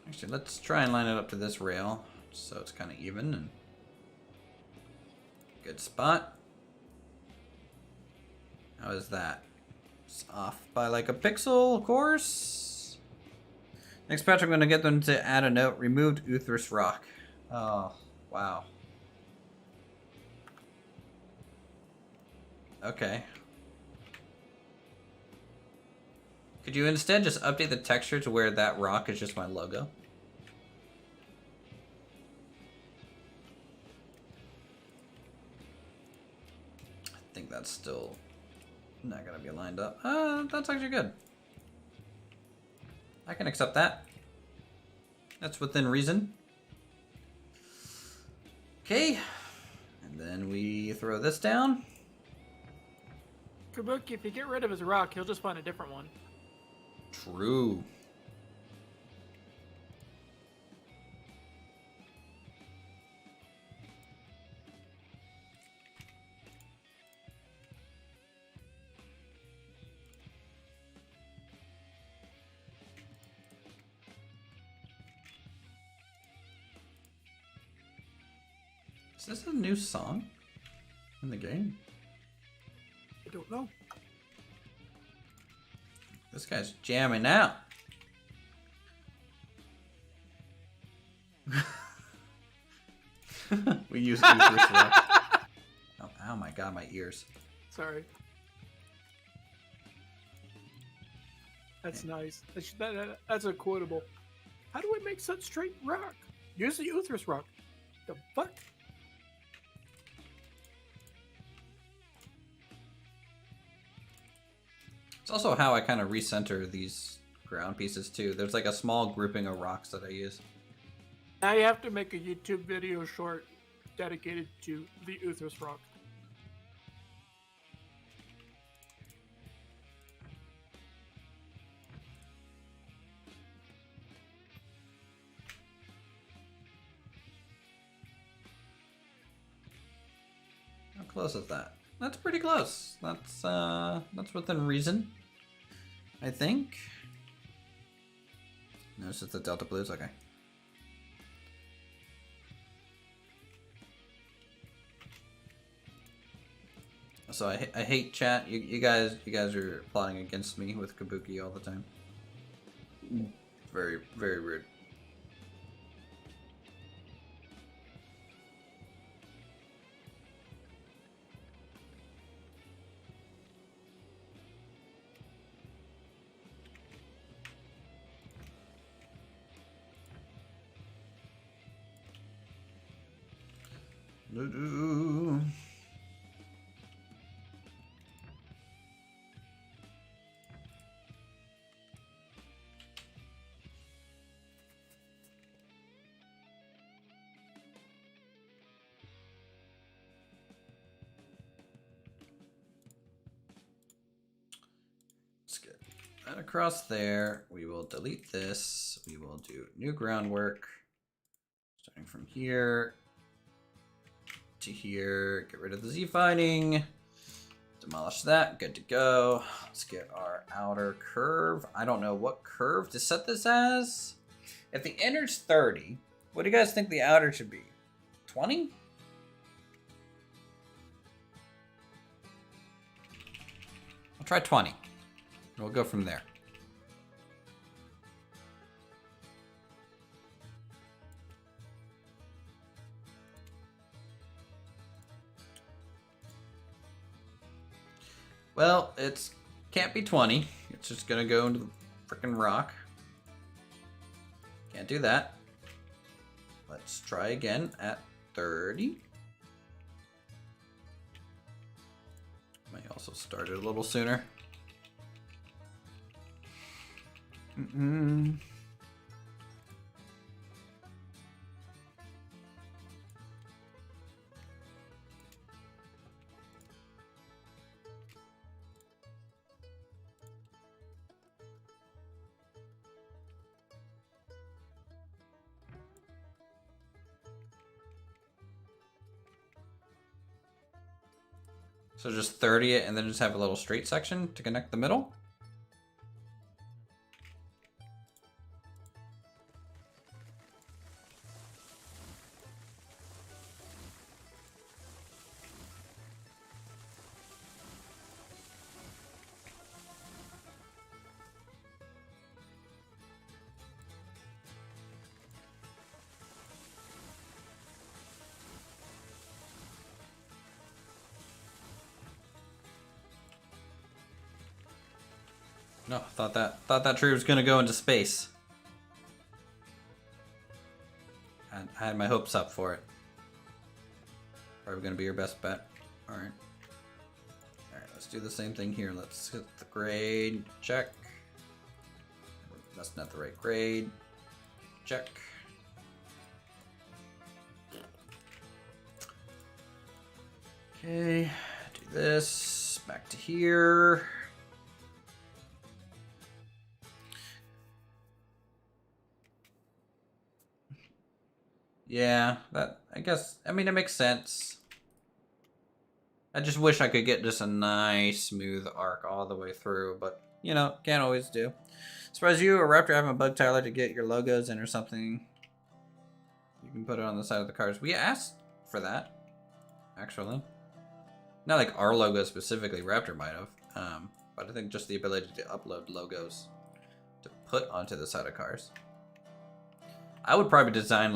Actually, let's try and line it up to this rail so it's kind of even and good spot. How is that? It's off by like a pixel, of course. Next patch, I'm going to get them to add a note. Removed Uthris rock. Oh, wow. Okay. Could you instead just update the texture to where that rock is just my logo? I think that's still not gonna be lined up. That's actually good. I can accept that. That's within reason. Okay. And then we throw this down. Kabuki, if you get rid of his rock, he'll just find a different one. True. Is this a new song in the game? I don't know. This guy's jamming out. We use Uthris rock. Oh my god, my ears. Sorry. That's nice. That's a quotable. How do I make such straight rock? Use the Uthris rock. The fuck? It's also how I kind of recenter these ground pieces too. There's like a small grouping of rocks that I use. Now you have to make a YouTube video short dedicated to the Uthris rock. How close is that? That's pretty close. That's within reason, I think. No, it's just the Delta Blues. Okay. So I hate chat. You guys are plotting against me with Kabuki all the time. Very rude. Doo-doo. Let's get that across there. We will delete this. We will do new groundwork. Starting from here to here. Get rid of the Z fighting. Demolish that. Good to go. Let's get our outer curve. I don't know what curve to set this as. If the inner's 30, what do you guys think the outer should be? 20? I'll try 20. We'll go from there. Well, it's can't be 20. It's just gonna go into the frickin' rock. Can't do that. Let's try again at 30. Might also start it a little sooner. So just 30 it and then just have a little straight section to connect the middle. No, thought that tree was gonna go into space. I had my hopes up for it. Probably gonna be your best bet. Alright. Alright, let's do the same thing here. Let's hit the grade. Check. That's not the right grade. Check. Okay, do this. Back to here. Yeah, I mean, it makes sense. I just wish I could get just a nice smooth arc all the way through, but you know, can't always do. Surprise you or Raptor having a bug Tyler to get your logos in or something. You can put it on the side of the cars. We asked for that, actually. Not like our logo specifically, Raptor might have. But I think just the ability to upload logos to put onto the side of cars. I would probably design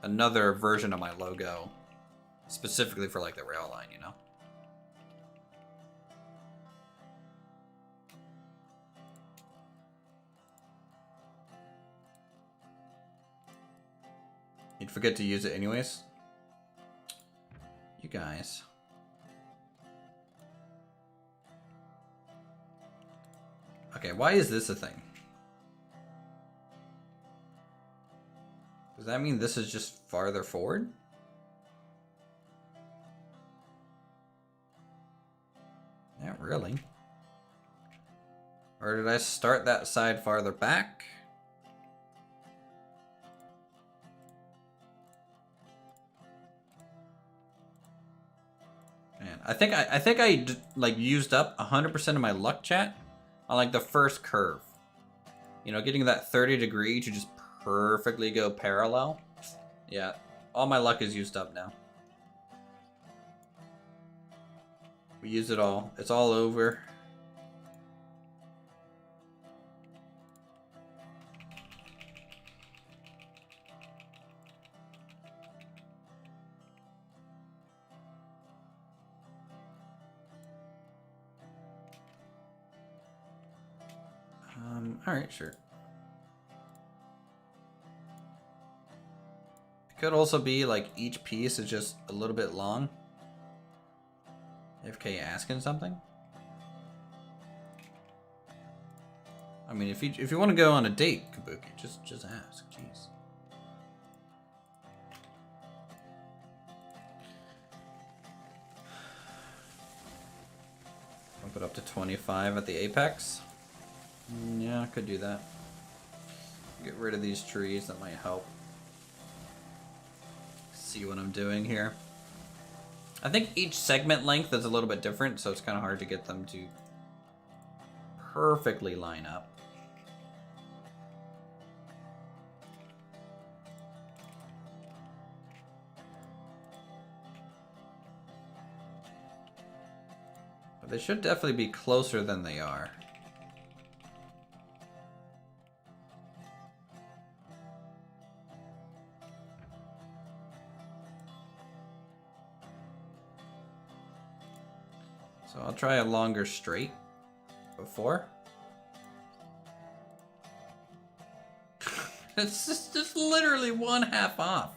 another version of my logo specifically for like the rail line, you know? You'd forget to use it anyways. You guys. Okay, why is this a thing? Does that mean this is just farther forward? Not really. Or did I start that side farther back? Man, I think I like used up 100% of my luck chat on like the first curve. You know, getting that 30 degree to just perfectly go parallel. Yeah, all my luck is used up now. We use it all. It's all over. All right, sure. It could also be like each piece is just a little bit long. AFK asking something? I mean, if you want to go on a date, Kabuki, just ask. Jeez. Bump it up to 25 at the apex. Yeah, I could do that. Get rid of these trees, that might help. See what I'm doing here. I think each segment length is a little bit different, so it's kind of hard to get them to perfectly line up. But they should definitely be closer than they are. So I'll try a longer straight before. It's just literally 1/2 off.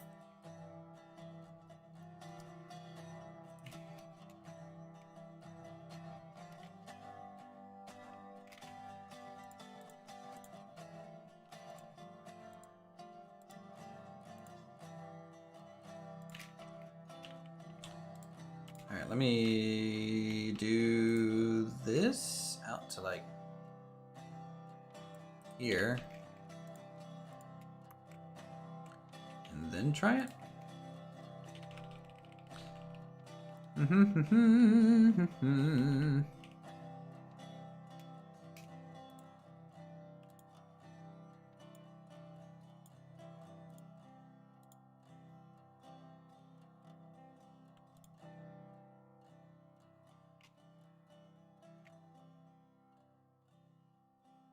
All right, let me do this out to like here. And then try it.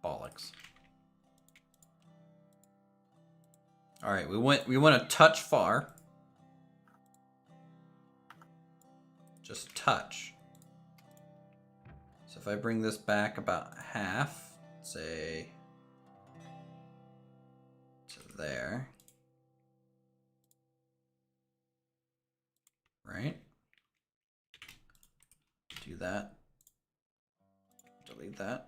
Bollocks. All right, we went a touch far. Just touch. So if I bring this back about half, say to there, right? Do that. Delete that.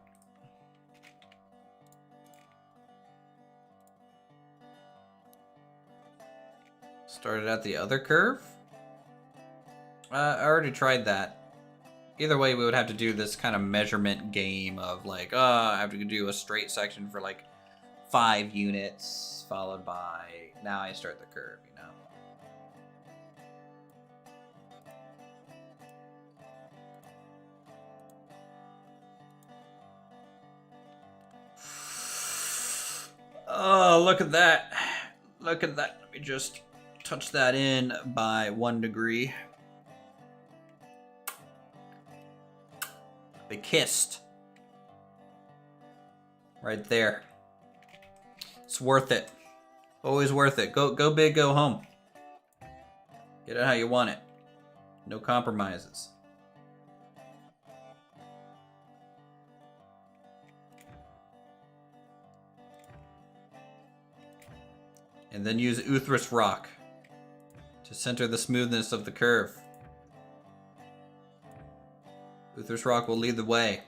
Started at the other curve. I already tried that. Either way, we would have to do this kind of measurement game of like, I have to do a straight section for like 5 units, followed by, now I start the curve, you know? Oh, look at that. Look at that. Let me just touch that in by 1 degree. They kissed. Right there. It's worth it. Always worth it. Go big, go home. Get it how you want it. No compromises. And then use Uthris rock to center the smoothness of the curve. Uthris rock will lead the way.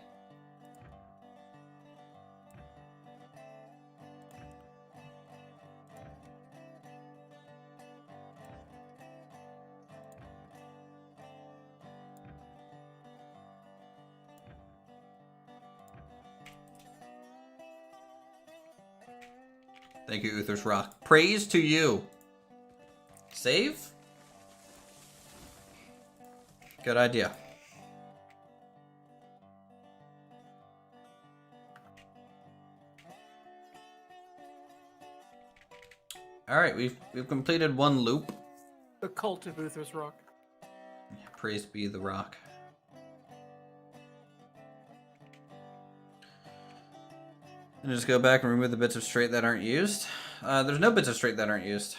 Thank you, Uthris rock. Praise to you. Save? Good idea. All right, we've completed 1 loop. The cult of Uthris Rock. Praise be the rock. And just go back and remove the bits of straight that aren't used. There's no bits of straight that aren't used.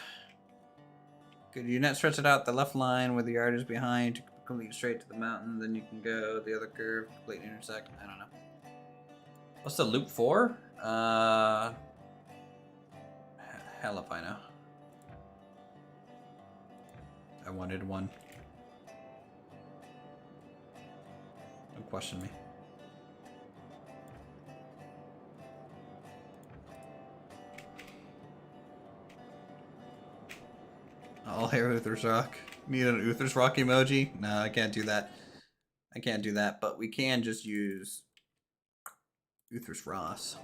Good, you net stretch it out the left line where the yard is behind to complete straight to the mountain. Then you can go the other curve, complete intersect. I don't know. What's the loop for? Hell if I know. I wanted 1. Don't question me. All hair Uthris rock. Need an Uthris rock emoji? No, I can't do that. I can't do that, but we can just use Uthris Ross.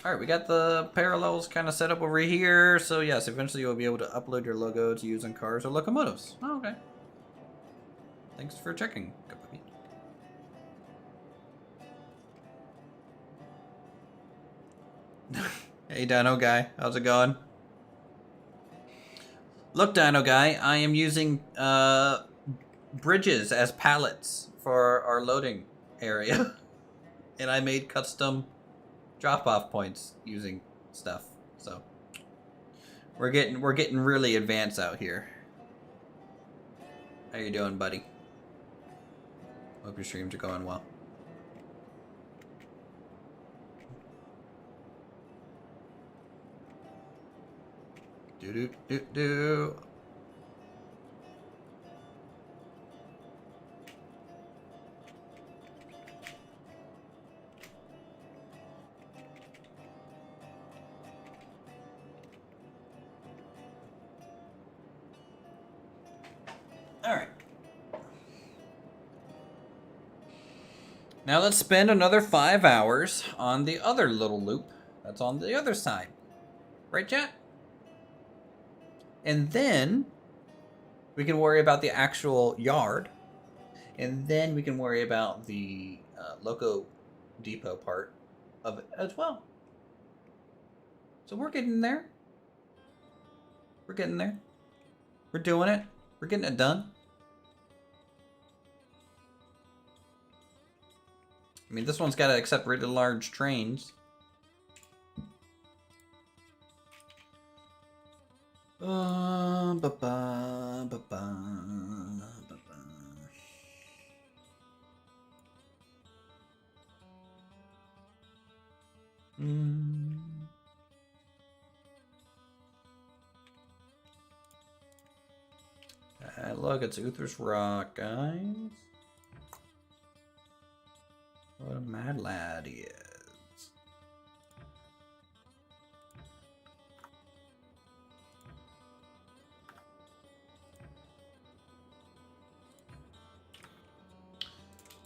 Alright, we got the parallels kind of set up over here. So yes, eventually you'll be able to upload your logo to use on cars or locomotives. Oh, okay. Thanks for checking. Hey Dino Guy, how's it going? Look Dino Guy, I am using bridges as pallets for our loading area. And I made custom drop-off points using stuff. So we're getting really advanced out here. How you doing, buddy? Hope your streams are going well. Do. All right. Now let's spend another 5 hours on the other little loop that's on the other side. Right, chat? And then we can worry about the actual yard. And then we can worry about the loco depot part of it as well. So we're getting there. We're getting there. We're doing it. We're getting it done. I mean, this one's got to accept really large trains. Ba ba ba ba ba ba. Look, it's Uthris Rock, guys. What a mad lad he is.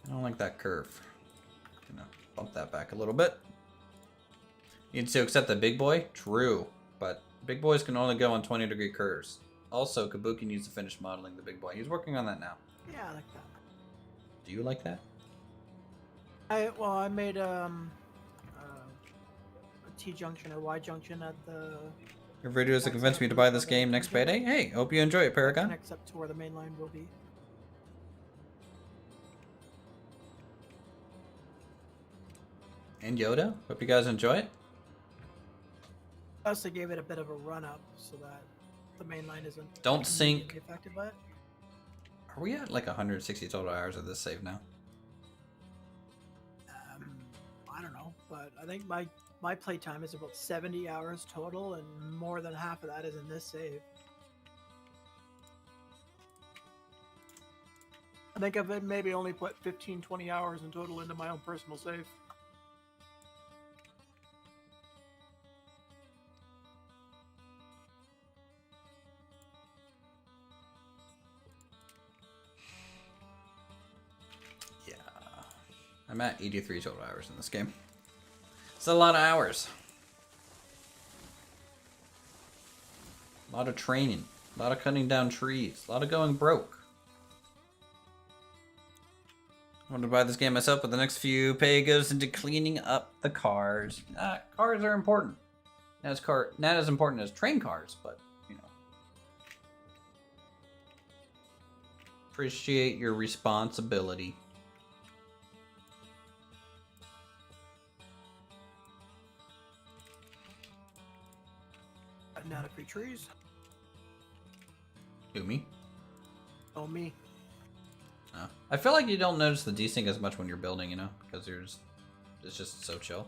I don't like that curve. Gonna bump that back a little bit. You need to accept the big boy? True, but big boys can only go on 20-degree curves. Also, Kabuki needs to finish modeling the big boy. He's working on that now. Yeah, I like that. Do you like that? I made a T junction or Y junction at the. Your videos that convinced me to buy this game next payday. Hey, hope you enjoy it, Paragon. Connects up to where the main line will be. And Yoda, hope you guys enjoy it. I also gave it a bit of a run up so that the main line isn't. Don't sink. immediately affected by it. Are we at like 160 total hours of this save now? I don't know, but I think my playtime is about 70 hours total, and more than half of that is in this save. I think I've maybe only put 15, 20 hours in total into my own personal save. Yeah. I'm at 83 total hours in this game. It's a lot of hours. A lot of training. A lot of cutting down trees. A lot of going broke. I want to buy this game myself, but the next few pay goes into cleaning up the cars. Cars are important. Not as important as train cars, but, you know. Appreciate your responsibility. Cutting down a few trees. Who, me? Oh, me. I feel like you don't notice the desync as much when you're building, you know, because it's just so chill.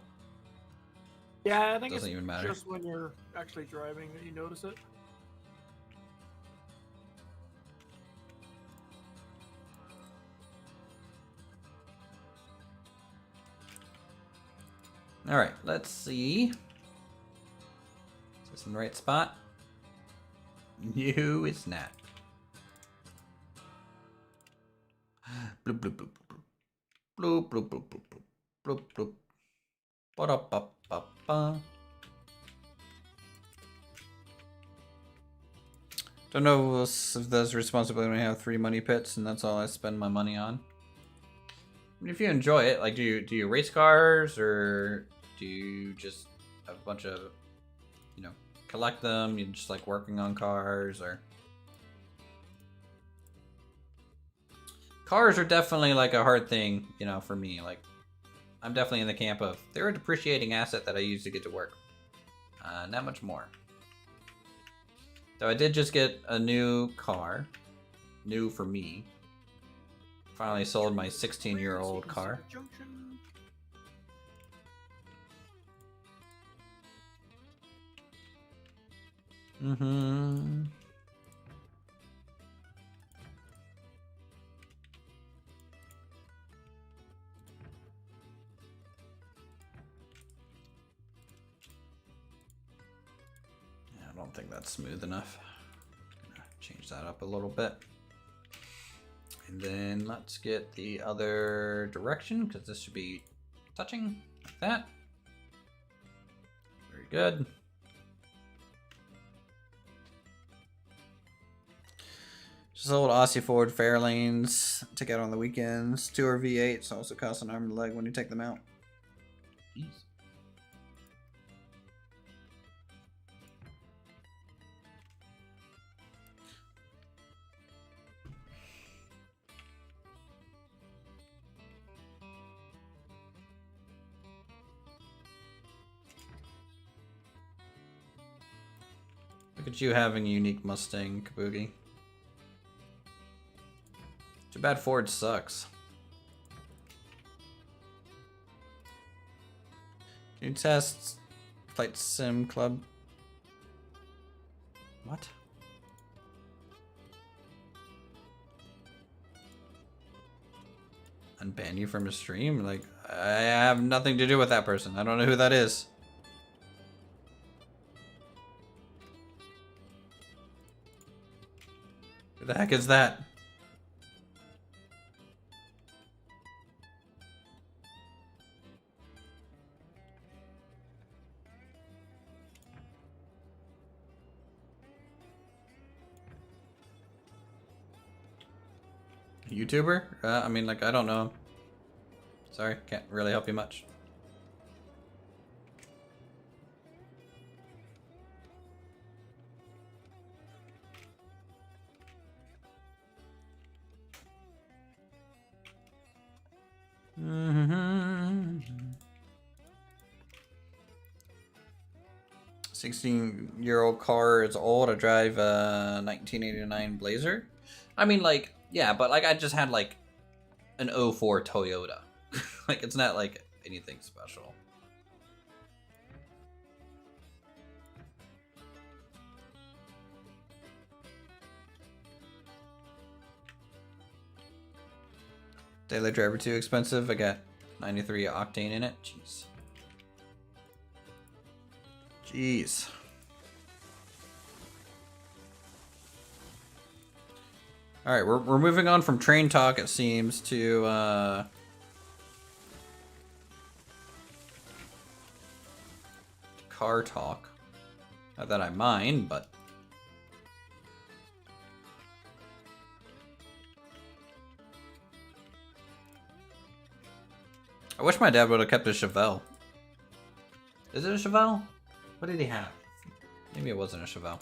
Yeah, I think Doesn't it's even matter. just when you're actually driving that you notice it. All right, let's see. Is this in the right spot? No, it's not. Bloop, bloop, bloop, bloop, bloop, bloop, bloop, bloop, bloop, bloop, bloop. Ba-da-ba-ba-ba. Don't know if that's responsibility when I have 3 money pits and that's all I spend my money on. I mean, if you enjoy it, like, do you race cars, or do you just have a bunch of, you know, collect them? You just like working on cars, or cars are definitely like a hard thing, you know, for me. Like, I'm definitely in the camp of they're a depreciating asset that I use to get to work. Not much more. Though I did just get a new car, new for me. Finally sold my 16-year-old car. Junction. Mm-hmm. Yeah, I don't think that's smooth enough. Gonna change that up a little bit. And then let's get the other direction, because this should be touching like that. Very good. Just old Aussie Ford Fairlanes to get on the weekends. 2 are V8s, also cost an arm and a leg when you take them out. Jeez. Look at you having a unique Mustang, Kabugi. Too bad Ford sucks. Can you test Flight Sim Club? What? Unban you from a stream? Like, I have nothing to do with that person. I don't know who that is. Who the heck is that? YouTuber? I mean, like, I don't know. Sorry, can't really help you much. Mm-hmm. 16-year-old car is old. I drive a 1989 Blazer. I mean, like, yeah, but like I just had like an '04 Toyota. Like, it's not like anything special. Daily driver too expensive. I got 93 octane in it. Jeez. Jeez. All right, we're moving on from train talk, it seems, to car talk. Not that I mind, but I wish my dad would have kept a Chevelle. Is it a Chevelle? What did he have? Maybe it wasn't a Chevelle.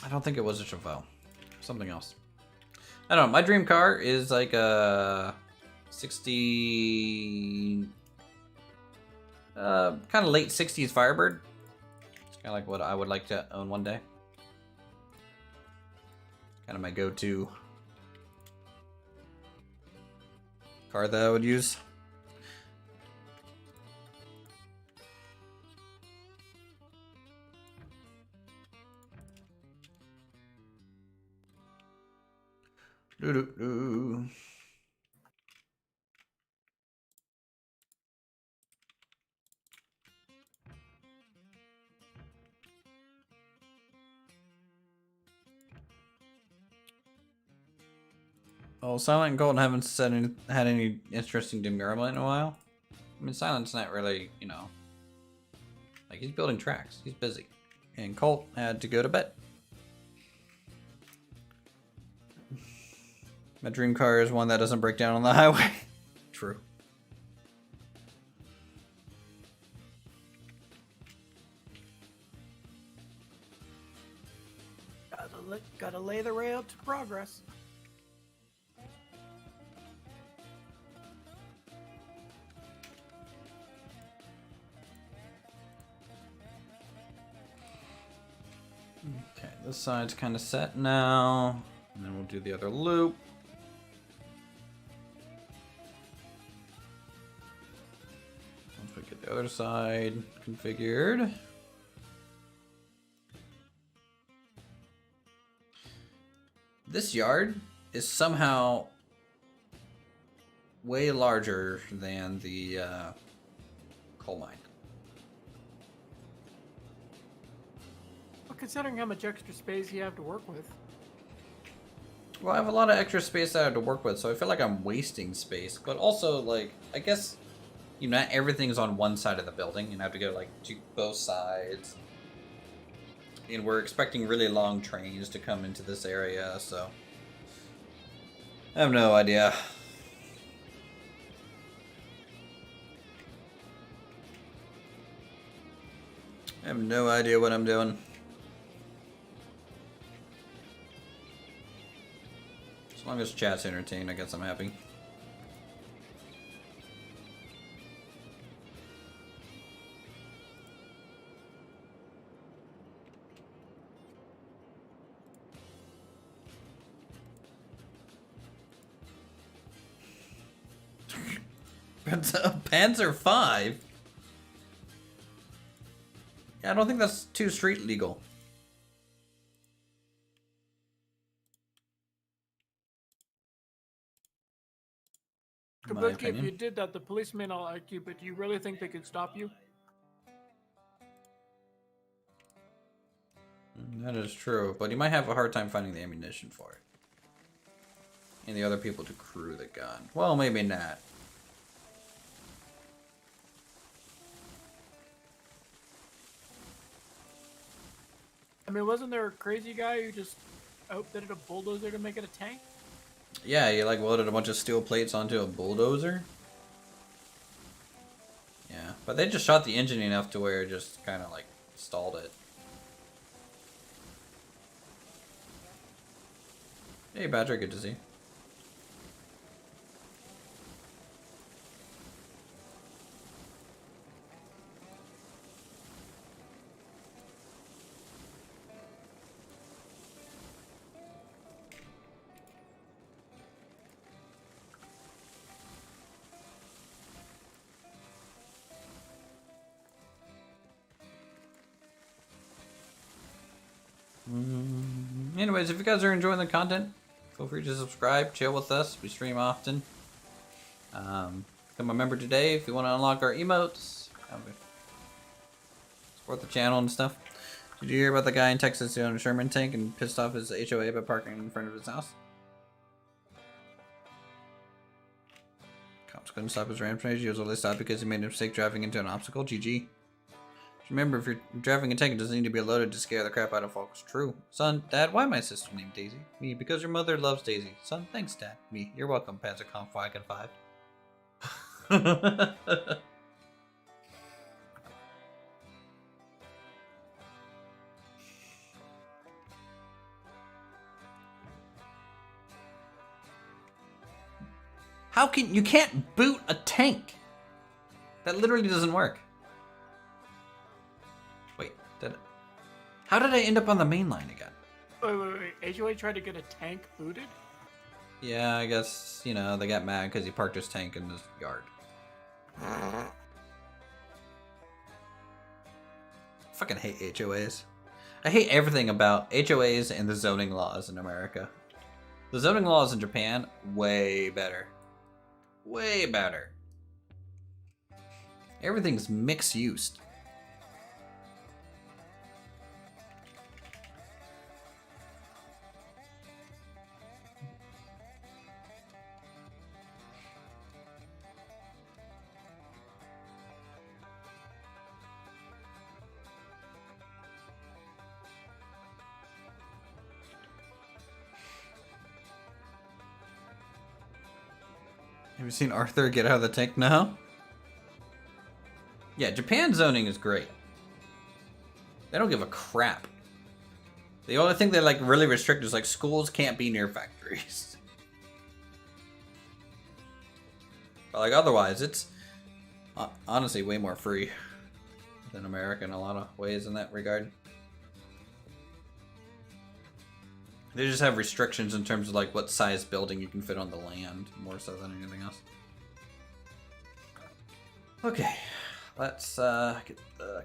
I don't think it was a Chevelle. Something else. I don't know. My dream car is like a 60... kind of late 60s Firebird. It's kind of like what I would like to own one day. Kind of my go-to car that I would use. Doo-doo-doo. Oh, Silent and Golden haven't had any interesting derailment in a while. I mean, Silent's not really, you know, like he's building tracks. He's busy. And Colt had to go to bed. My dream car is one that doesn't break down on the highway. True. Gotta lay the way out to progress. Okay, this side's kind of set now. And then we'll do the other loop. Once we get the other side configured. This yard is somehow way larger than the coal mine. Well, considering how much extra space you have to work with. Well, I have a lot of extra space that I have to work with, so I feel like I'm wasting space. But also, like, I guess, you know, not everything's on one side of the building. You have to go, like, to both sides. And we're expecting really long trains to come into this area, so I have no idea. I have no idea what I'm doing. As long as chat's entertained, I guess I'm happy. Panzer 5? Yeah, I don't think that's too street legal. In my Kabuki, if opinion. you did that, the police may not like you, but do you really think they could stop you? That is true, but you might have a hard time finding the ammunition for it. And the other people to crew the gun. Well, maybe not. I mean, wasn't there a crazy guy who just outfitted a bulldozer to make it a tank? Yeah, you like welded a bunch of steel plates onto a bulldozer. Yeah, but they just shot the engine enough to where it just kind of like stalled it. Hey, Badger, good to see you. Anyways, if you guys are enjoying the content, feel free to subscribe, chill with us. We stream often. Become a member today if you want to unlock our emotes. Support the channel and stuff. Did you hear about the guy in Texas who owned a Sherman tank and pissed off his HOA by parking in front of his house? Cops couldn't stop his rampage. He was only stopped because he made a mistake driving into an obstacle. GG. Remember, if you're driving a tank, it doesn't need to be loaded to scare the crap out of folks. True. Son, Dad, why my sister named Daisy? Me, because your mother loves Daisy. Son, thanks, Dad. Me, you're welcome, PanzerConf Wagon 5. How can you can't boot a tank? That literally doesn't work. Wait, how did I end up on the main line again? Wait. HOA tried to get a tank booted? Yeah, I guess, you know, they got mad because he parked his tank in his yard. Fucking hate HOAs. I hate everything about HOAs and the zoning laws in America. The zoning laws in Japan, way better. Way better. Everything's mixed use. Have you seen Arthur get out of the tank now? Yeah, Japan zoning is great. They don't give a crap. The only thing they like really restrict is like schools can't be near factories. But like otherwise, it's honestly way more free than America in a lot of ways in that regard. They just have restrictions in terms of like what size building you can fit on the land, more so than anything else. Okay, let's get the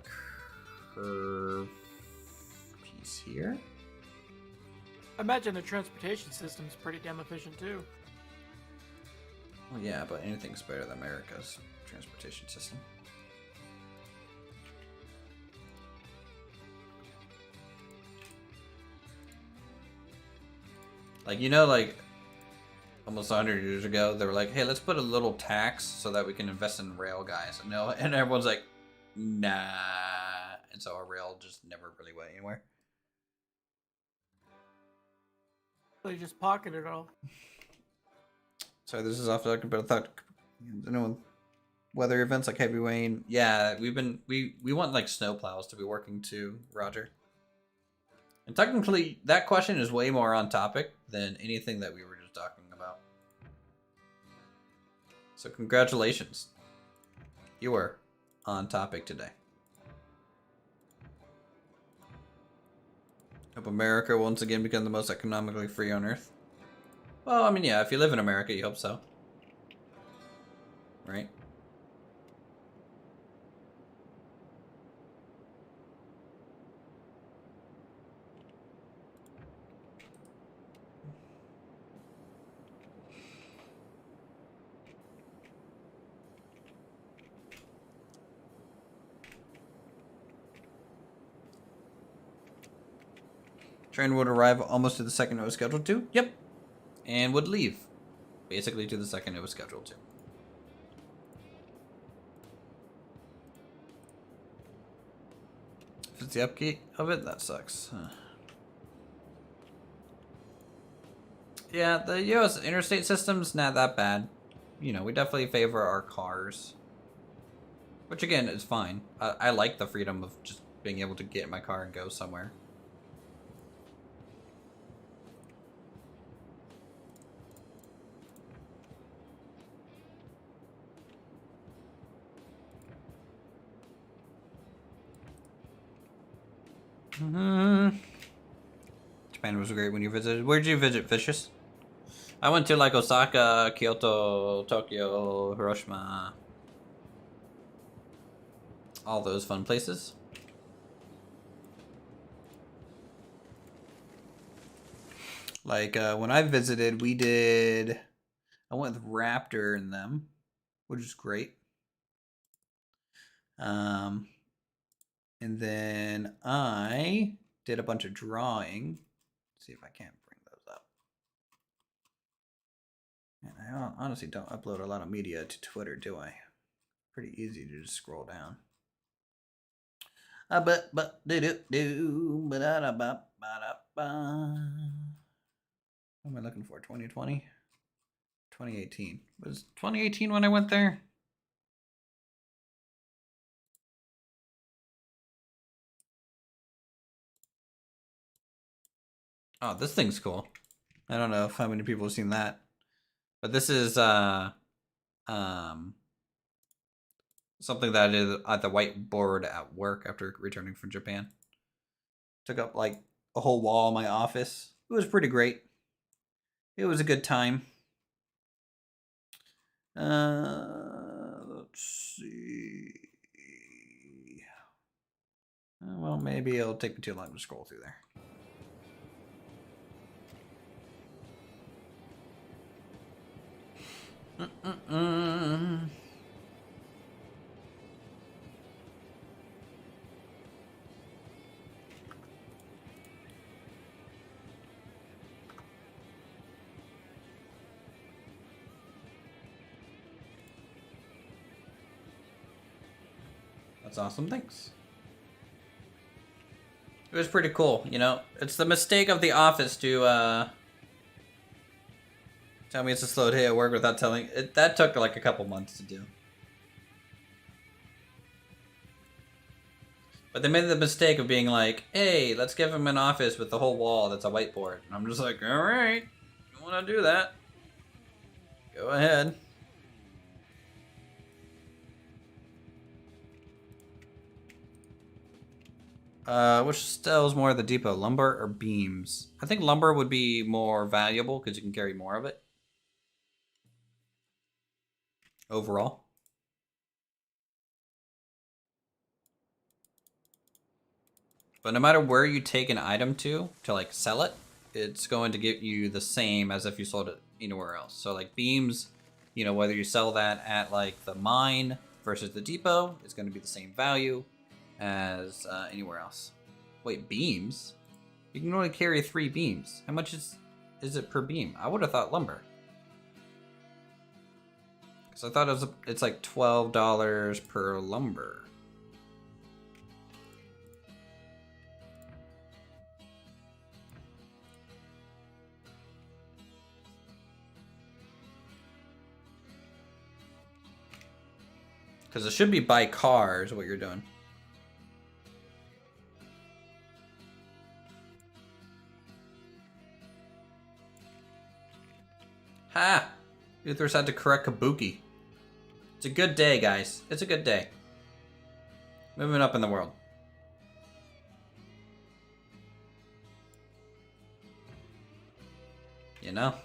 curve piece here. I imagine the transportation system's pretty damn efficient too. Well, yeah, but anything's better than America's transportation system. Like, you know, like, almost 100 years ago, they were like, hey, let's put a little tax so that we can invest in rail, guys. And everyone's like, nah. And so our rail just never really went anywhere. They just pocket it all. Sorry, this is off the record, but I thought, you know, weather events like heavy rain. Yeah, we want like snowplows to be working too, Roger. And technically, that question is way more on topic than anything that we were just talking So congratulations. You were on topic today. Hope America once again become the most economically free on Earth. Well, I mean, yeah, if you live in America, you hope so. Right? Train would arrive almost to the second it was scheduled to. Yep. And would leave. Basically to the second it was scheduled to. If it's the upkeep of it, that sucks. Huh. Yeah, the US interstate system's not that bad. You know, we definitely favor our cars. Which again is fine. I like the freedom of just being able to get in my car and go somewhere. Japan was great when you visited. Where did you visit, Vicious? I went to like Osaka, Kyoto, Tokyo, Hiroshima. All those fun places. Like when I visited, I went with Raptor and them, which is great. And then I did a bunch of drawing. Let's see if I can't bring those up. And I honestly don't upload a lot of media to Twitter, do I? Pretty easy to just scroll down. What am I looking for? 2020? 2018. Was 2018 when I went there? Oh, this thing's cool. I don't know how many people have seen that. But this is something that I did at the whiteboard at work after returning from Japan. Took up like a whole wall in my office. It was pretty great. It was a good time. Let's see. Well, maybe it'll take me too long to scroll through there. That's awesome, thanks. It was pretty cool, you know? It's the mistake of the office to, tell me it's a slow day at work without telling it. That took like a couple months to do. But they made the mistake of being like, hey, let's give him an office with the whole wall that's a whiteboard. And I'm just like, alright, you wanna do that? Go ahead. Which sells more of the depot, lumber or beams? I think lumber would be more valuable because you can carry more of it. Overall. But no matter where you take an item to like sell it, it's going to get you the same as if you sold it anywhere else. So like beams, you know, whether you sell that at like the mine versus the depot, it's going to be the same value as anywhere else. Wait, beams? You can only carry 3 beams. How much is it per beam? I would have thought lumber. Because I thought it's like $12 per lumber. Because it should be by car is what you're doing. Ha! Uthris had to correct Kabuki. It's a good day, guys. It's a good day. Moving up in the world. You know?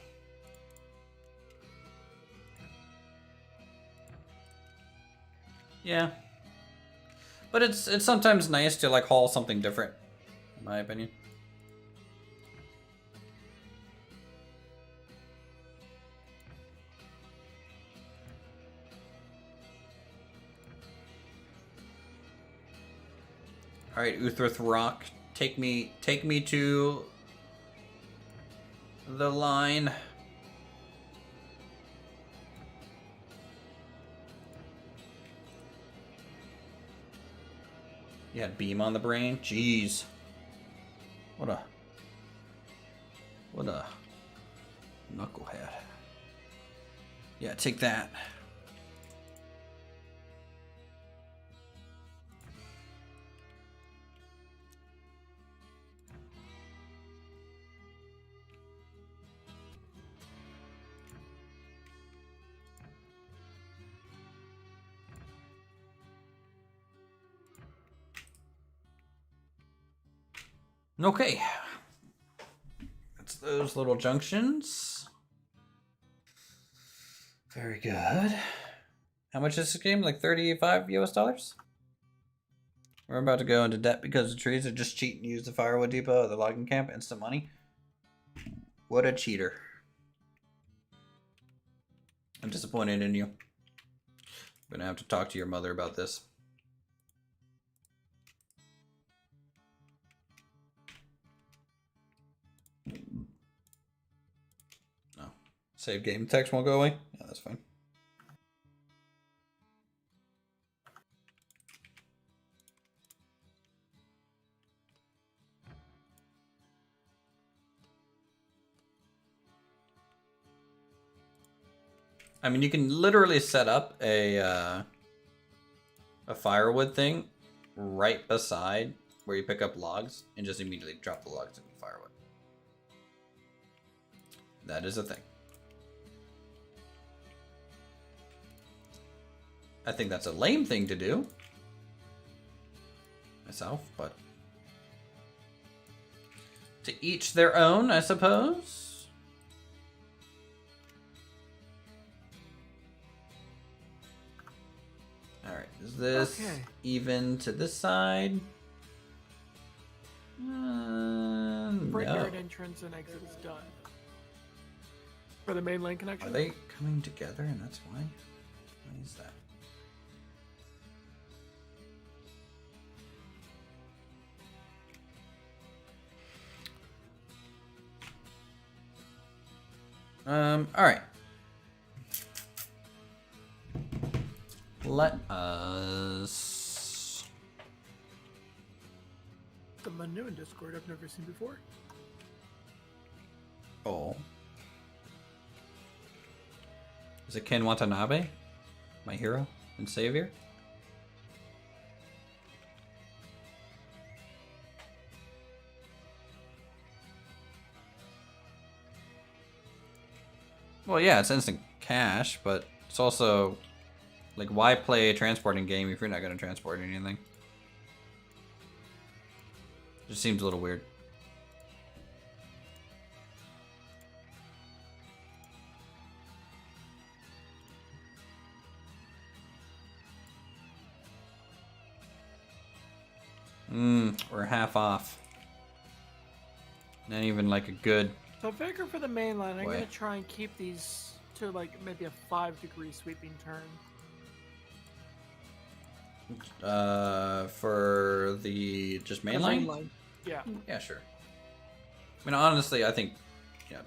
Yeah. But it's sometimes nice to like haul something different, in my opinion. All right, Uthris Rock, take me to the line. You had beam on the brain? Jeez. What a knucklehead. Yeah, take that. Okay. That's those little junctions. Very good. How much is this game? Like 35 US dollars? We're about to go into debt because the trees are just cheat and use the firewood depot or the logging camp. Instant money. What a cheater. I'm disappointed in you. I'm gonna have to talk to your mother about this. No. Save game text won't go away? Yeah, that's fine. I mean, you can literally set up a firewood thing right beside where you pick up logs and just immediately drop the logs into the firewood. That is a thing. I think that's a lame thing to do myself, but to each their own, I suppose. Alright, is this even to this side? Freight No. yard entrance and exit is done. For the mainline connection? Are they coming together and that's why? Why is that? Alright. Let us... The menu in Discord I've never seen before. Oh. Is it Ken Watanabe? My hero and savior? Well, yeah, it's instant cash, but it's also... Like, why play a transporting game if you're not going to transport anything? Just seems a little weird. We're half off. Not even like a good... So I figure for the mainline, I'm Way. going to try and keep these to like maybe a 5-degree sweeping turn. For the just The mainline? Yeah. Yeah, sure. I mean, honestly, I think,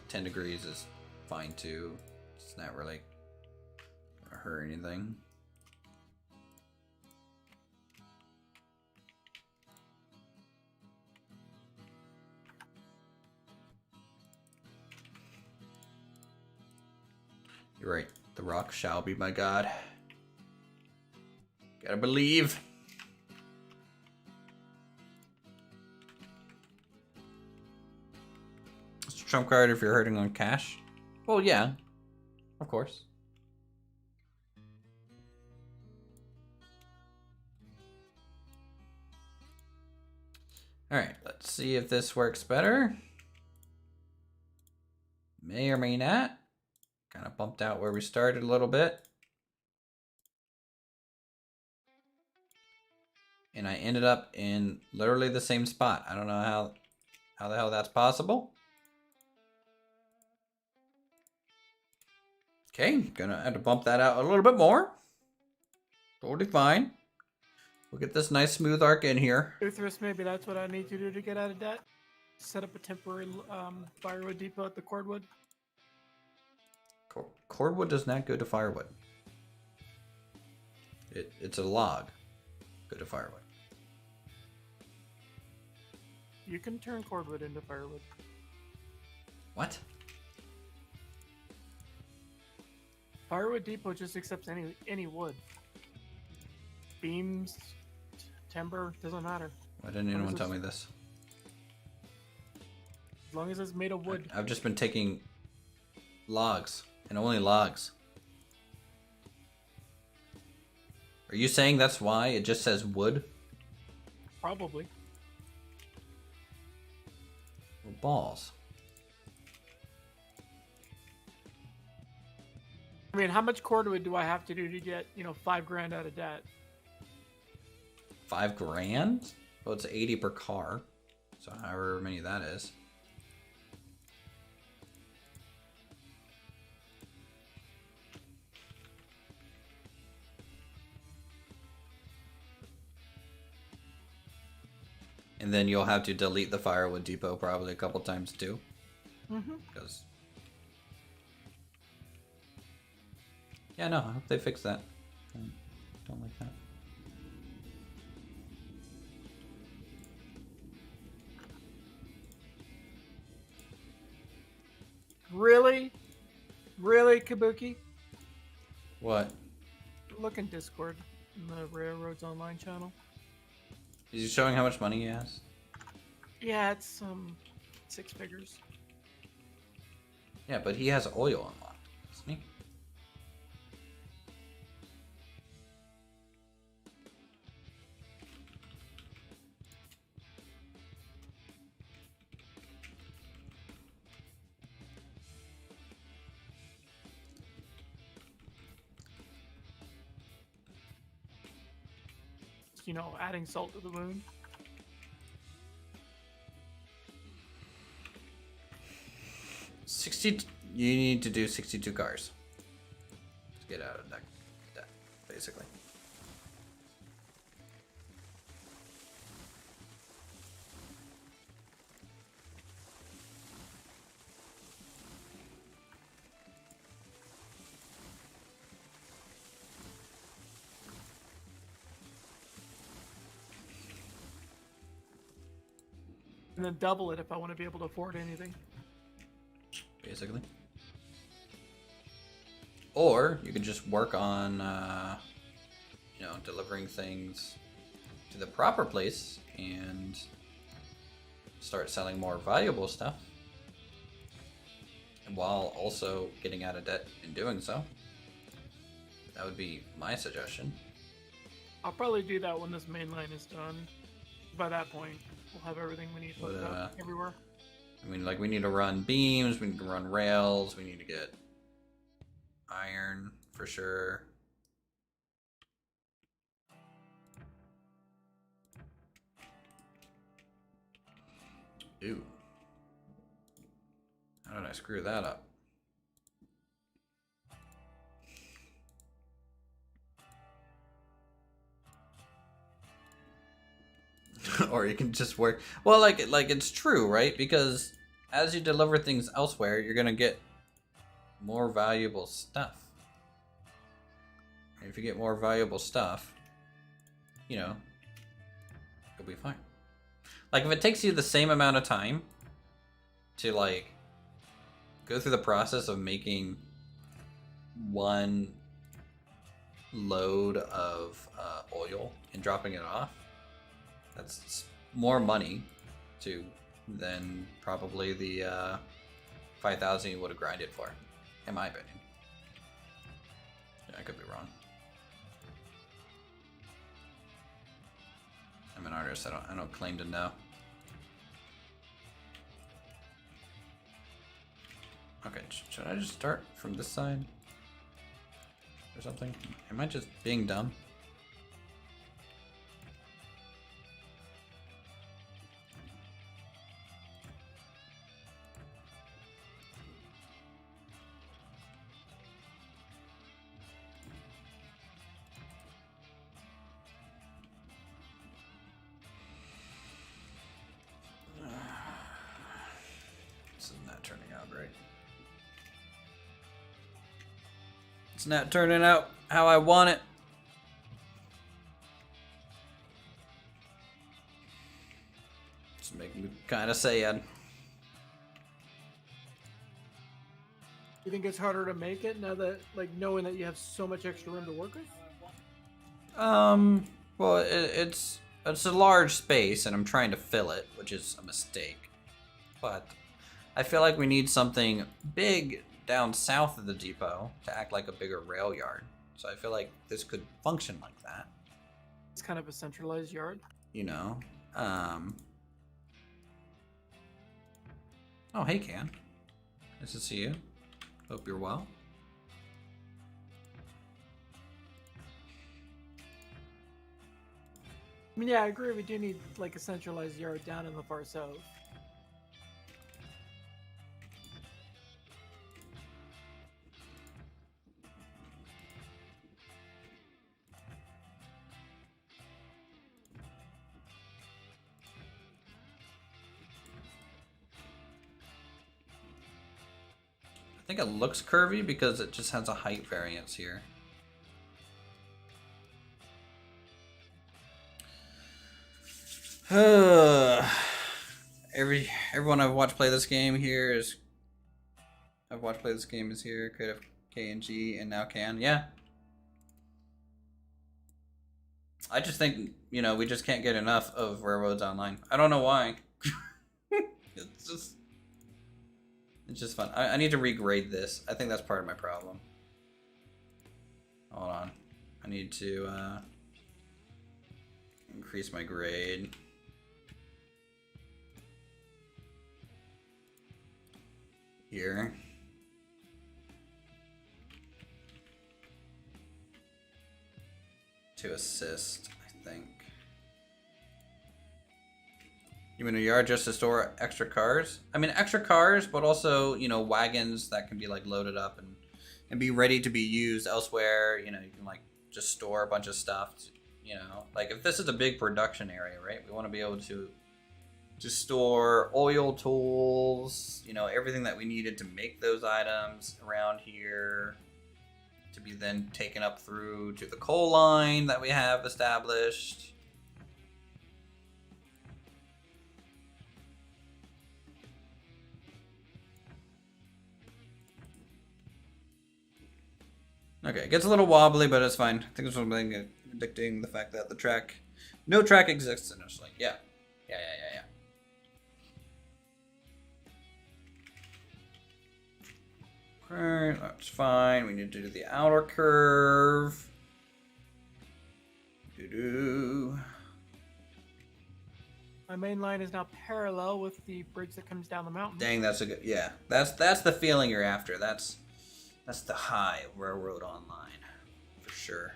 10 degrees is fine too. It's not really gonna hurt anything. You're right. The rock shall be my god. Gotta believe. Mr. Trump card if you're hurting on cash. Well, yeah. Of course. Alright, let's see if this works better. May or may not. Kind of bumped out where we started a little bit. And I ended up in literally the same spot. I don't know how the hell that's possible. Okay, gonna have to bump that out a little bit more. Totally fine. We'll get this nice smooth arc in here. Uthris, maybe that's what I need to do to get out of debt. Set up a temporary firewood depot at the cordwood. Cordwood does not go to firewood. It's a log. Go to firewood. You can turn cordwood into firewood. What? Firewood depot just accepts any wood. Beams, timber, doesn't matter. Why didn't anyone tell me this? As long as it's made of wood. I've just been taking logs, and only logs. Are you saying that's why it just says wood? Probably. Well, balls. I mean, how much cordwood do I have to do to get, $5 grand out of debt? $5 grand? Well, it's 80 per car. So however many that is. And then you'll have to delete the firewood depot probably a couple times too. Mm-hmm. Because... yeah, no, I hope they fix that. I don't like that. Really? Really, Kabuki? What? Look in Discord, in the Railroads Online channel. Is he showing how much money he has? Yeah, it's 6 figures. Yeah, but he has oil unlocked, doesn't he? Adding salt to the wound. You need to do 62 cars to get out of that, basically. And then double it if I want to be able to afford anything. Basically. Or you can just work on, delivering things to the proper place and start selling more valuable stuff, and while also getting out of debt in doing so. That would be my suggestion. I'll probably do that when this main line is done. By that point, we'll have everything we need hooked up everywhere. I mean, like, we need to run beams, we need to run rails, we need to get iron for sure. Ew. How did I screw that up? Or you can just work. Well, like it's true, right? Because as you deliver things elsewhere, you're gonna get more valuable stuff. And if you get more valuable stuff, you'll be fine. Like, if it takes you the same amount of time to, like, go through the process of making one load of oil and dropping it off, that's more money than probably the 5,000 you would have grinded for, in my opinion. Yeah, I could be wrong. I'm an artist. I don't claim to know. Okay, should I just start from this side? Or something? Am I just being dumb? This is not turning out right. It's not turning out how I want it. It's making me kind of sad. You think it's harder to make it now that, like, knowing that you have so much extra room to work with? Well, it's a large space, and I'm trying to fill it, which is a mistake. But I feel like we need something big down south of the depot to act like a bigger rail yard. So I feel like this could function like that. It's kind of a centralized yard. You know. Oh, hey, Can. Nice to see you. Hope you're well. I mean, yeah, I agree. We do need like a centralized yard down in the far south. I think it looks curvy because it just has a height variance here. Everyone I've watched play this game here is here. Could have K and G and now Can. Yeah. I just think, you know, we just can't get enough of Railroads Online. I don't know why. It's just fun. I need to regrade this. I think that's part of my problem. Hold on. I need to increase my grade. Here. To assist, I think. You mean a yard just to store extra cars? I mean extra cars, but also, you know, wagons that can be like loaded up and be ready to be used elsewhere. You know, you can like just store a bunch of stuff. You know, like if this is a big production area, right? We want to be able to store oil tools, you know, everything that we needed to make those items around here to be then taken up through to the coal line that we have established. Okay, it gets a little wobbly, but it's fine. I think it's something predicting the fact that no track exists, and it's like, yeah. Okay, that's fine. We need to do the outer curve. My main line is now parallel with the bridge that comes down the mountain. Dang, that's a good. Yeah, that's the feeling you're after. That's the high of Railroad Online, for sure.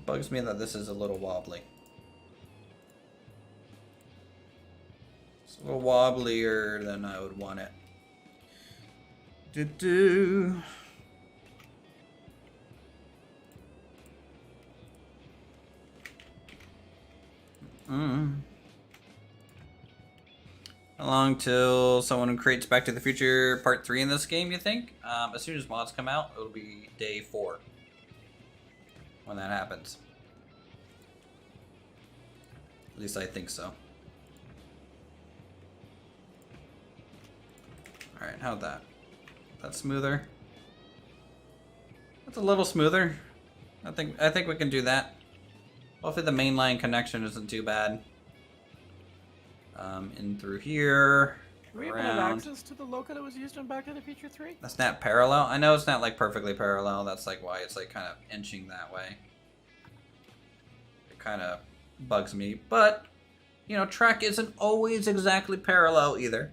Bugs me that this is a little wobbly. It's a little wobblier than I would want it. How long till someone creates Back to the Future Part 3 in this game, you think? As soon as mods come out, it'll be day 4 when that happens. At least I think so. Alright, how'd that? That's smoother. That's a little smoother. I think we can do that. Hopefully the mainline connection isn't too bad. In through here. Do we even have access to the loco that was used in Back to the Future 3? That's not parallel. I know it's not like perfectly parallel. That's like why it's like kind of inching that way. It kind of bugs me, but you know, track isn't always exactly parallel either.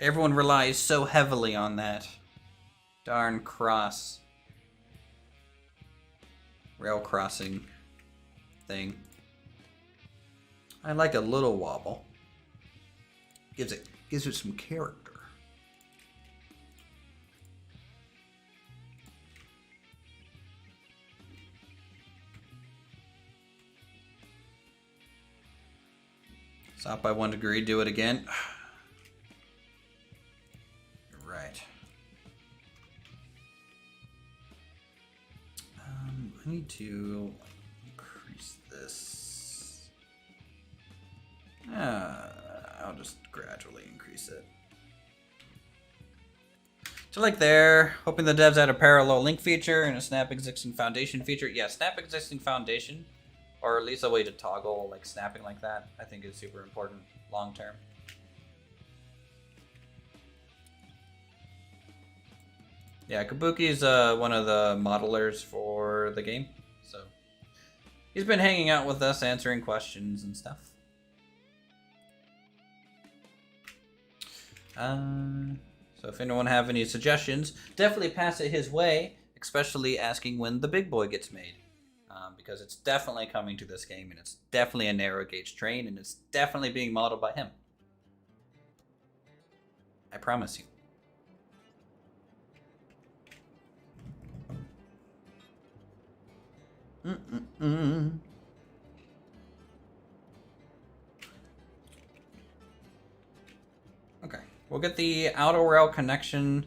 Everyone relies so heavily on that darn cross rail crossing thing. I like a little wobble. Gives it some character. Stop by 1 degree, do it again. You're right. I need to increase this. I'll just gradually increase it. So like there, hoping the devs add a parallel link feature and a snap existing foundation feature. Yeah, snap existing foundation, or at least a way to toggle like snapping like that, I think is super important long term. Yeah, Kabuki's one of the modelers for the game, so he's been hanging out with us, answering questions and stuff. So if anyone have any suggestions, definitely pass it his way, especially asking when the big boy gets made. Because it's definitely coming to this game, and it's definitely a narrow gauge train, and it's definitely being modeled by him. I promise you. Okay, we'll get the outer rail connection.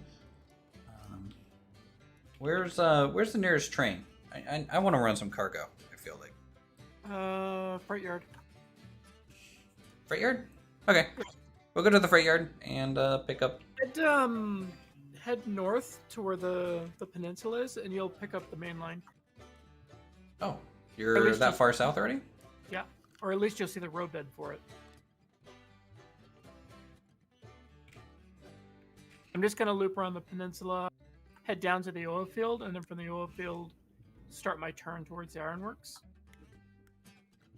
Where's the nearest train? I want to run some cargo. I feel like. Freight yard. Freight yard? Okay, we'll go to the freight yard and pick up. Head north to where the peninsula is, and you'll pick up the main line. Oh, you're that far south already? Yeah, or at least you'll see the roadbed for it. I'm just gonna loop around the peninsula, head down to the oil field, and then from the oil field, start my turn towards the ironworks.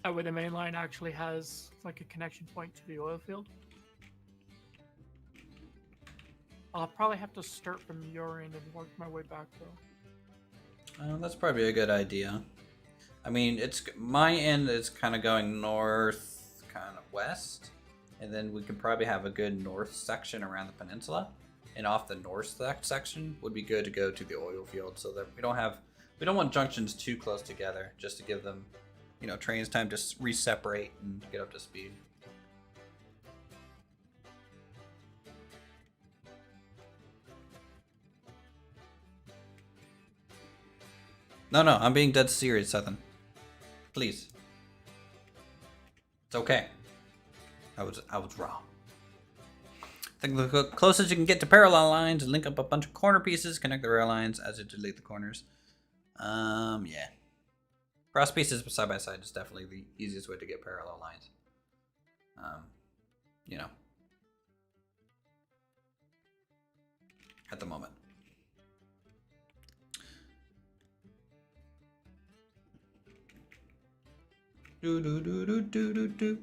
That way the main line actually has like a connection point to the oil field. I'll probably have to start from your end and work my way back though. That's probably a good idea. I mean, it's my end is kind of going north, kind of west, and then we could probably have a good north section around the peninsula. And off the north section would be good to go to the oil field, so that we don't want junctions too close together, just to give them, you know, trains time to re-separate and get up to speed. No, I'm being dead serious, Sutton. Please. It's okay. I was wrong. I think the closest you can get to parallel lines and link up a bunch of corner pieces, connect the rail lines as you delete the corners. Yeah. Cross pieces side by side is definitely the easiest way to get parallel lines. You know. At the moment. Do.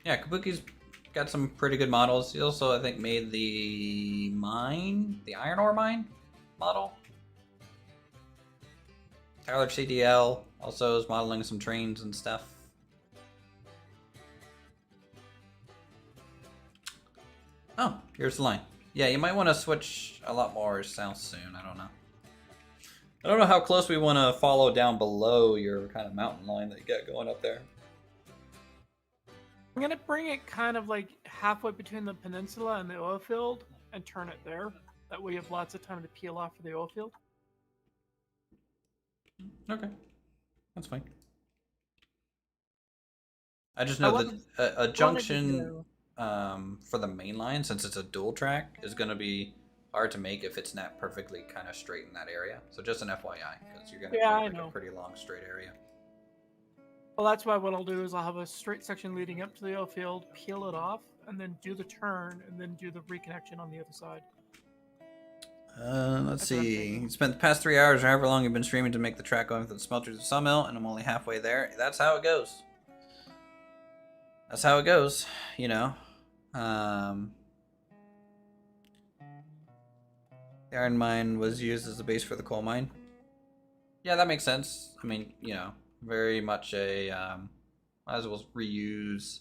Yeah, Kabuki's got some pretty good models. He also, I think, made the iron ore mine model. Tyler CDL also is modeling some trains and stuff. Oh, here's the line. Yeah, you might want to switch a lot more south soon. I don't know. I don't know how close we want to follow down below your kind of mountain line that you got going up there. I'm gonna bring it kind of like halfway between the peninsula and the oil field and turn it there. That way you have lots of time to peel off for the oil field. Okay, that's fine. I just know that a junction for the main line, since it's a dual track, is going to be hard to make if it's not perfectly kind of straight in that area. So just an FYI, because you're going to have like a pretty long straight area. Well, that's why what I'll do is I'll have a straight section leading up to the oil field, peel it off, and then do the turn, and then do the reconnection on the other side. Let's see. You spent the past 3 hours or however long you've been streaming to make the track going from the smelter to the sawmill, and I'm only halfway there. That's how it goes. That's how it goes, you know. The iron mine was used as the base for the coal mine. Yeah, that makes sense. I mean, you know, very much a, might as well reuse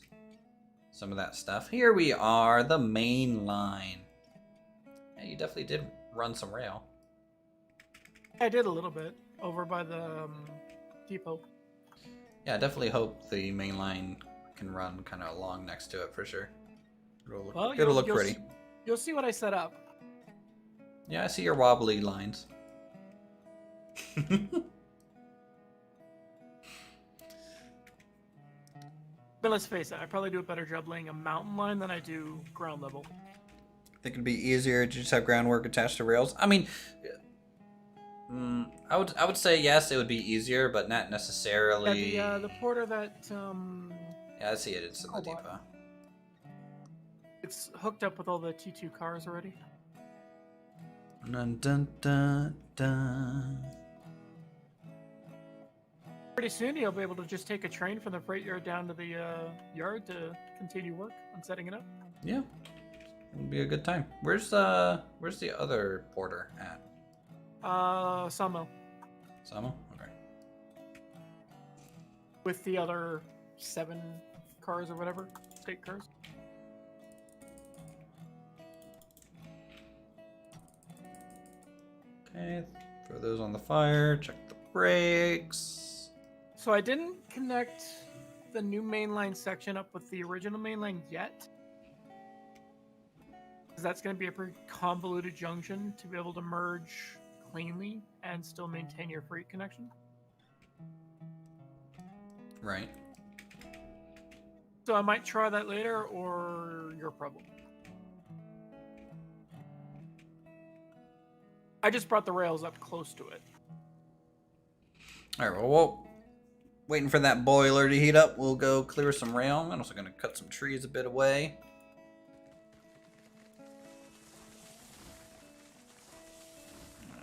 some of that stuff. Here we are, the main line. Yeah, you definitely did run some rail. I did a little bit over by the depot. Yeah, I definitely hope the main line can run kind of along next to it for sure. It'll look pretty. You'll see what I set up. Yeah, I see your wobbly lines. But let's face it, I probably do a better job laying a mountain line than I do ground level. Think it'd be easier to just have groundwork attached to rails? I mean, I would say yes, it would be easier, but not necessarily. Yeah, the porter that Yeah, I see it. It's in the depot. It's hooked up with all the T2 cars already. Dun, dun, dun, dun. Pretty soon you'll be able to just take a train from the freight yard down to the yard to continue work on setting it up. Yeah, it'll be a good time. Where's the other porter at? Sawmill. Sawmill? Okay. With the other 7 cars or whatever, state cars. Okay, throw those on the fire. Check the brakes. So I didn't connect the new mainline section up with the original mainline yet. Because that's going to be a pretty convoluted junction to be able to merge cleanly and still maintain your freight connection. Right. So I might try that later, or your problem. I just brought the rails up close to it. All right, well, waiting for that boiler to heat up, we'll go clear some rail. I'm also going to cut some trees a bit away.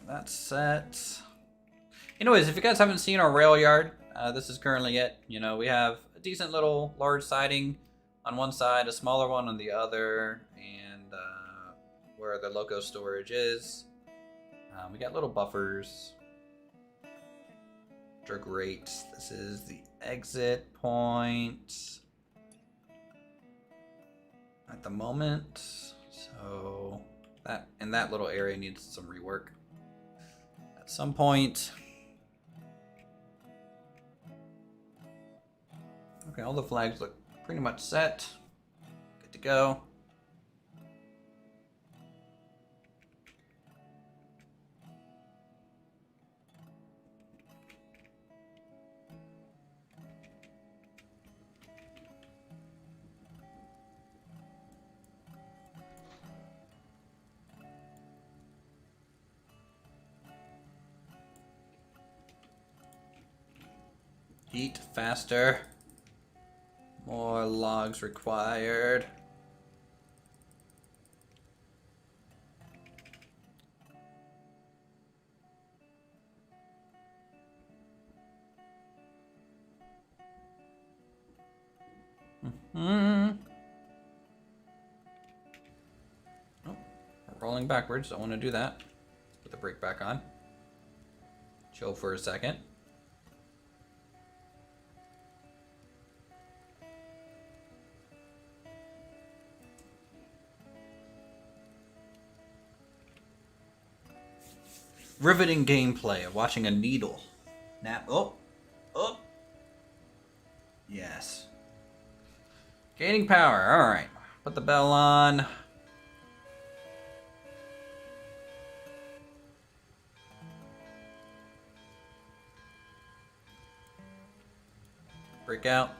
That's set. Anyways, if you guys haven't seen our rail yard, this is currently it. You know, we have a decent little large siding on one side, a smaller one on the other, and where the loco storage is. We got little buffers, which are great. This is the exit point at the moment. So that in that little area needs some rework at some point. Okay, all the flags look pretty much set. Good to go. Heat faster. More logs required. Oh, we're rolling backwards. Don't want to do that. Let's put the brake back on. Chill for a second. Riveting gameplay of watching a needle nap. Oh, oh, yes. Gaining power. All right. Put the bell on. Break out.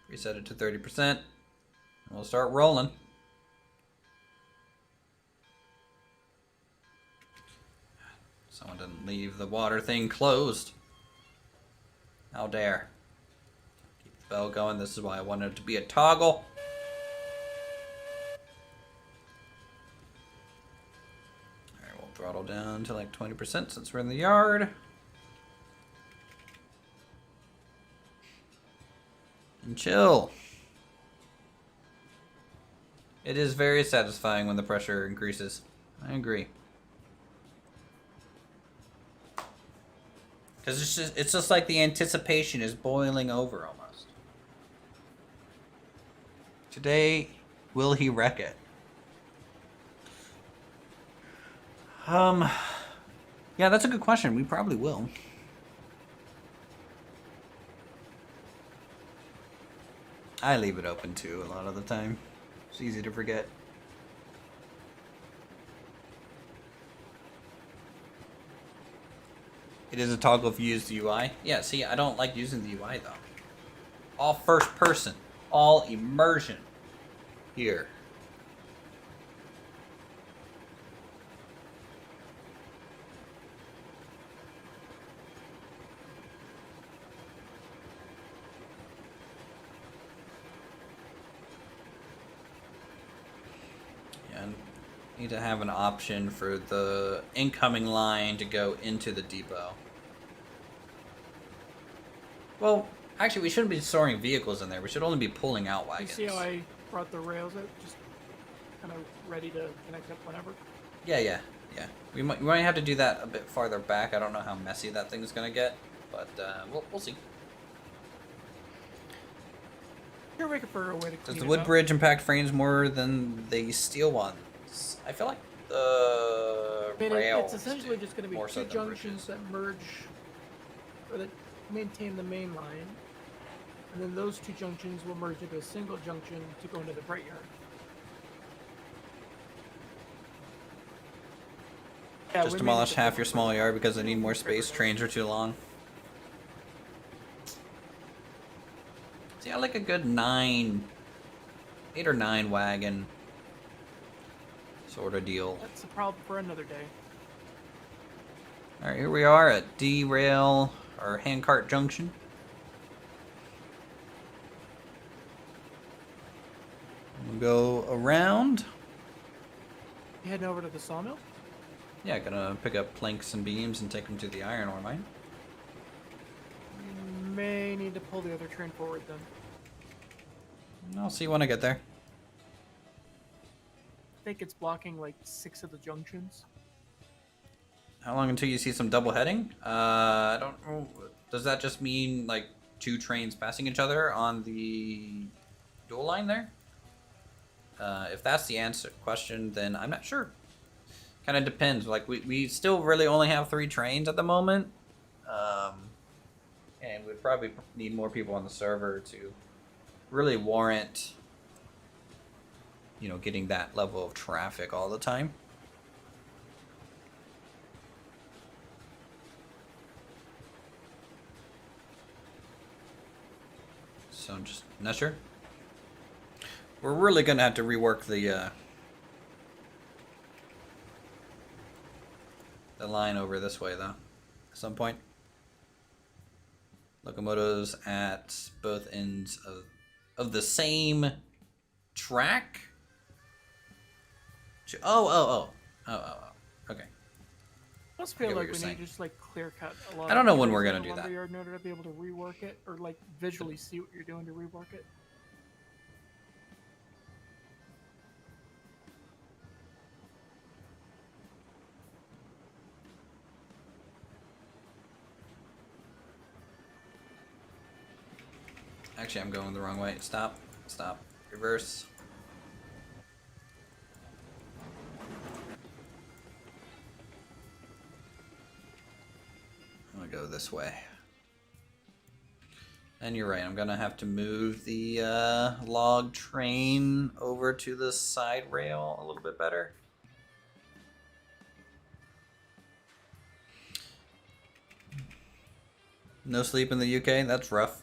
Reset it to 30%. And we'll start rolling. Someone didn't leave the water thing closed. How dare. Keep the bell going. This is why I wanted it to be a toggle. Throttle down to like 20% since we're in the yard. And chill. It is very satisfying when the pressure increases. I agree. Because it's just like the anticipation is boiling over almost. Today, will he wreck it? Yeah, that's a good question. We probably will. I leave it open too a lot of the time. It's easy to forget. It is a toggle if you use the UI. Yeah, see, I don't like using the UI though. All first person, all immersion here. Need to have an option for the incoming line to go into the depot. Well, actually, we shouldn't be storing vehicles in there. We should only be pulling out wagons. You see how I brought the rails out? Just kind of ready to connect up whenever? Yeah. We might have to do that a bit farther back. I don't know how messy that thing's going to get, but we'll see. You're making for a way to clean Does it the wood up. bridge impact frames more than the steel ones? I feel like the rails it's essentially do, just going to be more two so than junctions bridges. that merge, or that maintain the main line, and then those two junctions will merge into a single junction to go into the freight yard. Yeah, Just we demolish made it half your difficult small for- yard because I need more space. Trains are too long. See, I like a good 8 or 9 wagon sort of deal. That's a problem for another day. All right, here we are at derail or handcart junction. We'll go around. You heading over to the sawmill? Yeah, gonna pick up planks and beams and take them to the iron ore mine. You may need to pull the other train forward then. I'll see when I get there. I think it's blocking like 6 of the junctions. How long until you see some double heading? I don't know. Does that just mean like 2 trains passing each other on the dual line there? If that's the question, then I'm not sure. Kind of depends. Like we still really only have 3 trains at the moment, and we'd probably need more people on the server to really warrant, getting that level of traffic all the time. So I'm just not sure. We're really gonna have to rework the line over this way though, at some point. Locomotives at both ends of the same track. Oh. Okay. I just feel get what like you're we saying. need to just like clear cut a lot. I don't know when trees we're in gonna the do that. lumberyard in order to be able to rework it, or like visually see what you're doing to rework it. Actually, I'm going the wrong way. Stop. Reverse. I'm gonna go this way. And you're right, I'm gonna have to move the log train over to the side rail a little bit better. No sleep in the UK? That's rough.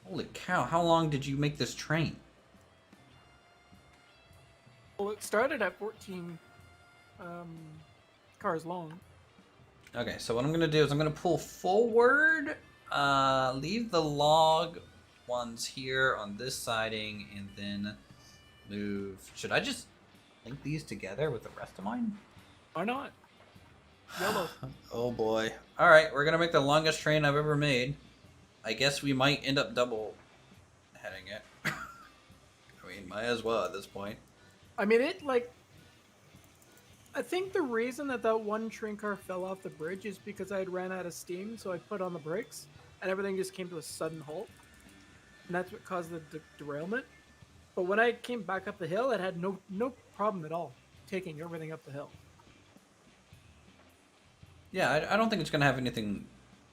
Holy cow, how long did you make this train? Well, it started at 14 cars long. Okay, so what I'm gonna do is I'm gonna pull forward, leave the log ones here on this siding, and then move. Should I just link these together with the rest of mine? Why not? Yellow. Oh boy. Alright, we're gonna make the longest train I've ever made. I guess we might end up double heading it. I mean, might as well at this point. I mean, it, like... I think the reason that one train car fell off the bridge is because I had ran out of steam, so I put on the brakes, and everything just came to a sudden halt. And that's what caused the derailment. But when I came back up the hill, it had no problem at all taking everything up the hill. Yeah, I don't think it's going to have anything,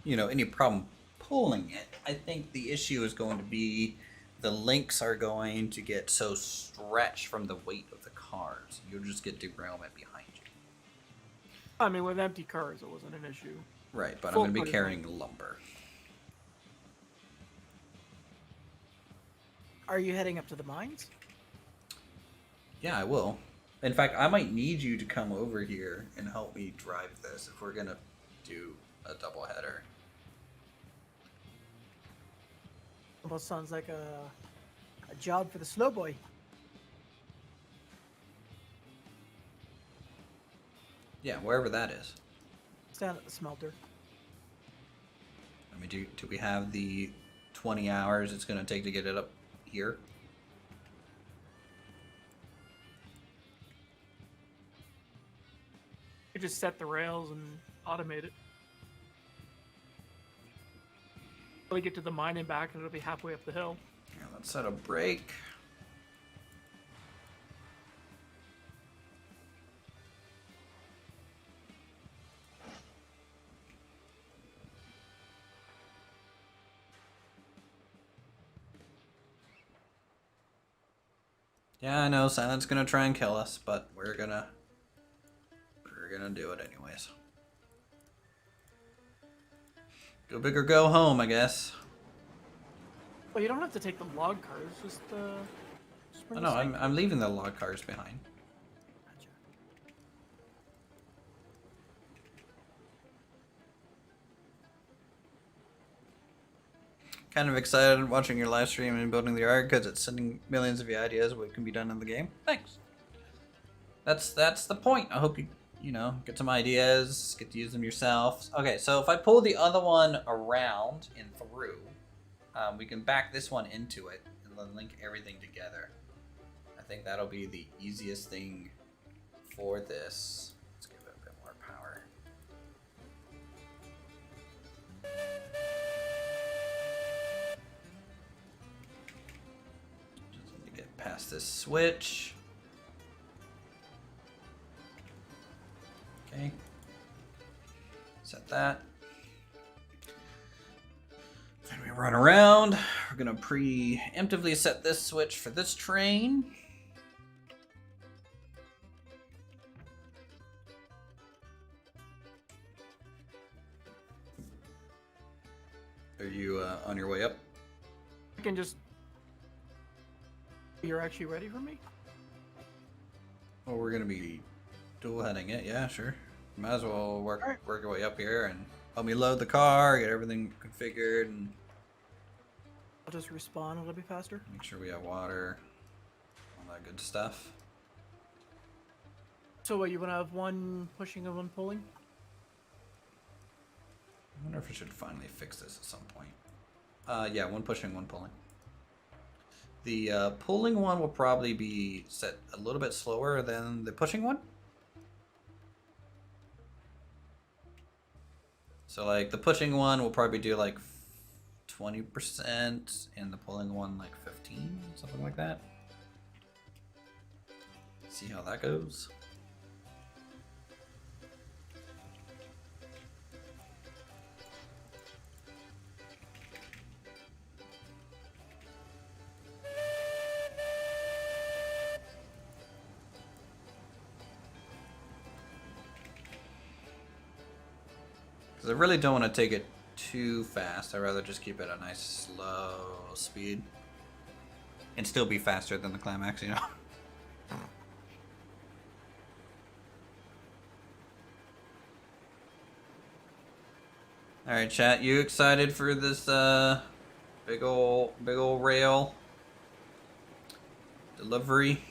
any problem pulling it. I think the issue is going to be the links are going to get so stretched from the weight of the cars. You'll just get derailment behind you. I mean, with empty cars, it wasn't an issue. Right, but Full I'm going to be body carrying lumber. Are you heading up to the mines? Yeah, I will. In fact, I might need you to come over here and help me drive this if we're going to do a double header. Almost sounds like a job for the slow boy. Yeah, wherever that is. It's down at the smelter. I mean, do we have the 20 hours it's going to take to get it up here? You just set the rails and automate it. We get to the mine and back, and it'll be halfway up the hill. Yeah, let's set a brake. Yeah, I know Silent's gonna try and kill us, but we're gonna do it anyways. Go big or go home, I guess. Well, you don't have to take the log cars. Just bring Oh, the no, same- I'm leaving the log cars behind. Gotcha. Kind of excited watching your live stream and building the art because it's sending millions of ideas of what can be done in the game. Thanks. That's the point. I hope you get some ideas, get to use them yourself. Okay, so if I pull the other one around and through, we can back this one into it and then link everything together. I think that'll be the easiest thing for this. Let's give it a bit more power. Just need to get past this switch. Okay. Set that. Then we run around. We're gonna preemptively set this switch for this train. Are you on your way up? You can just... You're actually ready for me? Well, we're gonna be dual heading it. Yeah, sure. Might as well work our way up here and help me load the car, get everything configured, and I'll just respawn a little bit faster. make sure we have water, all that good stuff. So what, you want to have one pushing and one pulling? I wonder if I should finally fix this at some point. Yeah, one pushing, one pulling. The pulling one will probably be set a little bit slower than the pushing one. So like the pushing one will probably do like 20% and the pulling one like 15, something like that. See how that goes. I really don't want to take it too fast. I'd rather just keep it a nice slow speed. And still be faster than the climax, you know? Alright, chat, you excited for this big ol' rail delivery?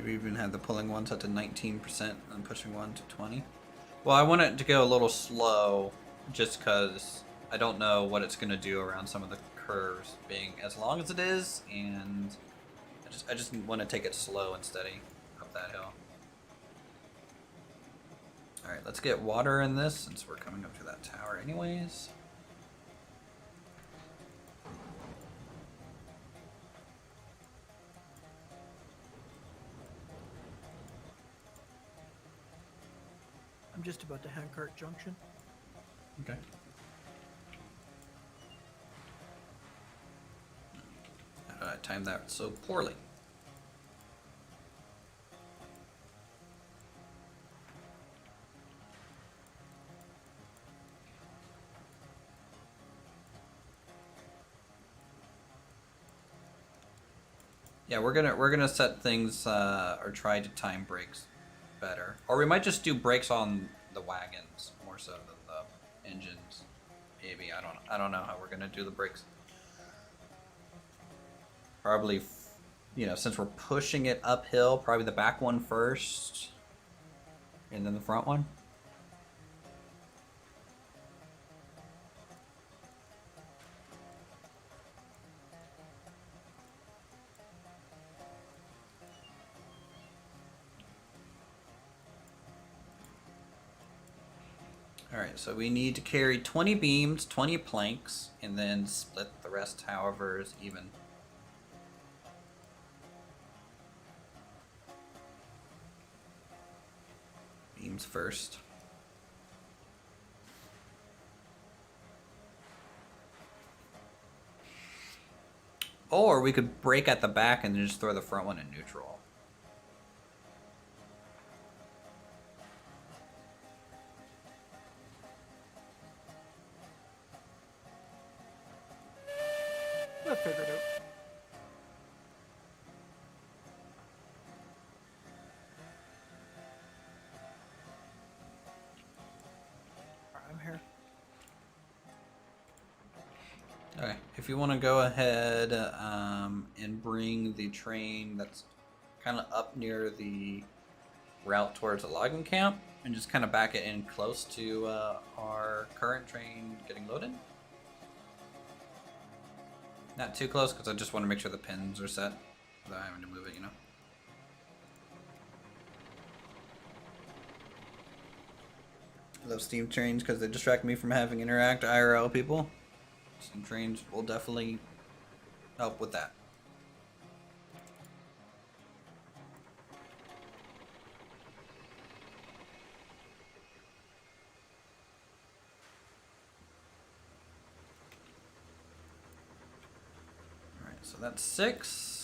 We even had the pulling one set to 19% and pushing one to 20. Well, I want it to go a little slow just because I don't know what it's going to do around some of the curves being as long as it is, and I just want to take it slow and steady up that hill. Alright, let's get water in this since we're coming up to that tower anyways. I'm just about to handcart junction. Okay. How did I time that so poorly? Yeah, we're gonna set things or try to time brakes better, or we might just do brakes on the wagons more so than the engines. Maybe I don't know how we're gonna do the brakes. Probably, you know, since we're pushing it uphill, probably the back one first, and then the front one. Alright, so we need to carry 20 beams, 20 planks, and then split the rest however is even. Beams first. Or we could break at the back and then just throw the front one in neutral. I figured it. Alright, I'm here. Okay, if you want to go ahead and bring the train that's kind of up near the route towards the logging camp and just kind of back it in close to our current train getting loaded. Not too close because I just want to make sure the pins are set without having to move it, you know. I love steam trains because they distract me from having interact IRL people. Steam trains will definitely help with that. Alright, so that's 6.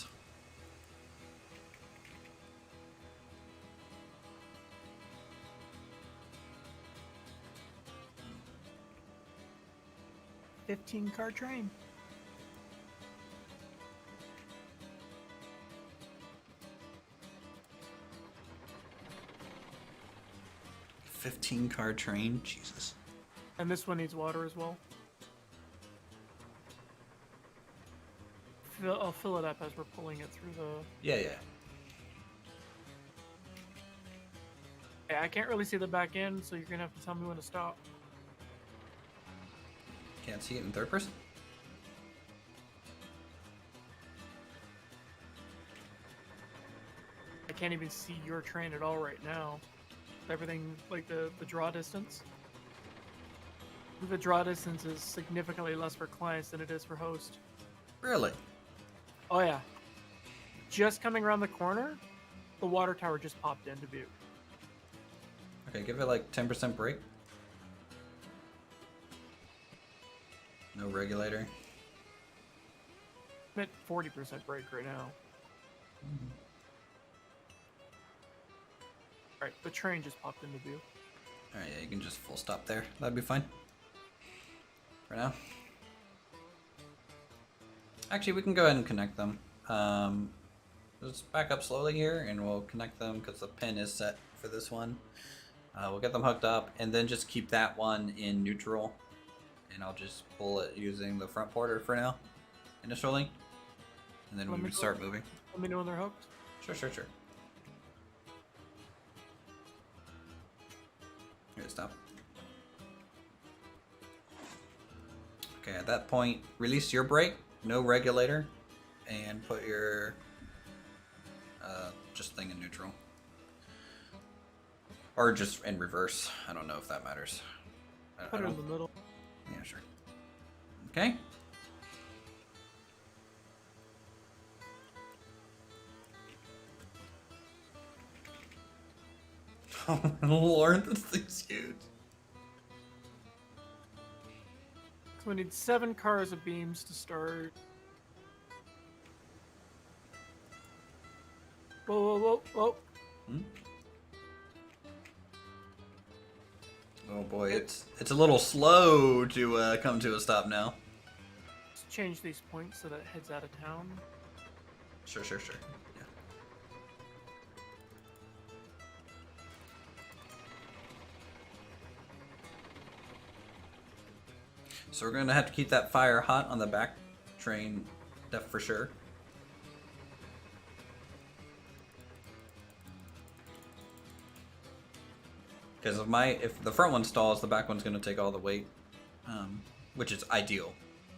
car train. car train, Jesus. And this one needs water as well. I'll fill it up as we're pulling it through the... Yeah. Yeah, I can't really see the back end, so you're gonna have to tell me when to stop. Can't see it in third person? I can't even see your train at all right now. Everything, like the draw distance. The draw distance is significantly less for clients than it is for host. Really? Oh yeah. Just coming around the corner, the water tower just popped into view. Okay, give it like 10% brake. No regulator. I'm at 40% brake right now. Alright, the train just popped into view. Alright, yeah, you can just full stop there. That'd be fine. For now. Actually, we can go ahead and connect them. Let's back up slowly here and we'll connect them because the pin is set for this one. We'll get them hooked up and then just keep that one in neutral. And I'll just pull it using the front porter for now, initially. And then we would start moving. Let me know when they're hooked. Sure. Okay, stop. Okay, at that point, release your brake, no regulator, and put your just thing in neutral. Or just in reverse. I don't know if that matters. Put it in the middle. Yeah, sure. Okay. Oh my lord, this thing's huge. So we need 7 cars of beams to start. Whoa, whoa, whoa, whoa. Hmm? Oh boy, it's a little slow to come to a stop now. Let's change these points so that it heads out of town. Sure. Yeah. So we're gonna have to keep that fire hot on the back train, def for sure. Because if the front one stalls, the back one's gonna take all the weight, which is ideal.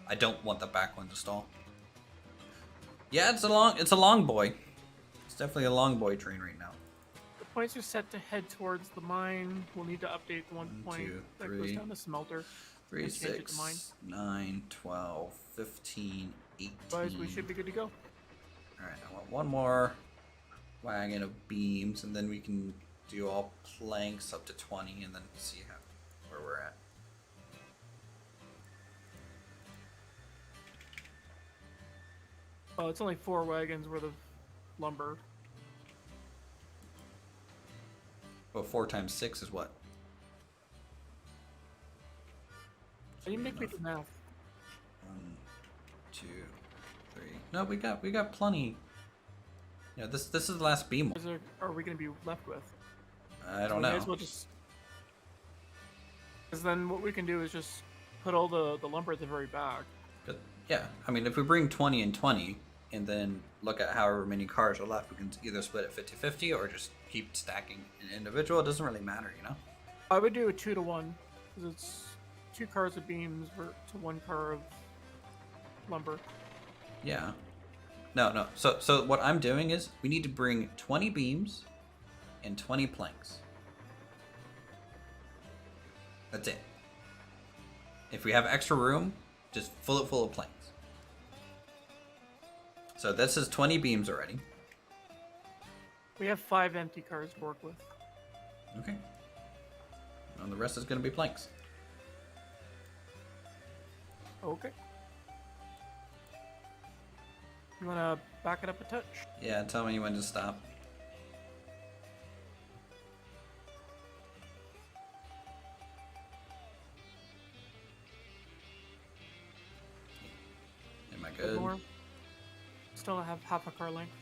I don't want the back one to stall. Yeah, it's a long boy. It's definitely a long boy train right now. The points are set to head towards the mine. We'll need to update the one point two, that goes three. down the smelter. 3, And change it to mine. 6, 9, 12, 15, 18. Otherwise, we should be good to go. Alright, I want one more wagon of beams, and then we can do all planks up to 20, and then see where we're at. Oh, it's only 4 wagons worth of lumber. Well, 4 times 6 is what? Can you make me do math? 1, 2, 3. No, we got plenty. Yeah, this is the last beam. What are we going to be left with? I don't We know. may as well just... Because then what we can do is just put all the lumber at the very back. But, yeah, I mean, if we bring 20 and 20, and then look at however many cars are left, we can either split it 50-50 or just keep stacking an individual. It doesn't really matter, you know? I would do a 2 to 1, because it's 2 cars of beams to 1 car of lumber. Yeah. No. So what I'm doing is we need to bring 20 beams and 20 planks. That's it. If we have extra room, just fill it full of planks. So this is 20 beams already. We have 5 empty cars to work with. Okay. And the rest is going to be planks. Okay. You want to back it up a touch? Yeah, tell me when to stop. Am I good? More. Still have half a car length.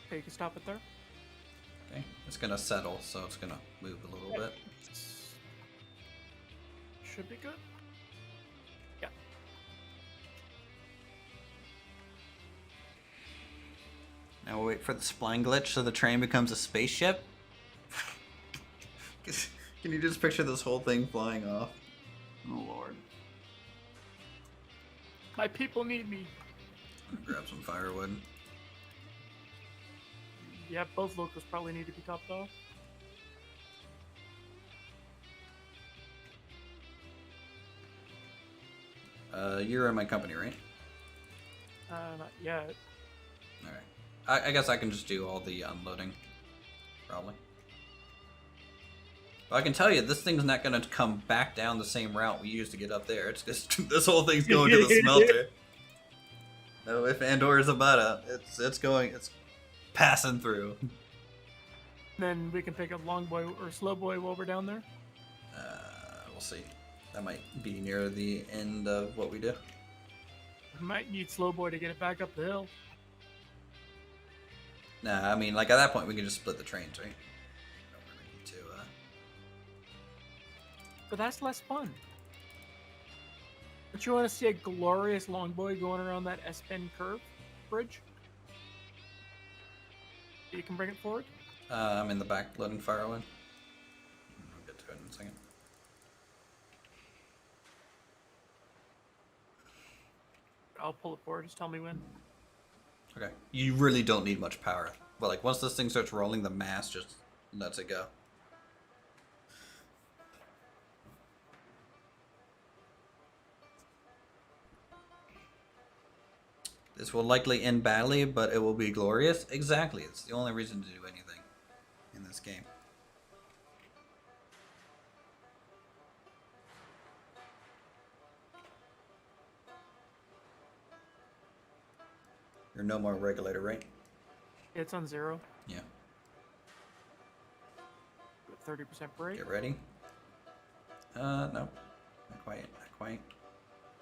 Okay, you can stop it there. Okay, it's gonna settle, so it's gonna move a little bit. Should be good. Yeah. Now we'll wait for the spline glitch so the train becomes a spaceship. Can you just picture this whole thing flying off? Oh lord. My people need me. Grab some firewood. Yeah, both locals probably need to be topped off. You're in my company, right? Not yet. Alright. I guess I can just do all the unloading. Probably. But I can tell you, this thing's not going to come back down the same route we used to get up there. It's just, this whole thing's going to the smelter. No if and ors about it. It's passing through. Then we can pick up long boy or slow boy while we're down there. We'll see. That might be near the end of what we do. We might need slow boy to get it back up the hill. Nah, I mean, like at that point we can just split the trains, right? Don't really need to, But that's less fun. Don't you want to see a glorious long boy going around that S-bend curve bridge? You can bring it forward. I'm in the back letting fire in. I'll get to it in a second. I'll pull it forward. Just tell me when. Okay. You really don't need much power. But like once this thing starts rolling, the mass just lets it go. This will likely end badly, but it will be glorious. Exactly. It's the only reason to do anything in this game. You're no more regulator, right? It's on 0. Yeah. 30% brake. Get ready. No. Not quite. Not quite.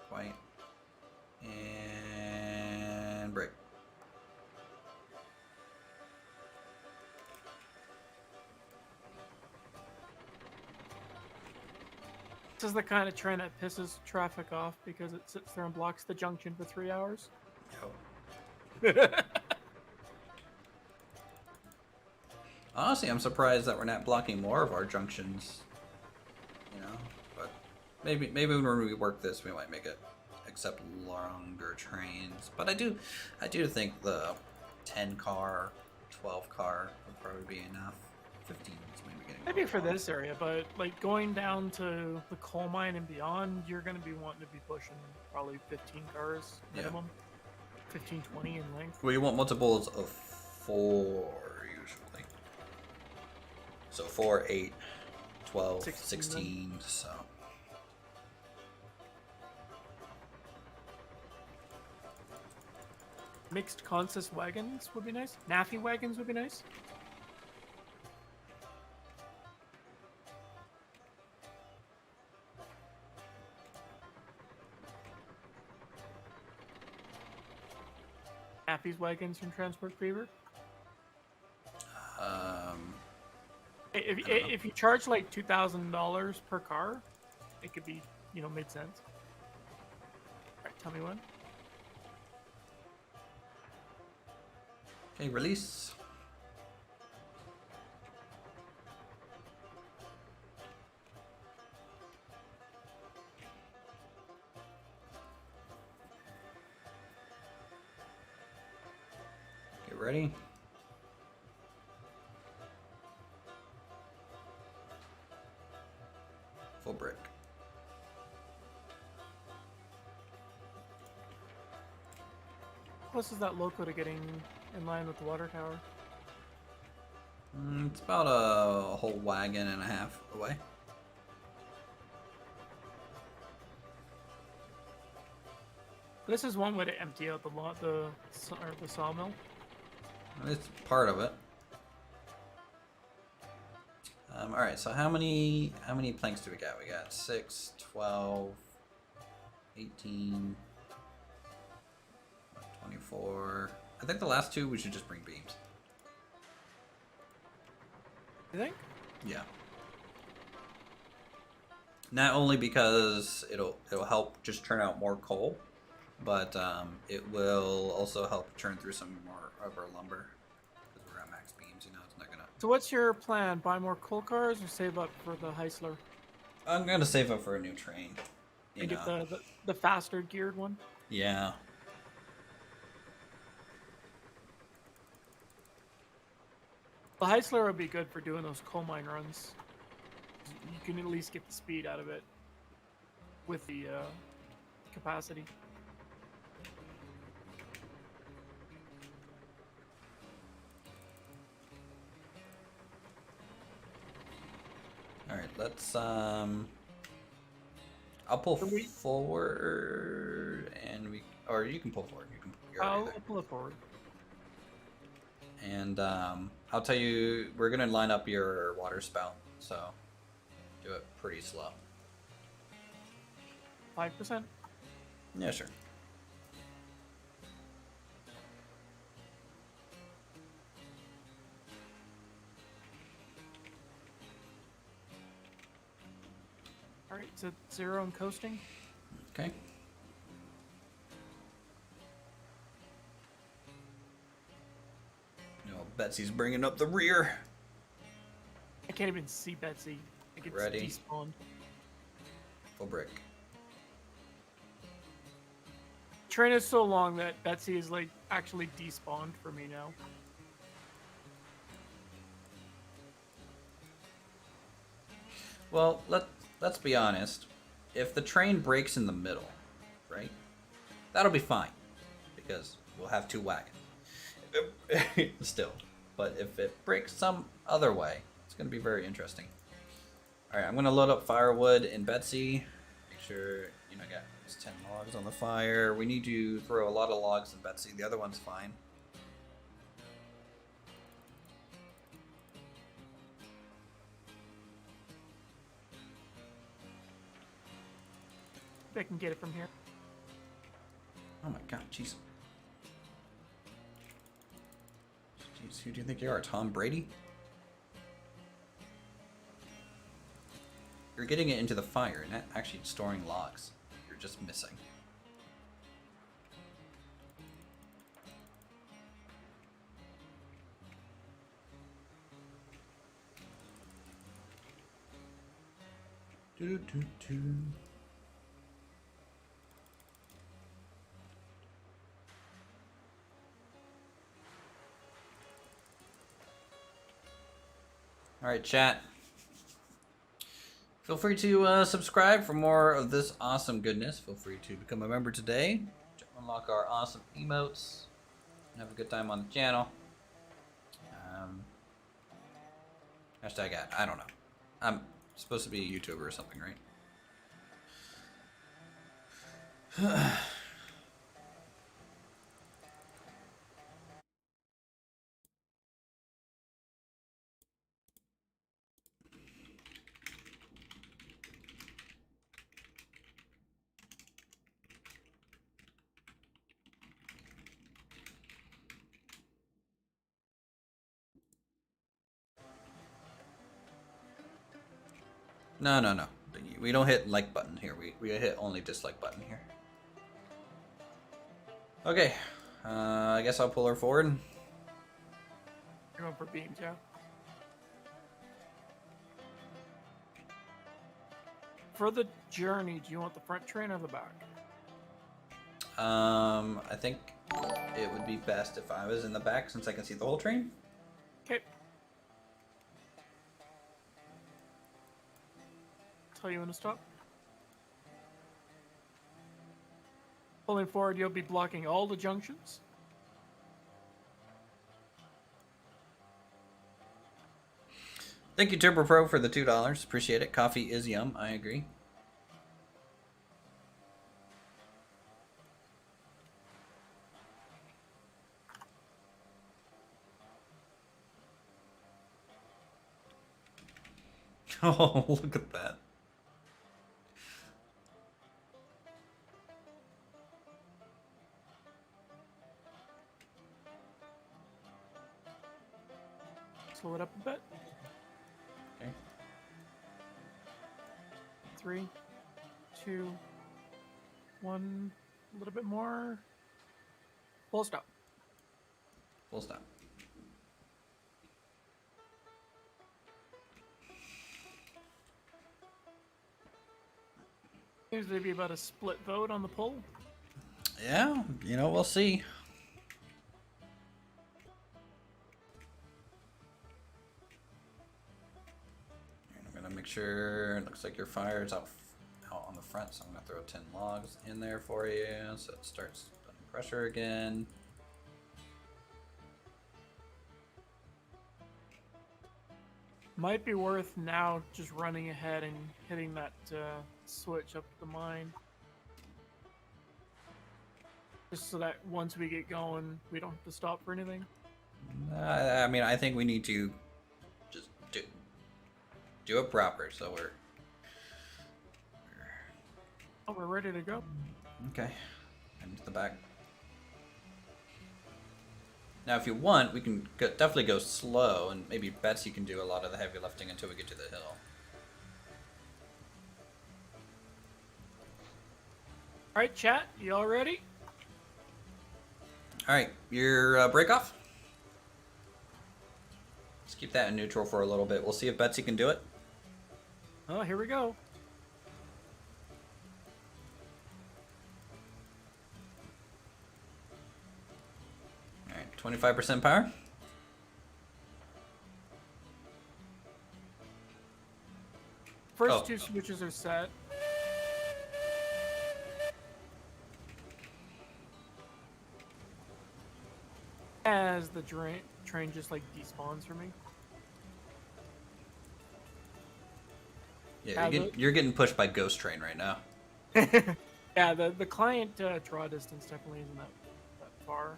Quite. And brake. This is the kind of train that pisses traffic off because it sits there and blocks the junction for 3 hours. Yo. Honestly, I'm surprised that we're not blocking more of our junctions. You know, but maybe when we work this, we might make it accept longer trains. But I do think the 10 car, 12 car would probably be enough. 15 is maybe getting. Maybe for this area, but like going down to the coal mine and beyond, you're going to be wanting to be pushing probably 15 cars minimum. 15, 20 in length. Well, you want multiples of 4 usually. So 4, 8, 12, 16, so. Mixed consist wagons would be nice. Naffy wagons would be nice. Naffy's wagons from Transport Fever. If you charge like $2,000 per car, it could be, made sense. All right, tell me when. Okay, release. Get ready. Full brick. How close is that loco to getting in line with the water tower? It's about a whole wagon and a half away. This is one way to empty out the sawmill. It's part of it. All right, so how many planks do we got? We got 6, 12, 18, 24. I think the last 2 we should just bring beams. You think? Yeah. Not only because it'll help just turn out more coal, but it will also help churn through some more of our lumber because we're at max beams. It's not gonna. So what's your plan? Buy more coal cars or save up for the Heisler? I'm gonna save up for a new train. And get the faster geared one? Yeah. The Heisler would be good for doing those coal mine runs. You can at least get the speed out of it with the capacity. All right, let's I'll pull forward, and or you can pull forward. I'll pull it forward. And I'll tell you, we're gonna line up your water spout, so do it pretty slow. 5%. Yeah, sure. All right, so 0 and coasting. Okay. Betsy's bringing up the rear. can't even see Betsy. I think it's Ready. despawned. Full brick. Train is so long that Betsy is like actually despawned for me now. Well, let's be honest. If the train breaks in the middle, right? That'll be fine, because we'll have 2 wagons. Still, but if it breaks some other way, it's going to be very interesting. All right, I'm going to load up firewood in Betsy. Make sure I got 10 logs on the fire. We need to throw a lot of logs in Betsy. The other one's fine. I can get it from here. Oh my god, jeez. Jeez, who do you think you are, Tom Brady? You're getting it into the fire, not actually storing logs. You're just missing. Do-do-do-do. All right, chat. Feel free to subscribe for more of this awesome goodness. Feel free to become a member today. Unlock our awesome emotes. And have a good time on the channel. Hashtag ad. I don't know. I'm supposed to be a YouTuber or something, right? No, no, no. We don't hit like button here. We hit only dislike button here. Okay. I guess I'll pull her forward. You're going for beams, yeah. For the journey, do you want the front train or the back? I think it would be best if I was in the back since I can see the whole train. Okay. Tell you when to stop. Pulling forward, you'll be blocking all the junctions. Thank you, Turbo Pro, for the $2. Appreciate it. Coffee is yum. I agree. Oh, look at that. Slow it up a bit. Okay. 3, 2, 1. A little bit more. Full stop. Full stop. Seems to be about a split vote on the poll. Yeah, we'll see. And I'm gonna make sure it looks like your fire is out on the front, so I'm gonna throw 10 logs in there for you, so it starts putting pressure again. Might be worth now just running ahead and hitting that switch up the mine. Just so that once we get going, we don't have to stop for anything. I mean, I think we need to just do it proper, so We're ready to go. okay. Into the back. Now, if you want, we can definitely go slow, and maybe Betsy can do a lot of the heavy lifting until we get to the hill. All right, chat, you all ready? All right, your break off. Let's Keep that in neutral for a little bit. We'll see if Betsy can do it. Oh, here we go. All right, 25% power. First two switches are set. As the train just like despawns for me. Yeah, you're getting pushed by Ghost Train right now. Yeah, the client draw distance definitely isn't that far.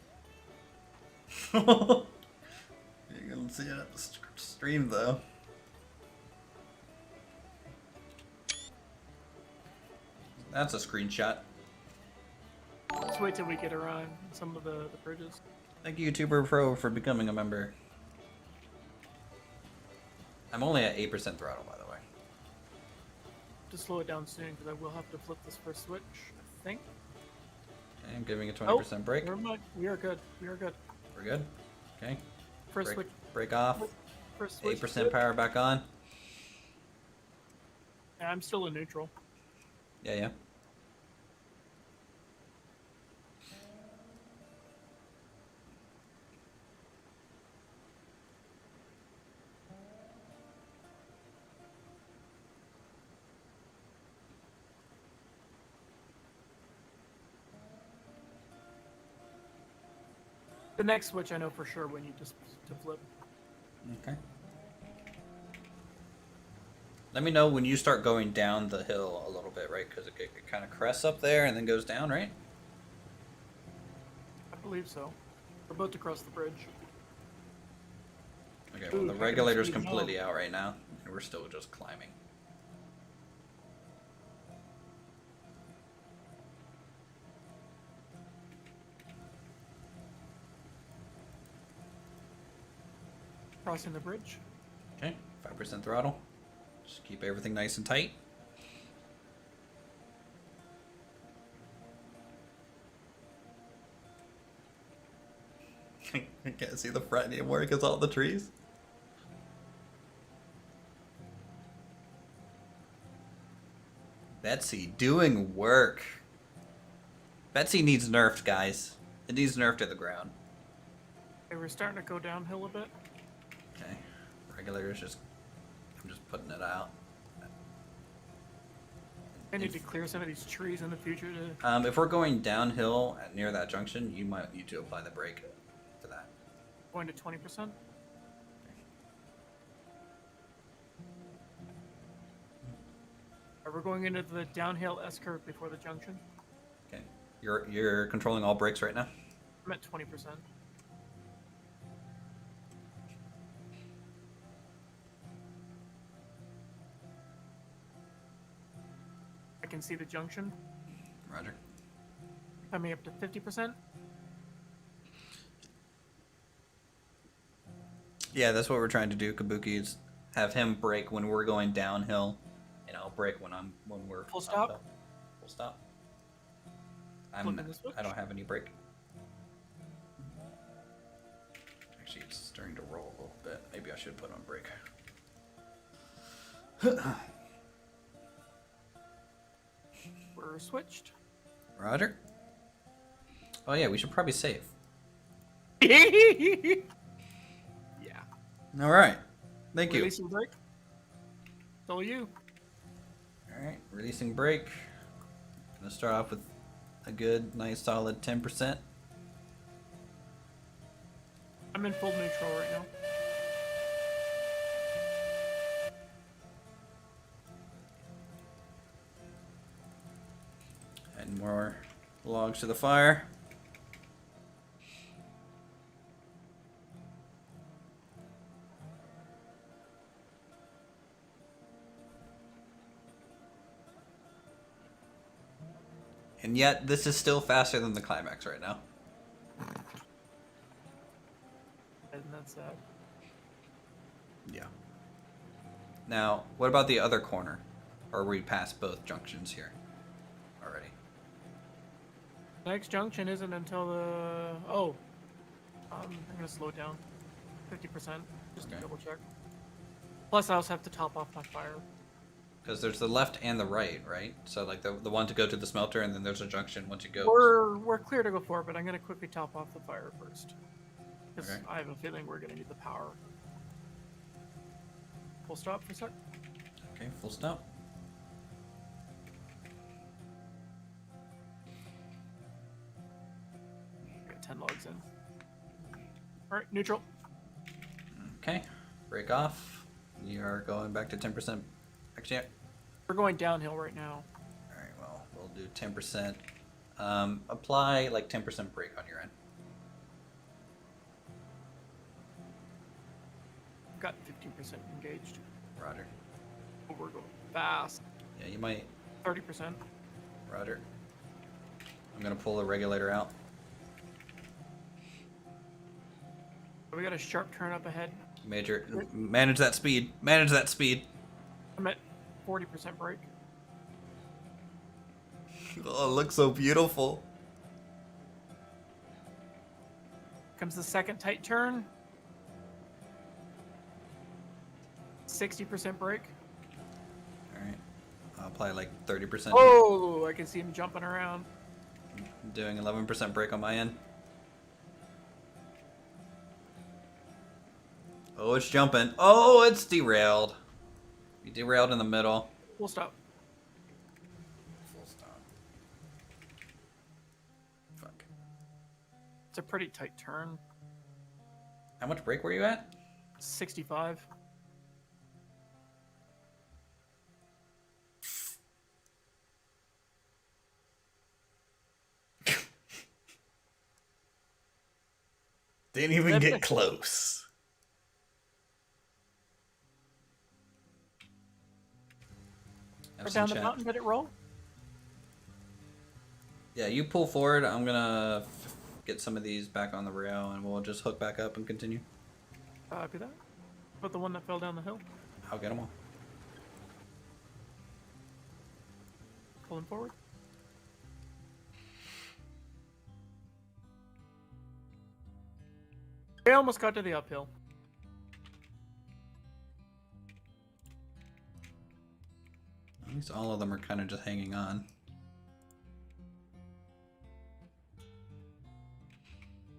You're gonna see it at the stream though. That's a screenshot. Let's wait till we get around some of the bridges. Thank you, YouTuber Pro, for becoming a member. I'm only at 8% throttle, by the way. To slow it down soon because I will have to flip this first switch, I think. Okay, I'm giving a 20% brake. Never mind. We are good. We are good. We're good. Okay. First switch. Brake off. First switch. 8% power back on. Yeah, I'm still in neutral. Yeah. The next switch I know for sure we need to flip. Okay. Let me know when you start going down the hill a little bit, right? Because it kind of crests up there and then goes down, right? I believe so. We're about to cross the bridge. Okay, well, the regulator's completely out right now, and we're still just climbing. Crossing the bridge. Okay, 5% throttle. Just keep everything nice and tight. I can't see the front anymore because all the trees. Betsy doing work. Betsy needs nerfed, guys. It needs nerfed to the ground. Okay, we're starting to go downhill a bit. Okay, regulators just. I'm just putting it out. I need to clear some of these trees in the future to. If we're going downhill near that junction, you might need to apply the brake for that. Going to 20%. We're going into the downhill S curve before the junction. Okay, you're controlling all brakes right now. I'm at 20%. I can see the junction. Roger. Coming up to 50%. Yeah, that's what we're trying to do, Kabuki, is have him brake when we're going downhill, and I'll brake when we're Full stop? uphill. Full stop. Flipping the switch. I don't have any brake. Actually, it's starting to roll a little bit. Maybe I should put on brake. We're switched. Roger. Oh yeah, we should probably save. Yeah. All right. Thank you. Releasing brake. It's all you. All right, releasing brake. Gonna start off with a good, nice, solid 10%. I'm in full neutral right now. Add more logs to the fire. And yet, this is still faster than the climax right now. And that's sad. Yeah. Now, what about the other corner? Or are we past both junctions here already? Next junction isn't until the... Oh. I'm going to slow it down. 50%. Just Okay. to double check. Plus, I also have to top off my fire. Because there's the left and the right? So like the one to go to the smelter, and then there's a junction once you go. We're clear to go forward, but I'm gonna quickly top off the fire first. Because Okay. I have a feeling we're gonna need the power. Full stop for a sec. Okay, full stop. Got 10 logs in. All right, neutral. Okay, break off. You are going back to 10%. Actually, We're going downhill right now. all right. Well, we'll do 10%. Apply like 10% brake on your end. Got 15% engaged. Roger. Oh, we're going fast. Yeah, you might. 30%. Roger. I'm gonna pull the regulator out. We got a sharp turn up ahead. Major, manage that speed. Manage that speed. I'm at 40% brake. Oh, it looks so beautiful. Comes the second tight turn. 60% brake. All right. I'll apply like 30%. Oh, I can see him jumping around. I'm doing 11% brake on my end. Oh, it's jumping. Oh, it's derailed. You derailed in the middle. We'll stop. Full stop. Fuck. It's a pretty tight turn. How much brake were you at? 65. Didn't even get close. Or down the mountain, did it roll? Yeah, you pull forward. I'm gonna get some of these back on the rail, and we'll just hook back up and continue. Copy that. But the one that fell down the hill. I'll get them all. Pulling forward. We almost got to the uphill. At least all of them are kind of just hanging on.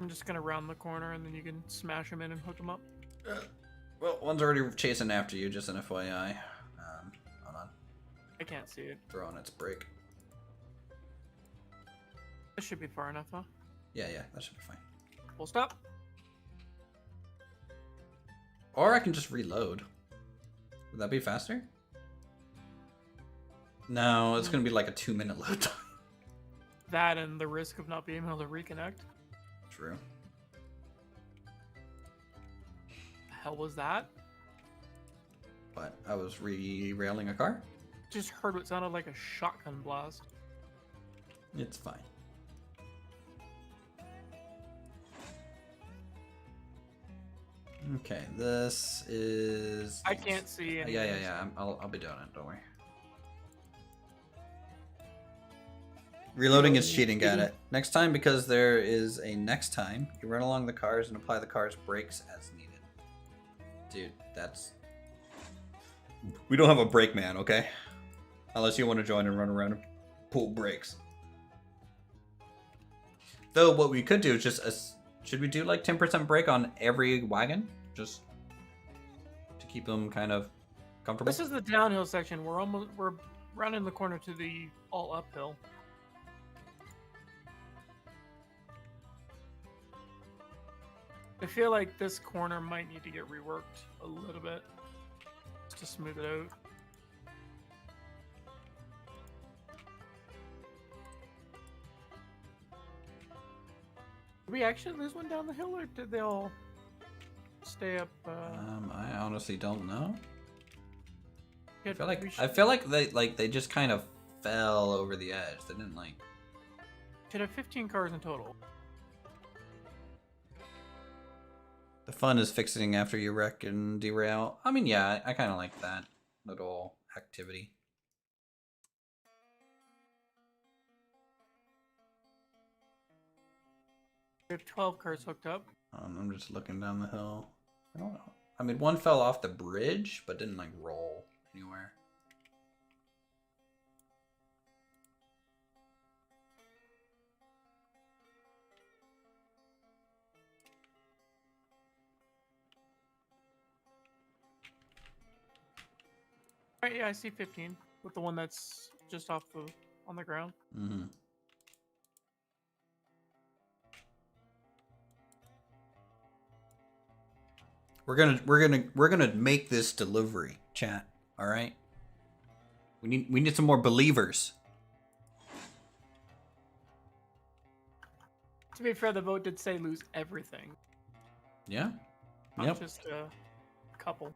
I'm just gonna round the corner and then you can smash them in and hook them up. Well, one's already chasing after you, just an FYI. Hold on. I can't see it. Throw on its brake. This should be far enough, huh? Yeah, that should be fine. Full stop. Or I can just reload. Would that be faster? No, it's gonna be like a 2-minute load time. That and the risk of not being able to reconnect. True. The hell was that? But I was rerailing a car. Just heard what sounded like a shotgun blast. It's fine. Okay, this is. I can't see anything. Yeah. I'll be doing it. Don't worry. Reloading is cheating. Got it. Next time, because there is a next time, you run along the cars and apply the car's brakes as needed. Dude, that's. We don't have a brake man, okay? Unless you want to join and run around and pull brakes. Though what we could do is just should we do like 10% brake on every wagon, just to keep them kind of comfortable? This is the downhill section. We're rounding the corner to the all uphill. I feel like this corner might need to get reworked a little bit just to smooth it out. Did we actually lose one down the hill, or did they all stay up? I honestly don't know. Yeah, I feel like they just kind of fell over the edge. They didn't like. should have 15 cars in total. The fun is fixing after you wreck and derail. I mean, yeah, I kind of like that little activity. We have 12 cars hooked up. I'm just looking down the hill. I I mean, one fell off the bridge, but didn't like roll anywhere. Right, yeah, I see 15 with the one that's just off the on the ground. Mm-hmm. We're gonna make this delivery, chat. All right. We need some more believers. To be fair, the vote did say lose everything, Yeah. not Yep. just a couple.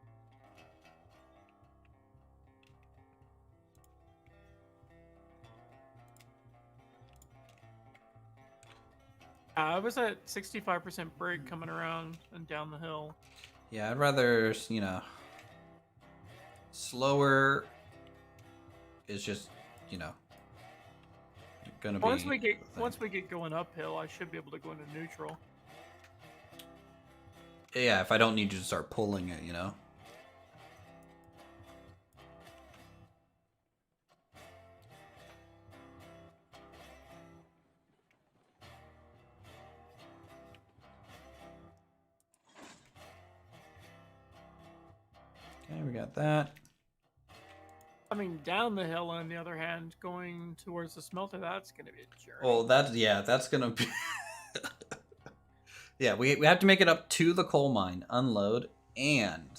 I was at 65% brake coming around and down the hill. Yeah, I'd rather, you know, slower is just, you know, gonna be. Once we the get thing. going uphill, I should be able to go into neutral. Yeah, if I don't need you to start pulling it, you know. Okay, we got that. Coming down the hill, on the other hand, going towards the smelter, that's going to be a journey. Oh, that's gonna be. Yeah, we have to make it up to the coal mine, unload, and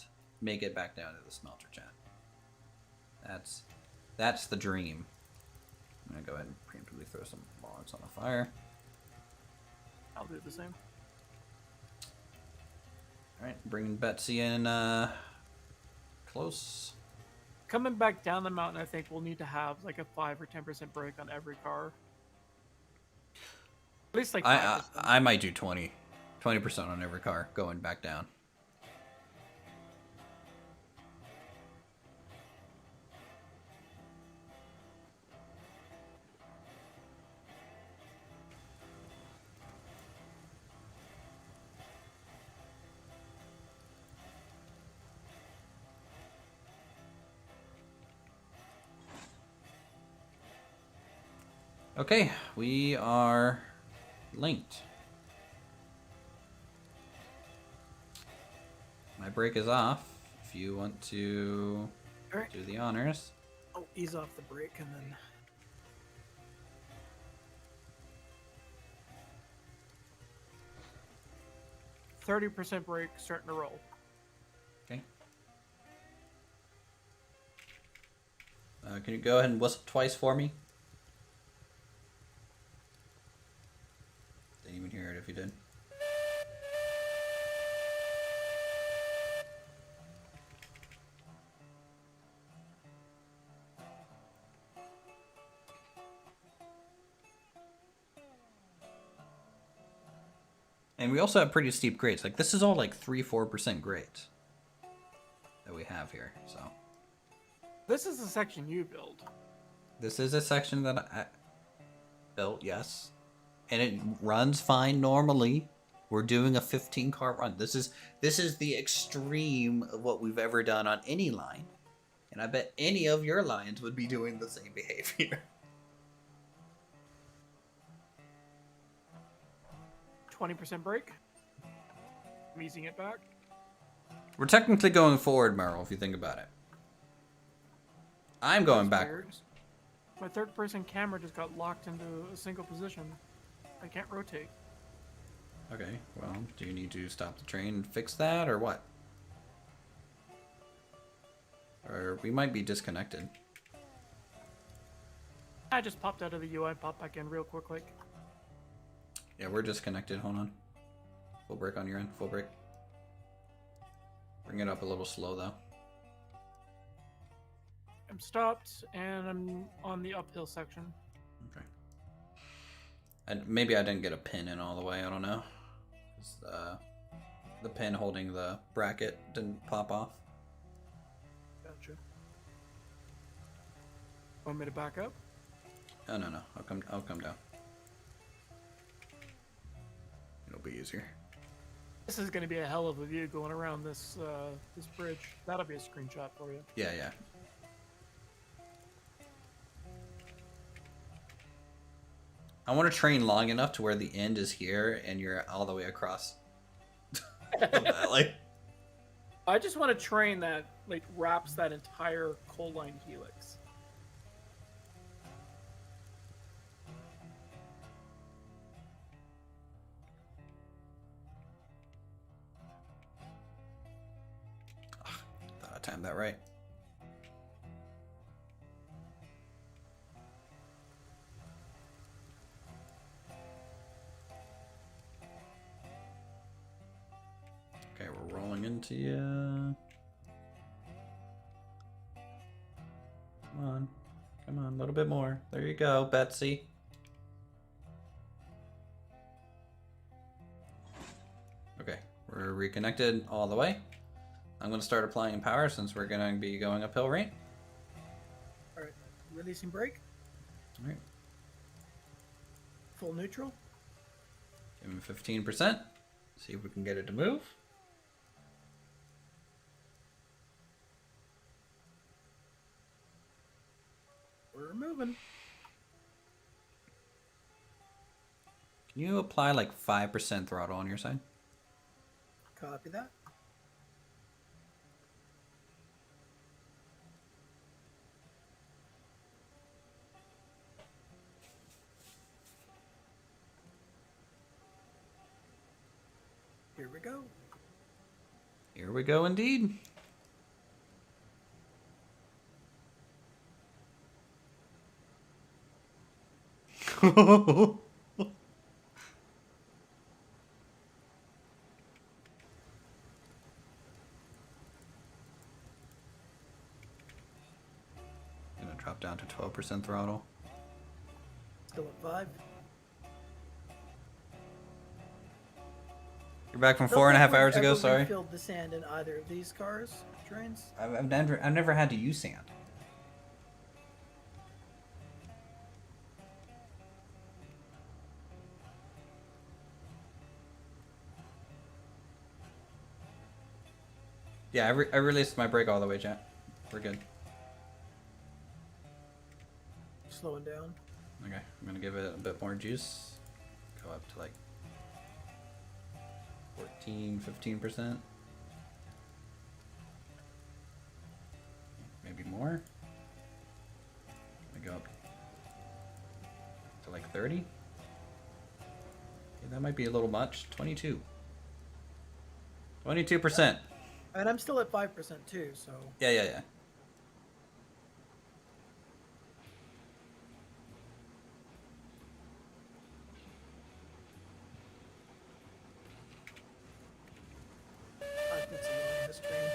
make it back down to the smelter, chat. That's the dream. I'm gonna go ahead and preemptively throw some logs on the fire. I'll do the same. All right, bringing Betsy in close. Coming back down the mountain, I think we'll need to have like a 5 or 10% brake on every car. At least like 5%. I might do 20% on every car going back down. Okay, we are linked. My brake is off. If you want to Alright. do the honors. I'll ease off the brake and then. 30% brake, starting to roll. Okay. Can you go ahead and whistle twice for me? Didn't even hear it if you did. And we also have pretty steep grades. Like, this is all like 3-4% grades that we have here. So This is the section you build. this is a section that I built, yes. And it runs fine normally. We're doing a 15-car run. This is the extreme of what we've ever done on any line. And I bet any of your lines would be doing the same behavior. 20% brake. I'm easing it back. We're technically going forward, Merrill, if you think about it. I'm going That's weird. backwards. My third-person camera just got locked into a single position. I can't rotate. Okay, well, do you need to stop the train and fix that, or what? Or we might be disconnected. I just popped out of the UI, popped back in real quick. Yeah, we're disconnected. Hold on. Full brake on your end. Full brake. Bring it up a little slow, though. I'm stopped, and I'm on the uphill section. Okay. And maybe I didn't get a pin in all the way. I don't know. 'Cause, the pin holding the bracket didn't pop off. Gotcha. Want me to back up? Oh, no. I'll come down. It'll be easier. This is going to be a hell of a view going around this this bridge. That'll be a screenshot for you. Yeah, yeah. I want to train long enough to where the end is here and you're all the way across the valley. I just want a train that like wraps that entire coal line helix. Thought I timed that right. Okay, we're rolling into you. Come on. Come on, a little bit more. There you go, Betsy. Okay, we're reconnected all the way. I'm going to start applying power since we're going to be going uphill, right? Alright, releasing brake. Alright. Full neutral. Give him 15%. See if we can get it to move. We're moving. Can you apply like 5% throttle on your side? Copy that. Here we go. Here we go indeed. Gonna drop down to 12% throttle. Still at 5. You're back from Don't 4.5 think we've hours ago. ever Sorry, refilled the sand in either of these cars, trains. I've never had to use sand. Yeah, I released my brake all the way, chat. We're good. Slowing down. Okay, I'm gonna give it a bit more juice. Go up to like 14-15%. Maybe more. Gonna go up to like 30. Okay, that might be a little much. 22. 22%. And I'm still at 5% too, so. Yeah. I put some on this train.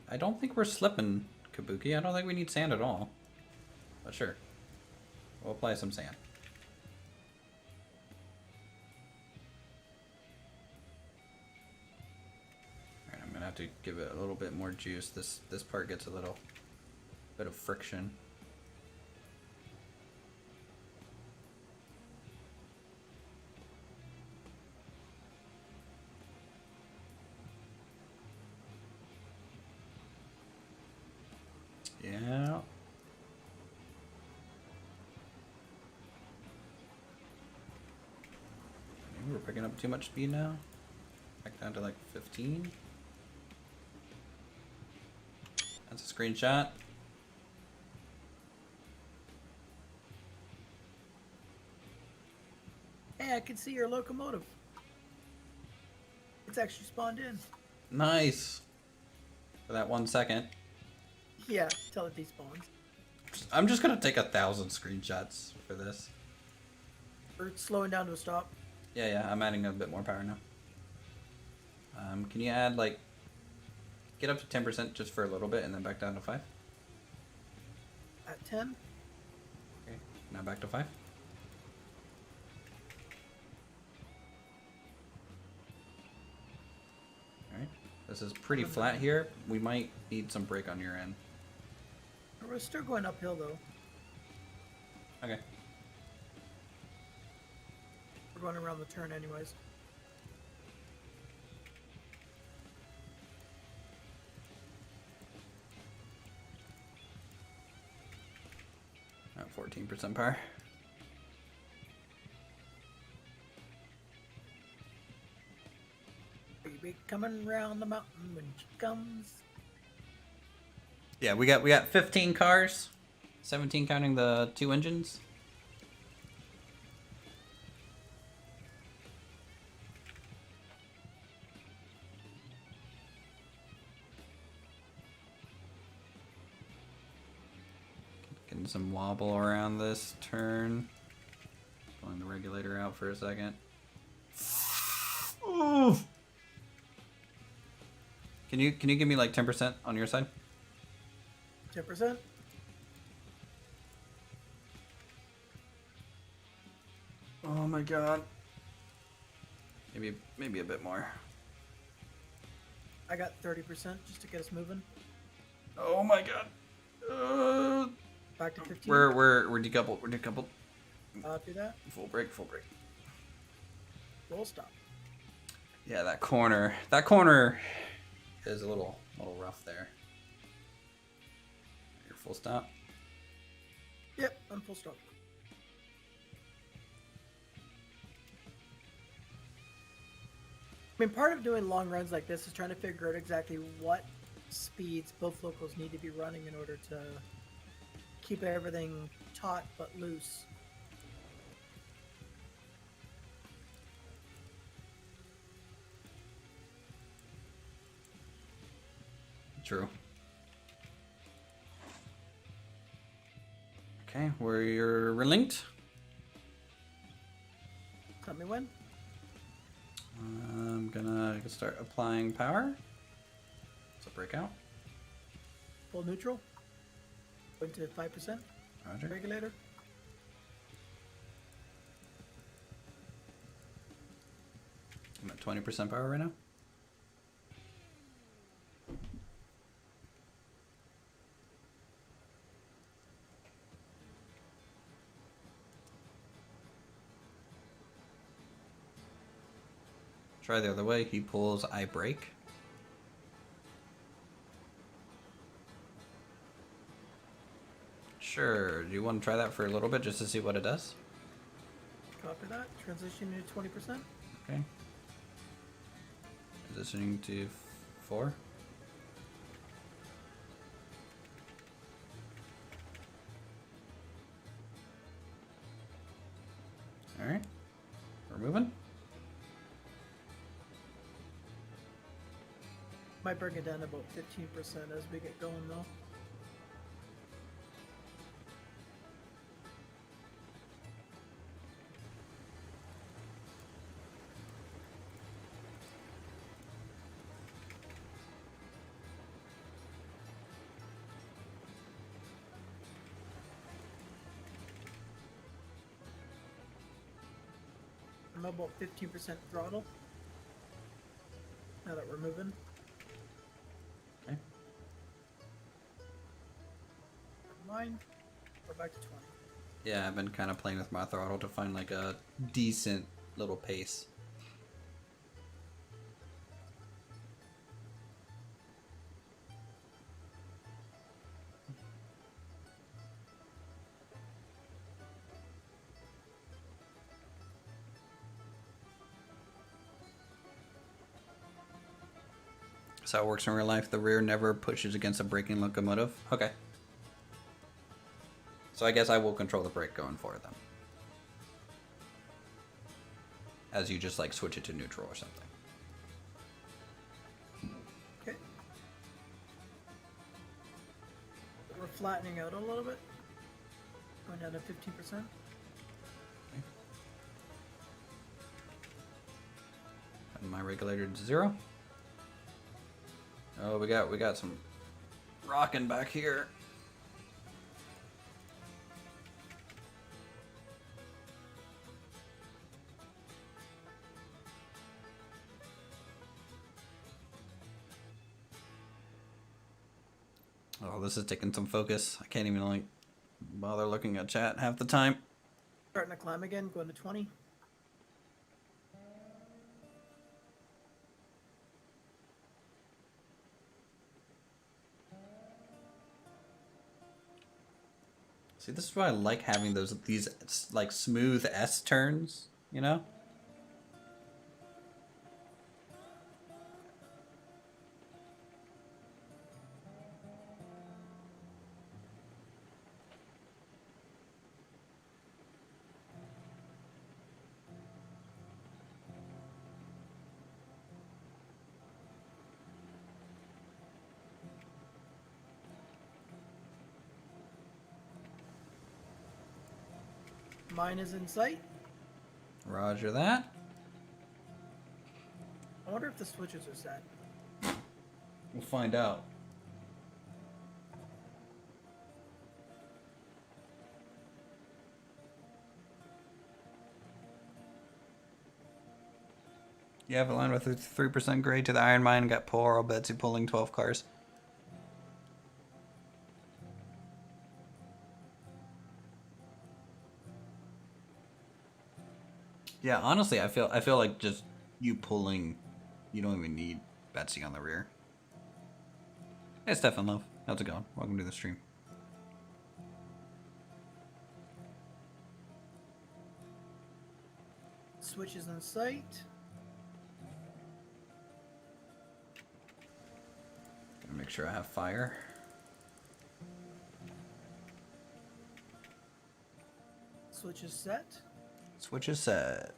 I don't think we're slipping, Kabuki. I don't think we need sand at all. But sure. We'll apply some sand. Alright, I'm gonna have to give it a little bit more juice. This part gets a little bit of friction. Yeah. Maybe we're picking up too much speed now. Back down to like 15. That's a screenshot. Hey, I can see your locomotive. It's actually spawned in. Nice. For that 1 second. Yeah, till it despawns. I'm just gonna take 1,000 screenshots for this. Or it's slowing down to a stop. Yeah, I'm adding a bit more power now. Can you add like, get up to 10% just for a little bit and then back down to 5? At 10. Okay, now back to 5. Alright, this is pretty flat here. We might need some brake on your end. We're still going uphill though. Okay. going around the turn anyways. At 14% power. Baby coming round the mountain when she comes. Yeah, we got 15 cars, 17 counting the 2 engines. Getting some wobble around this turn. Pulling the regulator out for a second. Ooh. Can you give me like 10% on your side? 10%. Oh my god. Maybe a bit more. I got 30% just to get us moving. Oh my god. Back to 15. We're decoupled. We're decoupled. Do that. Full brake. Full brake. Roll stop. Yeah, that corner. That corner is a little rough there. Your full stop. Yep, I'm full stop. I mean, part of doing long runs like this is trying to figure out exactly what speeds both locals need to be running in order to keep everything taut but loose. True. Okay, we're relinked. Let me win. I'm gonna start applying power. So breakout. Full neutral. Going to 5%. Roger. Regulator. I'm at 20% power right now. Try the other way. He pulls, I brake. Sure. Do you want to try that for a little bit just to see what it does? Copy that. Transition to 20%. Okay. Transitioning to 4. Alright. We're moving. Might bring it down to about 15% as we get going though. I'm about 15% throttle. Now that we're moving. Okay. Mine. We're back to 20. Yeah, I've been kind of playing with my throttle to find like a decent little pace. That's how it works in real life. The rear never pushes against a braking locomotive. Okay. So I guess I will control the brake going forward then. As you just like switch it to neutral or something. Okay. We're flattening out a little bit. Going down to 15%. And my regulator to 0. Oh, we got some rocking back here. Oh, this is taking some focus. I can't even like bother looking at chat half the time. Starting to climb again, going to 20. See, this is why I like having these like smooth S turns, you know? Mine is in sight. Roger that. I wonder if the switches are set. We'll find out. You have a line with a 3% grade to the iron mine and got poor old Betsy pulling 12 cars. Yeah, honestly, I feel like just you pulling, you don't even need Betsy on the rear. Hey, Stefan Love, how's it going? Welcome to the stream. Switches in sight. Gotta make sure I have fire. Switches set. Switches set.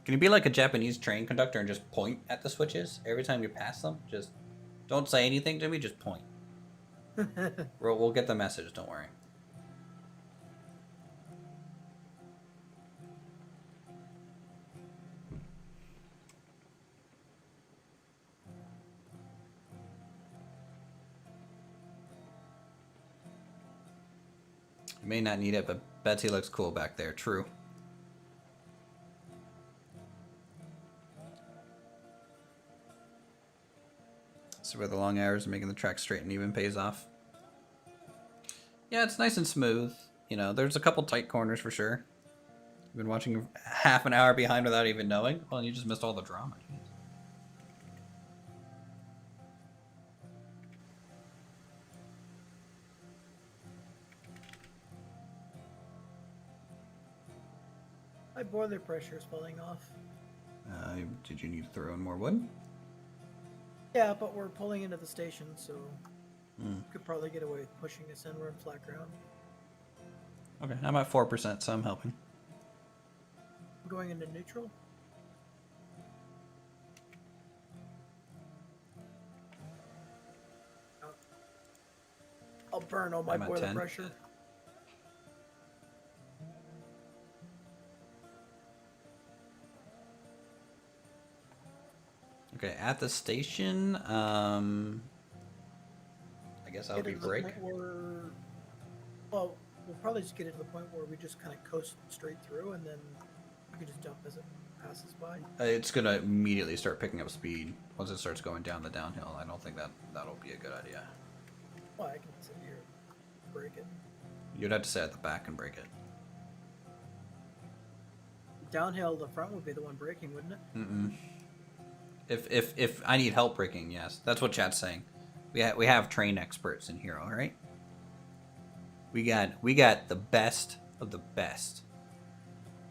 Can you be like a Japanese train conductor and just point at the switches every time you pass them? Just don't say anything to me, just point. We'll get the message, don't worry. You may not need it, but Betsy looks cool back there. True. This is where the long hours of making the track straight and even pays off. Yeah, it's nice and smooth. You know, there's a couple tight corners for sure. You've been watching half an hour behind without even knowing. Well, you just missed all the drama. Jeez. My boiler pressure is falling off. Did you need to throw in more wood? Yeah, but we're pulling into the station, so could probably get away with pushing us in. We're in flat ground. Okay, I'm at 4%, so I'm helping. I'm going into neutral. I'll burn all my I'm at boiler 10. pressure. Okay, at the station, I guess I'll Get be it to the break. point where- well, we'll probably just get it to the point where we just kind of coast straight through, and then we can just jump as it passes by. It's gonna immediately start picking up speed once it starts going down the downhill. I don't think that'll be a good idea. Well, I can sit here, break it. You'd have to sit at the back and break it. Downhill, the front would be the one braking, wouldn't it? Mm-mm. If I need help braking, yes, that's what chat's saying. We have train experts in here, all right. We got the best of the best.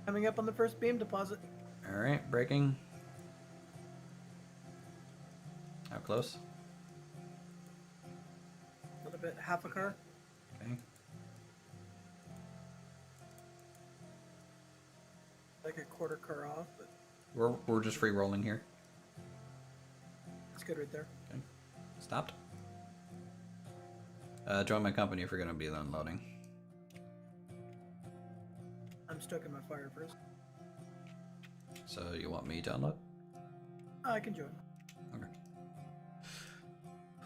Coming up on the first beam deposit. All right, braking. How close? A little bit, half a car. Okay. Like a quarter car off, but We're just free rolling here. it's good right there. Okay. Stopped. Join my company if you're gonna be unloading. I'm stoking my fire first. So you want me to unload? Oh, I can join. Okay.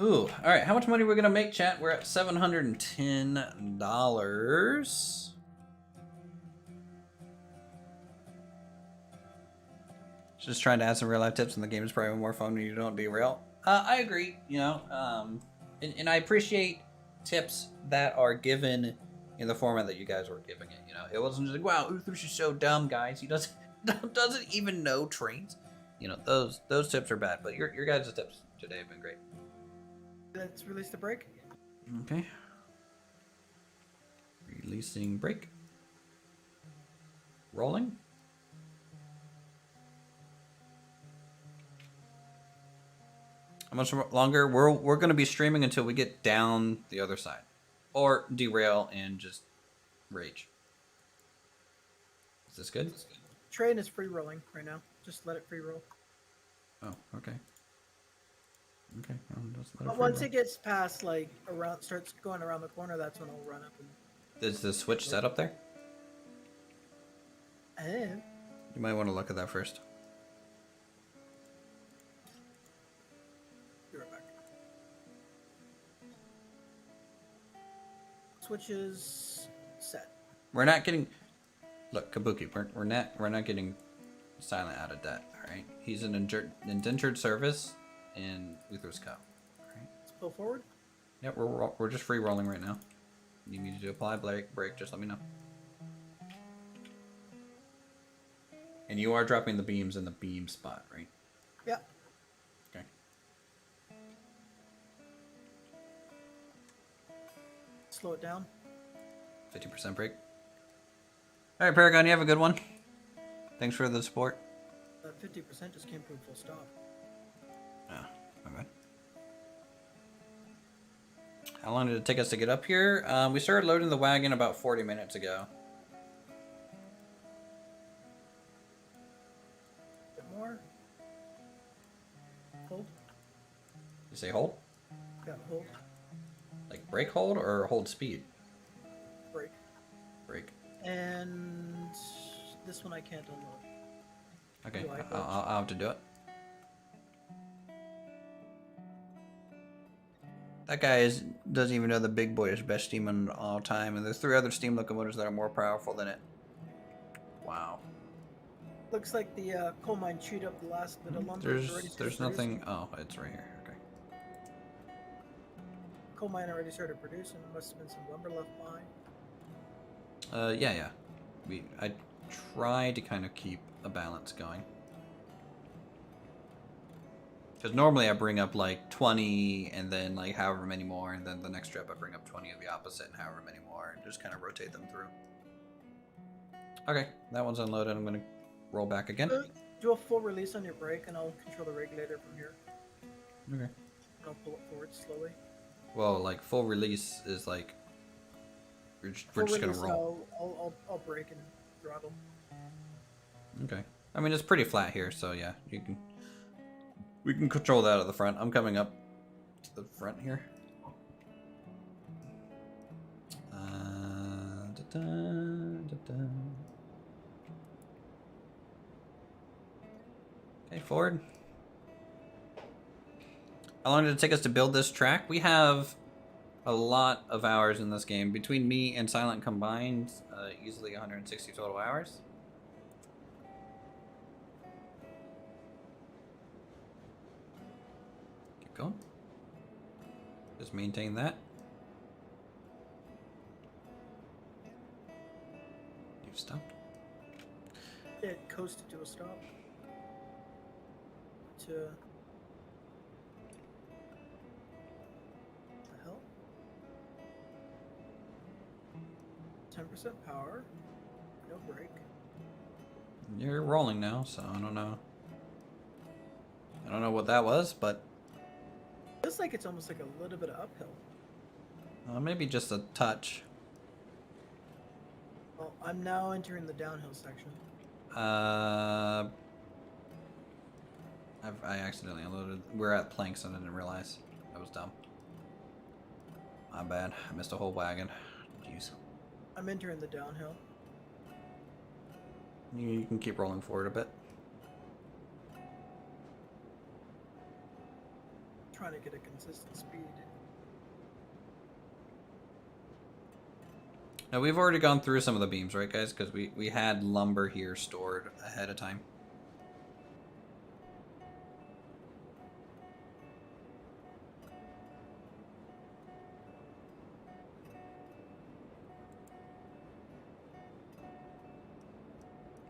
Ooh, all right. How much money we're gonna make, chat? We're at $710. Just trying to add some real life tips, and the game is probably more fun when you don't derail. I agree. You know, and I appreciate tips that are given in the format that you guys were giving it. You know, it wasn't just like, wow, Uthris is so dumb, guys. He doesn't even know trains. You know, those tips are bad, but your guys' tips today have been great. Let's release the brake. Okay. Releasing brake. Rolling. How much longer? We're going to be streaming until we get down the other side. Or derail and just rage. Is this good? Train is free rolling right now. Just let it free roll. Oh, okay. Okay, just let But it once free it gets past like around, starts going around the corner, that's when I'll run up and. Is the switch set up there? And You might want to look at that first. be right back. Switch is set. We're not getting. Look, Kabuki, we're not getting Silent out of debt. All right, he's an indentured service in Uthris Co. All right. Let's pull forward. Yep, we're just free rolling right now. You need to apply brake. Just let me know. And you are dropping the beams in the beam spot, right? Yeah. Okay. Slow it down. 50% brake. All right, Paragon, you have a good one. Thanks for the support. That 50% just came from full stop. Oh, okay. How long did it take us to get up here? We started loading the wagon about 40 minutes ago. Bit more. Hold. You say hold? Yeah, hold. Like brake hold or hold speed? Brake. Brake. And this one I can't unload. Okay, Do I hold? I'll have to do it. That guy doesn't even know the big boy is best steam in all time, and there's 3 other steam locomotives that are more powerful than it. Wow. Looks like the coal mine chewed up the last bit of lumber. It's already There's started producing. nothing. Oh, it's right here. Okay. Coal mine already started producing. There must have been some lumber left behind. Yeah. I try to kind of keep a balance going. Because normally I bring up like 20 and then like however many more, and then the next trip I bring up 20 of the opposite and however many more, and just kind of rotate them through. Okay, that one's unloaded. I'm going to roll back again. Do a full release on your brake, and I'll control the regulator from here. Okay. And I'll pull it forward slowly. Well, like full release is like we're just Full going to release, roll. I'll brake and throttle. Okay. I mean, it's pretty flat here, so yeah, we can control that at the front. I'm coming up to the front here. Okay, forward. How long did it take us to build this track? We have a lot of hours in this game. Between me and Silent combined, easily 160 total hours. Keep going. Just maintain that. You've stopped. It coasted to a stop. To the hell? 10% power. No brake. You're rolling now, so I don't know. I don't know what that was, but Feels like it's almost like a little bit of uphill. maybe just a touch. Well, I'm now entering the downhill section. I accidentally unloaded. We're at planks and I didn't realize. That was dumb. My bad. I missed a whole wagon. Jeez. I'm entering the downhill. You can keep rolling forward a bit. Trying to get a consistent speed. Now we've already gone through some of the beams, right, guys? Because we had lumber here stored ahead of time.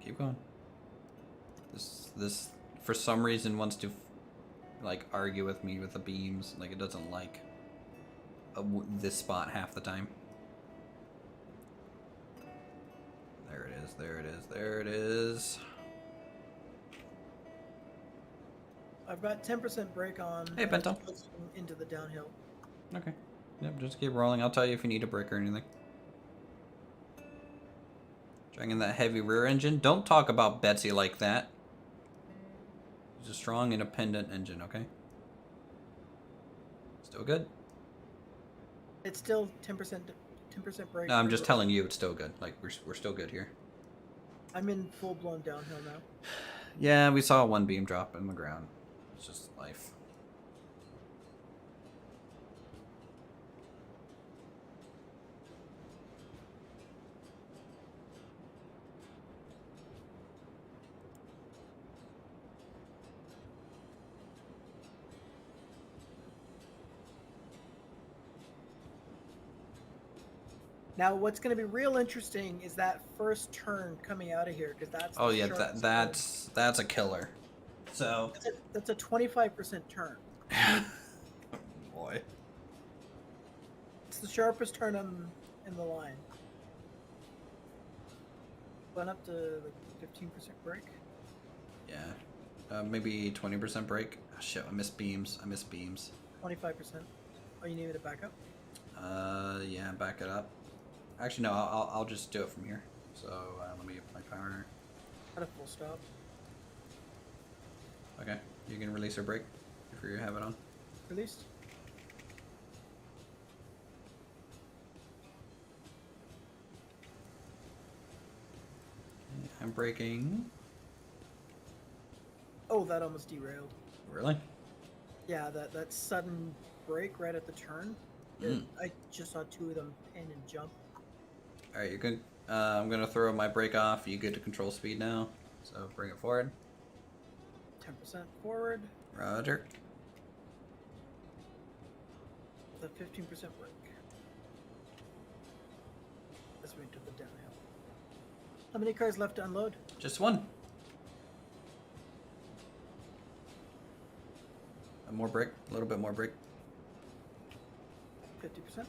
Keep going. This for some reason wants to like argue with me with the beams. Like it doesn't like this spot half the time. There it is, there it is, there it is. I've got 10% brake on. Hey, and Bento. it's closing into the downhill. Okay. Yep, just keep rolling. I'll tell you if you need a break or anything. Dragging that heavy rear engine. Don't talk about Betsy like that. She's a strong, independent engine, okay? Still good? It's still 10% brake. No, I'm just telling you it's still good. Like, we're still good here. I'm in full-blown downhill now. Yeah, we saw one beam drop in the ground. It's just life. Now, what's going to be real interesting is that first turn coming out of here, because that's Oh the yeah, sharpest that's a killer. So turn. That's a 25% turn. boy. It's the sharpest turn in the line. Went up to like 15% brake. Yeah. Maybe 20% brake. Oh, shit, I missed beams. 25%. Oh, you need me to back up? Yeah, back it up. Actually, no, I'll just do it from here. So, let me apply power. At a full stop. Okay, you can release your brake if you have it on. Released. Okay, I'm braking. Oh, that almost derailed. Really? Yeah, that sudden brake right at the turn. Mm. I just saw two of them pin and jump. Alright, you're good. I'm gonna throw my brake off. You good to control speed now. So, bring it forward. 10% forward. Roger. The 15% brake. As we took the downhill. How many cars left to unload? Just one. More brake. A little bit more brake. 50%.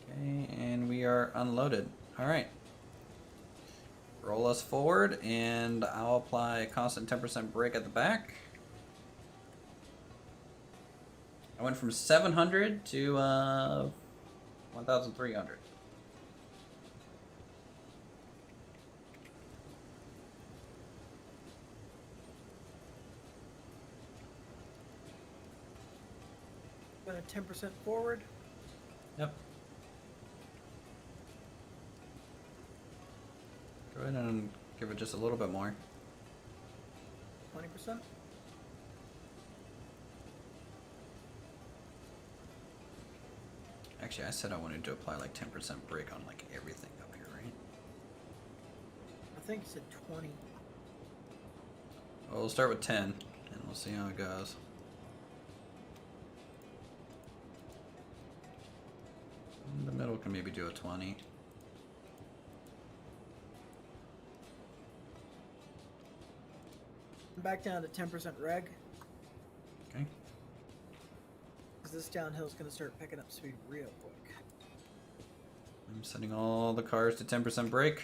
Okay, and we are unloaded. Alright. Roll us forward, and I'll apply a constant 10% brake at the back. I went from 700 to 1,300. Got a 10% forward. Yep. Go ahead and give it just a little bit more. 20%. Actually, I said I wanted to apply like 10% brake on like everything up here, right? I think you said 20. Well, we'll start with 10, and we'll see how it goes. In the middle can maybe do a 20. Back down to 10% reg. Okay. Because this downhill is going to start picking up speed real quick. I'm setting all the cars to 10% brake.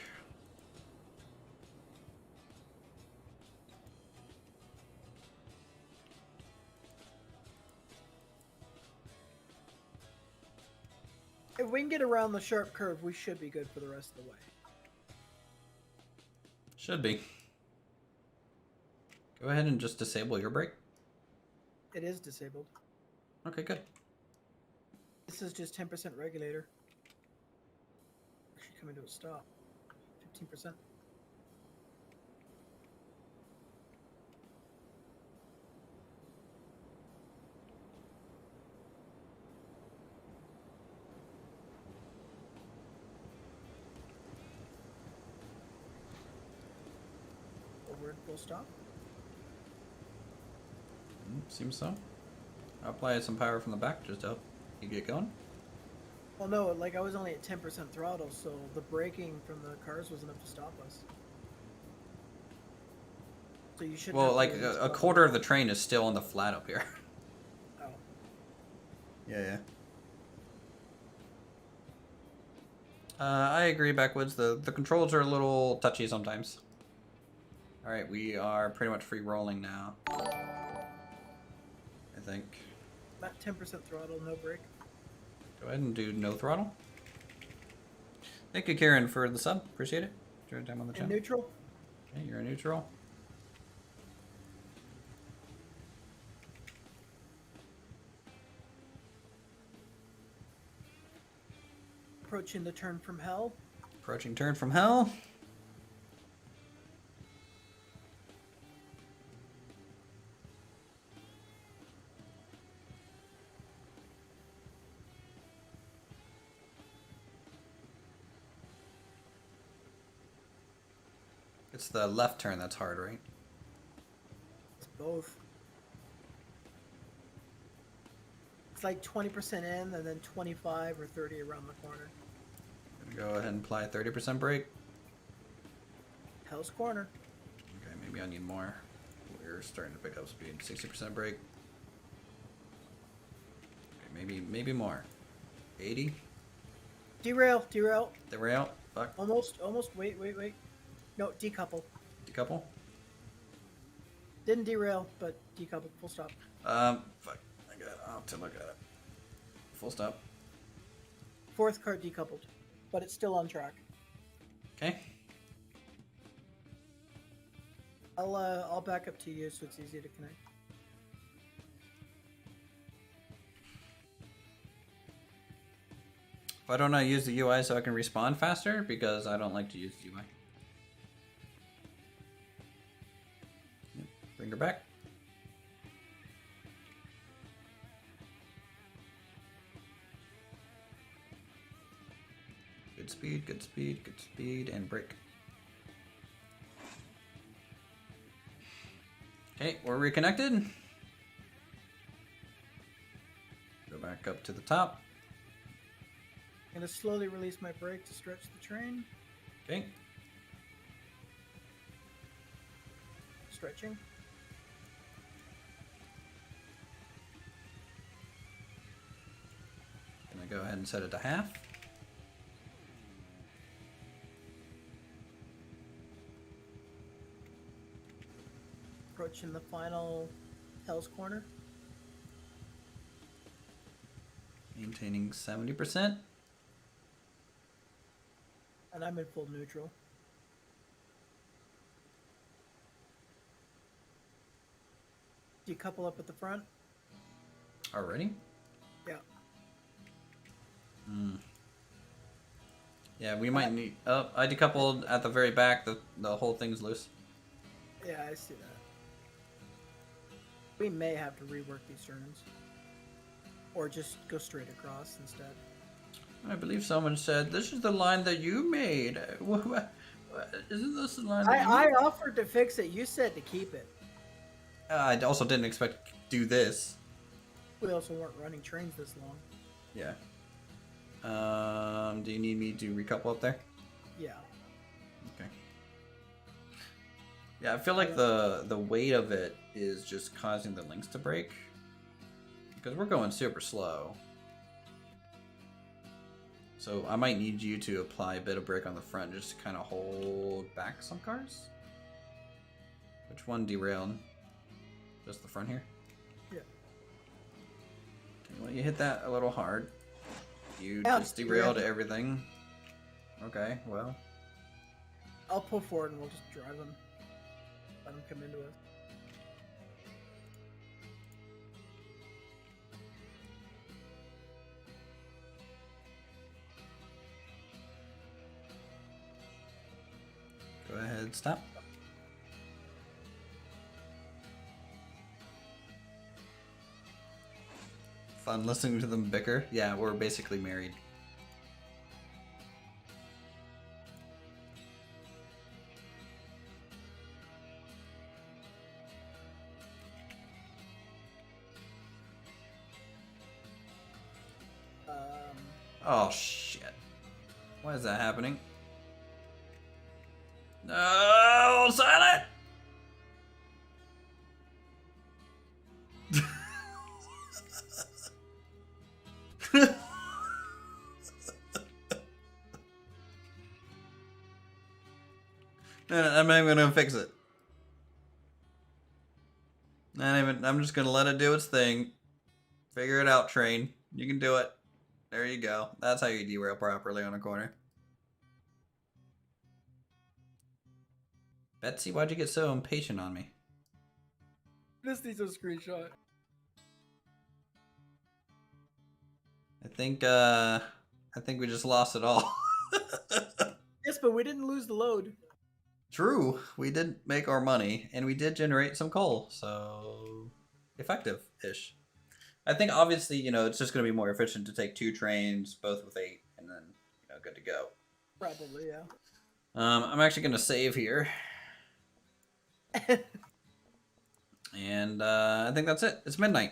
If we can get around the sharp curve, we should be good for the rest of the way. Should be. Go ahead and just disable your brake. It is disabled. Okay, good. This is just 10% regulator. Actually coming to a stop. 15%. Forward, full stop. Seems so. I'll apply some power from the back just to help you get going. Well, no, like I was only at 10% throttle, so the braking from the cars was enough to stop us. So you should. Well, like a quarter of the train is still on the flat up here. Oh. Yeah. I agree, Backwoods. The controls are a little touchy sometimes. All right, we are pretty much free rolling now. I think. About 10% throttle, no brake. Go ahead and do no throttle. Thank you, Karen, for the sub. Appreciate it. Enjoy your time on the In channel. neutral. Okay, you're in neutral. Approaching the turn from hell. Approaching turn from hell. It's the left turn that's hard, right? It's both. It's like 20% in and then 25 or 30 around the corner. Gonna go ahead and apply 30% brake. Hell's corner. Okay, maybe I need more. We're starting to pick up speed. 60% brake. Okay, maybe more. 80. Derail. Derail. Fuck. Almost. Wait. No, decouple. Decouple. Didn't derail, but decoupled. Full stop. Fuck. I'll have to look at it. Full stop. Fourth car decoupled, but it's still on track. Okay. I'll back up to you so it's easy to connect. Why don't I use the UI so I can respawn faster? Because I don't like to use the UI. Yep, bring her back. Good speed, and brake. Okay, we're reconnected. Go back up to the top. I'm gonna slowly release my brake to stretch the train. Okay. Stretching. Gonna go ahead and set it to half. Approaching the final Hell's corner. Maintaining 70%. And I'm in full neutral. Decouple up at the front. Already? Yeah. Yeah, we might need... Oh, I decoupled at the very back. The whole thing's loose. Yeah, I see that. We may have to rework these turns. Or just go straight across instead. I believe someone said, this is the line that you made. Isn't this the line that I offered to fix it. You said to keep it. I also didn't expect to do this. We also weren't running trains this long. Yeah. Do you need me to recouple up there? Yeah. Okay. Yeah, I feel like the weight of it is just causing the links to break. Because we're going super slow. So I might need you to apply a bit of brake on the front just to kind of hold back some cars. Which one derailed? Just the front here? Yeah. Okay, well, you hit that a little hard. You Yeah, just derailed everything. Okay, well. I'll pull forward and we'll just drive them. Let them come into us. Go ahead, stop. Fun listening to them bicker. Yeah, we're basically married. Oh shit. Why is that happening? No, silent! I'm not even gonna fix it. I'm just gonna let it do its thing. Figure it out, train. You can do it. There you go. That's how you derail properly on a corner. Betsy, why'd you get so impatient on me? This needs a screenshot. I think we just lost it all. Yes, but we didn't lose the load. True, we did make our money, and we did generate some coal, so effective-ish. I think obviously, it's just going to be more efficient to take 2 trains, both with 8, and then, good to go. Probably, yeah. I'm actually going to save here. And I think that's it. It's midnight.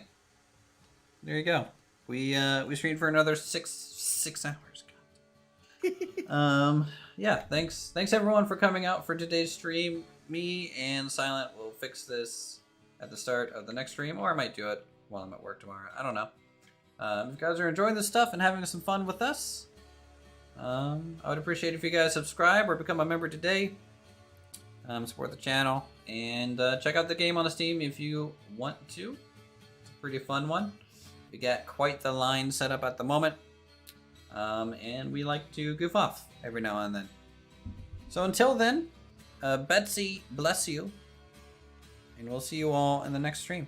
There you go. We streamed for another six hours. Yeah, thanks everyone for coming out for today's stream. Me and Silent will fix this at the start of the next stream, or I might do it while I'm at work tomorrow. I don't know. If you guys are enjoying this stuff and having some fun with us, I would appreciate if you guys subscribe or become a member today. Support the channel, and check out the game on Steam if you want to. It's a pretty fun one. We got quite the line set up at the moment. And we like to goof off every now and then. So until then, Betsy bless you, and we'll see you all in the next stream.